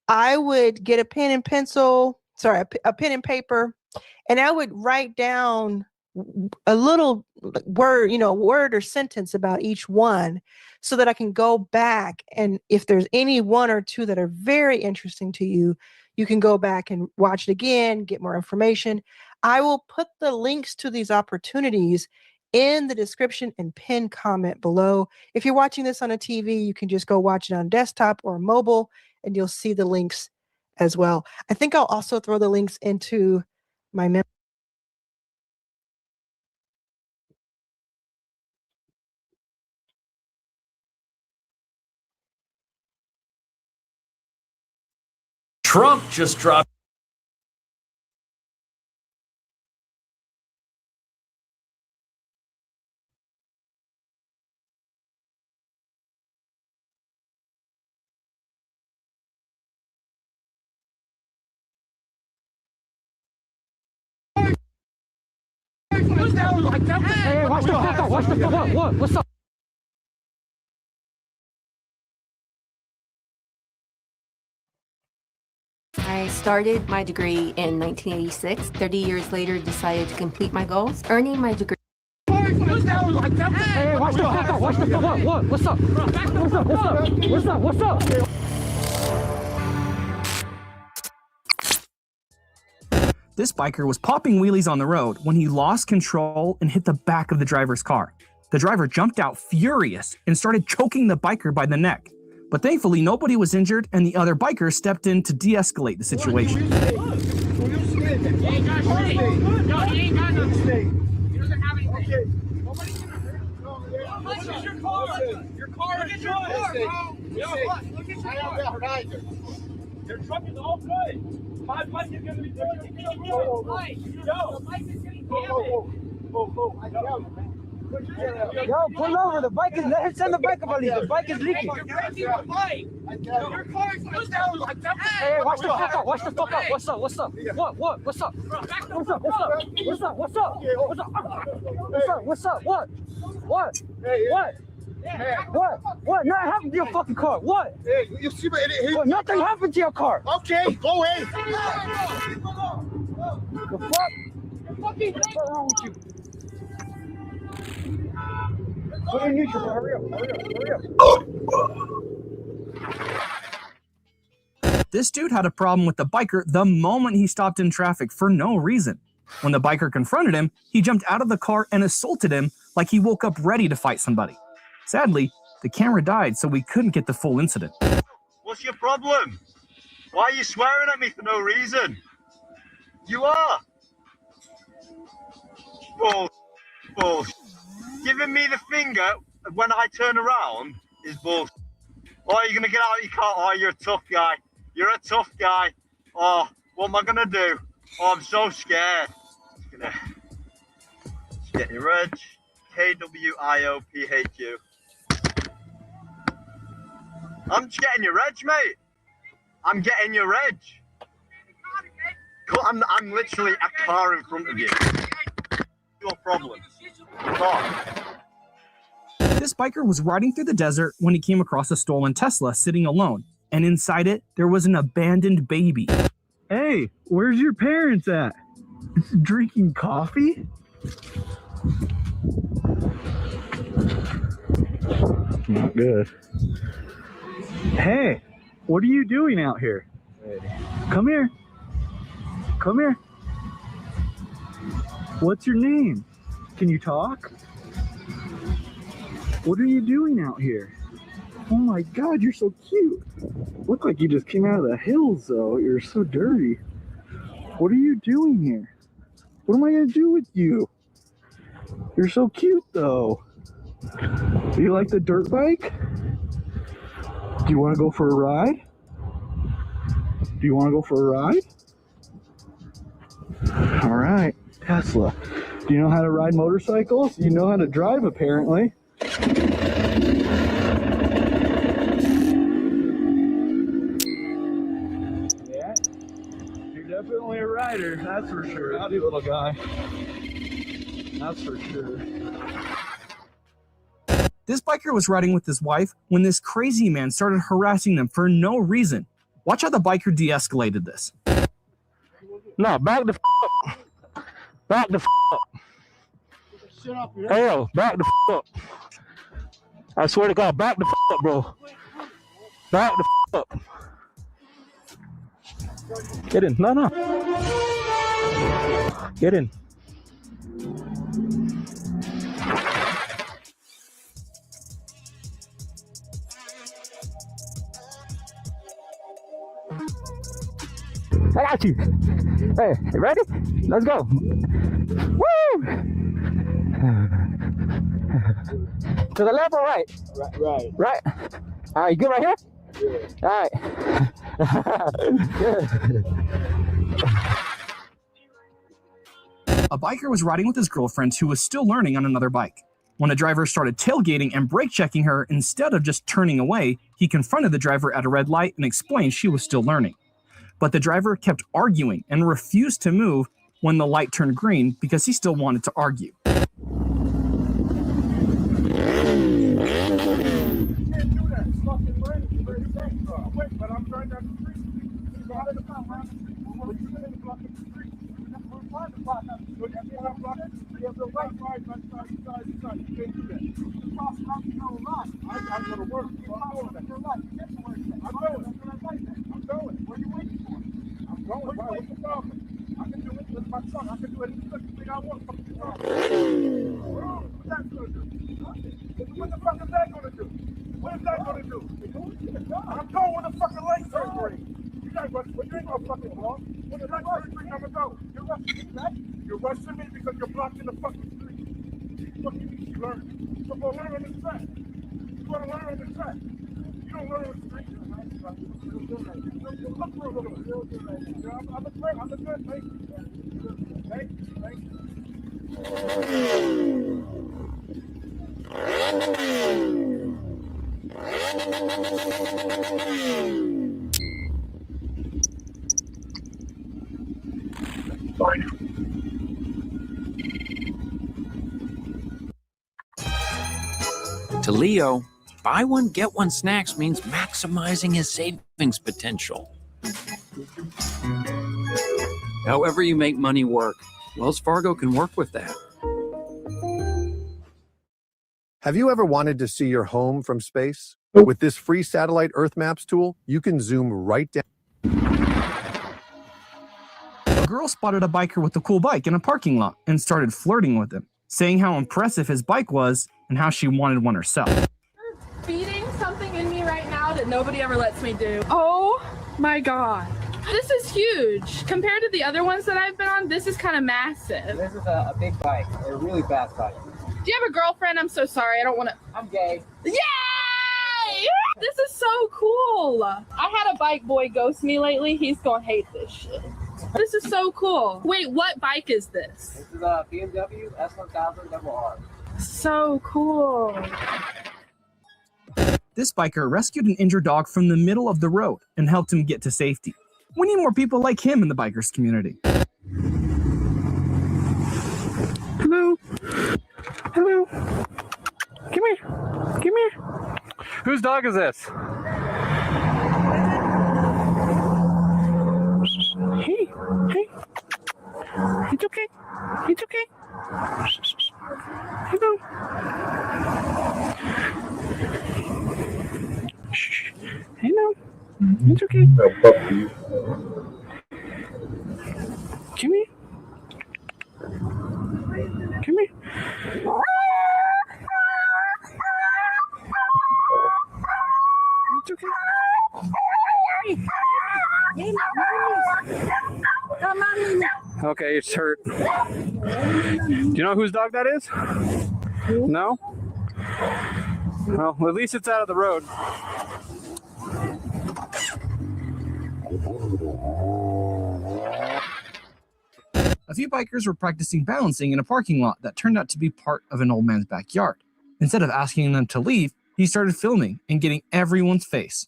I would get a pen and pencil, sorry, a pen and paper, and I would write down a little word, word or sentence about each one so that I can go back. And if there's any 1 or 2 that are very interesting to you, you can go back and watch it again, get more information. I will put the links to these opportunities in the description and pinned comment below. If you're watching this on a TV, you can just go watch it on desktop or mobile, and you'll see the links as well. I think I'll also throw the links into my member. Trump just dropped. Hey, watch the fuck up. Watch the fuck up. What? What's up? I started my degree in 1986. 30 years later, decided to complete my goals, earning my degree. Hey, watch the fuck up. Watch the fuck up. What? What's up? What's up? What's up? What's up? What's up? This biker was popping wheelies on the road when he lost control and hit the back of the driver's car. The driver jumped out furious and started choking the biker by the neck. But thankfully, nobody was injured and the other biker stepped in to de-escalate the situation. Your truck is all good. My bike is going to be dirty. Yo, the bike is getting damaged. Yo, pull over. The bike is. Let him send the bike up, Ali. The bike is leaking. You're breaking the bike. Your car is goes down like that. Hey, watch the fuck up. Watch the fuck up. What's up? What's up? What? What's up? What's up? What's up? What's up? What's up? What's up? What's up? What's up? What? What? What? What? Nothing happened to your fucking car. What? Hey, you see what? Nothing happened to your car. Okay, go away. The fuck? What's wrong with you? Put in neutral. Hurry up. This dude had a problem with the biker the moment he stopped in traffic for no reason. When the biker confronted him, he jumped out of the car and assaulted him like he woke up ready to fight somebody. Sadly, the camera died, so we couldn't get the full incident. What's your problem? Why are you swearing at me for no reason? You are. Bull. Giving me the finger when I turn around is bull. Oh, you're gonna get out of your car. Oh, you're a tough guy. You're a tough guy. Oh, what am I gonna do? Oh, I'm so scared. Just get your reg. KWIOPHU. I'm just getting your reg, mate. I'm getting your reg. I'm literally a car in front of you. Your problem. This biker was riding through the desert when he came across a stolen Tesla sitting alone, and inside it, there was an abandoned baby. Hey, where's your parents at? Drinking coffee? Not good. Hey, what are you doing out here? Come here. Come here. What's your name? Can you talk? What are you doing out here? Oh my God, you're so cute. Look like you just came out of the hills though. You're so dirty. What are you doing here? What am I gonna do with you? You're so cute though. Do you like the dirt bike? Do you want to go for a ride? Do you want to go for a ride? All right, Tesla. Do you know how to ride motorcycles? You know how to drive apparently. Yeah, you're definitely a rider, that's for sure. Howdy, little guy. That's for sure. This biker was riding with his wife when this crazy man started harassing them for no reason. Watch how the biker de-escalated this. No, back the f up. Back the f up. Hey, yo, back the f up. I swear to God, back the f up, bro. Back the f up. Get in. No, no. Get in. I got you. Hey, you ready? Let's go. Woo! To the left or right? Right. Right. All right, you good right here? Yeah. All right. A biker was riding with his girlfriend who was still learning on another bike. When a driver started tailgating and brake checking her instead of just turning away, he confronted the driver at a red light and explained she was still learning. But the driver kept arguing and refused to move when the light turned green because he still wanted to argue. What the fuck is that gonna do? What is that gonna do? I'm going when the fucking light turns green. You guys rush, you ain't gonna fucking walk. When the light turns green, I'm gonna go. You're rushing me back. You're rushing me because you're blocking the fucking street. You fucking need to learn. So go learn on the track. You wanna learn on the track. You don't learn on the street. Look for a little bit. I'm a good, thank you. Thank you. To Leo, buy one, get one snacks means maximizing his savings potential. However you make money work, Wells Fargo can work with that. Have you ever wanted to see your home from space? With this free satellite Earth Maps tool, you can zoom right down. A girl spotted a biker with a cool bike in a parking lot and started flirting with him, saying how impressive his bike was and how she wanted one herself. Feeding something in me right now that nobody ever lets me do. Oh my God. This is huge. Compared to the other ones that I've been on, this is kind of massive. This is a big bike, a really fast bike. Do you have a girlfriend? I'm so sorry. I don't want to. I'm gay. Yay! This is so cool. I had a bike boy ghost me lately. He's going to hate this shit. This is so cool. Wait, what bike is this? This is a BMW S1000 RR. So cool. This biker rescued an injured dog from the middle of the road and helped him get to safety. We need more people like him in the bikers community. Hello. Hello. here. Come here. Whose dog is this? Hey, hey. It's okay. It's okay. Hello. Shh. Hello. It's okay. Come here. Come here. It's okay. Okay, it's hurt. Do you know whose dog that is? No? Well, at least it's out of the road. A few bikers were practicing balancing in a parking lot that turned out to be part of an old man's backyard. Instead of asking them to leave, he started filming and getting everyone's face.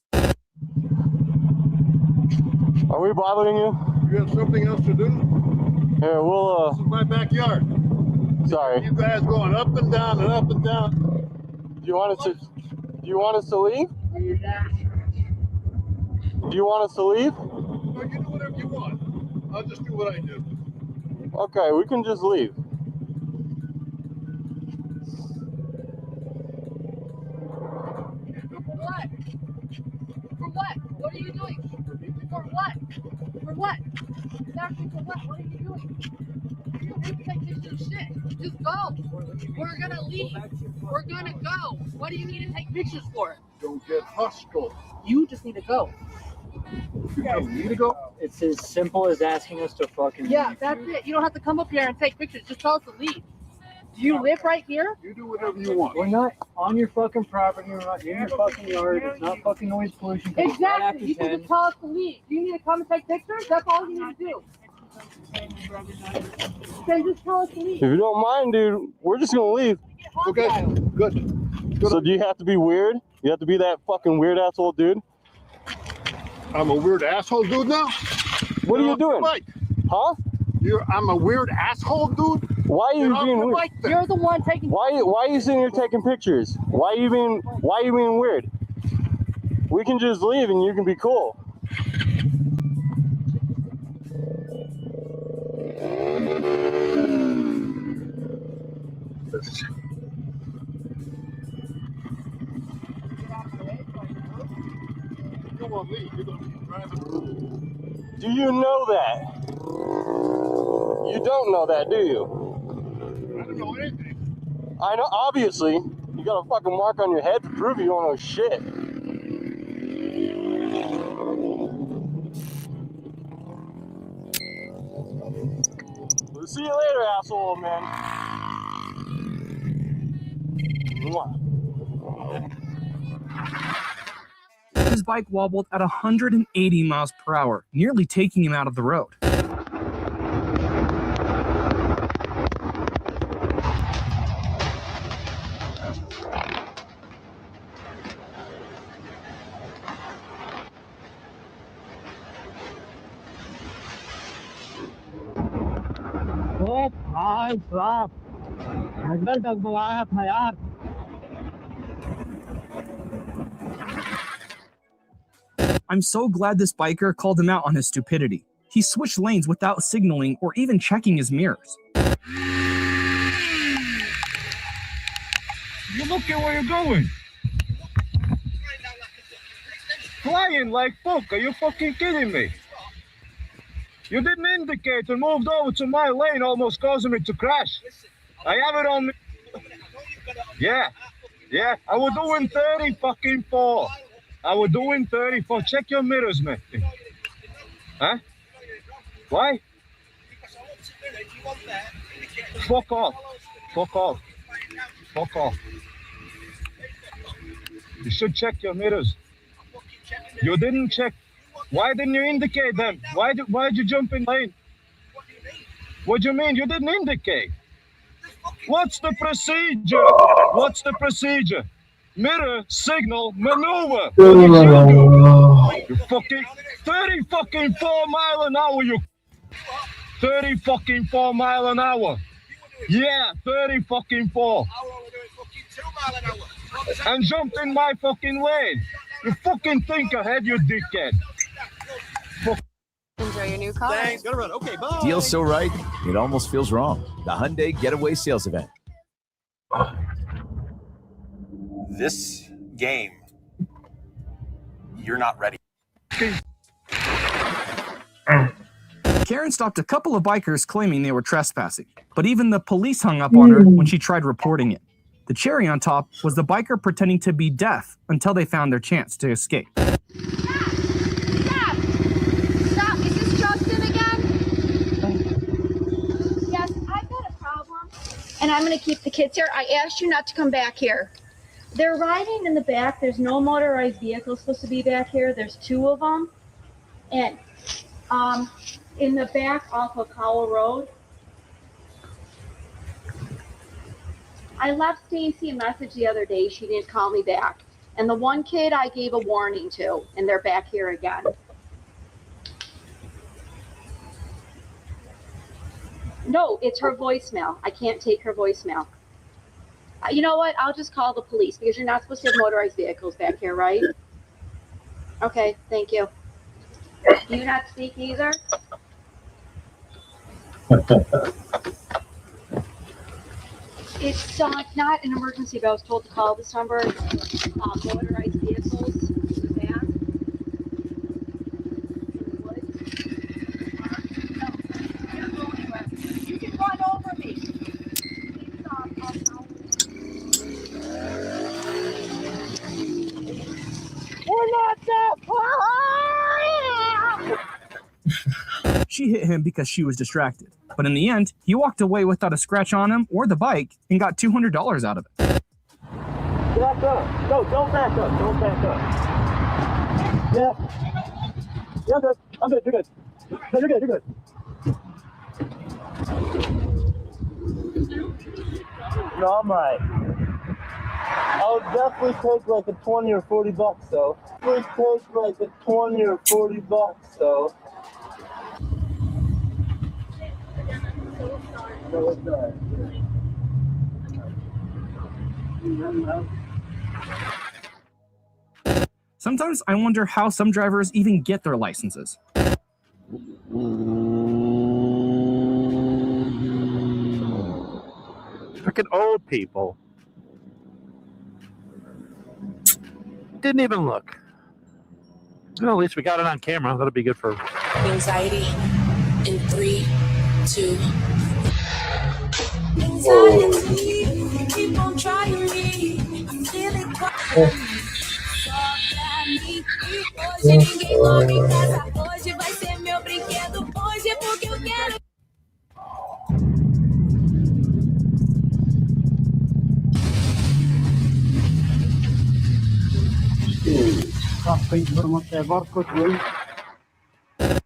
Are we bothering you? You have something else to do? Here, we'll, This is my backyard. Sorry. You guys going up and down and up and down. Do you want us to leave? Do you want us to leave? No, you do whatever you want. I'll just do what I do. Okay, we can just leave. For what? For what? What are you doing? For what? For what? Exactly for what? What are you doing? You don't need to take pictures of shit. Just go. We're gonna leave. We're gonna go. What do you need to take pictures for? Don't get hostile. You just need to go. You guys need to go. It's as simple as asking us to fucking Yeah, leave. that's it. You don't have to come up here and take pictures. Just tell us to leave. Do you live right here? You do whatever you want. We're not on your fucking property. We're not in your fucking yard. It's not fucking noise pollution. 'Cause it's right after Exactly. You can 10. just tell us to leave. Do you need to come and take pictures? That's all you need to do. Then just tell us to leave. If you don't mind, dude, we're just gonna leave. Okay, good. So do you have to be weird? You have to be that fucking weird asshole dude? I'm a weird asshole dude now? What are you doing? Huh? I'm a weird asshole dude? Why are you being weird? You're the one taking. Why are you sitting here taking pictures? Why are you being weird? We can just leave and you can be cool. Do you know that? You don't know that, do you? I don't know anything. I know, obviously. You got a fucking mark on your head to prove you don't know shit. We'll see you later, asshole, man. Mwah. His bike wobbled at 180 miles per hour, nearly taking him out of the road. I'm so glad this biker called him out on his stupidity. He switched lanes without signaling or even checking his mirrors. You look at where you're going. Flying like fuck. Are you fucking kidding me? You didn't indicate and moved over to my lane, almost causing me to crash. I have it on me. Yeah. I was doing 30 fucking 4. I was doing 34. Check your mirrors, mate. Huh? Why? Fuck off. Fuck off. Fuck off. You should check your mirrors. You didn't check. Why didn't you indicate them? Why did you jump in lane? What do you mean? You didn't indicate. What's the procedure? What's the procedure? Mirror, signal, maneuver. What did you do? You fucking 30 fucking 4 mile an hour, you 30 fucking 4 mile an hour. Yeah, 30 fucking 4. And jumped in my fucking lane. You fucking think ahead, you dickhead. Enjoy your new car. Thanks, gotta run. Okay, bye. Deal so right, it almost feels wrong. The Hyundai Getaway Sales Event. This game, you're not ready. Karen stopped a couple of bikers claiming they were trespassing, but even the police hung up on her when she tried reporting it. The cherry on top was the biker pretending to be deaf until they found their chance to escape. Stop! Is this Justin again? Yes, I've got a problem. And I'm going to keep the kids here. I asked you not to come back here. They're riding in the back. There's no motorized vehicles supposed to be back here. There's 2 of them. And in the back off of Cowell Road. I left Stacy a message the other day. She didn't call me back. And the one kid I gave a warning to, and they're back here again. No, it's her voicemail. I can't take her voicemail. You know what? I'll just call the police because you're not supposed to have motorized vehicles back here, right? Okay, thank you. Do you not speak either? It's not an emergency, but I was told to call this number. Motorized vehicles. You can run over me. We're not that far. She hit him because she was distracted, but in the end, he walked away without a scratch on him or the bike and got $200 out of it. Back up. No, don't back up. Don't back up. Yeah. You're good. I'm good. You're good. No, you're good. You're good. No, I'm right. I'll definitely take like a 20 or 40 bucks though. Please take like a 20 or 40 bucks though. No, it's not. Sometimes I wonder how some drivers even get their licenses. Freaking old people. Didn't even look. Well, at least we got it on camera. That'll be good for Anxiety in 3, 2. Anxiety, keep on trying me. I'm feeling quite. Hoje ninguém logo em casa. Hoje vai ser meu brinquedo. Hoje é porque eu quero.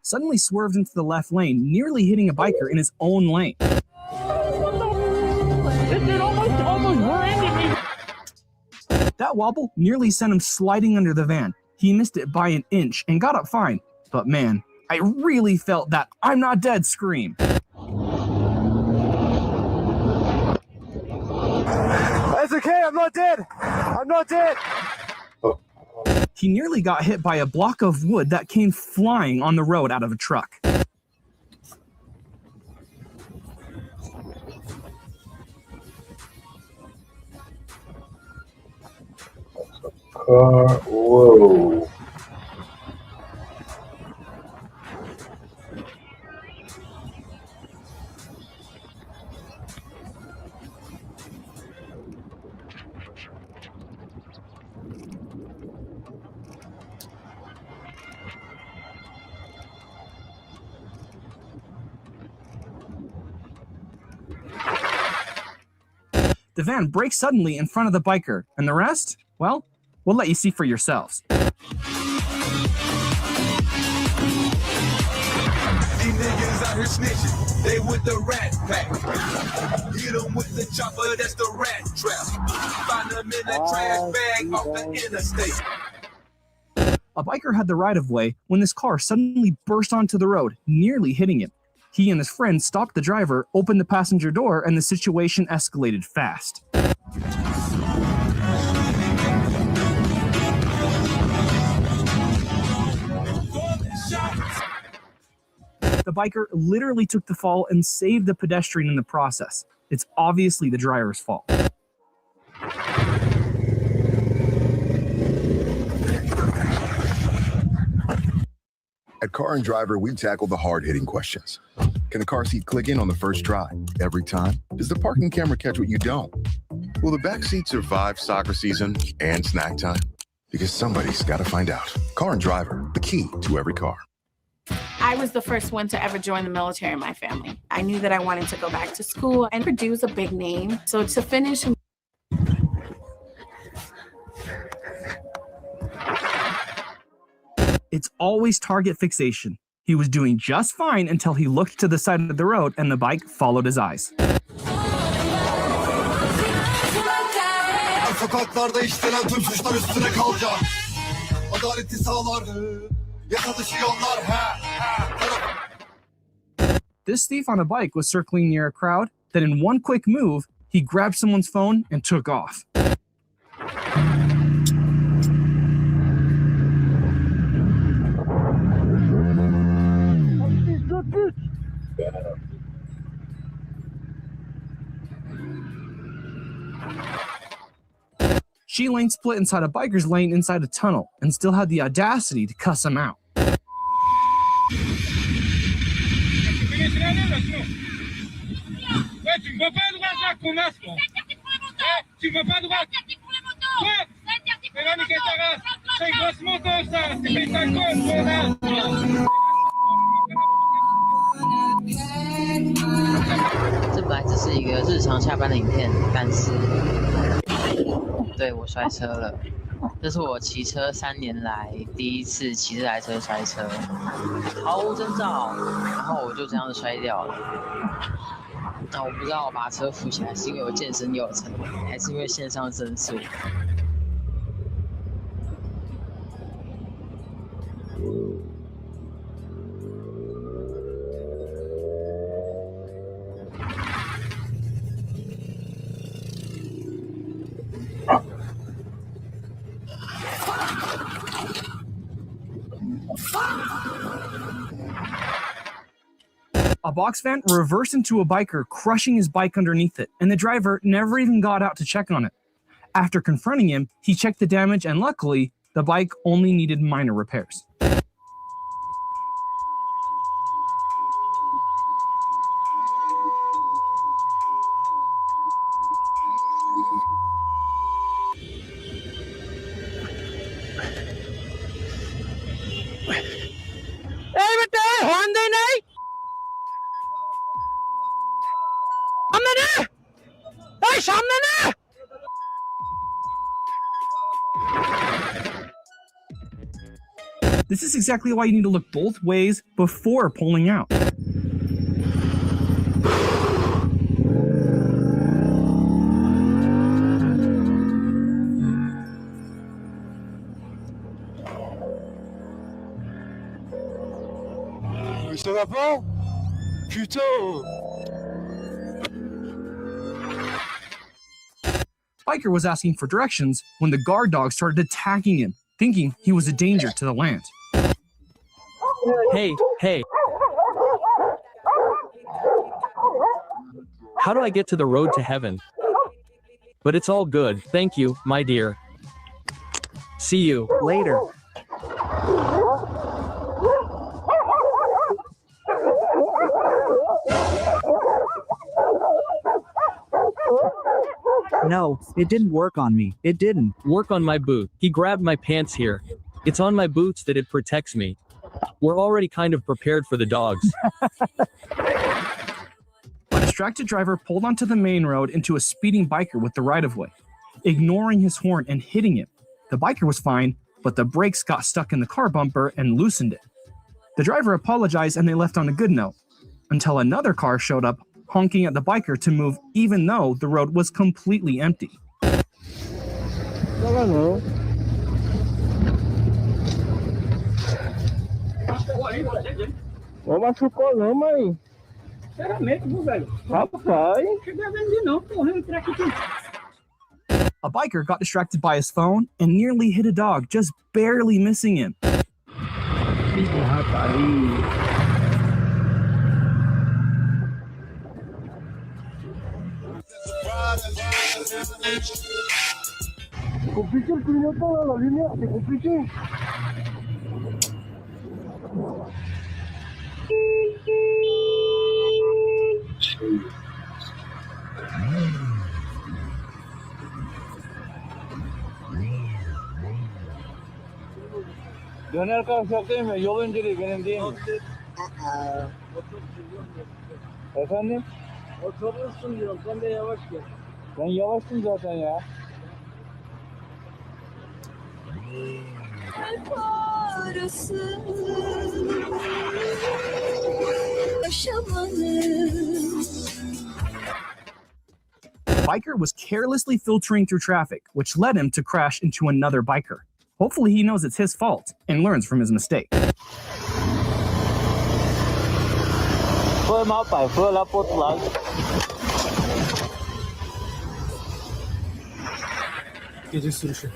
Suddenly swerved into the left lane, nearly hitting a biker in his own lane. That wobble nearly sent him sliding under the van. He missed it by an inch and got up fine. But man, I really felt that "I'm not dead" scream. That's okay, I'm not dead. I'm not dead. He nearly got hit by a block of wood that came flying on the road out of a truck. Whoa. The van brakes suddenly in front of the biker, and the rest, well, we'll let you see for yourselves. These niggas out here snitching, they with the rat pack. Hit them with the chopper, that's the rat trap. Find them in a trash bag off the interstate. A biker had the right-of-way when this car suddenly burst onto the road, nearly hitting him. He and his friend stopped the driver, opened the passenger door, and the situation escalated fast. The biker literally took the fall and saved the pedestrian in the process. It's obviously the driver's fault. At Car and Driver, we tackle the hard-hitting questions. Can the car seat click in on the first try? Every time? Does the parking camera catch what you don't? Will the back seat survive soccer season and snack time? Because somebody's got to find out. Car and Driver, the key to every car. I was the first one to ever join the military in my family. I knew that I wanted to go back to school and produce a big name. So to finish... It's always target fixation. He was doing just fine until he looked to the side of the road and the bike followed his eyes. Sokaklarda işlenen tüm suçlar üstüne kalacak. Adaleti sağlar, yasa dışı yollar. This thief on a bike was circling near a crowd. Then in one quick move, he grabbed someone's phone and took off. She lane split inside a biker's lane inside a tunnel and still had the audacity to cuss him out. "对，我摔车了，这是我骑车3年来第一次骑这台车摔车，毫无征兆，然后我就这样子摔掉了。那我不知道我把车扶起来是因为我健身有成，还是因为线上申诉。" A box van reversed into a biker, crushing his bike underneath it, and the driver never even got out to check on it. After confronting him, he checked the damage, and luckily, the bike only needed minor repairs. This is exactly why you need to look both ways before pulling out. Ça va pas? Putain! Biker was asking for directions when the guard dog started attacking him, thinking he was a danger to the land. Hey. How do I get to the road to heaven? But it's all good, thank you, my dear. See you later. No, it didn't work on me. It didn't. Work on my boot. He grabbed my pants here. It's on my boots that it protects me. We're already kind of prepared for the dogs. A distracted driver pulled onto the main road into a speeding biker with the right-of-way, ignoring his horn and hitting him. The biker was fine, but the brakes got stuck in the car bumper and loosened it. The driver apologized and they left on a good note, until another car showed up, honking at the biker to move even though the road was completely empty. Ô, machucou não, mãe? Sinceramente, viu, velho? Rapaz. Cheguei a vender não, porra, eu entrei aqui. A biker got distracted by his phone and nearly hit a dog, just barely missing him. Compliqué le clignotant là, la lumière, c'est compliqué. Döner kavşak değil mi? Yol önceliği benim değil mi? Efendim? Oturursun diyorum, sen de yavaş gel. Ben yavaşım zaten ya. Biker was carelessly filtering through traffic, which led him to crash into another biker. Hopefully he knows it's his fault and learns from his mistake. Gece sürüşü.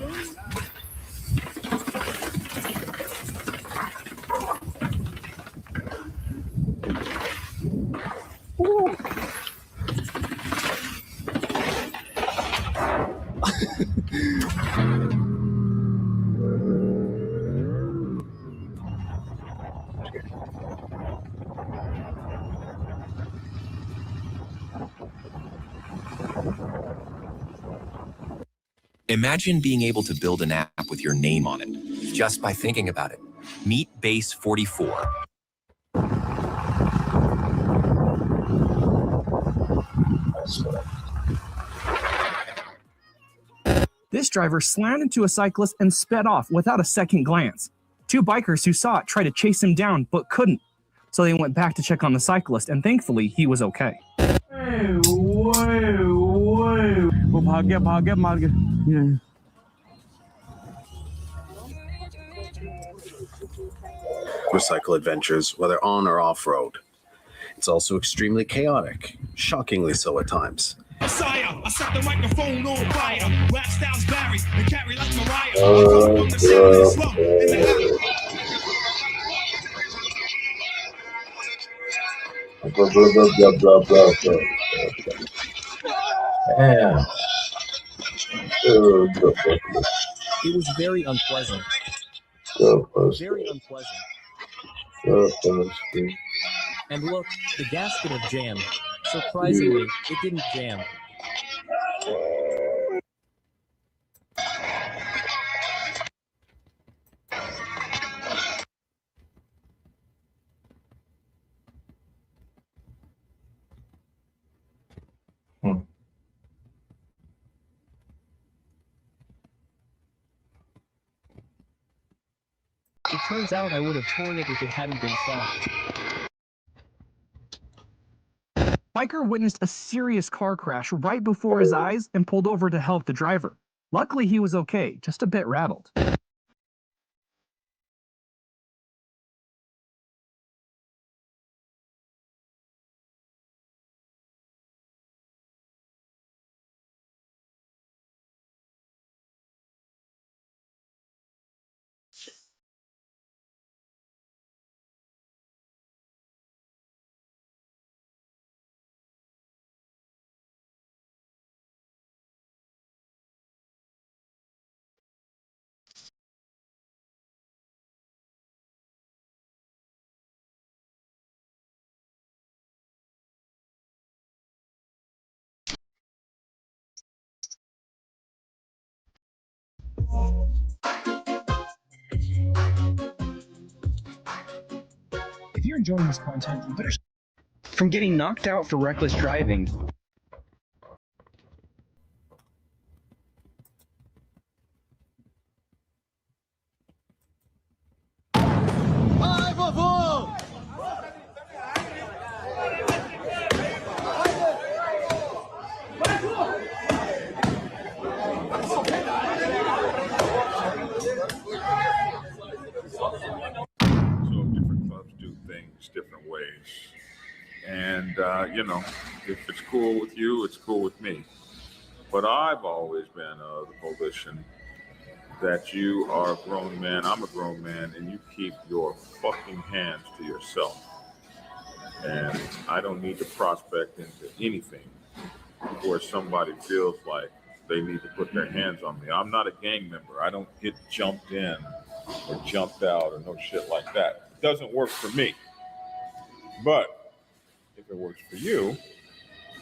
Imagine being able to build an app with your name on it, just by thinking about it. Meet Base 44. This driver slammed into a cyclist and sped off without a second glance. Two bikers who saw it tried to chase him down but couldn't, so they went back to check on the cyclist and thankfully he was okay. वो भाग गया मार गया Motorcycle adventures, whether on or off-road. It's also extremely chaotic, shockingly so at times. Messiah, I set the microphone on fire. Rap styles vary and carry like Mariah. From the sound and slump in the Yeah. It was very unpleasant. Very unpleasant. And look, the gasket had jammed. Surprisingly, it didn't jam. It turns out I would have torn it if it hadn't been soft. Biker witnessed a serious car crash right before his eyes and pulled over to help the driver. Luckily, he was okay, just a bit rattled. If you're enjoying this content, you better from getting knocked out for reckless driving. Ai, vovô! Different ways, and you know, if it's cool with you, it's cool with me. But I've always been of the position that you are a grown man, I'm a grown man, and you keep your fucking hands to yourself. And I don't need to prospect into anything where somebody feels like they need to put their hands on me. I'm not a gang member. I don't get jumped in or jumped out or no shit like that. It doesn't work for me. But if it works for you,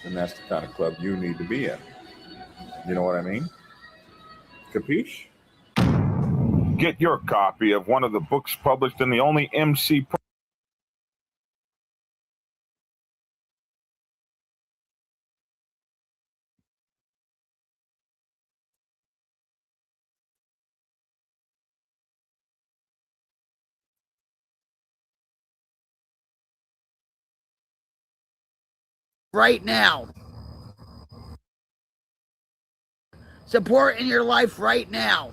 then that's the kind of club you need to be in. You know what I mean? Capiche? Get your copy of one of the books published in the only MC right now. Support in your life right now.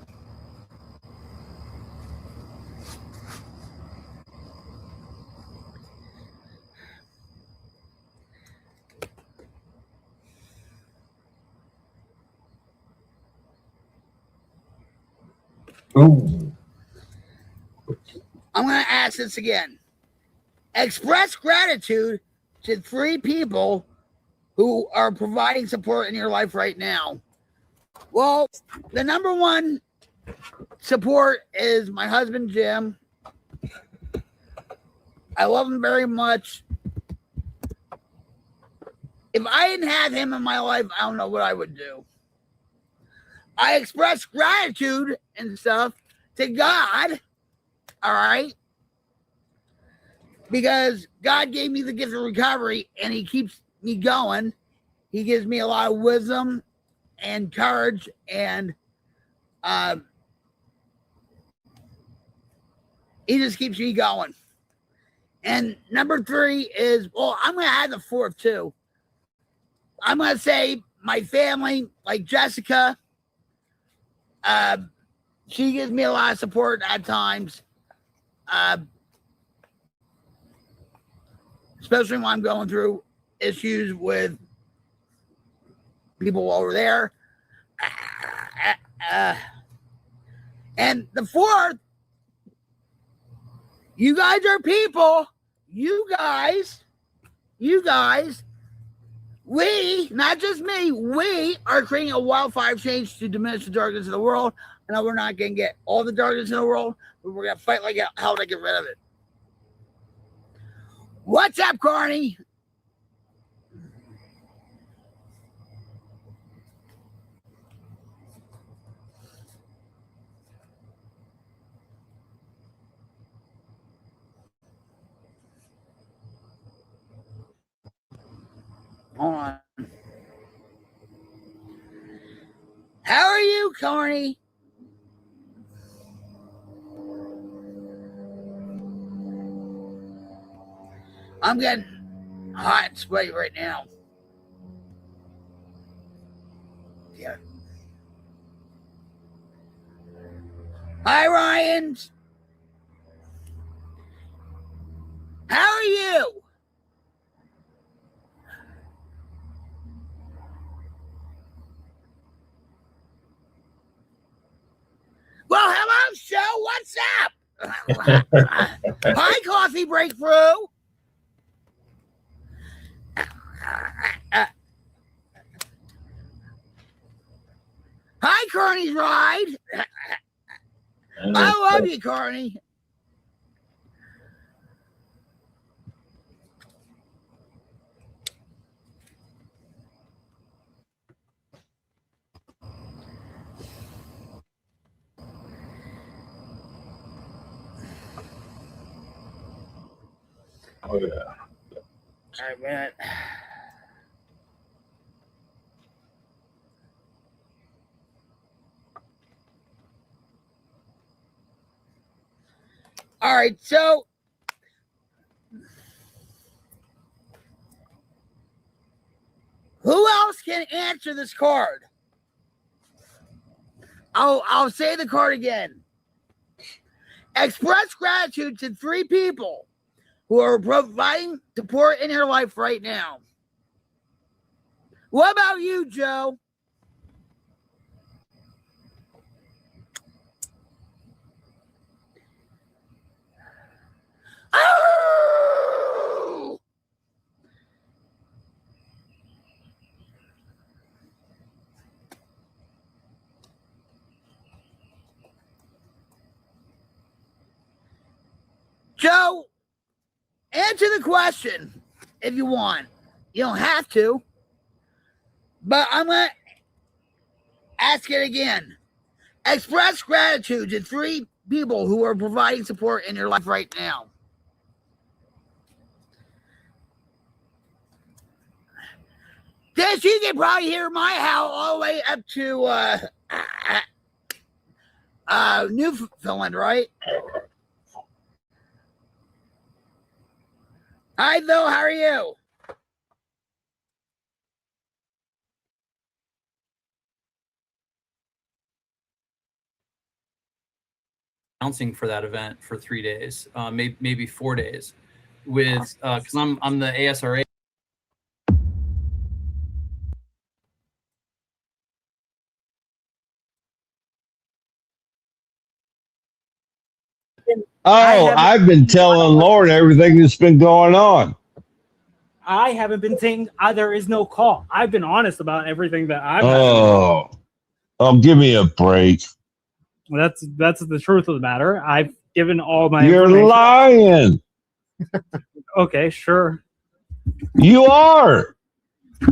Ooh. I'm going to ask this again. Express gratitude to 3 people who are providing support in your life right now. Well, the number one support is my husband, Jim. I love him very much. If I didn't have him in my life, I don't know what I would do. I express gratitude and stuff to God, all right? Because God gave me the gift of recovery and he keeps me going. He gives me a lot of wisdom and courage and he just keeps me going. And number 3 is, well, I'm going to add the 4th too. I'm going to say my family, like Jessica, she gives me a lot of support at times. Especially when I'm going through issues with people over there. And the 4th, you guys are people. You guys, we, not just me, we are creating a wildfire change to diminish the darkness of the world. I know we're not going to get all the darkness in the world, but we're going to fight like hell to get rid of it. What's up, Carney? Hold on. How are you, Carney? I'm getting hot and sweaty right now. Yeah. Hi, Ryan. How are you? Well, hello, show. What's up? Hi, Coffee Breakthrough. Hi, Carney's Ride. I love you, Carney. Oh, yeah. All right, man. All right, so who else can answer this card? I'll say the card again. Express gratitude to 3 people who are providing support in your life right now. What about you, Joe? Oh! answer the question if you want. You don't have to. But I'm going to ask it again. Express gratitude to 3 people who are providing support in your life right now. This, you can probably hear my howl all the way up to Newfoundland, right? Hi, Phil. How are you? Announcing for that event for 3 days, maybe 4 days, with because I'm the ASRA. Oh, I've been telling Lauren everything that's been going on. I haven't been saying there is no call. I've been honest about everything that I've had. Oh, give me a break. That's the truth of the matter. I've given all my You're lying. Okay, sure. You are.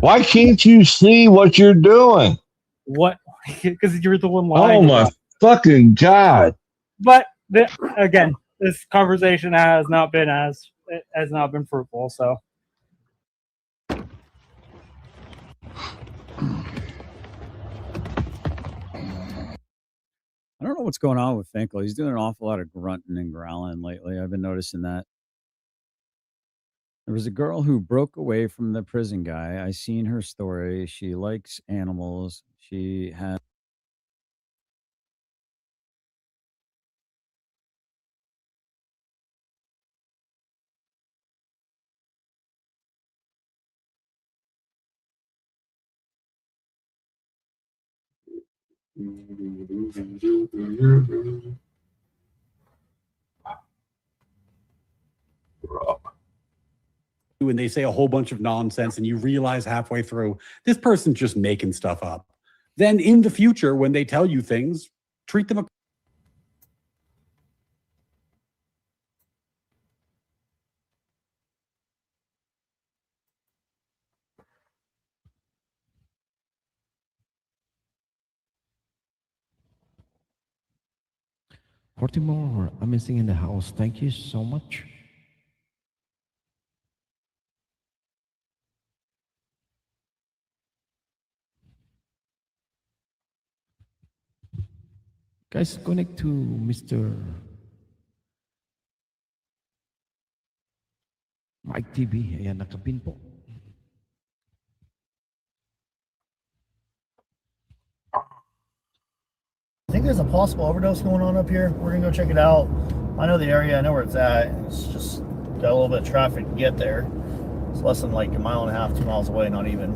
Why can't you see what you're doing? What? Because you're the one lying. Oh my fucking God. But again, this conversation has not been fruitful. So I don't know what's going on with Finkel. He's doing an awful lot of grunting and growling lately. I've been noticing that. There was a girl who broke away from the prison guy. I seen her story. She likes animals. She had when they say a whole bunch of nonsense and you realize halfway through, this person's just making stuff up. Then in the future, when they tell you things, treat them. Baltimore, I'm missing in the house. Thank you so much. Guys, connect to Mr. Mike TV. Ayan, nakapin po. I think there's a possible overdose going on up here. We're gonna go check it out. I know the area, I know where it's at. It's just got a little bit of traffic to get there. It's less than like 1.5 miles, 2 miles away, not even.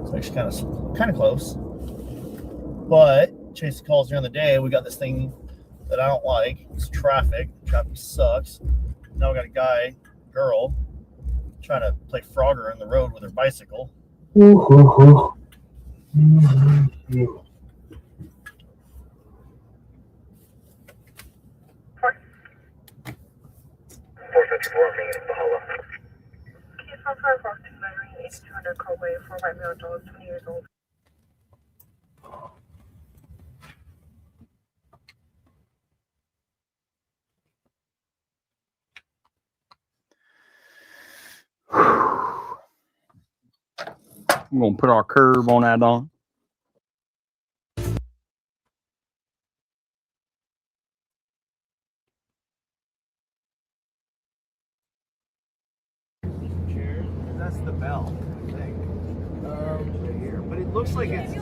It's actually kind of close. But chase the calls during the day. We got this thing that I don't like. It's traffic. Traffic sucks. Now we got a guy, girl, trying to play Frogger in the road with her bicycle. I'm gonna put our curb on that on. That's the bell, I think. Right here. But it looks like it's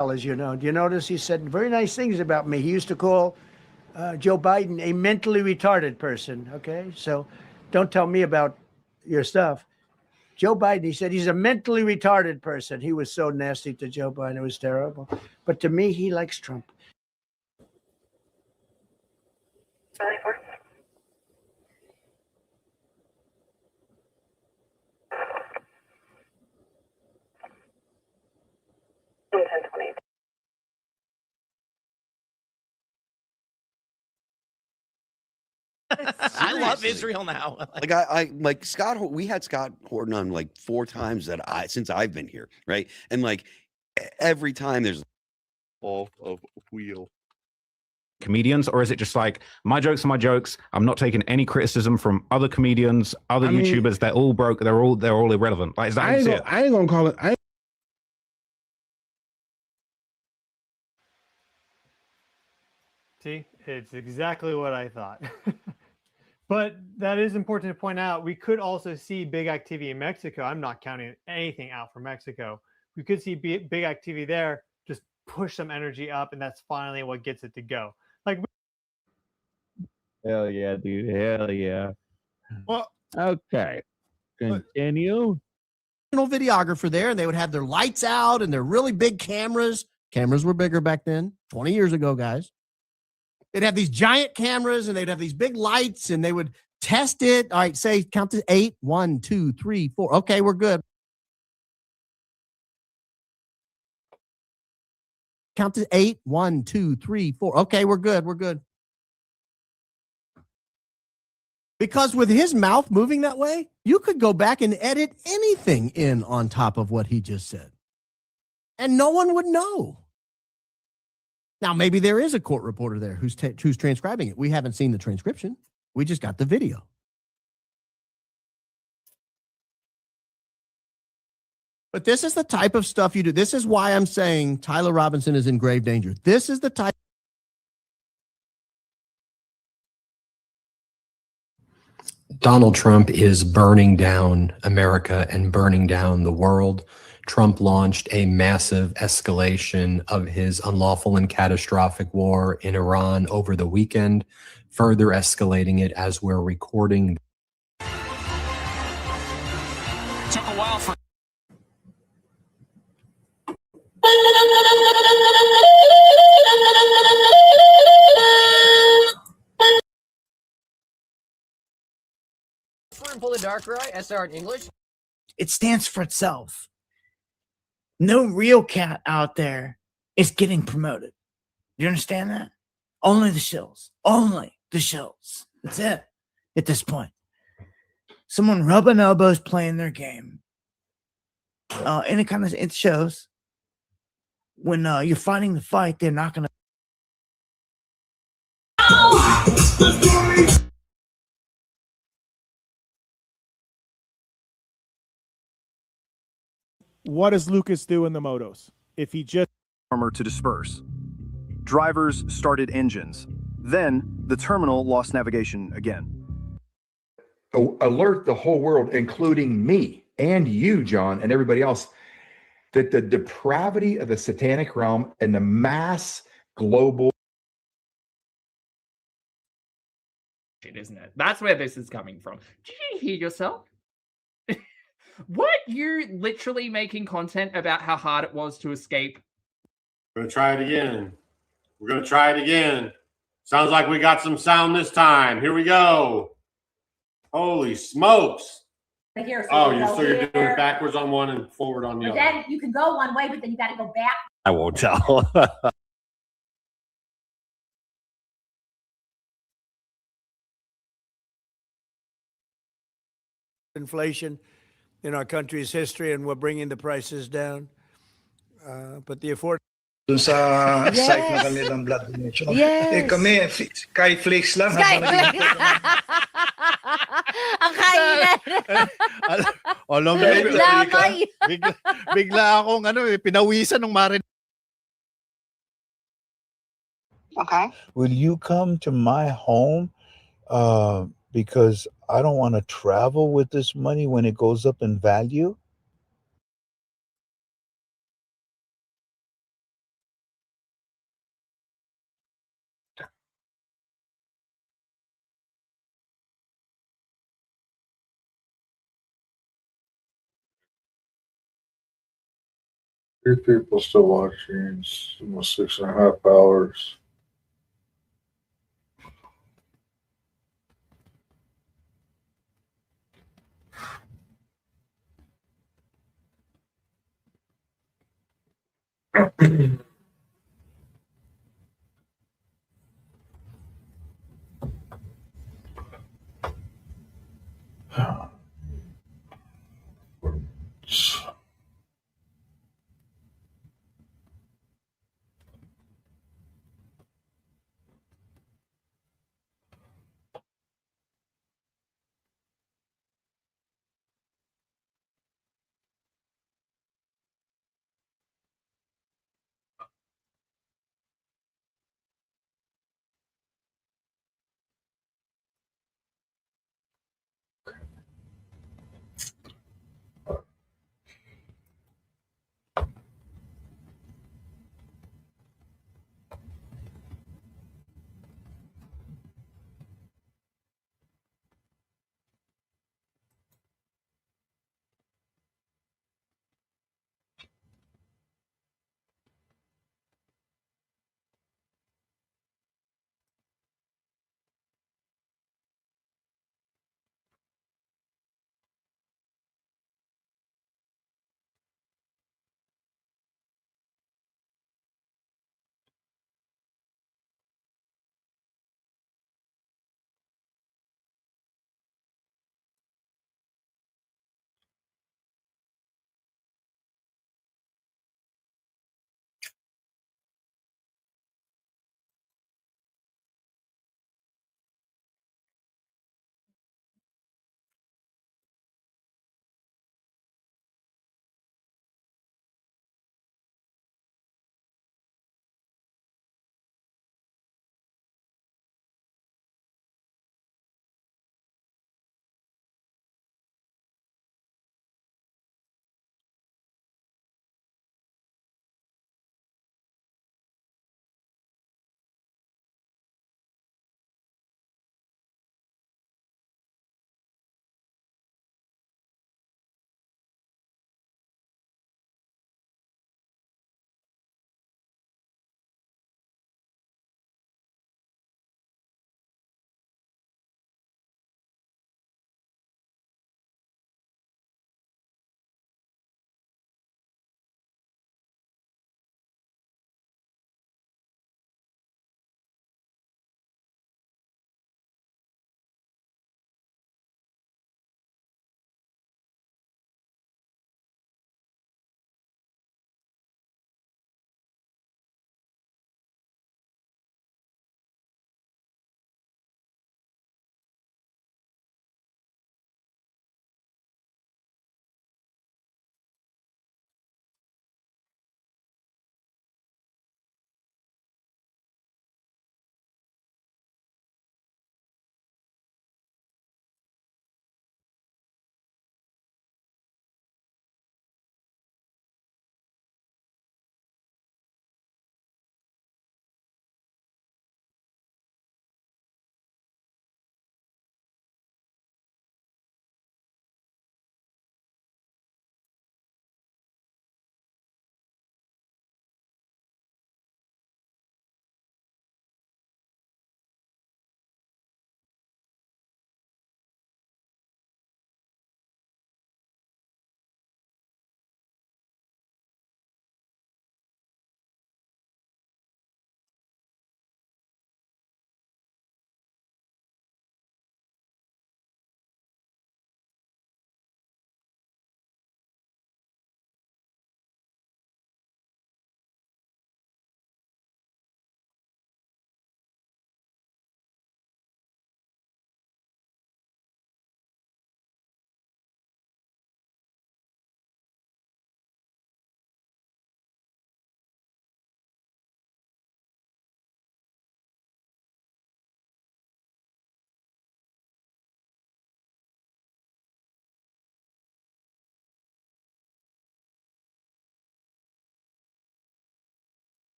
As you know, do you notice he said very nice things about me? He used to call Joe Biden a mentally retarded person. Okay, so don't tell me about your stuff. Joe Biden, he said he's a mentally retarded person. He was so nasty to Joe Biden. It was terrible. But to me, he likes Trump. I love Israel now. Like I like Scott. We had Scott Horton on like 4 times since I've been here, right? And like every time there's off of wheel. Comedians, or is it just like my jokes are my jokes? I'm not taking any criticism from other comedians, other YouTubers. They're all broke. They're all irrelevant. Like, is that how you see it? I ain't gonna call it. See, it's exactly what I thought. But that is important to point out. We could also see big activity in Mexico. I'm not counting anything out for Mexico. We could see big activity there, just push some energy up, and that's finally what gets it to go. Like, Hell yeah, dude. Hell yeah. Well, okay. Continue. Videographer there, and they would have their lights out and their really big cameras. Cameras were bigger back then, 20 years ago, guys. They'd have these giant cameras and they'd have these big lights and they would test it. All right, say count to 8. 1, 2, 3, 4. Okay, we're good. Count to 8. 1, 2, 3, 4. Okay, we're good. We're good. Because with his mouth moving that way, you could go back and edit anything in on top of what he just said. And no one would know. Now, maybe there is a court reporter there who's transcribing it. We haven't seen the transcription. We just got the video. But this is the type of stuff you do. This is why I'm saying Tyler Robinson is in grave danger. This is the type. Donald Trump is burning down America and burning down the world. Trump launched a massive escalation of his unlawful and catastrophic war in Iran over the weekend, further escalating it as we're recording. Took a while for. Pull the darker eye, SR in English. It stands for itself. No real cat out there is getting promoted. You understand that? Only the shills. Only the shills. That's it at this point. Someone rubbing elbows playing their game. And it shows when you're fighting the fight, they're not going to. What does Lucas do in the motos? If he just armor to disperse. Drivers started engines. Then the terminal lost navigation again. Alert the whole world, including me and you, John, and everybody else, that the depravity of the satanic realm and the mass global. Isn't it? That's where this is coming from. Did you hear yourself? What? You're literally making content about how hard it was to escape. We're going to try it again. We're going to try it again. Sounds like we got some sound this time. Here we go. Holy smokes. Here, so you're doing it backwards on one and forward on the other. Then you can go one way, but then you got to go back. I won't tell. Inflation in our country's history, and we're bringing the prices down. But the afford. Doon sa site na kami ng blood donation. Eh kami, Skyflakes lang. Ang kainan. Alam mo, bigla akong pinawisan ng marin. Okay. Will you come to my home? Because I don't want to travel with this money when it goes up in value. Three people still watching. It's almost 6.5 hours.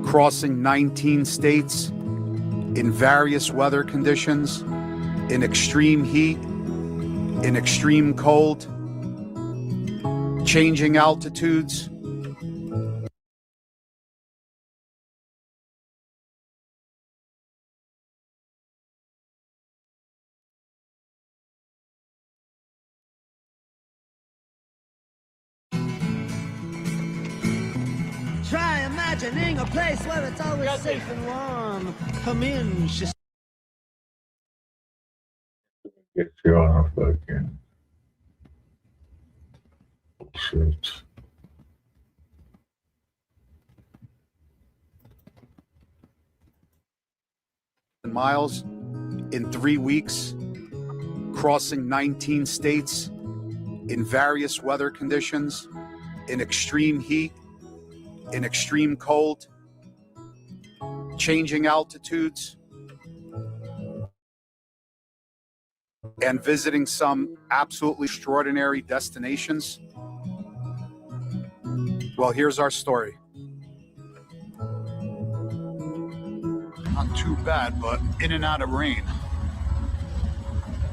crossing 19 states in various weather conditions, in extreme heat, in extreme cold, changing altitudes. Try imagining a place where it's always safe and warm. Come in, Get you on a fucking shit. Miles in 3 weeks, crossing 19 states in various weather conditions, in extreme heat, in extreme cold, changing altitudes, and visiting some absolutely extraordinary destinations. Well, here's our story. Not too bad, but in and out of rain.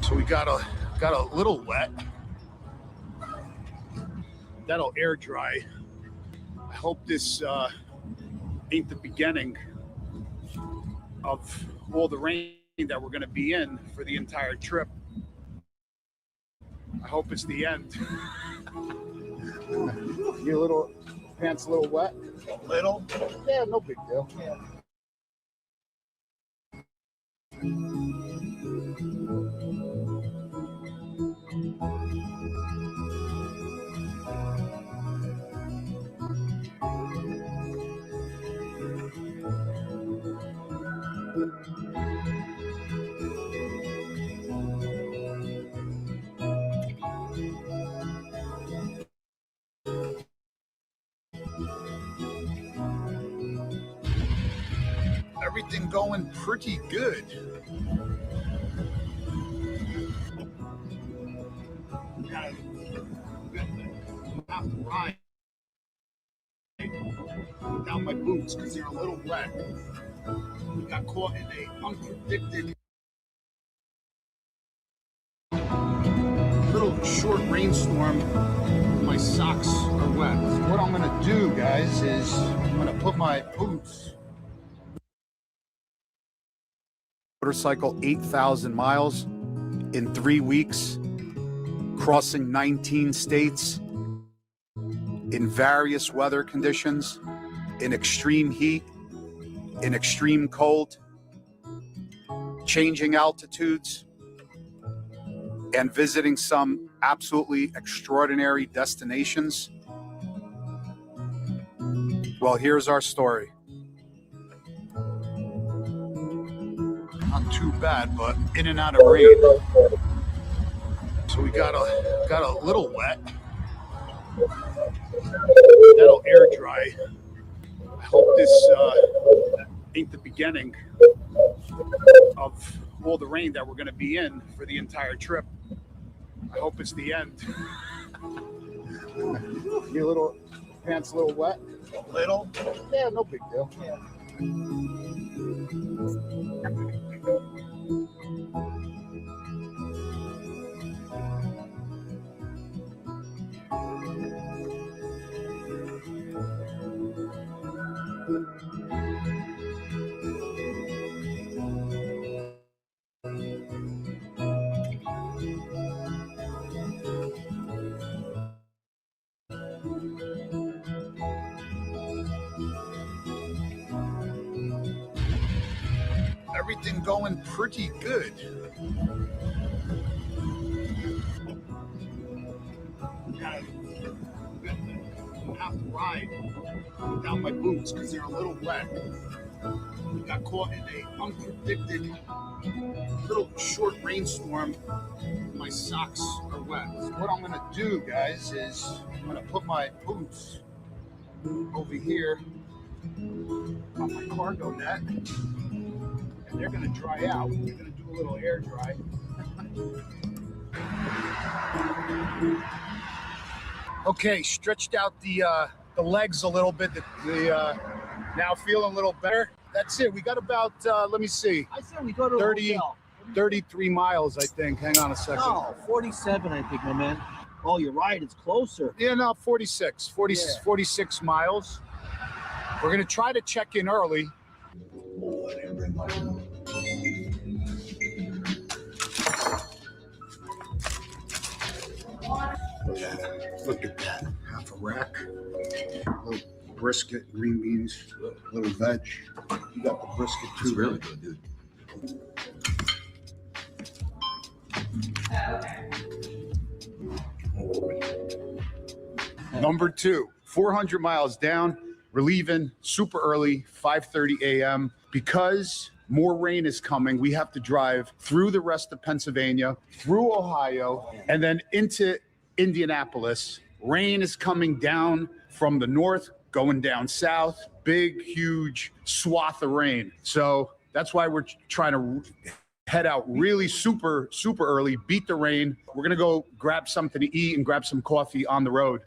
So we got a little wet. That'll air dry. I hope this ain't the beginning of all the rain that we're going to be in for the entire trip. I hope it's the end. Your little pants a little wet? A little? Yeah, no big deal. Yeah. Everything going pretty good. Have to ride without my boots because they're a little wet. We got caught in a unpredicted little short rainstorm. My socks are wet. So what I'm gonna do, guys, is I'm gonna put my boots. Motorcycle 8,000 miles in 3 weeks, crossing 19 states in various weather conditions, in extreme heat, in extreme cold, changing altitudes, and visiting some absolutely extraordinary destinations. Well, here's our story. Not too bad, but in and out of rain. So we got a little wet. That'll air dry. I hope this ain't the beginning of all the rain that we're going to be in for the entire trip. I hope it's the end. Your little pants a little wet? A little? Yeah, no big deal. Yeah. Everything going pretty good. Have to ride without my boots because they're a little wet. We got caught in a unpredicted little short rainstorm. My socks are wet. So what I'm gonna do, guys, is I'm gonna put my boots over here on my cargo net, and they're gonna dry out. We're gonna do a little air dry. Okay, stretched out the legs a little bit. Now Now feeling a little better. That's it. We got about, let me see. I said we go to 30, a hotel. 33 miles, I think. Hang on a second. No, 47, I think, my man. Oh, you're right. It's closer. Yeah, no, 46. 46 miles. We're going to try to check in early. Look at that. Half a rack. A little brisket, green beans, a little veg. You got the brisket too. It's really good, dude. Number 2, 400 miles down. We're leaving super early, 5:30 a.m. Because more rain is coming. We have to drive through the rest of Pennsylvania, through Ohio, and then into Indianapolis. Rain is coming down from the north, going down south. Big, huge swath of rain. So that's why we're trying to head out really super early, beat the rain. We're going to go grab something to eat and grab some coffee on the road.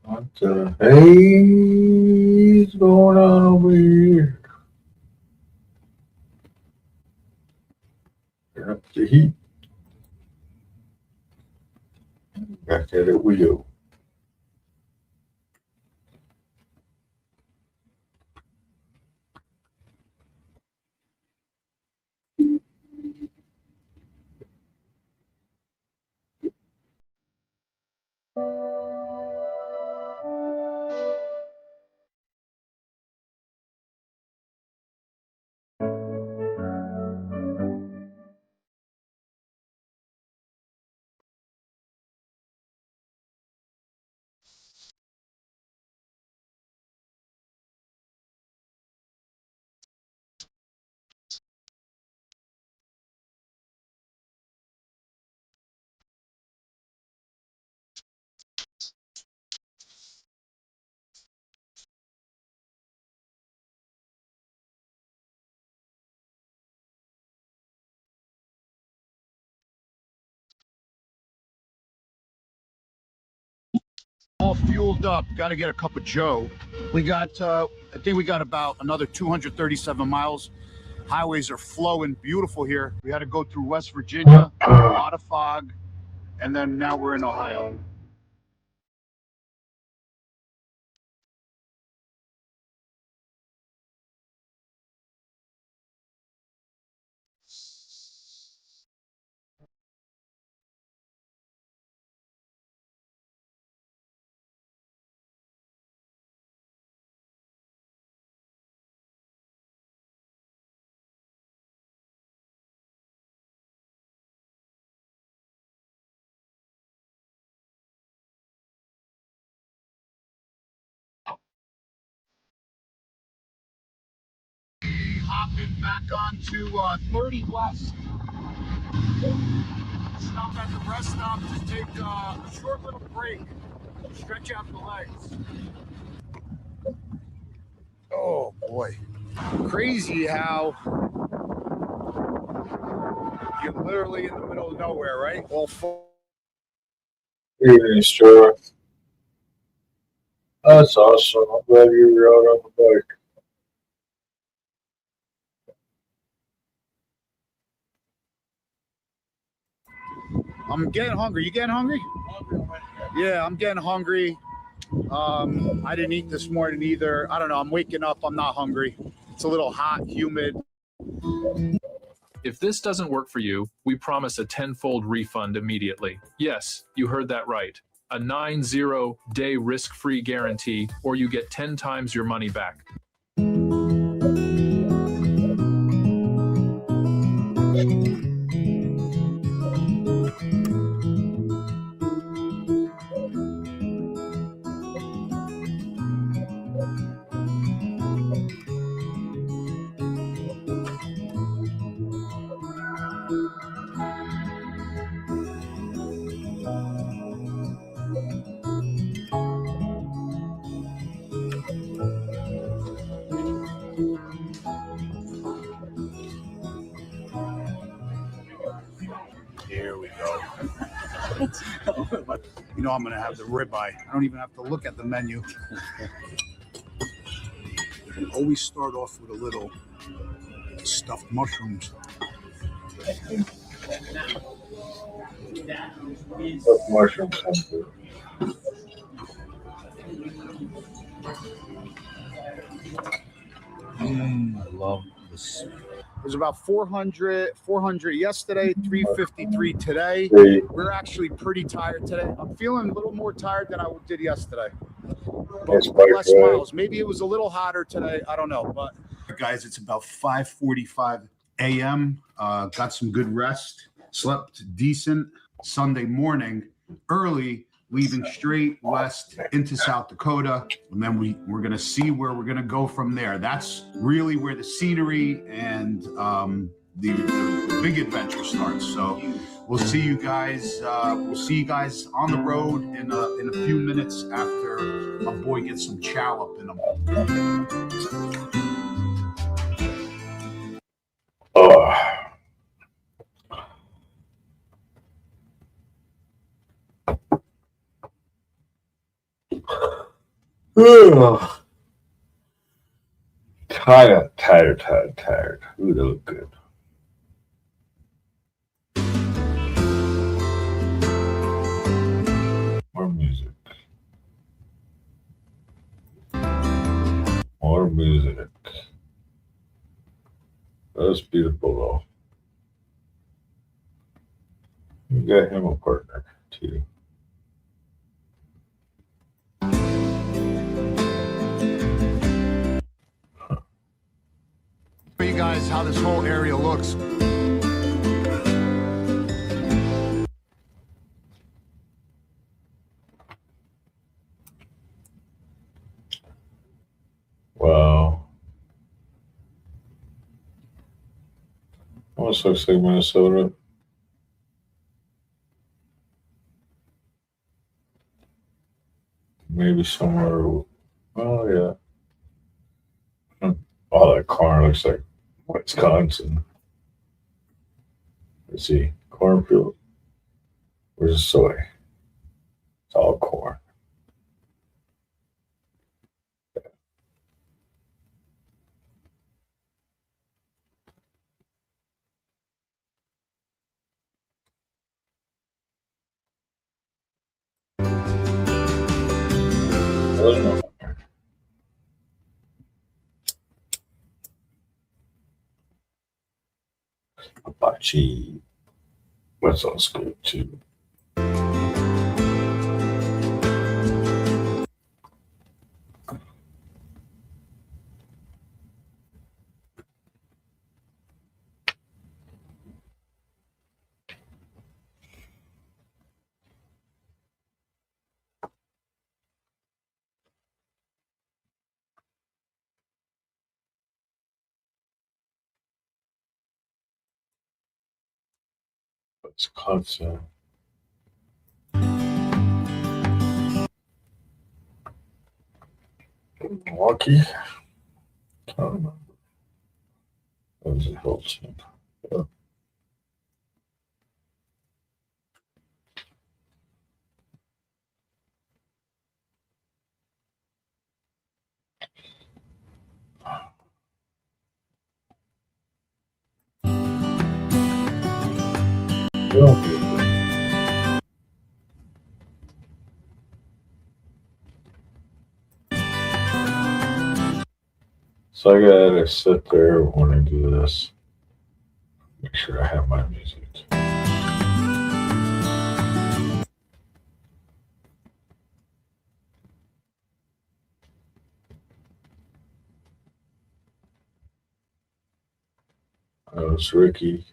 What the hell's going on over here? Turn up the heat. Back at it we go. All fueled up. Got to get a cup of Joe. We got, I think we got about another 237 miles. Highways are flowing, beautiful here. We had to go through West Virginia, a lot of fog, and then now we're in Ohio. Hopping back onto 30 West. Stop at the rest stop to take a short little break. Stretch out the legs. Oh boy. Crazy how you're literally in the middle of nowhere, right? All full. Evening, Stuart. That's awesome. I'm glad you were out on the bike. I'm getting hungry. You getting hungry? Yeah, I'm getting hungry. I didn't eat this morning either. I don't know. I'm waking up. I'm not hungry. It's a little hot, humid. If this doesn't work for you, we promise a 10-fold refund immediately. Yes, you heard that right. A 90-day risk-free guarantee, or you get 10 times your money back. But you know I'm gonna have the ribeye. I don't even have to look at the menu. Always start off with a little stuffed mushrooms. Stuffed mushrooms. I love this. It was about 400 yesterday, 353 today. We're actually pretty tired today. I'm feeling a little more tired than I did yesterday. But less miles. Maybe it was a little hotter today. I don't know. But guys, it's about 5:45 a.m. Got some good rest. Slept decent. Sunday morning, early, leaving straight west into South Dakota. And then we're going to see where we're going to go from there. That's really where the scenery and the big adventure starts. So we'll see you guys. We'll see you guys on the road in a few minutes after my boy gets some chow up in him. Tired. Ooh, that look good. More music. More music. That's beautiful, though. You got him a partner, too. For you guys, how this whole area looks. Wow. Almost looks like Minnesota. Maybe somewhere. Oh, yeah. Oh, that corn looks like Wisconsin. Let's see. Cornfield. Where's the soy? It's all corn. Hibachi. That sounds good too. Wisconsin. Milwaukee. I don't remember. That was a whole team. Yeah. So I gotta sit there when I do this. Make sure I have my music. Oh, it's Ricky.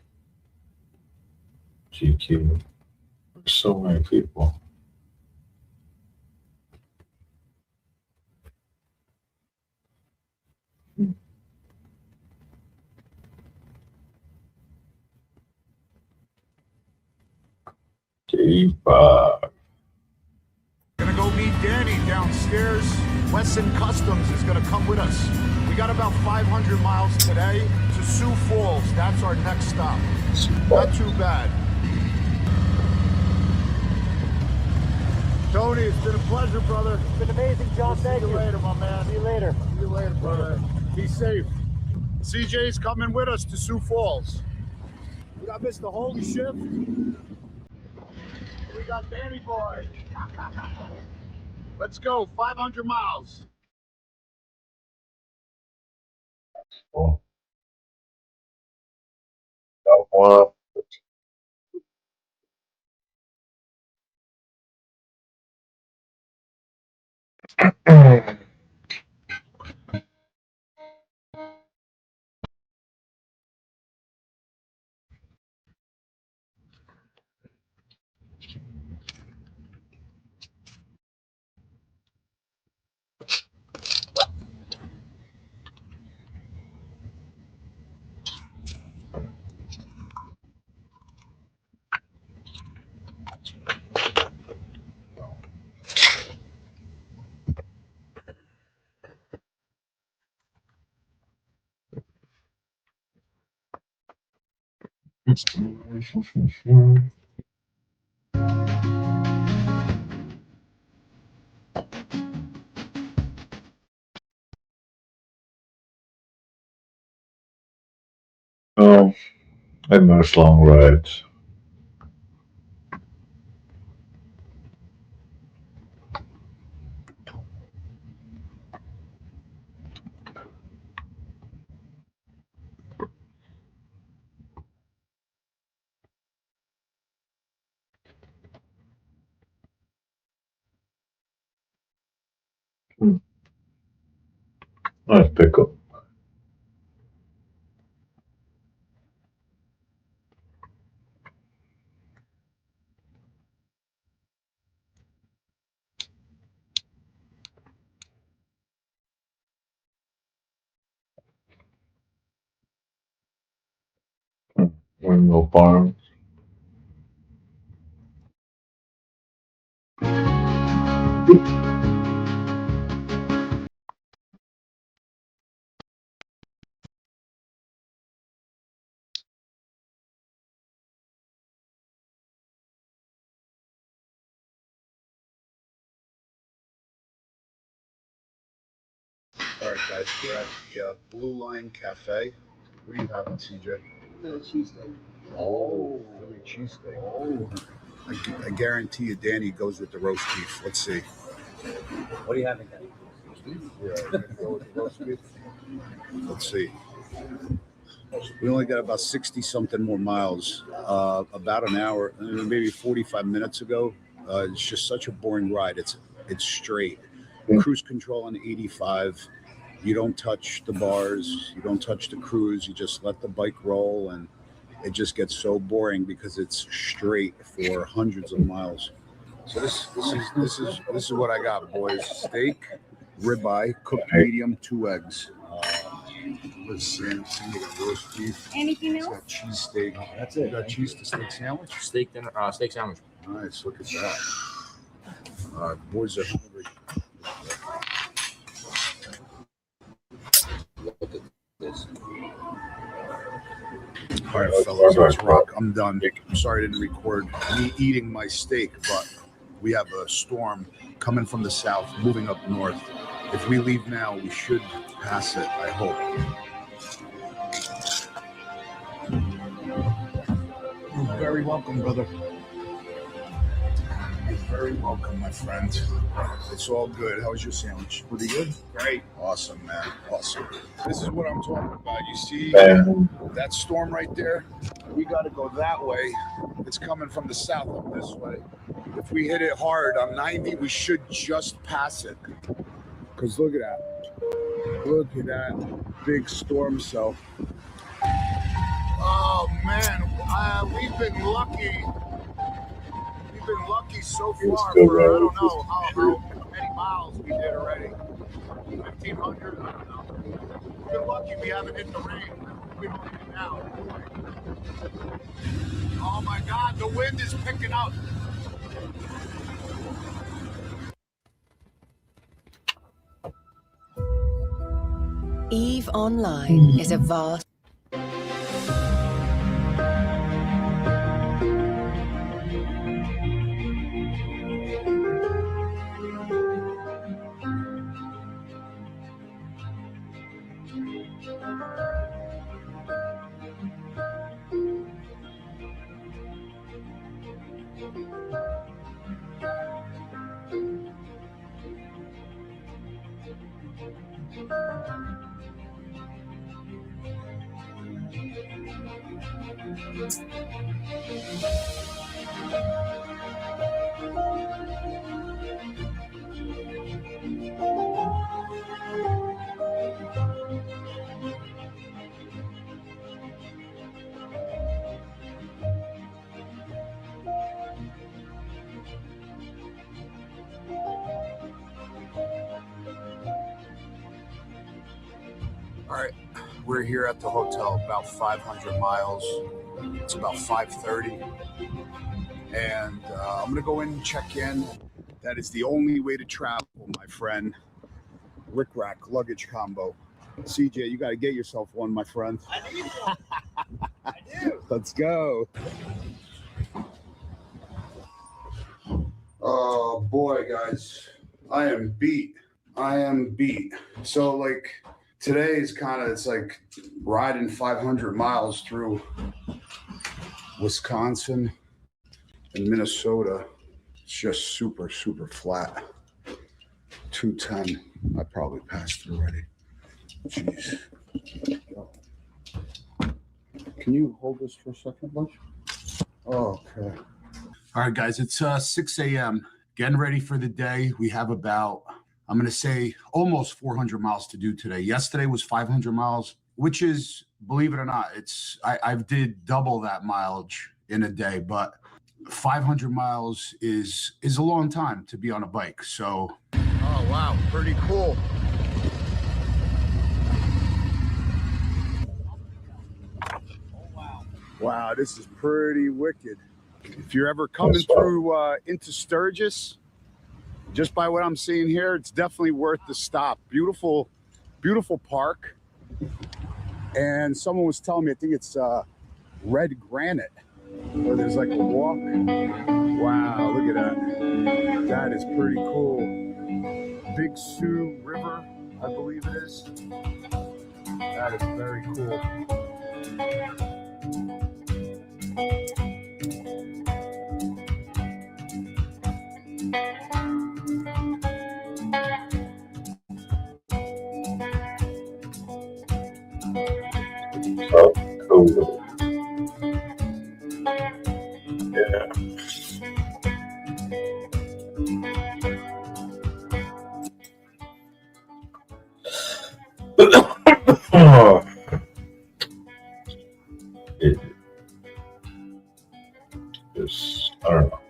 GQ. There's so many people. Gonna go meet Danny downstairs. Wesson Customs is gonna come with us. We got about 500 miles today to Sioux Falls. That's our next stop. Not too bad. Tony, it's been a pleasure, brother. It's been amazing, John. Thank you. See you later, my man. See you later. See you later, brother. Be safe. CJ's coming with us to Sioux Falls. We got Mr. Holy Shift. We got Danny Boy. Let's go, 500 miles. Oh. Got one. Oh, I miss long rides. Nice pickup. Windmill Farm. All right, guys, we're at the Blue Line Cafe. What are you having, CJ? Cheesesteak. Oh, Philly cheesesteak. Oh. I guarantee you Danny goes with the roast beef. Let's see. What are you having, Danny? Yeah, I'm gonna go with the roast beef. Let's see. We only got about 60 something more miles. About an hour, maybe 45 minutes ago. It's just such a boring ride. It's straight. Cruise control on 85. You don't touch the bars. You don't touch the cruise. You just let the bike roll, and it just gets so boring because it's straight for hundreds of miles. So this is what I got, boys. Steak, ribeye, cooked medium, 2 eggs. Let's see, we got roast beef. Anything else? Got cheese steak. That's it. You got cheese to steak sandwich? Steak sandwich. Nice, look at that. Boys are hungry. Look at this. All right, fellas, let's rock. I'm done. I'm sorry I didn't record me eating my steak, but we have a storm coming from the south, moving up north. If we leave now, we should pass it, I hope. You're very welcome, brother. You're very welcome, my friend. It's all good. How was your sandwich? Pretty good? Great. Awesome, man. Awesome. This is what I'm talking about. You see that storm right there? We got to go that way. It's coming from the south up this way. If we hit it hard on 90, we should just pass it. Because look at that. Look at that big storm cell. Oh, man. We've been lucky. We've been lucky so far for, I don't know how many miles we did already. 1,500, I don't know. We've been lucky we haven't hit the rain. We don't hit it now. Oh my God, the wind is picking up. EVE Online is a vast... All right, we're here at the hotel, about 500 miles. It's about 5:30, and I'm gonna go in and check in. That is the only way to travel, my friend. Rick Rack luggage combo. CJ, you got to get yourself one, my friend. I need one. I do. Let's go. Oh boy, guys, I am beat. So like today is it's like riding 500 miles through Wisconsin and Minnesota. It's just super flat. 210. I probably passed it already. Jeez. Can you hold this for a second, Bush? Okay. All right, guys, it's 6 a.m. Getting ready for the day. We have about, I'm going to say, almost 400 miles to do today. Yesterday was 500 miles, which is, believe it or not, I did double that mileage in a day, but 500 miles is a long time to be on a bike. So, oh, wow, pretty cool. Wow, this is pretty wicked. If you're ever coming through into Sturgis, just by what I'm seeing here, it's definitely worth the stop. Beautiful park. And someone was telling me, I think it's red granite, where there's like a walk. Wow, look at that. That is pretty cool. Big Sioux River, I believe it is. That is very cool. Oh, cool. Yeah. Oh. Just, I don't know.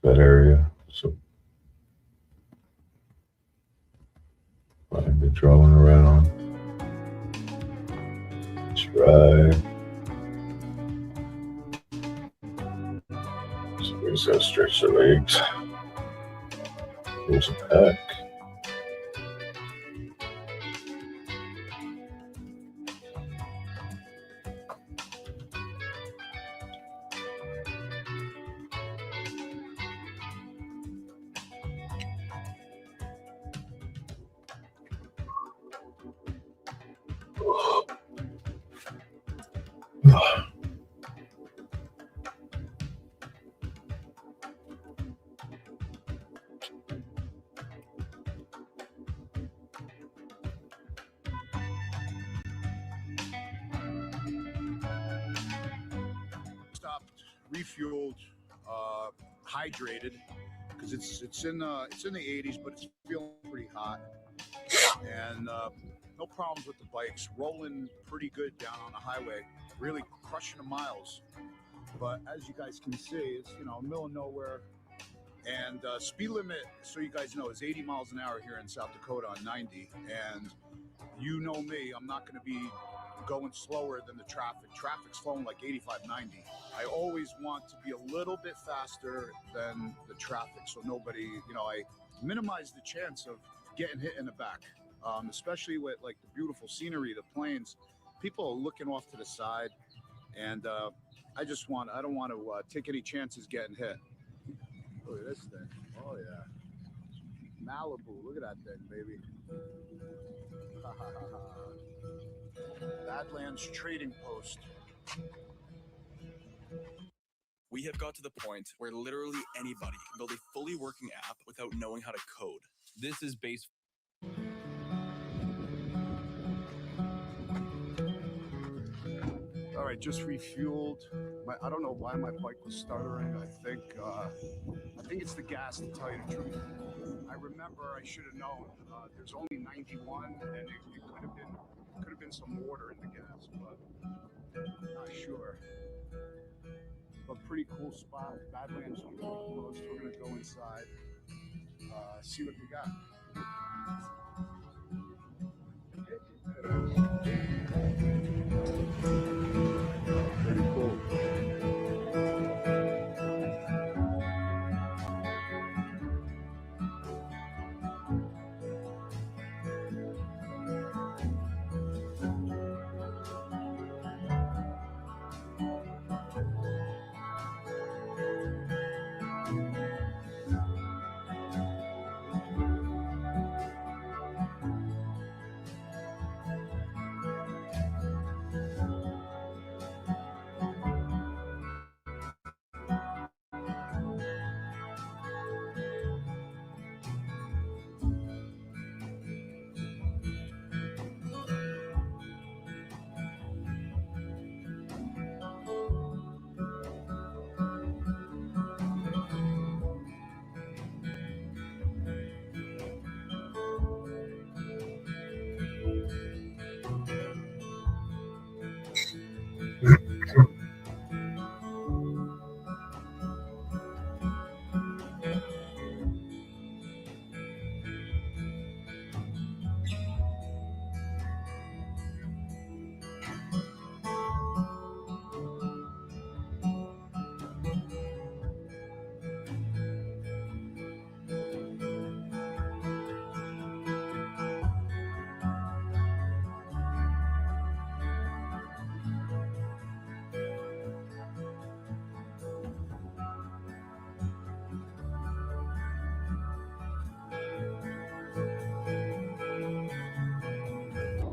That area. So I've been drawing around. Try. Somebody's got to stretch their legs. There's a pack. Stopped, refueled, hydrated, because it's in the 80s, but it's feeling pretty hot. And no problems with the bikes. Rolling pretty good down on the highway. Really crushing the miles. But as you guys can see, it's middle of nowhere. And speed limit, so you guys know, is 80 miles an hour here in South Dakota on 90. And you know me, I'm not going to be going slower than the traffic. Traffic's flowing like 85, 90. I always want to be a little bit faster than the traffic, so nobody, I minimize the chance of getting hit in the back, especially with like the beautiful scenery, the plains. People are looking off to the side, and I don't want to take any chances getting hit. Look at this thing. Oh yeah. Malibu, look at that thing, baby. Badlands Trading Post. We have got to the point where literally anybody can build a fully working app without knowing how to code. This is based. All right, just refueled. I don't know why my bike was stuttering. I think it's the gas, to tell you the truth. I remember I should have known. There's only 91, and it could have been some water in the gas, but not sure. But pretty cool spot. Badlands Post. We're gonna go inside, see what we got. Pretty cool.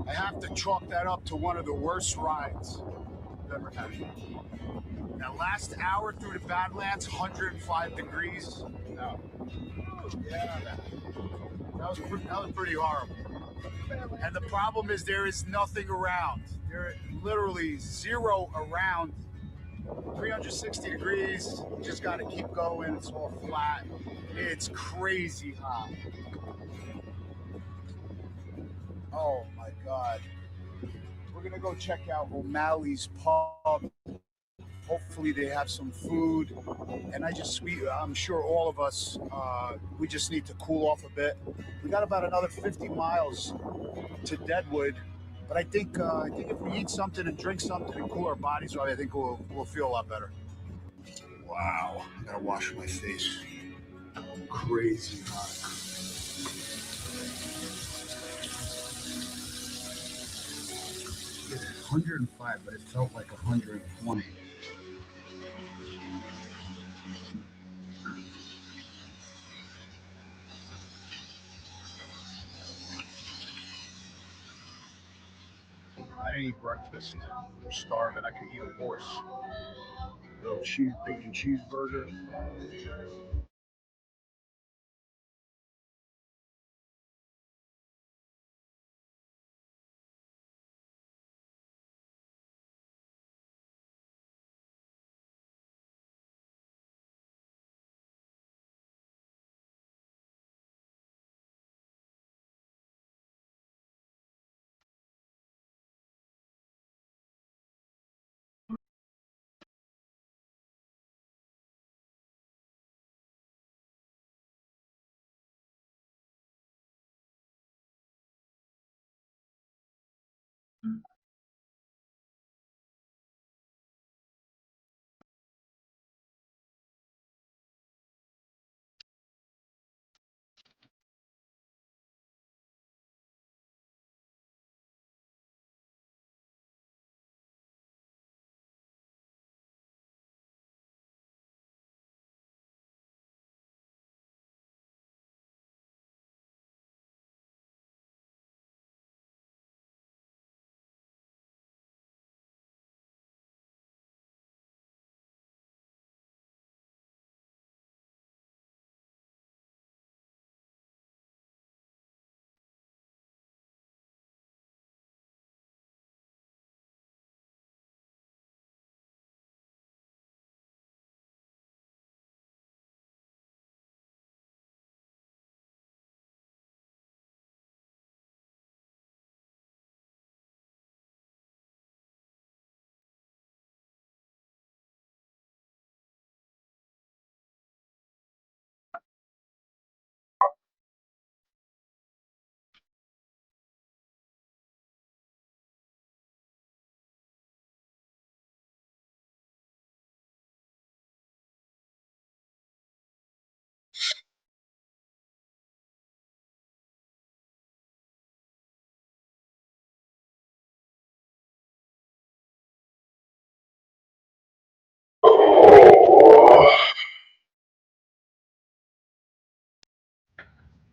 I have to chalk that up to one of the worst rides I've ever had. That last hour through the Badlands, 105 degrees. No. Yeah, that was pretty horrible. And the problem is there is nothing around. There is literally zero around. 360 degrees. You just got to keep going. It's all flat. It's crazy hot. Oh my God. We're gonna go check out O'Malley's Pub. Hopefully they have some food. And I'm sure all of us, we just need to cool off a bit. We got about another 50 miles to Deadwood. But I think if we eat something and drink something and cool our bodies, I think we'll feel a lot better. Wow, I gotta wash my face. Crazy hot. It's 105, but it felt like 120. I didn't eat breakfast. I'm starving. I could eat a horse. Little bacon cheeseburger.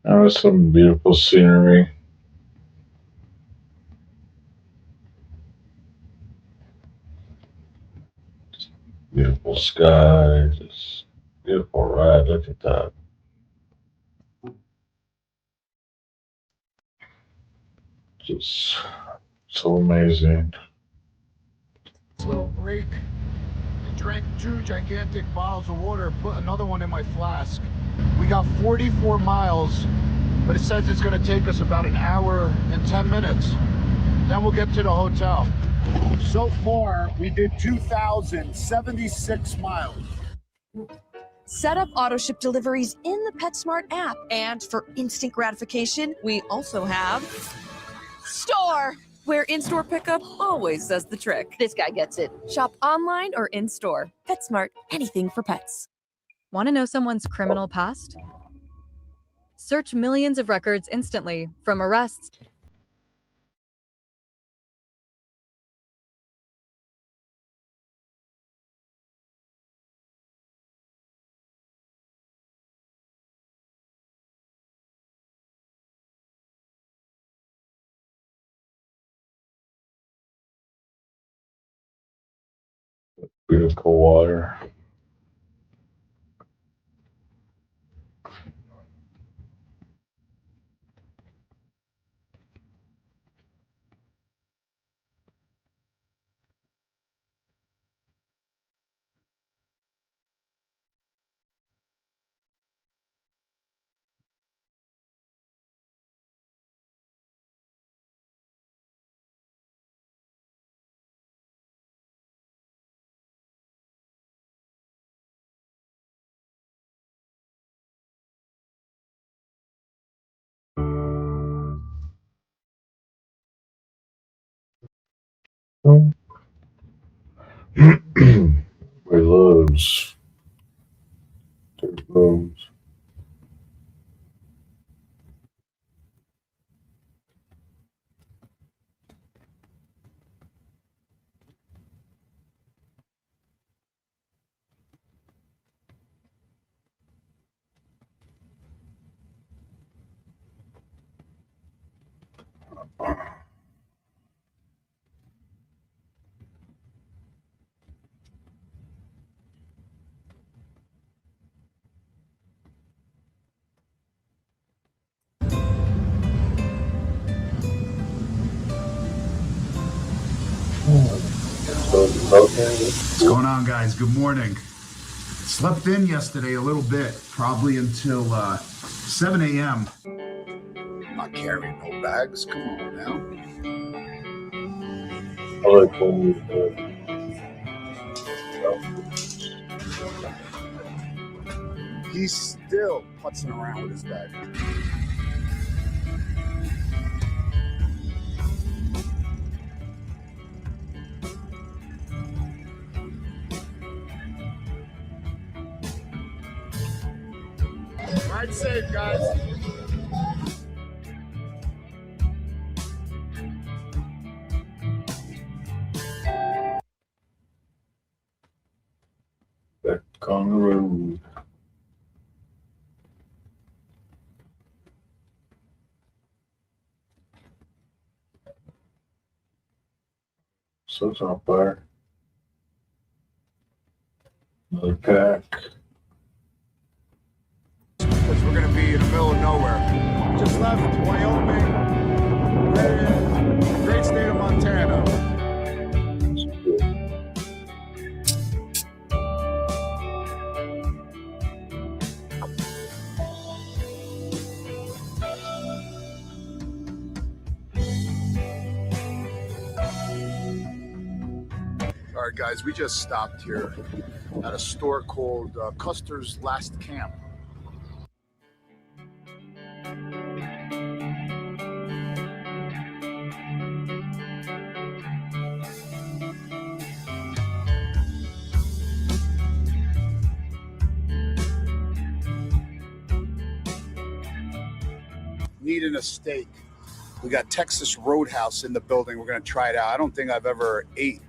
That was some beautiful scenery. Beautiful sky. Just beautiful ride. Look at that. Just so amazing. Little break. I drank 2 gigantic bottles of water, put another one in my flask. We got 44 miles, but it says it's going to take us about an hour and 10 minutes. Then we'll get to the hotel. So far, we did 2,076 miles. Set up auto ship deliveries in the PetSmart app. And for instant gratification, we also have Store, where in-store pickup always does the trick. This guy gets it. Shop online or in-store. PetSmart, anything for pets. Want to know someone's criminal past? Search millions of records instantly, from arrests. Beautiful water. We loads. There's loads. What's going on, guys? Good morning. Slept in yesterday a little bit, probably until 7 a.m. I'm not carrying no bags. Come on now. I like when we He's still putzing around with his bag. Ride safe, guys. back on the road. So it's on fire. Another pack. Because we're going to be in the middle of nowhere. Just left Wyoming. Great state of Montana. All right, guys, we just stopped here at a store called Custer's Last Camp. Needing a steak. We got Texas Roadhouse in the building. We're going to try it out. I don't think I've ever ate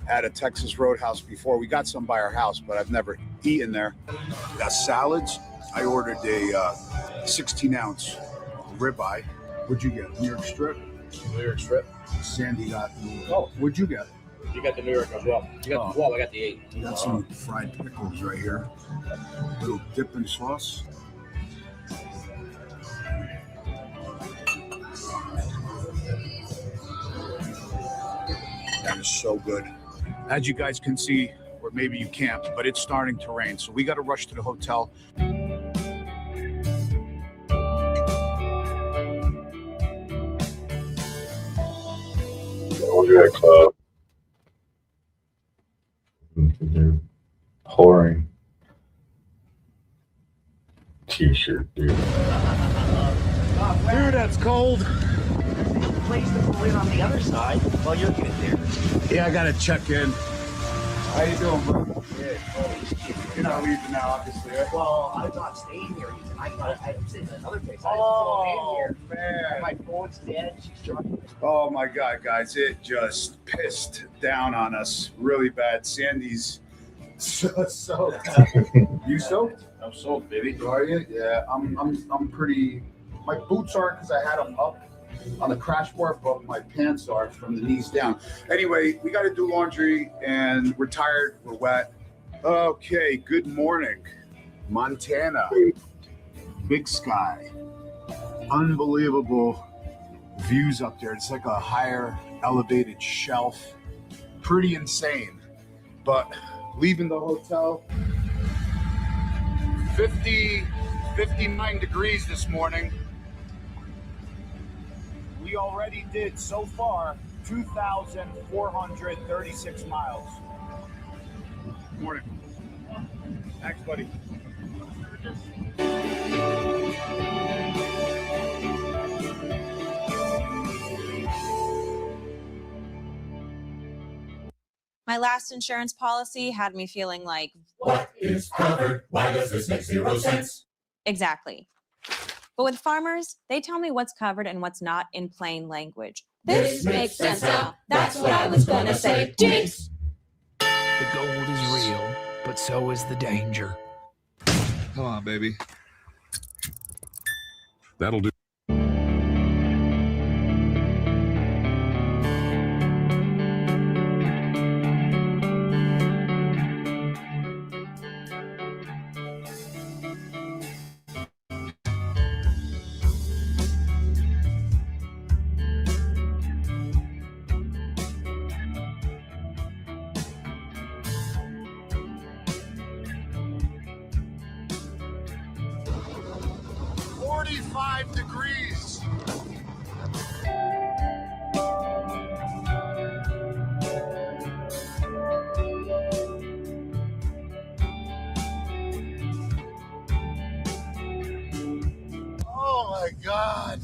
at a Texas Roadhouse before. We got some by our house, but I've never eaten there. We got salads. I ordered a 16-ounce ribeye. What'd you get? New York strip? New York strip. Sandy got New York. Oh, what'd you get? You got the New York as well. You got the 12, I got the 8. You got some fried pickles right here. Little dipping sauce. That is so good. As you guys can see, or maybe you can't, but it's starting to rain. So we got to rush to the hotel. Laundry club. They're pouring t-shirt, dude. Dude, that's cold. Place to pull in on the other side while you're getting there. Yeah, I got to check in. How you doing, bro? Yeah. You're not leaving now, obviously, right? Well, I'm not staying here. I'm staying in another place. Oh, I just man. My phone's dead. She's trying. Oh, my God, guys. It just pissed down on us really bad. Sandy's so soaked. You soaked? I'm soaked, baby. Are you? Yeah, I'm pretty. My boots aren't because I had them up on the crash bar, but my pants are from the knees down. Anyway, we got to do laundry, and we're tired. We're wet. Okay, good morning, Montana. Big sky. Unbelievable views up there. It's like a higher elevated shelf. Pretty insane. But leaving the hotel, 59 degrees this morning. We already did so far 2,436 miles. Morning. Thanks, buddy. My last insurance policy had me feeling like, what is covered? Why does this make zero sense? Exactly. But with Farmers, they tell me what's covered and what's not in plain language. This makes sense now. That's what I was gonna say. Jinx! The gold is real, but so is the danger. Come on, baby. That'll do. Degrees. Oh my God.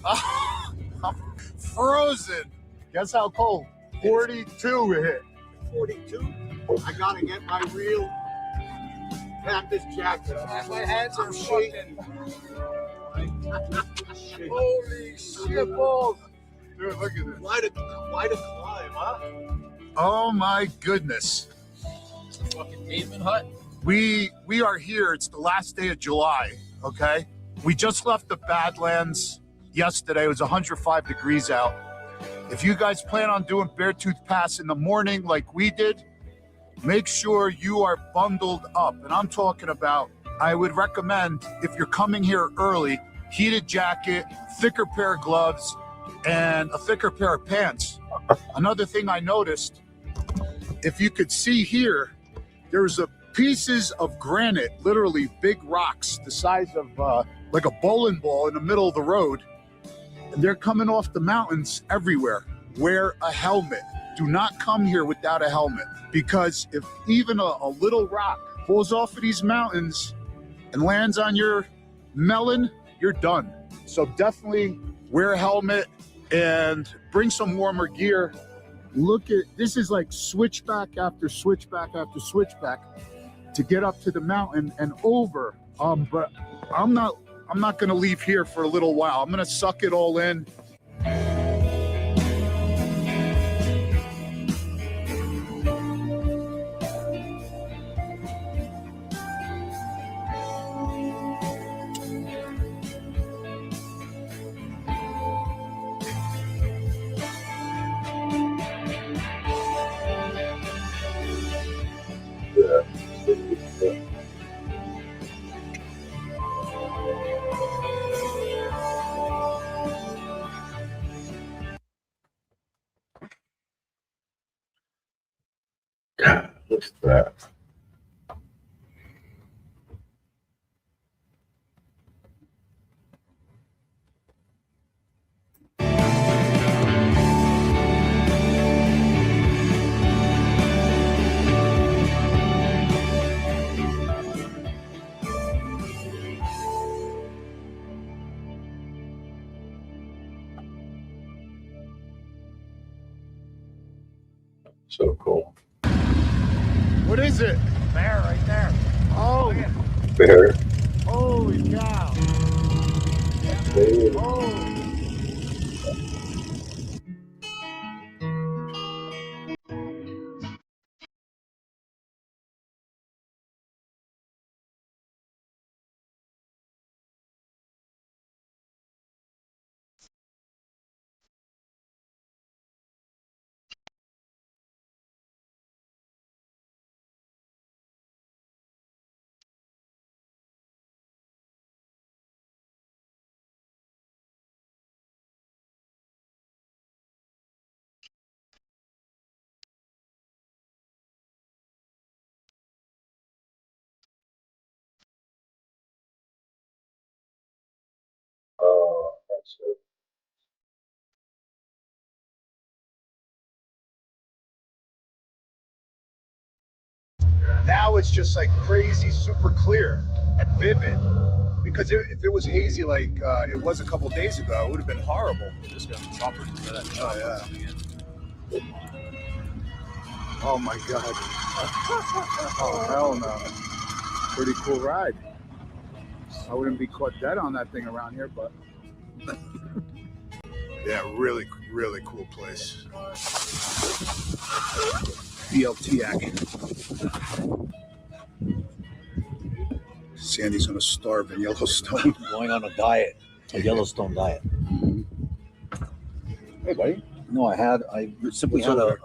I'm frozen. Guess how cold? 42 we hit. 42? I gotta get my real canvas jacket. My hands are shaking. Holy shit balls. Dude, look at this. Why to climb, huh? Oh my goodness. Fucking pavement hut. We are here. It's the last day of July, okay? We just left the Badlands yesterday. It was 105 degrees out. If you guys plan on doing Beartooth Pass in the morning like we did, make sure you are bundled up. And I'm talking about, I would recommend, if you're coming here early, heated jacket, thicker pair of gloves, and a thicker pair of pants. Another thing I noticed, if you could see here, there's pieces of granite, literally big rocks, the size of like a bowling ball in the middle of the road. And they're coming off the mountains everywhere. Wear a helmet. Do not come here without a helmet, because if even a little rock falls off of these mountains and lands on your melon, you're done. So definitely wear a helmet and bring some warmer gear. Look at, this is like switchback after switchback after switchback to get up to the mountain and over. But I'm not gonna leave here for a little while. I'm gonna suck it all in. God, look at that. So cool. What is it? Bear right there. Oh, Bear. holy cow. Oh. Oh, that's it. Now it's just like crazy, super clear and vivid. Because if it was hazy like it was a couple days ago, it would have been horrible. Just got the choppers for that. Oh, yeah. Oh, my God. Oh, hell no. Pretty cool ride. I wouldn't be caught dead on that thing around here, but... yeah, really, really cool place. BLTAC. Sandy's gonna starve in Yellowstone. Going on a diet, a Yellowstone diet. Hey, buddy. No, I simply What's had over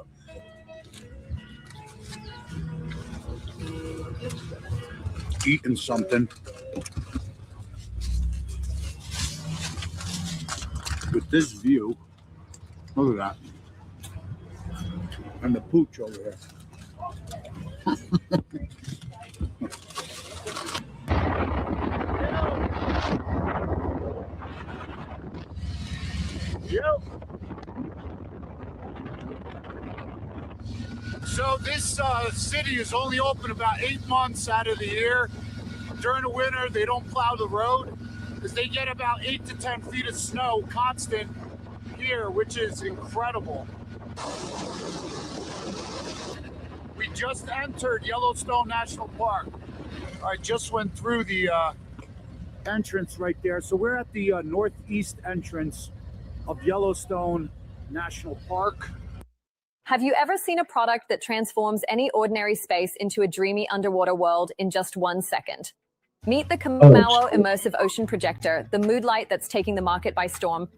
eating something. With this view, look at that. And the pooch over here. Yep. So this city is only open about 8 months out of the year. During the winter, they don't plow the road because they get about 8 to 10 feet of snow constant here, which is incredible. We just entered Yellowstone National Park. I just went through the entrance right there. So we're at the northeast entrance of Yellowstone National Park. Have you ever seen a product that transforms any ordinary space into a dreamy underwater world in just 1 second? Meet the Kamau Immersive Ocean Projector, the mood light that's taking the market by storm.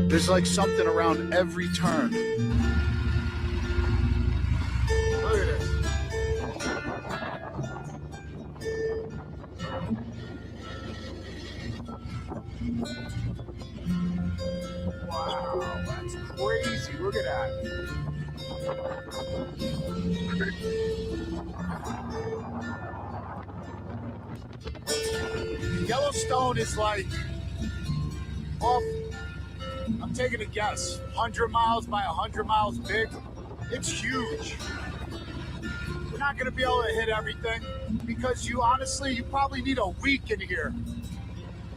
There's like something around every turn. Look at this. Wow, that's crazy. Look at that. Yellowstone is like off, I'm taking a guess, 100 miles by 100 miles big. It's huge. We're not going to be able to hit everything because you probably need a week in here.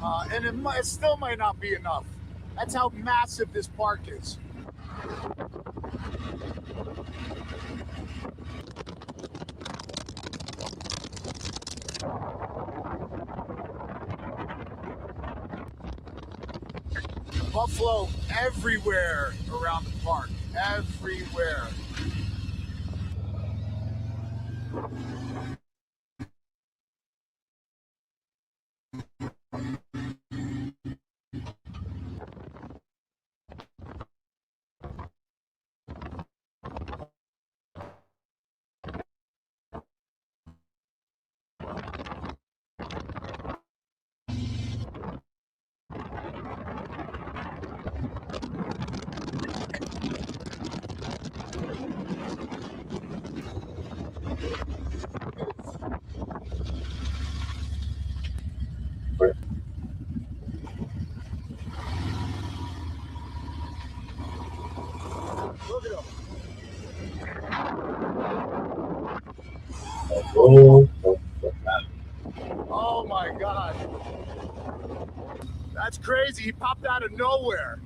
And it still might not be enough. That's how massive this park is. Buffalo everywhere around the park, everywhere. Look at them. Oh my God. That's crazy. He popped out of nowhere.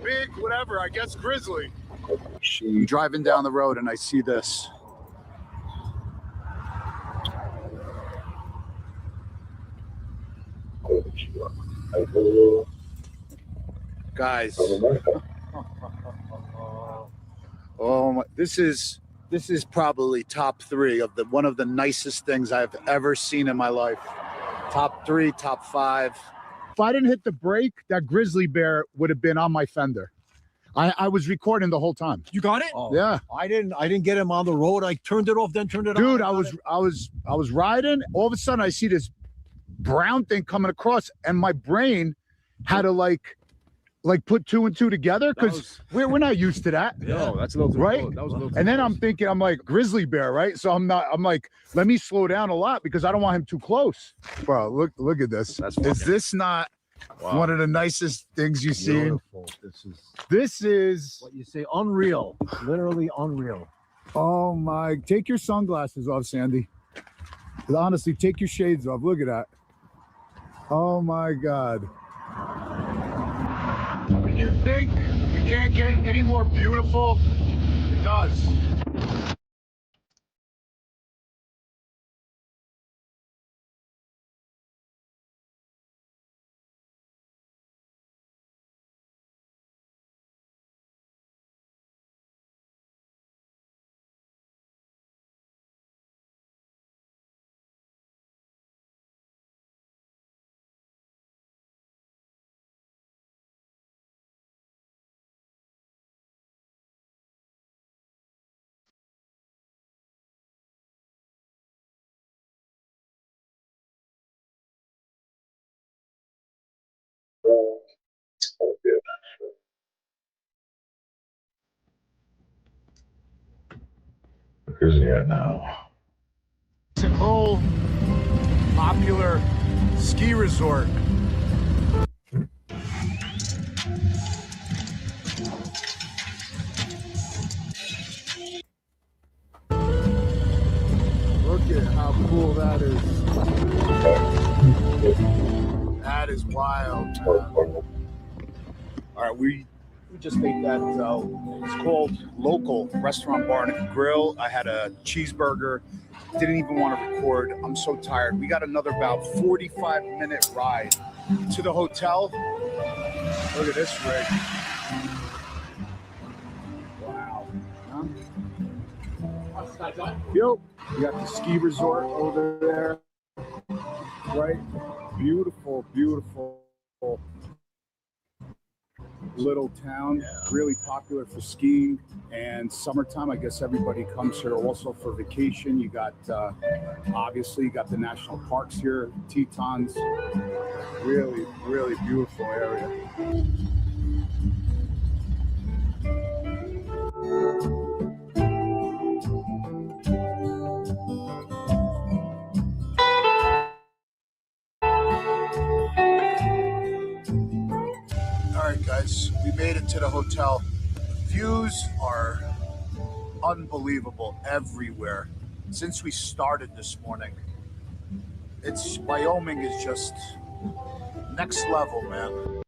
Big, whatever, I guess grizzly. I'm driving down the road and I see this. Guys. Oh my, this is probably top 3 of one of the nicest things I've ever seen in my life. Top 3, top 5. If I didn't hit the brake, that grizzly bear would have been on my fender. I was recording the whole time. You got it? Oh, yeah. I didn't get him on the road. I turned it off, then turned it on. Dude, I was riding. All of a sudden I see this brown thing coming across and my brain had to like put 2 and 2 together because we're not used to that. No, that's a little too right. close. That was a little too and then close. I'm thinking, I'm like grizzly bear, right? So I'm like, let me slow down a lot because I don't want him too close. Bro, look at this. Is this not one of the nicest things you've seen? This is what you say, unreal. Literally unreal. Oh my, take your sunglasses off, Sandy. Honestly, take your shades off. Look at that. Oh my God. You think it can't get any more beautiful? It does. Where's he at now? It's an old popular ski resort. Look at how cool that is. That is wild, man. All right, we just ate that. It's called Local Restaurant Bar and Grill. I had a cheeseburger. Didn't even want to record. I'm so tired. We got another about 45-minute ride to the hotel. Look at this rig. Wow. Yo, you got the ski resort over there. Right? Beautiful, beautiful. little town, really popular for skiing. And summertime, I guess everybody comes here also for vacation. You got, obviously, you got the national parks here, Tetons. Really, really beautiful area. All right, guys, we made it to the hotel. The views are unbelievable everywhere. Since we started this morning, Wyoming is just next level, man.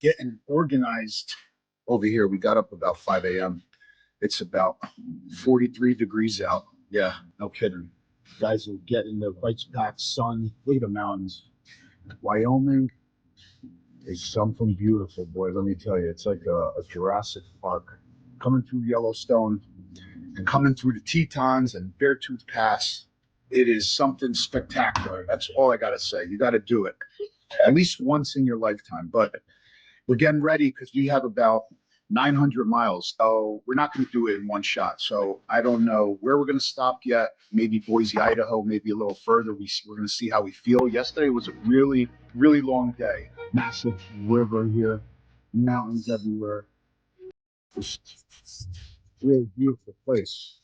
Getting organized over here. We got up about 5 a.m. It's about 43 degrees out. Yeah, no kidding. Guys are getting the right back sun. Look at the mountains. Wyoming is something beautiful, boy. Let me tell you, it's like a Jurassic Park. Coming through Yellowstone and coming through the Tetons and Beartooth Pass. It is something spectacular. That's all I got to say. You got to do it at least once in your lifetime. But we're getting ready because we have about 900 miles. So we're not going to do it in one shot. So I don't know where we're going to stop yet. Maybe Boise, Idaho, maybe a little further. We're going to see how we feel. Yesterday was a really, really long day. Massive river here, mountains everywhere. Just really beautiful place.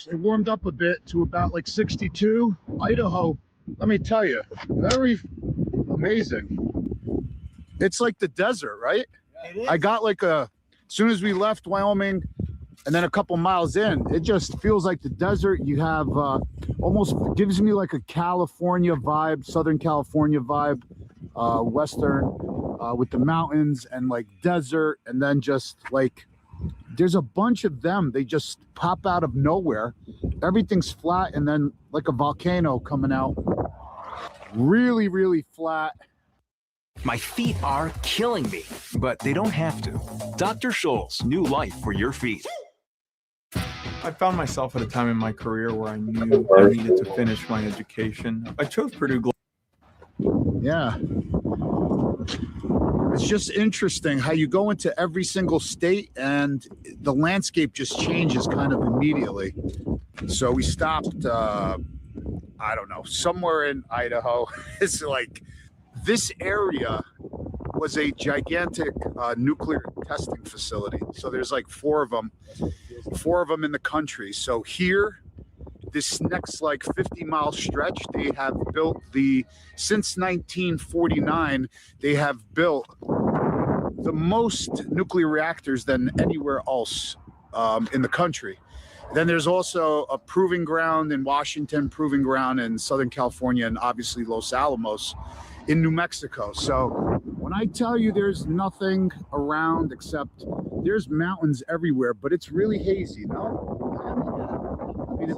It warmed up a bit to about like 62. Idaho, let me tell you, very amazing. It's like the desert, right? I got like as soon as we left Wyoming and then a couple miles in, it just feels like the desert. You have almost gives me like a California vibe, Southern California vibe, Western with the mountains and like desert, and then just like there's a bunch of them. They just pop out of nowhere. Everything's flat, and then like a volcano coming out. Really, really flat. My feet are killing me, but they don't have to. Dr. Scholl's new life for your feet. I found myself at a time in my career where I knew I needed to finish my education. I chose Purdue. Yeah. It's just interesting how you go into every single state and the landscape just changes kind of immediately. So we stopped, I don't know, somewhere in Idaho. It's like this area was a gigantic nuclear testing facility. So there's like four of them in the country. So here, this next like 50-mile stretch, they have built since 1949, they have built the most nuclear reactors than anywhere else in the country. Then there's also a proving ground in Washington, proving ground in Southern California, and obviously Los Alamos in New Mexico. So when I tell you there's nothing around except there's mountains everywhere, but it's really hazy, no? I mean, you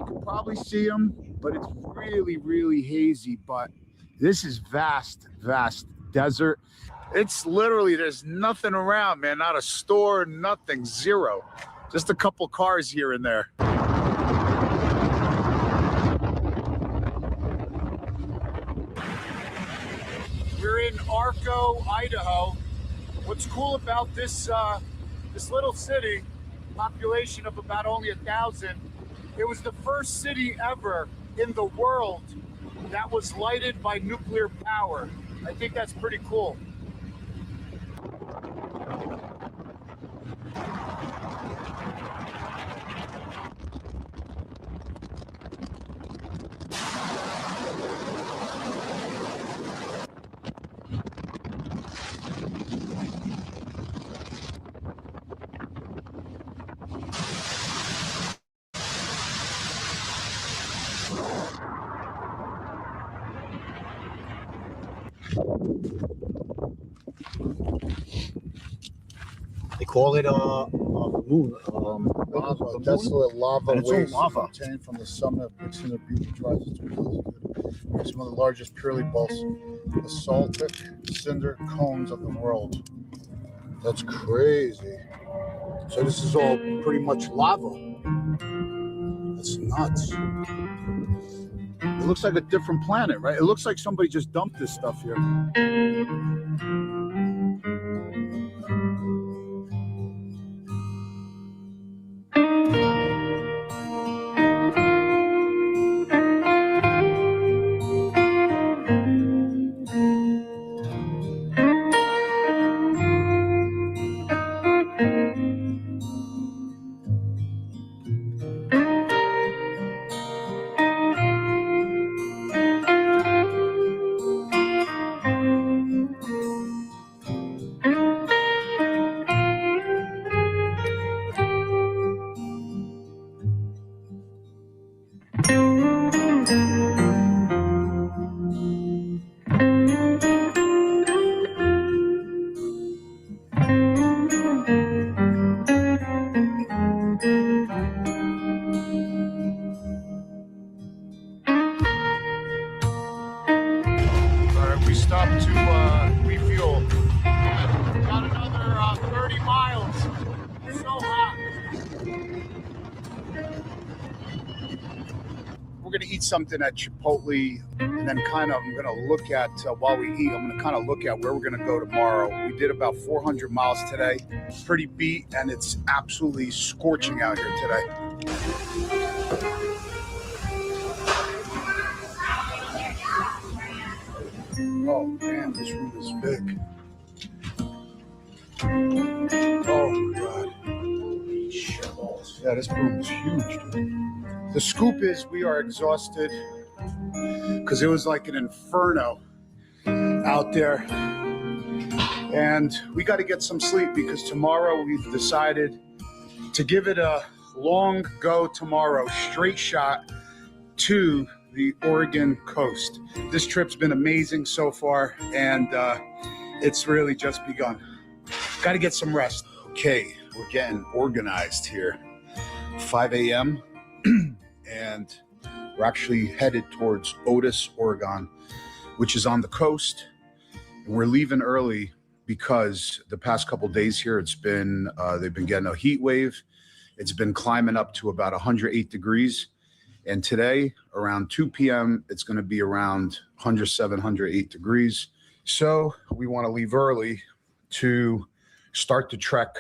can probably see them, but it's really, really hazy. But this is vast, vast desert. It's literally, there's nothing around, man. Not a store, nothing, zero. Just a couple cars here and there. We're in Arco, Idaho. What's cool about this little city, population of about only 1,000, it was the first city ever in the world that was lighted by nuclear power. I think that's pretty cool. They call it moon. Lava, desolate lava and it's waves all lava. obtained from the summit of Bixen Butte rises to some of the largest purely basaltic cinder cones of the world. That's crazy. So this is all pretty much lava. That's nuts. It looks like a different planet, right? It looks like somebody just dumped this stuff here. We stopped to refuel. Got another 30 miles. So hot. We're gonna eat something at Chipotle, and then I'm gonna look at while we eat. I'm gonna kind of look at where we're gonna go tomorrow. We did about 400 miles today. Pretty beat, and it's absolutely scorching out here today. Oh man, this room is big. Oh my god. Yeah, this room is huge, dude. The scoop is we are exhausted because it was like an inferno out there. And we got to get some sleep because tomorrow we've decided to give it a long go tomorrow, straight shot to the Oregon coast. This trip's been amazing so far, and it's really just begun. Got to get some rest. Okay, we're getting organized here. 5 a.m. and we're actually headed towards Otis, Oregon, which is on the coast. And we're leaving early because the past couple days here, it's been, they've been getting a heat wave. It's been climbing up to about 108 degrees. And today, around 2 p.m., it's going to be around 107, 108 degrees. So we want to leave early to start the trek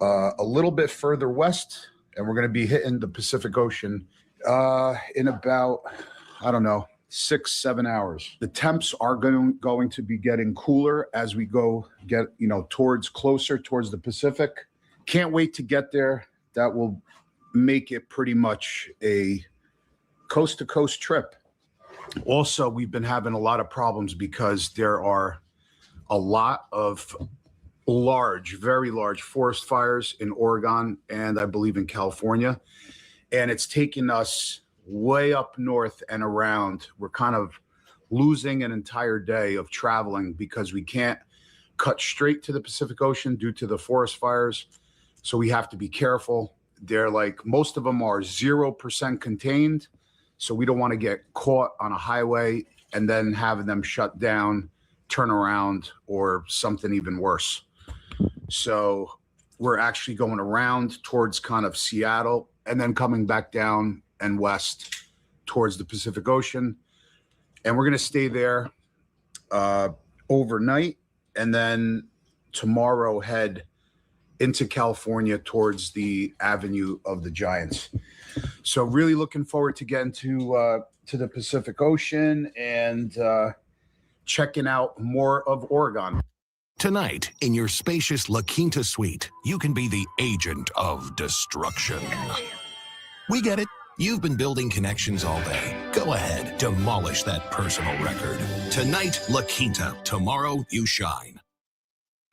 a little bit further west. And we're going to be hitting the Pacific Ocean in about, I don't know, 6-7 hours. The temps are going to be getting cooler as we get closer towards the Pacific. Can't wait to get there. That will make it pretty much a coast-to-coast trip. Also, we've been having a lot of problems because there are a lot of very large forest fires in Oregon and I believe in California. And it's taken us way up north and around. We're kind of losing an entire day of traveling because we can't cut straight to the Pacific Ocean due to the forest fires. So we have to be careful. They're like, most of them are 0% contained. So we don't want to get caught on a highway and then having them shut down, turn around, or something even worse. So we're actually going around towards kind of Seattle and then coming back down and west towards the Pacific Ocean. And we're going to stay there overnight and then tomorrow head into California towards the Avenue of the Giants. So really looking forward to getting to the Pacific Ocean and checking out more of Oregon. Tonight, in your spacious La Quinta suite, you can be the agent of destruction. We get it. You've been building connections all day. Go ahead, demolish that personal record. Tonight, La Quinta. Tomorrow, you shine.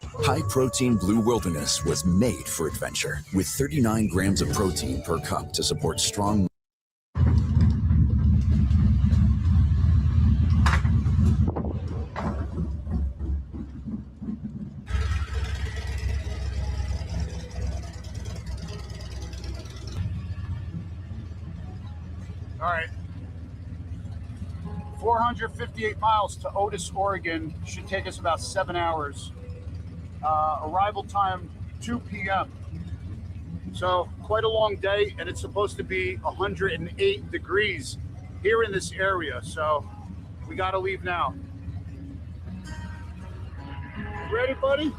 High-protein Blue Wilderness was made for adventure, with 39 grams of protein per cup to support strong. All right. 458 miles to Otis, Oregon. Should take us about 7 hours. Arrival time 2 p.m. So quite a long day, and it's supposed to be 108 degrees here in this area. So we got to leave now. Ready, buddy?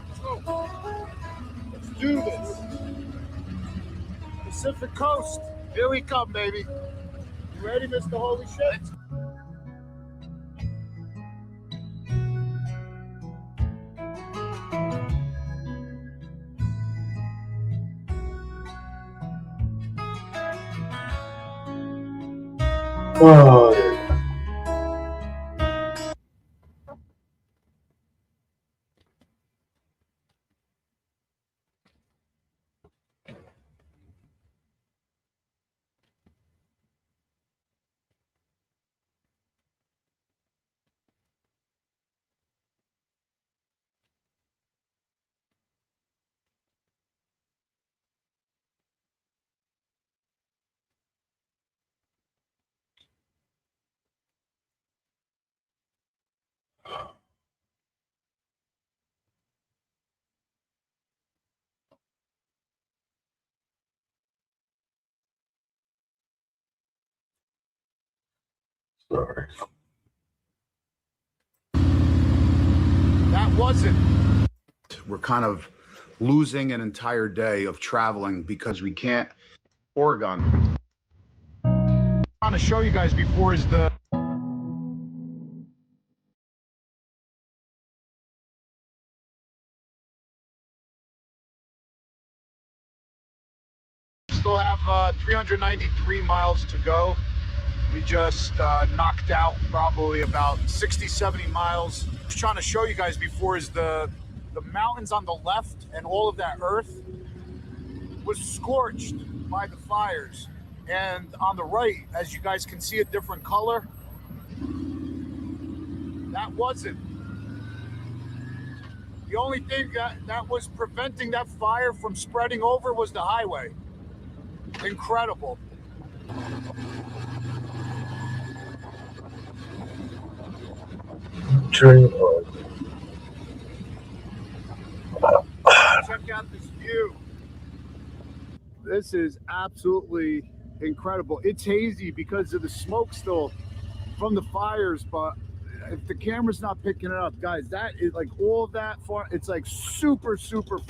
Let's do this. Pacific Coast. Here we come, baby. You ready, Mr. Holy Shit? Oh, there you go. Sorry. That wasn't. We're kind of losing an entire day of traveling because we can't. Oregon. I'm trying to show you guys before is the. Still have 393 miles to go. We just knocked out probably about 60, 70 miles. Just trying to show you guys before is the mountains on the left and all of that earth was scorched by the fires. And on the right, as you guys can see a different color, that wasn't. The only thing that was preventing that fire from spreading over was the highway. Incredible. True. Check out this view. This is absolutely incredible. It's hazy because of the smoke still from the fires, but if the camera's not picking it up, guys, that is like all that far. It's like super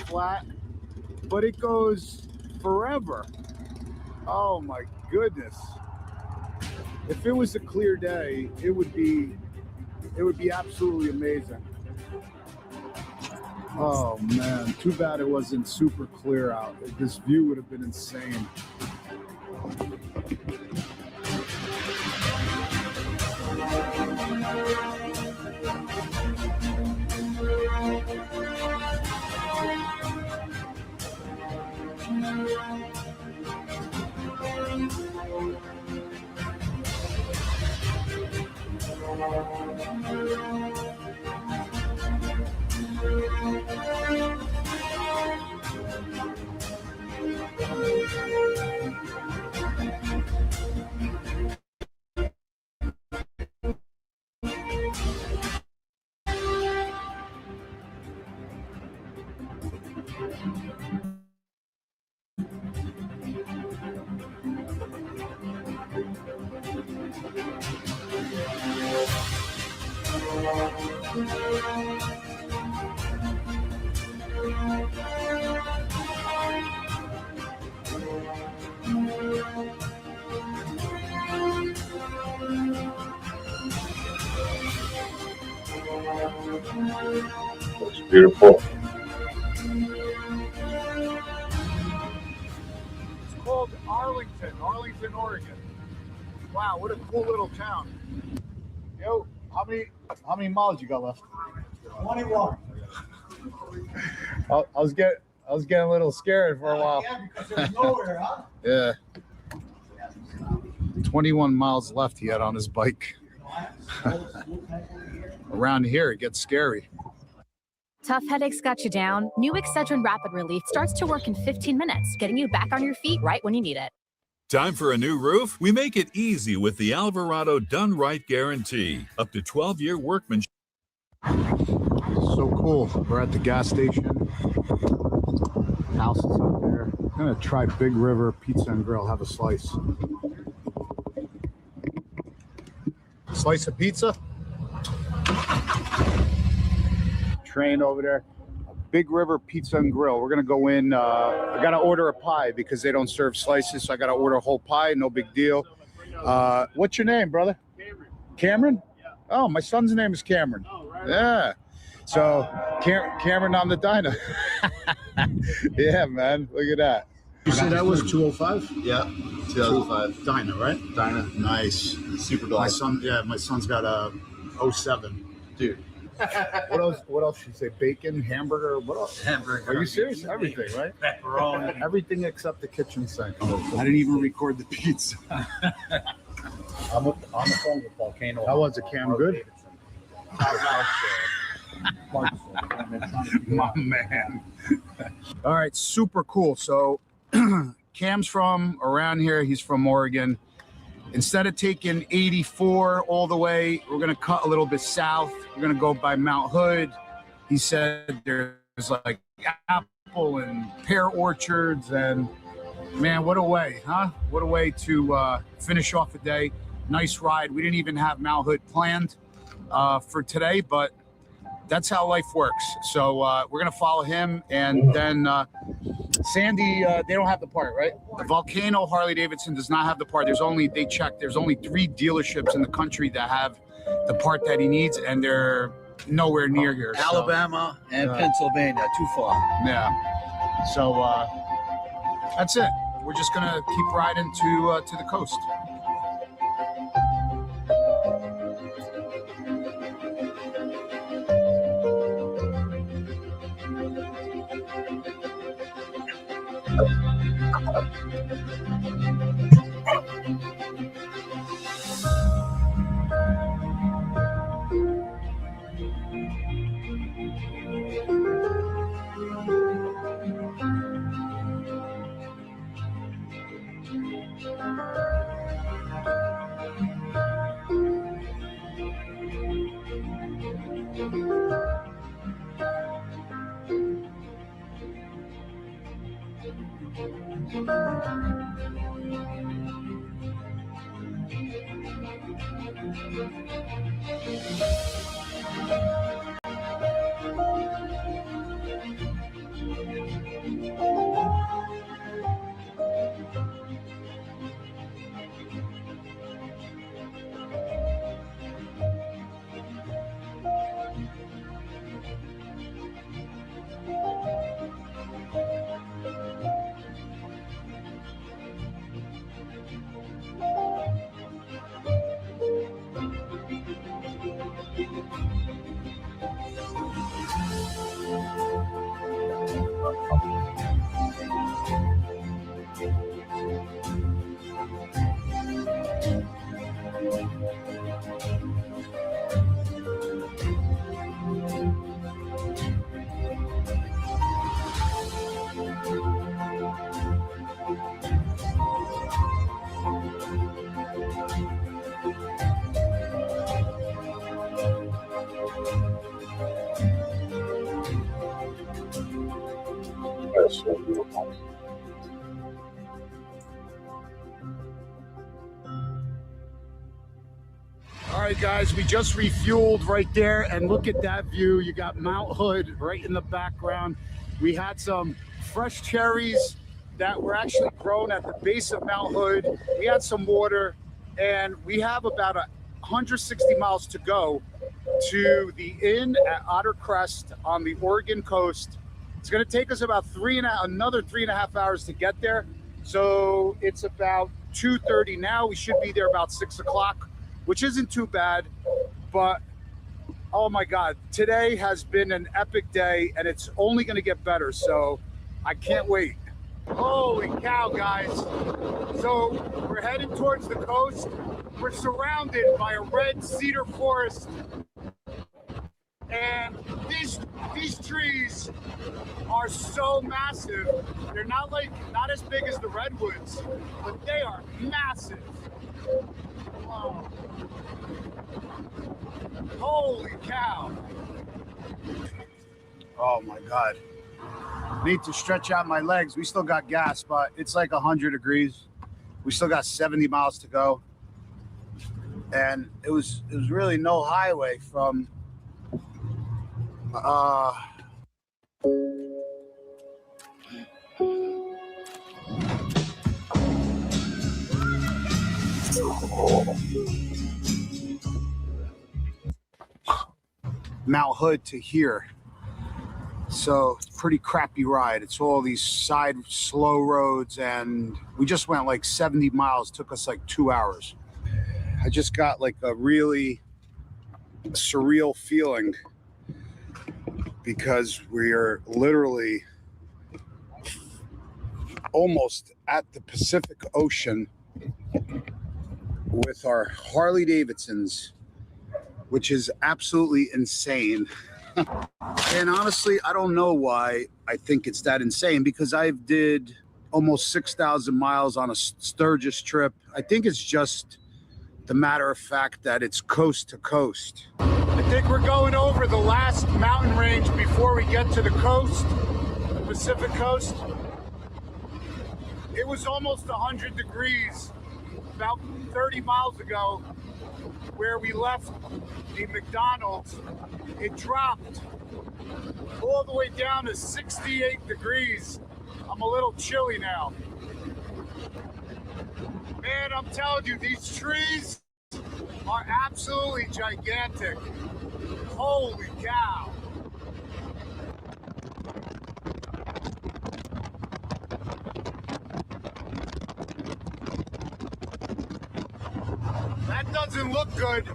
flat, but it goes forever. Oh my goodness. If it was a clear day, it would be absolutely amazing. Oh man, too bad it wasn't super clear out. This view would have been insane. It's beautiful. It's called Arlington, Oregon. Wow, what a cool little town. Yo, how many miles you got left? 21. I was getting a little scared for a while. Yeah, because there's nowhere, huh? Yeah. 21 miles left he had on his bike. Around here, it gets scary. Tough headaches got you down? New Excedrin Rapid Relief starts to work in 15 minutes, getting you back on your feet right when you need it. Time for a new roof? We make it easy with the Alvarado Done Right Guarantee. Up to 12-year workmanship. So cool. We're at the gas station. House is up there. I'm gonna try Big River Pizza and Grill. Have a slice. Slice of pizza. Train over there. Big River Pizza and Grill. We're gonna go in. I gotta order a pie because they don't serve slices, so I gotta order a whole pie. No big deal. What's your name, brother? Cameron. Cameron? Yeah. Oh, my son's name is Cameron. Oh, right. Yeah. So Cameron on the diner. Yeah, man. Look at that. You said that was 205? Yeah, 2005. Diner, right? Diner. Nice. Super dog. My son's got a 07. Dude. What else should you say? Bacon, hamburger, what else? Hamburger. Are you serious? Everything, right? Pepperoni. Everything except the kitchen sink. I didn't even record the pizza. I'm on the phone with Volcano. How was it, Cam? Good? My man. All right, super cool. So Cam's from around here. He's from Oregon. Instead of taking 84 all the way, we're going to cut a little bit south. We're going to go by Mount Hood. He said there's like apple and pear orchards. And man, what a way, huh? What a way to finish off the day. Nice ride. We didn't even have Mount Hood planned for today, but that's how life works. So we're going to follow him. And then Sandy, they don't have the part, right? The Volcano Harley Davidson does not have the part. There's only 3 dealerships in the country that have the part that he needs, and they're nowhere near here. Alabama and Pennsylvania, too far. Yeah. So that's it. We're just going to keep riding to the coast. That's so beautiful. All right, guys, we just refueled right there, and look at that view. You got Mount Hood right in the background. We had some fresh cherries that were actually grown at the base of Mount Hood. We had some water, and we have about 160 miles to go to the inn at Otter Crest on the Oregon coast. It's going to take us about another 3.5 hours to get there. So it's about 2:30 now. We should be there about 6 o'clock, which isn't too bad. But oh my God, today has been an epic day, and it's only going to get better. So I can't wait. Holy cow, guys. So we're heading towards the coast. We're surrounded by a red cedar forest. And these trees are so massive. They're not as big as the redwoods, but they are massive. Wow. Holy cow. Oh my God. Need to stretch out my legs. We still got gas, but it's like 100 degrees. We still got 70 miles to go. And it was really no highway from Mount Hood to here. So it's a pretty crappy ride. It's all these side slow roads, and we just went like 70 miles. Took us like 2 hours. I just got like a really surreal feeling because we are literally almost at the Pacific Ocean with our Harley Davidsons, which is absolutely insane. And honestly, I don't know why I think it's that insane, because I did almost 6,000 miles on a Sturgis trip. I think it's just the matter of fact that it's coast to coast. I think we're going over the last mountain range before we get to the coast, the Pacific coast. It was almost 100 degrees about 30 miles ago where we left the McDonald's. It dropped all the way down to 68 degrees. I'm a little chilly now. Man, I'm telling you, these trees are absolutely gigantic. Holy cow. That doesn't look good.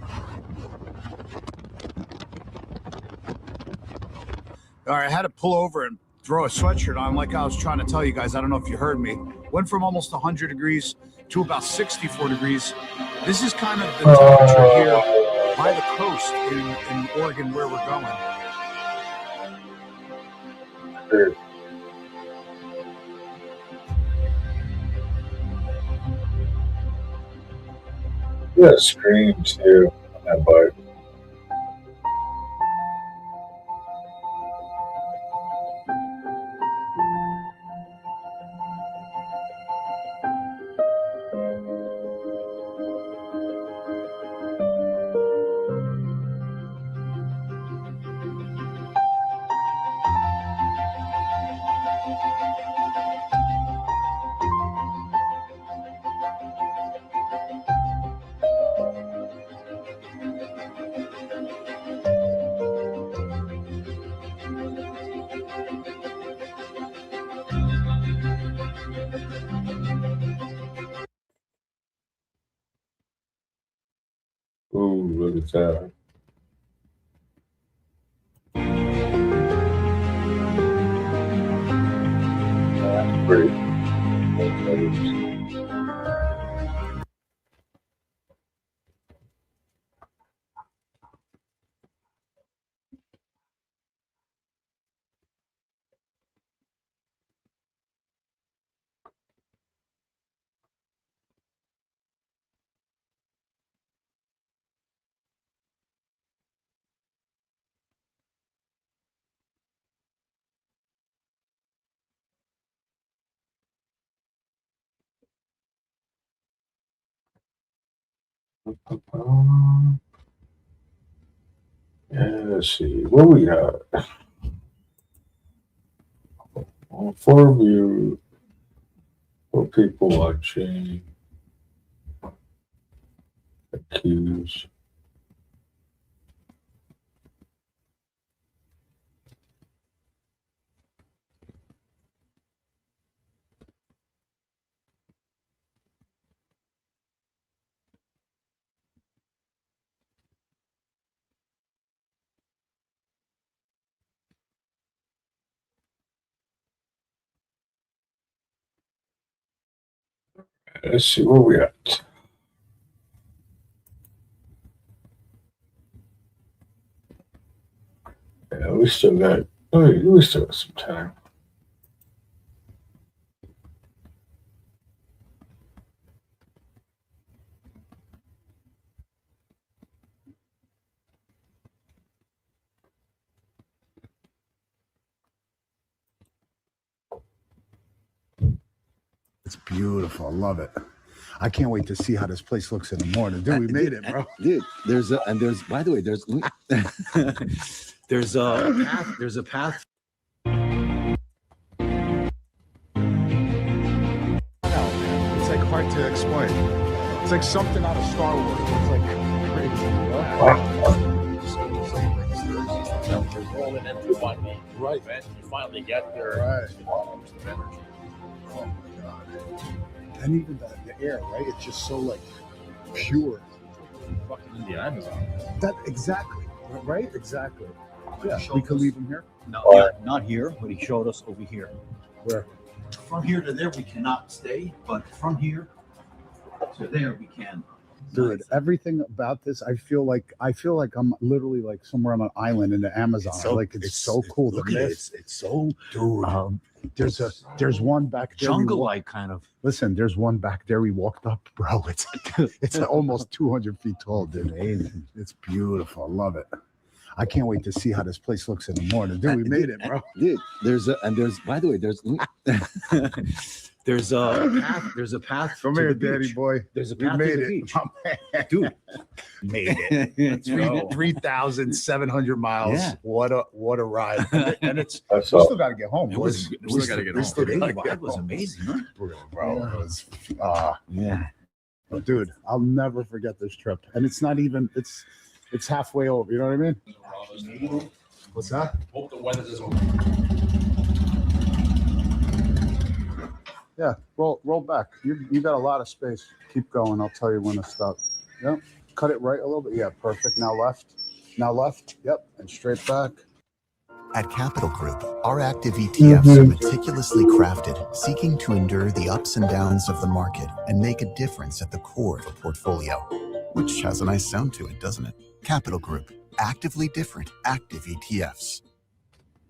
All right, I had to pull over and throw a sweatshirt on like I was trying to tell you guys. I don't know if you heard me. Went from almost 100 degrees to about 64 degrees. This is kind of the temperature here by the coast in Oregon where we're going. Sure. Yeah, scream too on that bike. look at that. That's pretty. Yeah, let's see what we got. For view, for people watching, accused. Let's see where we at. Yeah, we still got. We still got some time. It's beautiful. I love it. I can't wait to see how this place looks in the morning. Dude, we made it, bro. Dude, there's by the way, there's there's a path. There's a path. It's like hard to explain. It's like something out of Star Wars. It's like crazy. There's rolling into one main right. event. You finally get there. Right. Oh my god. And even the air, right? It's just so like pure. Fucking in the Amazon. That exactly. Right? Exactly. Yeah. We could leave him here. No, not here, but he showed us over here. Where? From here to there, we cannot stay, but from here to there, we can. Dude, everything about this, I feel like I'm literally like somewhere on an island in the Amazon. It's so cool. Look at it. It's so, dude. There's one back there. Jungle-like kind of. Listen, there's one back there we walked up, bro. It's almost 200 feet tall, dude. Amazing. It's beautiful. I love it. I can't wait to see how this place looks in the morning. Dude, we made it, bro. Dude, there's by the way, there's a path. Come here, daddy boy. There's a We path made to the it. beach. Dude, made it. 3,700 miles. Yeah. What a ride. And it's we That's still got to get home. It boys. was. We still gotta get It was home. amazing, huh? Bro, it was Yeah. dude, I'll never forget this trip. And it's not even it's halfway over, you know what I mean? What's that? Hope the weather doesn't. Yeah, roll back. You got a lot of space. Keep going. I'll tell you when to stop. Yep. Cut it right a little bit. Yeah, perfect. Now left. Now left. Yep. And straight back. At Capital Group, our active ETFs are meticulously crafted, seeking to endure the ups and downs of the market and make a difference at the core of a portfolio. Which has a nice sound to it, doesn't it? Capital Group, actively different, active ETFs.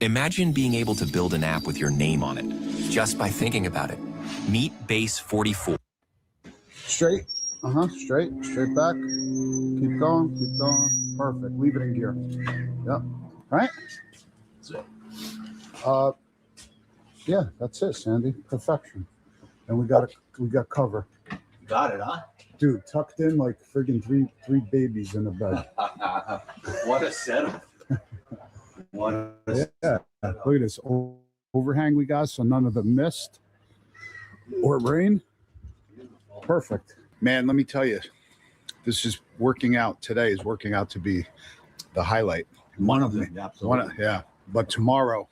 Imagine being able to build an app with your name on it, just by thinking about it. Meet Base 44. Straight. Straight back. Keep going. Perfect. Leave it in gear. Yep. Right? Yeah, that's it, Sandy. Perfection. And we got cover. You got it, huh? Dude, tucked in like friggin' three babies in the bed. What a setup. Yeah. Look at this overhang we got, so none of the mist or rain. Perfect. Man, let me tell you, this is working out. Today is working out to be the highlight. One of them, absolutely. Yeah. But tomorrow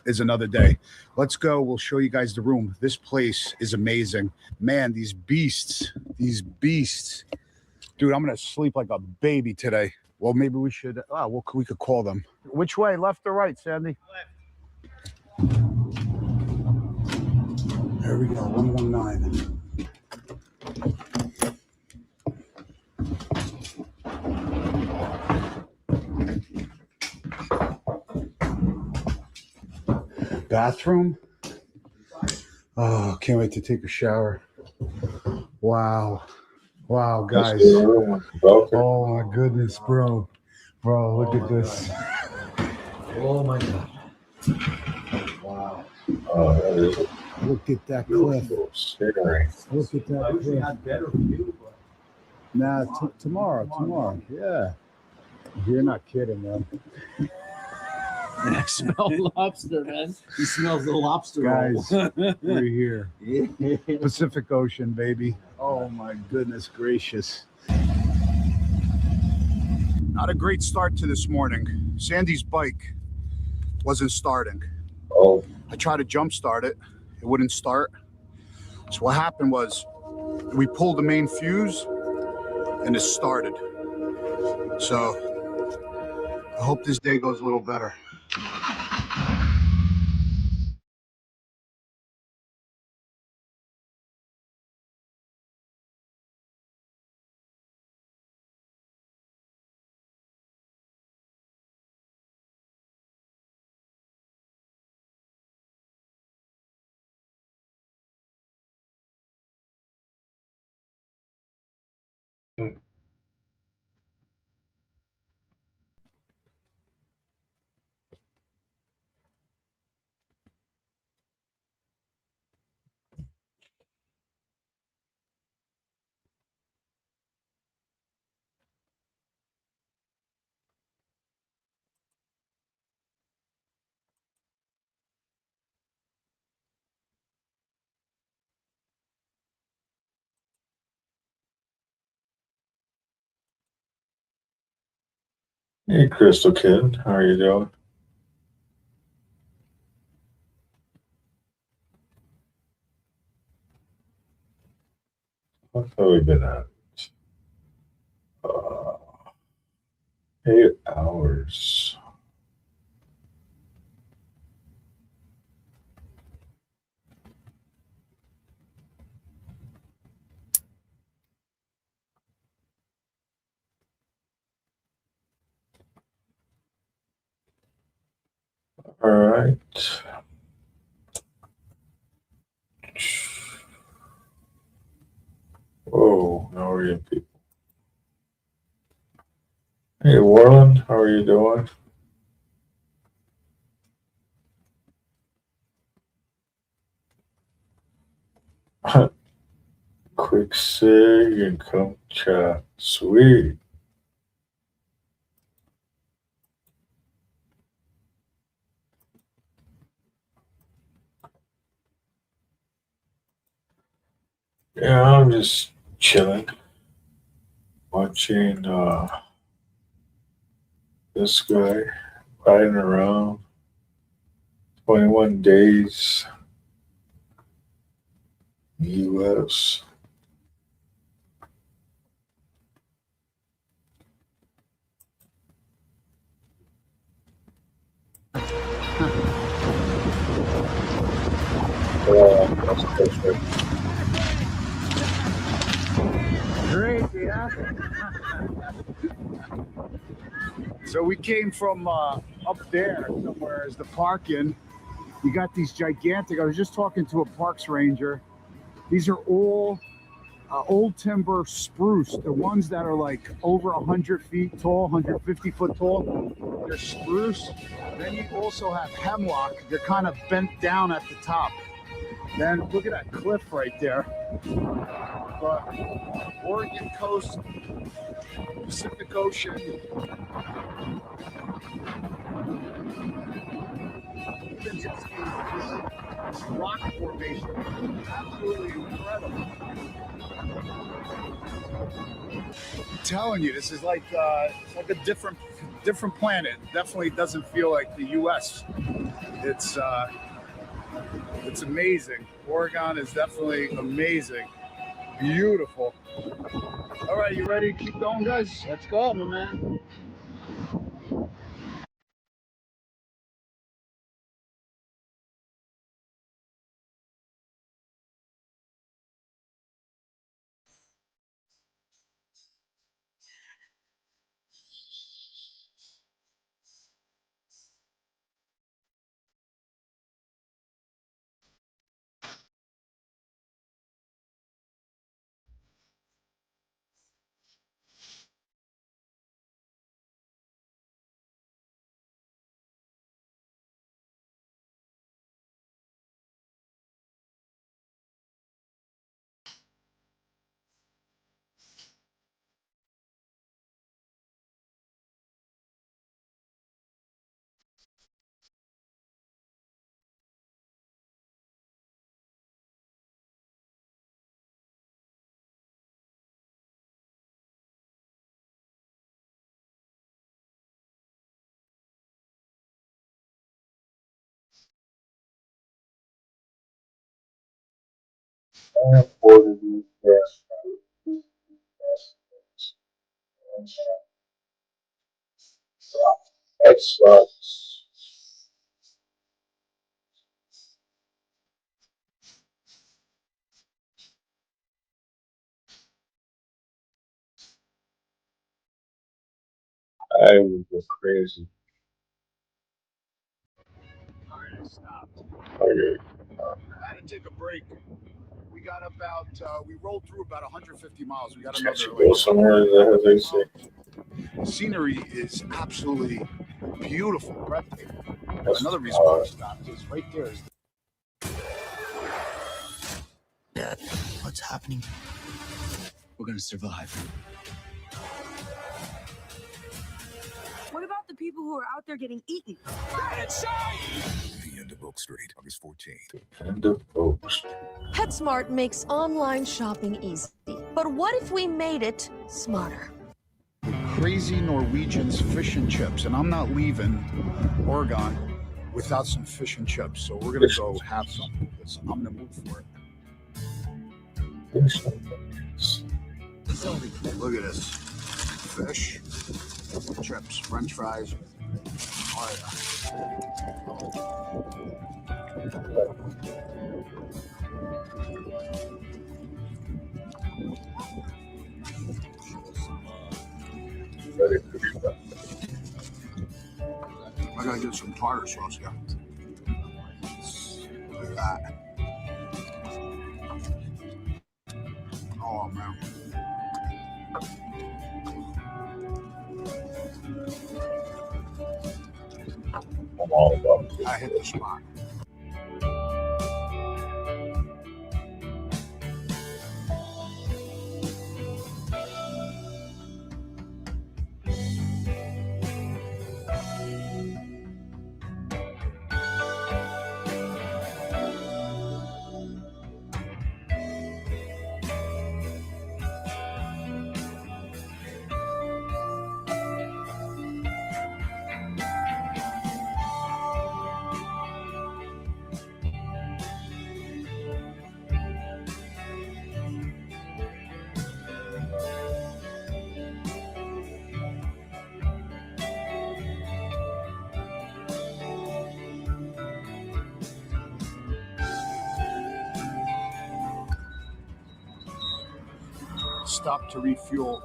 is another day. Let's go. We'll show you guys the room. This place is amazing. Man, these beasts. Dude, I'm gonna sleep like a baby today. Well, maybe we should. We could call them. Which way, left or right, Sandy? Left. There we go. 119. Bathroom. Oh, can't wait to take a shower. Wow. Wow, guys. Oh my goodness, bro. Bro, look at this. Oh my God. Wow. Look at that cliff. Look at that cliff. Had better view, but Nah, tomorrow. Yeah. You're not kidding, man. I smell lobster, man. He smells the lobster. Guys, we're here. Yeah. Pacific Ocean, baby. Oh my goodness gracious. Not a great start to this morning. Sandy's bike wasn't starting. Oh. I tried to jump start it. It wouldn't start. So what happened was we pulled the main fuse and it started. So I hope this day goes a little better. Hey, Crystal Kid, how are you doing? What have we been at? 8 hours. All right. Whoa, how are you people? Hey, Warland, how are you doing? Quick sig and come chat. Sweet. Yeah, I'm just chilling, watching this guy riding around. 21 days US. Great, yeah. So we came from up there somewhere as the parking. You got these gigantic, I was just talking to a parks ranger. These are all old timber spruce. The ones that are like over 100 feet tall, 150 foot tall. They're spruce. Then you also have hemlock. They're kind of bent down at the top. Then look at that cliff right there. But Oregon coast, Pacific Ocean. Even just this rock formation, absolutely incredible. I'm telling you, this is like it's like a different planet. Definitely doesn't feel like the U.S. It's amazing. Oregon is definitely amazing. Beautiful. All right, you ready to keep going, guys? Let's go, my man. That sucks. I would go crazy. All right, I stopped. Okay. I had to take a break. We got about, we rolled through about 150 miles. We got Can't another, you go somewhere that has AC? scenery is absolutely beautiful, breathtaking. That's Another reason why we stopped is right there is Dad, what's happening? We're gonna survive. What about the people who are out there getting eaten? The End of Oak Street, August 14th. End of Oak Street. PetSmart makes online shopping easy. But what if we made it smarter? crazy Norwegian's fish and chips, and I'm not leaving Oregon without some fish and chips. So we're gonna go have some because I'm in the mood for it. Look at this. Fish, chips, French fries. Oh, I gotta get some tartar sauce here. Look at that. Oh man. I'm all about it. I hit the spot. Stop to refuel.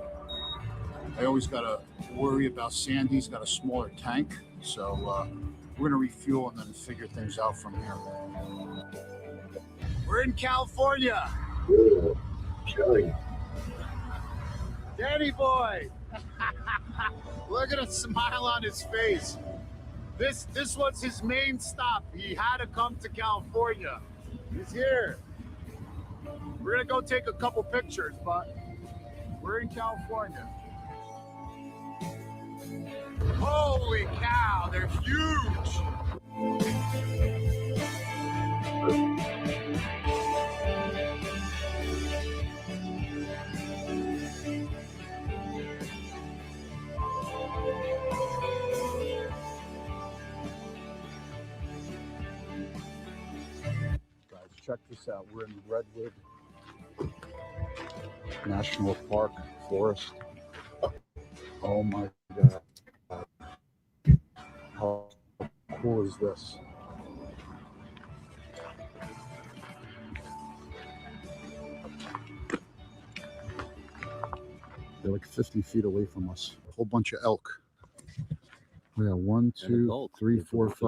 I always gotta worry about Sandy's got a smaller tank, so we're gonna refuel and then figure things out from here. We're in California. Ooh, Kelly. Danny boy. Look at the smile on his face. This was his main stop. He had to come to California. He's here. We're gonna go take a couple pictures, but we're in California. Holy cow, they're huge. Guys, check this out. We're in Redwood National Park, forest. Oh my God. How cool is this? They're like 50 feet away from us. A whole bunch of elk. We got 1, 2, 3, 4, 5.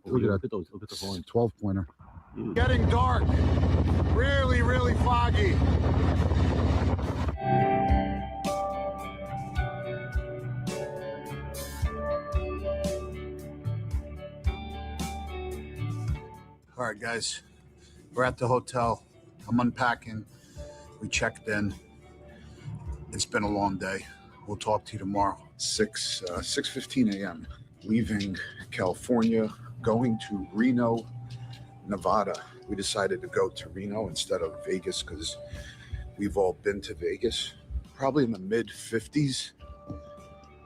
Look at that. Look at the 12-pointer. Getting dark. Really, really foggy. All right, guys. We're at the hotel. I'm unpacking. We checked in. It's been a long day. We'll talk to you tomorrow. 6:15 a.m. Leaving California, going to Reno, Nevada. We decided to go to Reno instead of Vegas because we've all been to Vegas. Probably in the mid-50s.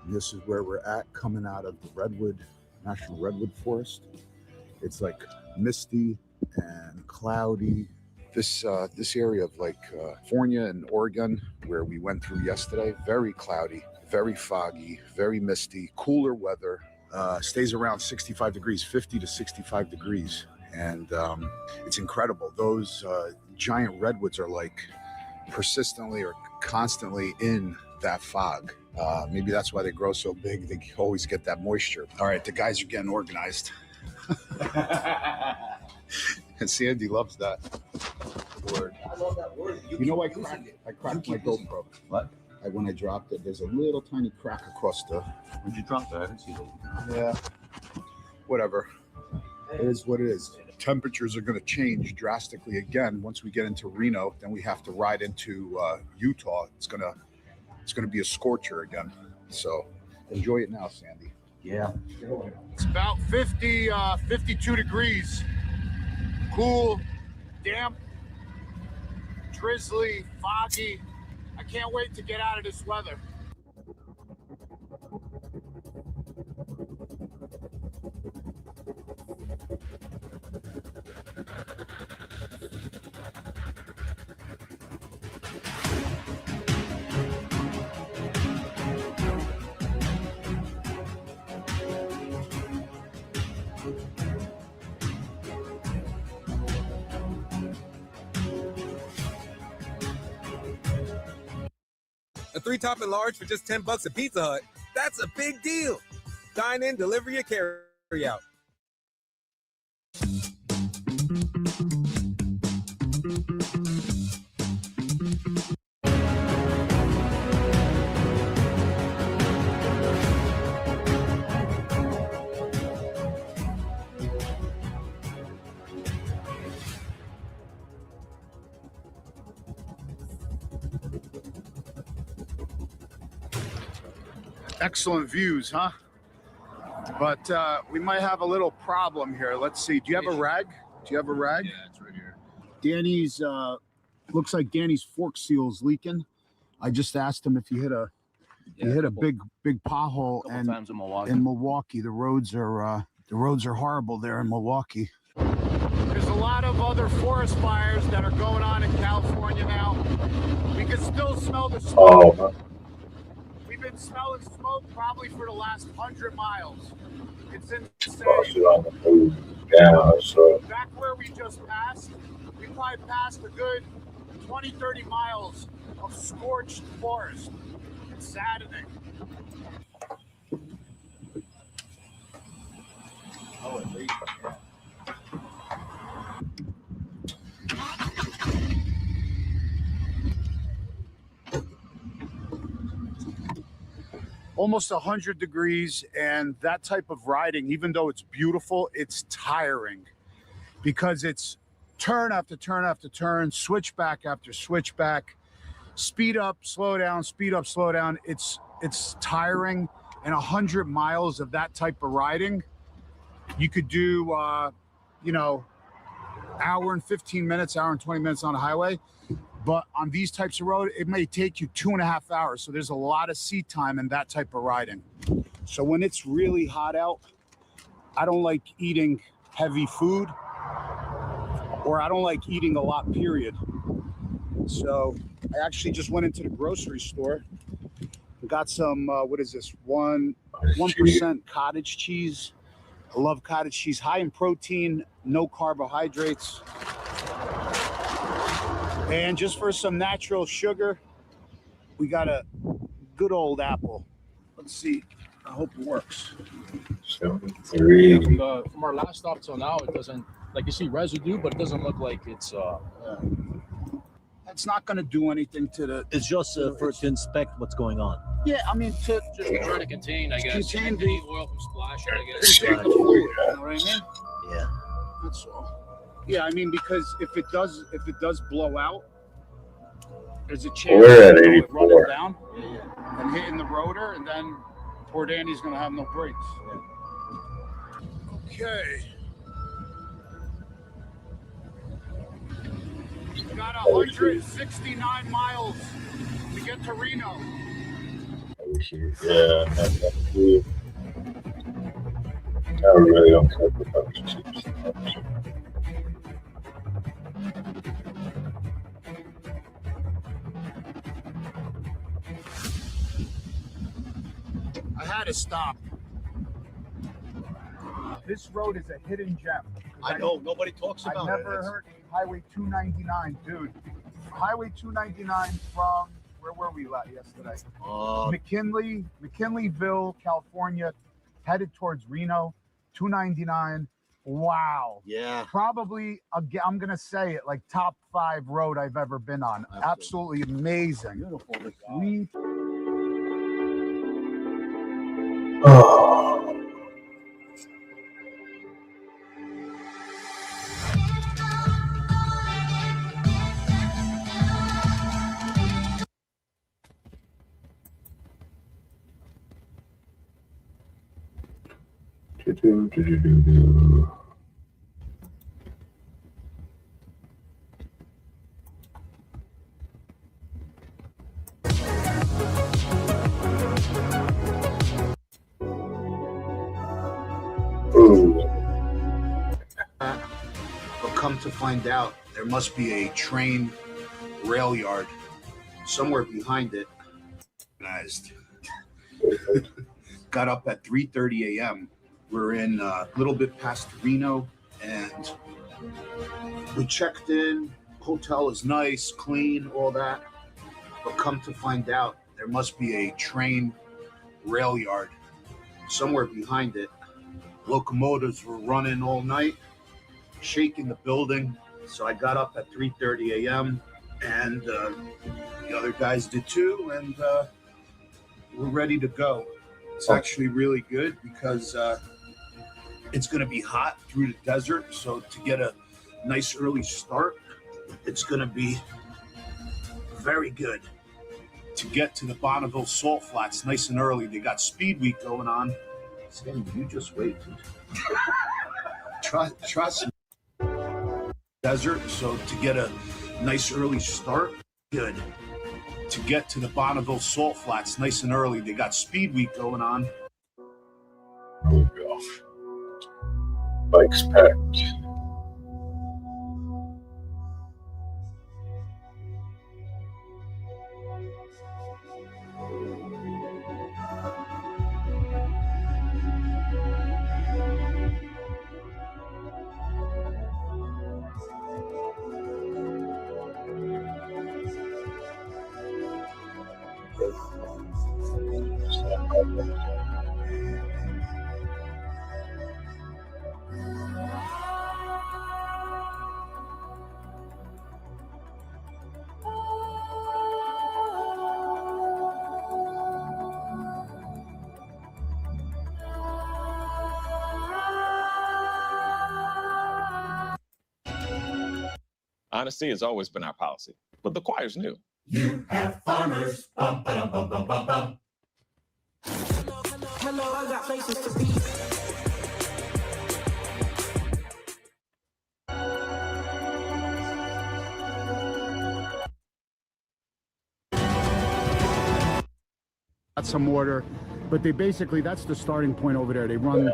This is where we're at, coming out of the National Redwood Forest. It's like misty and cloudy. This area of like California and Oregon, where we went through yesterday, very cloudy, very foggy, very misty, cooler weather. Stays around 65 degrees, 50 to 65 degrees. And it's incredible. Those giant redwoods are like persistently or constantly in that fog. Maybe that's why they grow so big. They always get that moisture. All right, the guys are getting organized. And Sandy loves that word. I love that word. You know, I cracked my GoPro. What? When I dropped it, there's a little tiny crack across the... Where'd you drop that? I didn't see that. Yeah. Whatever. It is what it is. Temperatures are going to change drastically again once we get into Reno. Then we have to ride into Utah. It's gonna be a scorcher again. So enjoy it now, Sandy. Yeah. It's about 52 degrees. Cool, damp, drizzly, foggy. I can't wait to get out of this weather. A 3-topping large for just $10 at Pizza Hut. That's a big deal. Dine in, delivery, or carry out. Excellent views, huh? But we might have a little problem here. Let's see. Do you have a rag? Do you have a rag? Yeah, it's right here. Danny's looks like Danny's fork seal's leaking. I just asked him if he hit a big pothole, and times in Milwaukee the roads are horrible there in Milwaukee. There's a lot of other forest fires that are going on in California now. We can still smell the smoke. Oh, We've been smelling smoke probably for the last 100 miles. It's insane. Yeah, so Back where we just passed, we probably passed a good 20, 30 miles of scorched forest. It's saddening. Oh, at least, yeah. Almost 100 degrees, and that type of riding, even though it's beautiful, it's tiring because it's turn after turn after turn, switchback after switchback, speed up, slow down, speed up, slow down. It's tiring, and 100 miles of that type of riding, you could do, hour and 15 minutes, hour and 20 minutes on a highway. But on these types of road, it may take you 2.5 hours. So there's a lot of seat time in that type of riding. So when it's really hot out, I don't like eating heavy food, or I don't like eating a lot, period. So I actually just went into the grocery store and got some, what is this? 1% cottage cheese. I love cottage cheese, high in protein, no carbohydrates. And just for some natural sugar, we got a good old apple. Let's see. I hope it works. 73. From our last stop till now, it doesn't, like you see residue, but it doesn't look like it's It's not going to do anything to the. It's just for to inspect what's going on. Yeah, I mean to just try to contain, I guess, contain the oil from splashing, I guess. contain the fluid, you know what I mean? Yeah. That's all. Yeah, I mean because if it does blow out, there's a chance We're at of it 84. running down and hitting the rotor, and then poor Danny's going to have no brakes. Okay. We got 169 miles to get to Reno. Yeah, that's cool. I really don't care for functions. I had to stop. This road is a hidden gem. I know, nobody talks about it. I never heard Highway 299, dude. Highway 299 from, where were we yesterday? McKinleyville, California, headed towards Reno, 299. Wow. Yeah. Probably, I'm going to say it, like top 5 road I've ever been on. Absolutely amazing. Beautiful. Sweet. Oh. But come to find out, there must be a train rail yard somewhere behind it. Organized. Got up at 3:30 a.m. We're in a little bit past Reno, and we checked in. Hotel is nice, clean, all that. But come to find out, there must be a train rail yard somewhere behind it. Locomotives were running all night, shaking the building. So I got up at 3:30 a.m. and the other guys did too, and we're ready to go. It's actually really good because it's going to be hot through the desert. So to get a nice early start, it's going to be very good. To get to the Bonneville Salt Flats nice and early, they got Speed Week going on. Sam, you just wait. Trust me. Desert, so to get a nice early start, good. To get to the Bonneville Salt Flats nice and early, they got Speed Week going on. There we go. Bikes packed. Honesty has always been our policy, but the choir's new. You have farmers. Bum, ba-dum, bum, bum, bum, bum. Hello, I got places to be. Got some water, but they basically, that's the starting point over there. They run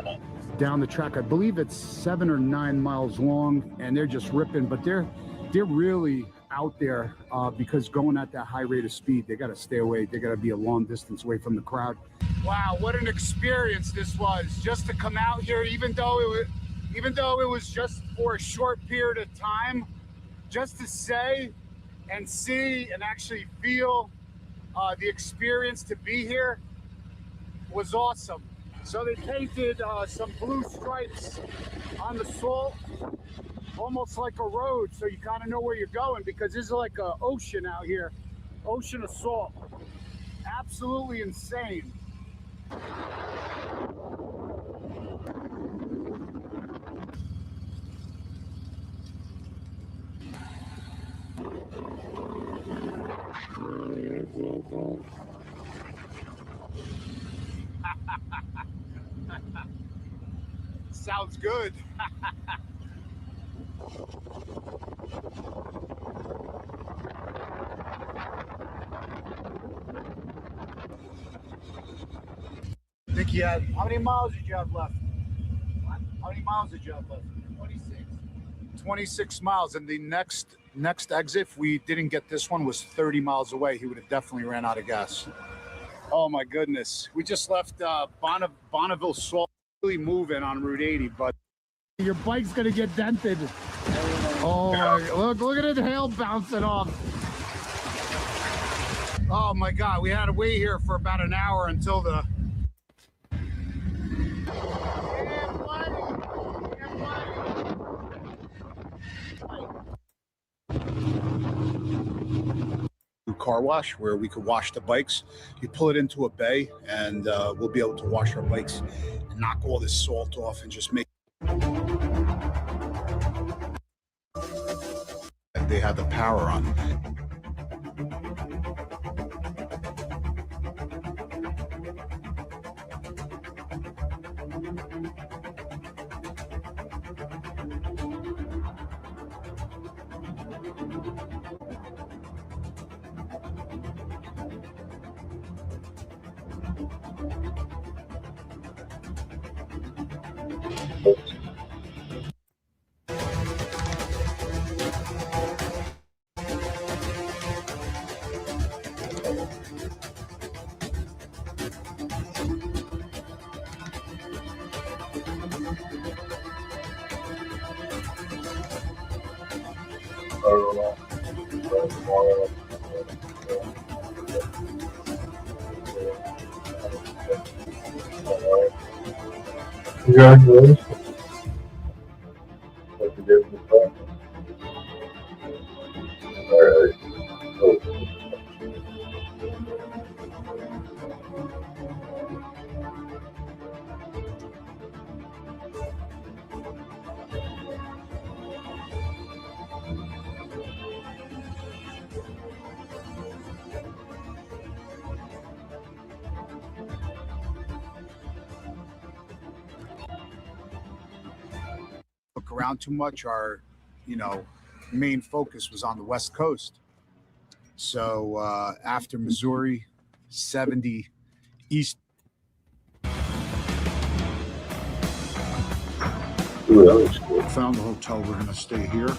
down the track. I believe it's 7 or 9 miles long, and they're just ripping, but they're really out there because going at that high rate of speed, they got to stay away. They got to be a long distance away from the crowd. Wow, what an experience this was, just to come out here, even though it was just for a short period of time, just to say and see and actually feel the experience to be here was awesome. So they painted some blue stripes on the salt, almost like a road, so you kind of know where you're going, because this is like an ocean out here, ocean of salt. Absolutely insane. Sounds good. Think you had, how many miles did you have left? What? How many miles did you have left? 26. 26 miles, and the next exit, if we didn't get this one, was 30 miles away. He would have definitely ran out of gas. Oh my goodness. We just left Bonneville Salt, really moving on Route 80, but your bike's gonna get dented. Oh my, look at the hail bouncing off. Oh my God, we had to wait here for about an hour until the car wash where we could wash the bikes. You pull it into a bay and we'll be able to wash our bikes and knock all this salt off and just make. They have the power on. Congratulations. Look around too much. Our, main focus was on the West Coast. So after Missouri, 70 East. Found the hotel. We're going to stay here.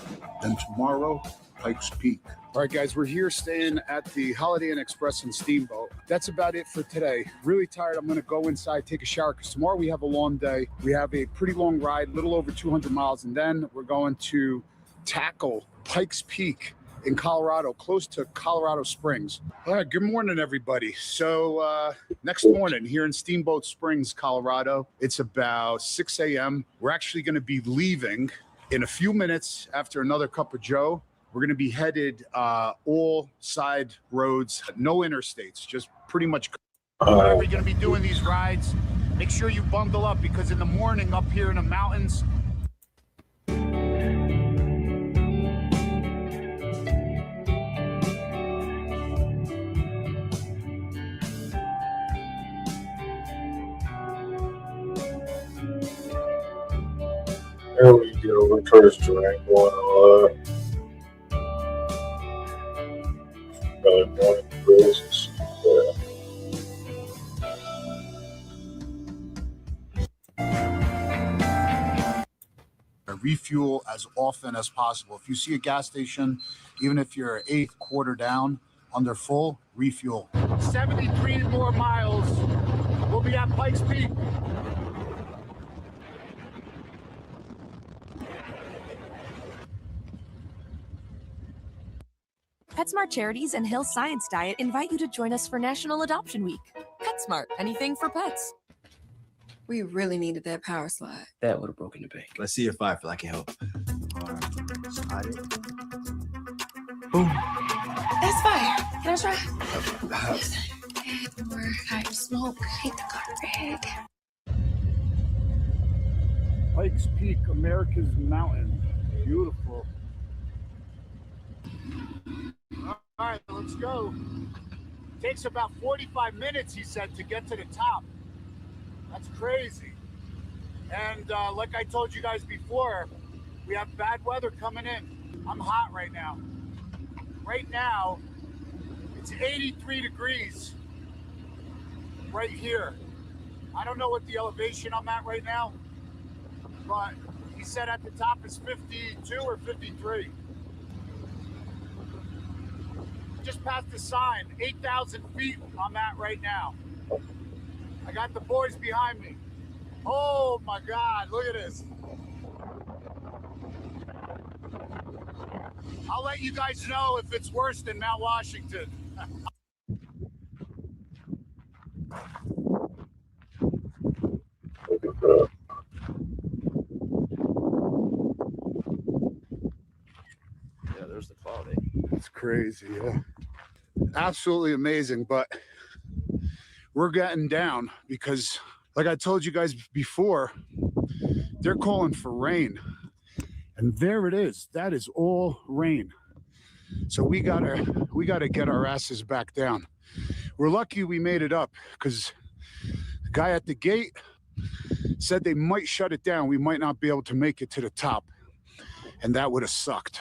Then tomorrow, Pikes Peak. All right, guys, we're here staying at the Holiday Inn Express and Steamboat. That's about it for today. Really tired. I'm going to go inside, take a shower, because tomorrow we have a long day. We have a pretty long ride, a little over 200 miles, and then we're going to tackle Pikes Peak in Colorado, close to Colorado Springs. All right, good morning, everybody. So next morning here in Steamboat Springs, Colorado, it's about 6 a.m. We're actually going to be leaving in a few minutes after another cup of Joe. We're going to be headed all side roads, no interstates, just pretty much. Whenever you're going to be doing these rides, make sure you bundle up, because in the morning up here in the mountains, There we go. We're towards Durango and all that. refuel as often as possible. If you see a gas station, even if you're eighth quarter down, under full, refuel. 73 more miles. We'll be at Pikes Peak. PetSmart Charities and Hill Science Diet invite you to join us for National Adoption Week. PetSmart, anything for pets. We really needed that power slide. That would have broken the bank. Let's see your fire feel I can help. Boom. That's fire. Can I try? Add more hot smoke. Hit the carpet. Pikes Peak, America's mountain. Beautiful. All right, let's go. Takes about 45 minutes, he said, to get to the top. That's crazy. And like I told you guys before, we have bad weather coming in. I'm hot right now. Right now, it's 83 degrees right here. I don't know what the elevation I'm at right now, but he said at the top is 52 or 53. Just past the sign, 8,000 feet I'm at right now. I got the boys behind me. Oh my God, look at this. I'll let you guys know if it's worse than Mount Washington. Yeah, there's the quality. It's crazy, yeah. Absolutely amazing, but we're getting down because, like I told you guys before, they're calling for rain. And there it is. That is all rain. So we gotta get our asses back down. We're lucky we made it up because the guy at the gate said they might shut it down. We might not be able to make it to the top. And that would have sucked.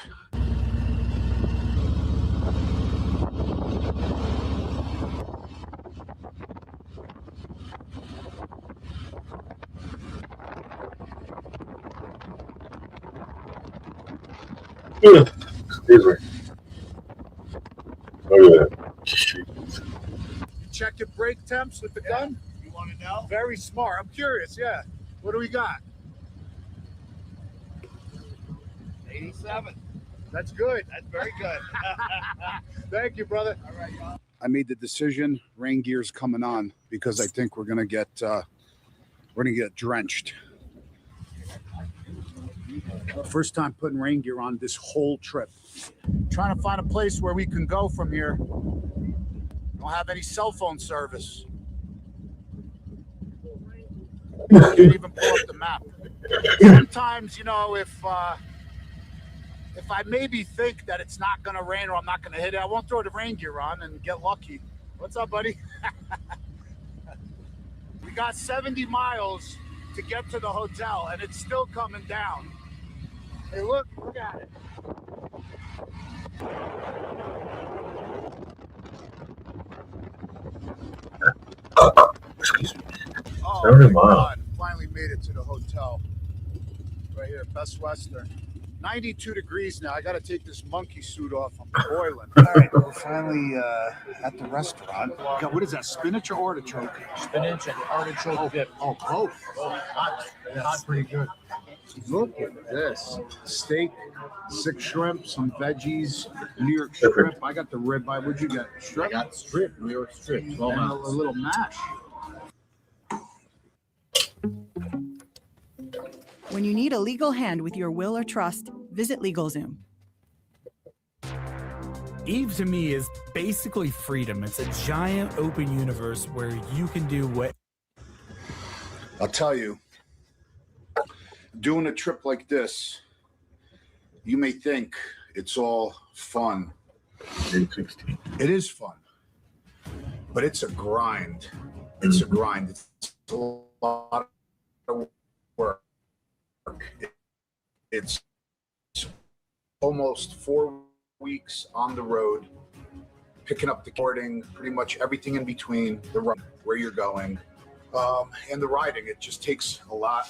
Excuse me. Look at that. Check your brake temps with the gun? You want to know? Very smart. I'm curious, yeah. What do we got? 87. That's good. That's very good. Thank you, brother. All right, y'all. I made the decision. Rain gear's coming on because I think we're gonna get drenched. First time putting rain gear on this whole trip. Trying to find a place where we can go from here. Don't have any cell phone service. Can't even pull up the map. Sometimes, you know, if I maybe think that it's not gonna rain or I'm not gonna hit it, I won't throw the rain gear on and get lucky. What's up, buddy? We got 70 miles to get to the hotel and it's still coming down. Hey, look at it. Excuse me. Oh, 70 my miles. God. Finally made it to the hotel. Right here, Best Western. 92 degrees now. I got to take this monkey suit off. I'm boiling. All right, we're finally at the restaurant. God, what is that, spinach or artichoke? Spinach and artichoke dip. Oh, both. That's pretty good. Look at this. Steak, 6 shrimp, some veggies, New York strip. I got the ribeye. What'd you get? Strip? I got strip, New York strip. And a little mash. When you need a legal hand with your will or trust, visit LegalZoom. Eve to me is basically freedom. It's a giant open universe where you can do what. I'll tell you, doing a trip like this, you may think it's all fun. It is fun, but it's a grind. It's a grind. It's a lot of work. It's almost 4 weeks on the road, picking up the recording, pretty much everything in between, the run, where you're going, and the riding. It just takes a lot.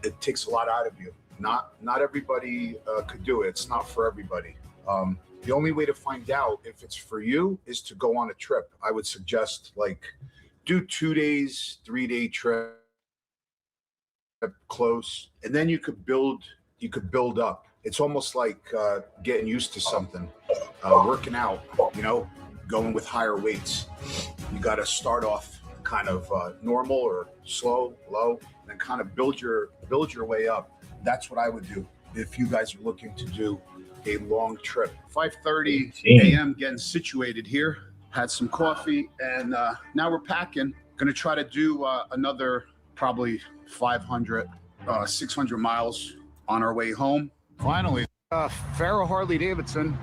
It takes a lot out of you. Not everybody could do it. It's not for everybody. The only way to find out if it's for you is to go on a trip. I would suggest like do 2 days, 3-day trip close, and then you could build up. It's almost like getting used to something, working out, you know, going with higher weights. You got to start off kind of normal or slow, low, and then kind of build your way up. That's what I would do if you guys are looking to do a long trip. 5:30 a.m. getting situated here. Had some coffee, and now we're packing. Gonna try to do another probably 500, 600 miles on our way home. Finally, Farrah Harley-Davidson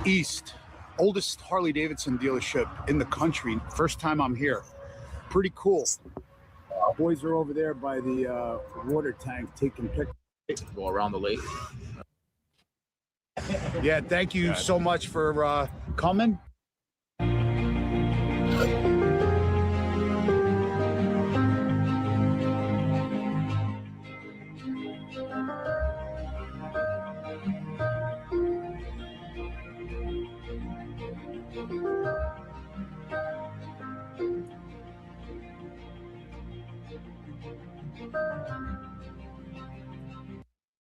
East, oldest Harley-Davidson dealership in the country. First time I'm here. Pretty cool. Boys are over there by the water tank taking pictures. Go around the lake. Yeah, thank you so much for coming.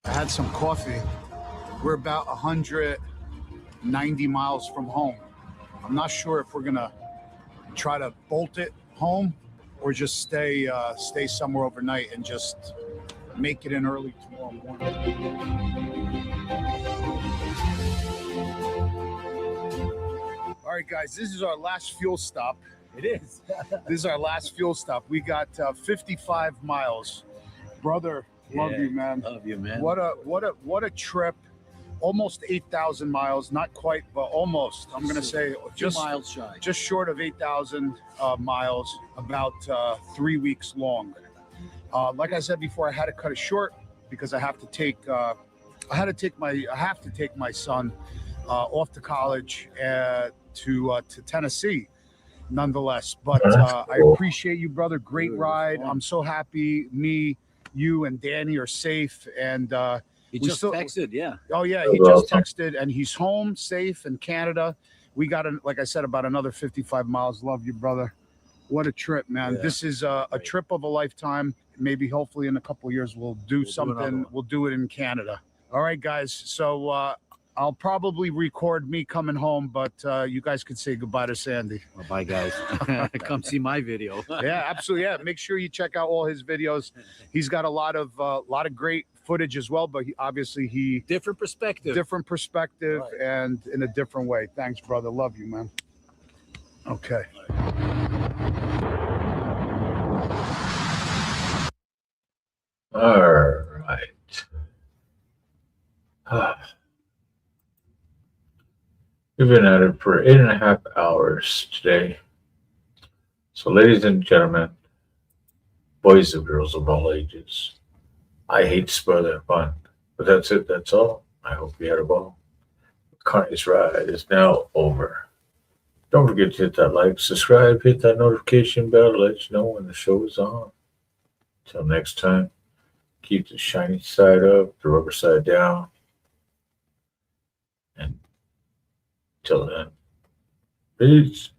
I had some coffee. We're about 190 miles from home. I'm not sure if we're gonna try to bolt it home or just stay somewhere overnight and just make it in early tomorrow morning. All right, guys, this is our last fuel stop. It is. This is our last fuel stop. We got 55 miles. Brother, love you, man. Love you, man. What a trip. Almost 8,000 miles, not quite, but almost. I'm going to say just 2 miles shy. Just short of 8,000 miles, about 3 weeks long. Like I said before, I had to cut it short because I have to take my son off to college to Tennessee. Nonetheless, but I appreciate you, brother. Great ride. I'm so happy me, you, and Danny are safe, and He just texted, yeah. Oh yeah, he just texted, and he's home safe in Canada. We got, like I said, about another 55 miles. Love you, brother. What a trip, man. Yeah. This is a trip of a lifetime. Maybe hopefully in a couple of years we'll do something. We'll do it in Canada. All right, guys. So I'll probably record me coming home, but you guys could say goodbye to Sandy. Well, bye, guys. Come see my video. Yeah, absolutely. Yeah, make sure you check out all his videos. He's got a lot of great footage as well, but he different perspective, right. And in a different way. Thanks, brother. Love you, man. Okay. All right. We've been at it for 8.5 hours today. So, ladies and gentlemen, boys and girls of all ages, I hate to spoil that fun, but that's it. That's all. I hope you had a ball. CARNY'S Ride is now over. Don't forget to hit that like, subscribe, hit that notification bell to let you know when the show is on. Until next time, keep the shiny side up, the rubber side down. And till then, peace.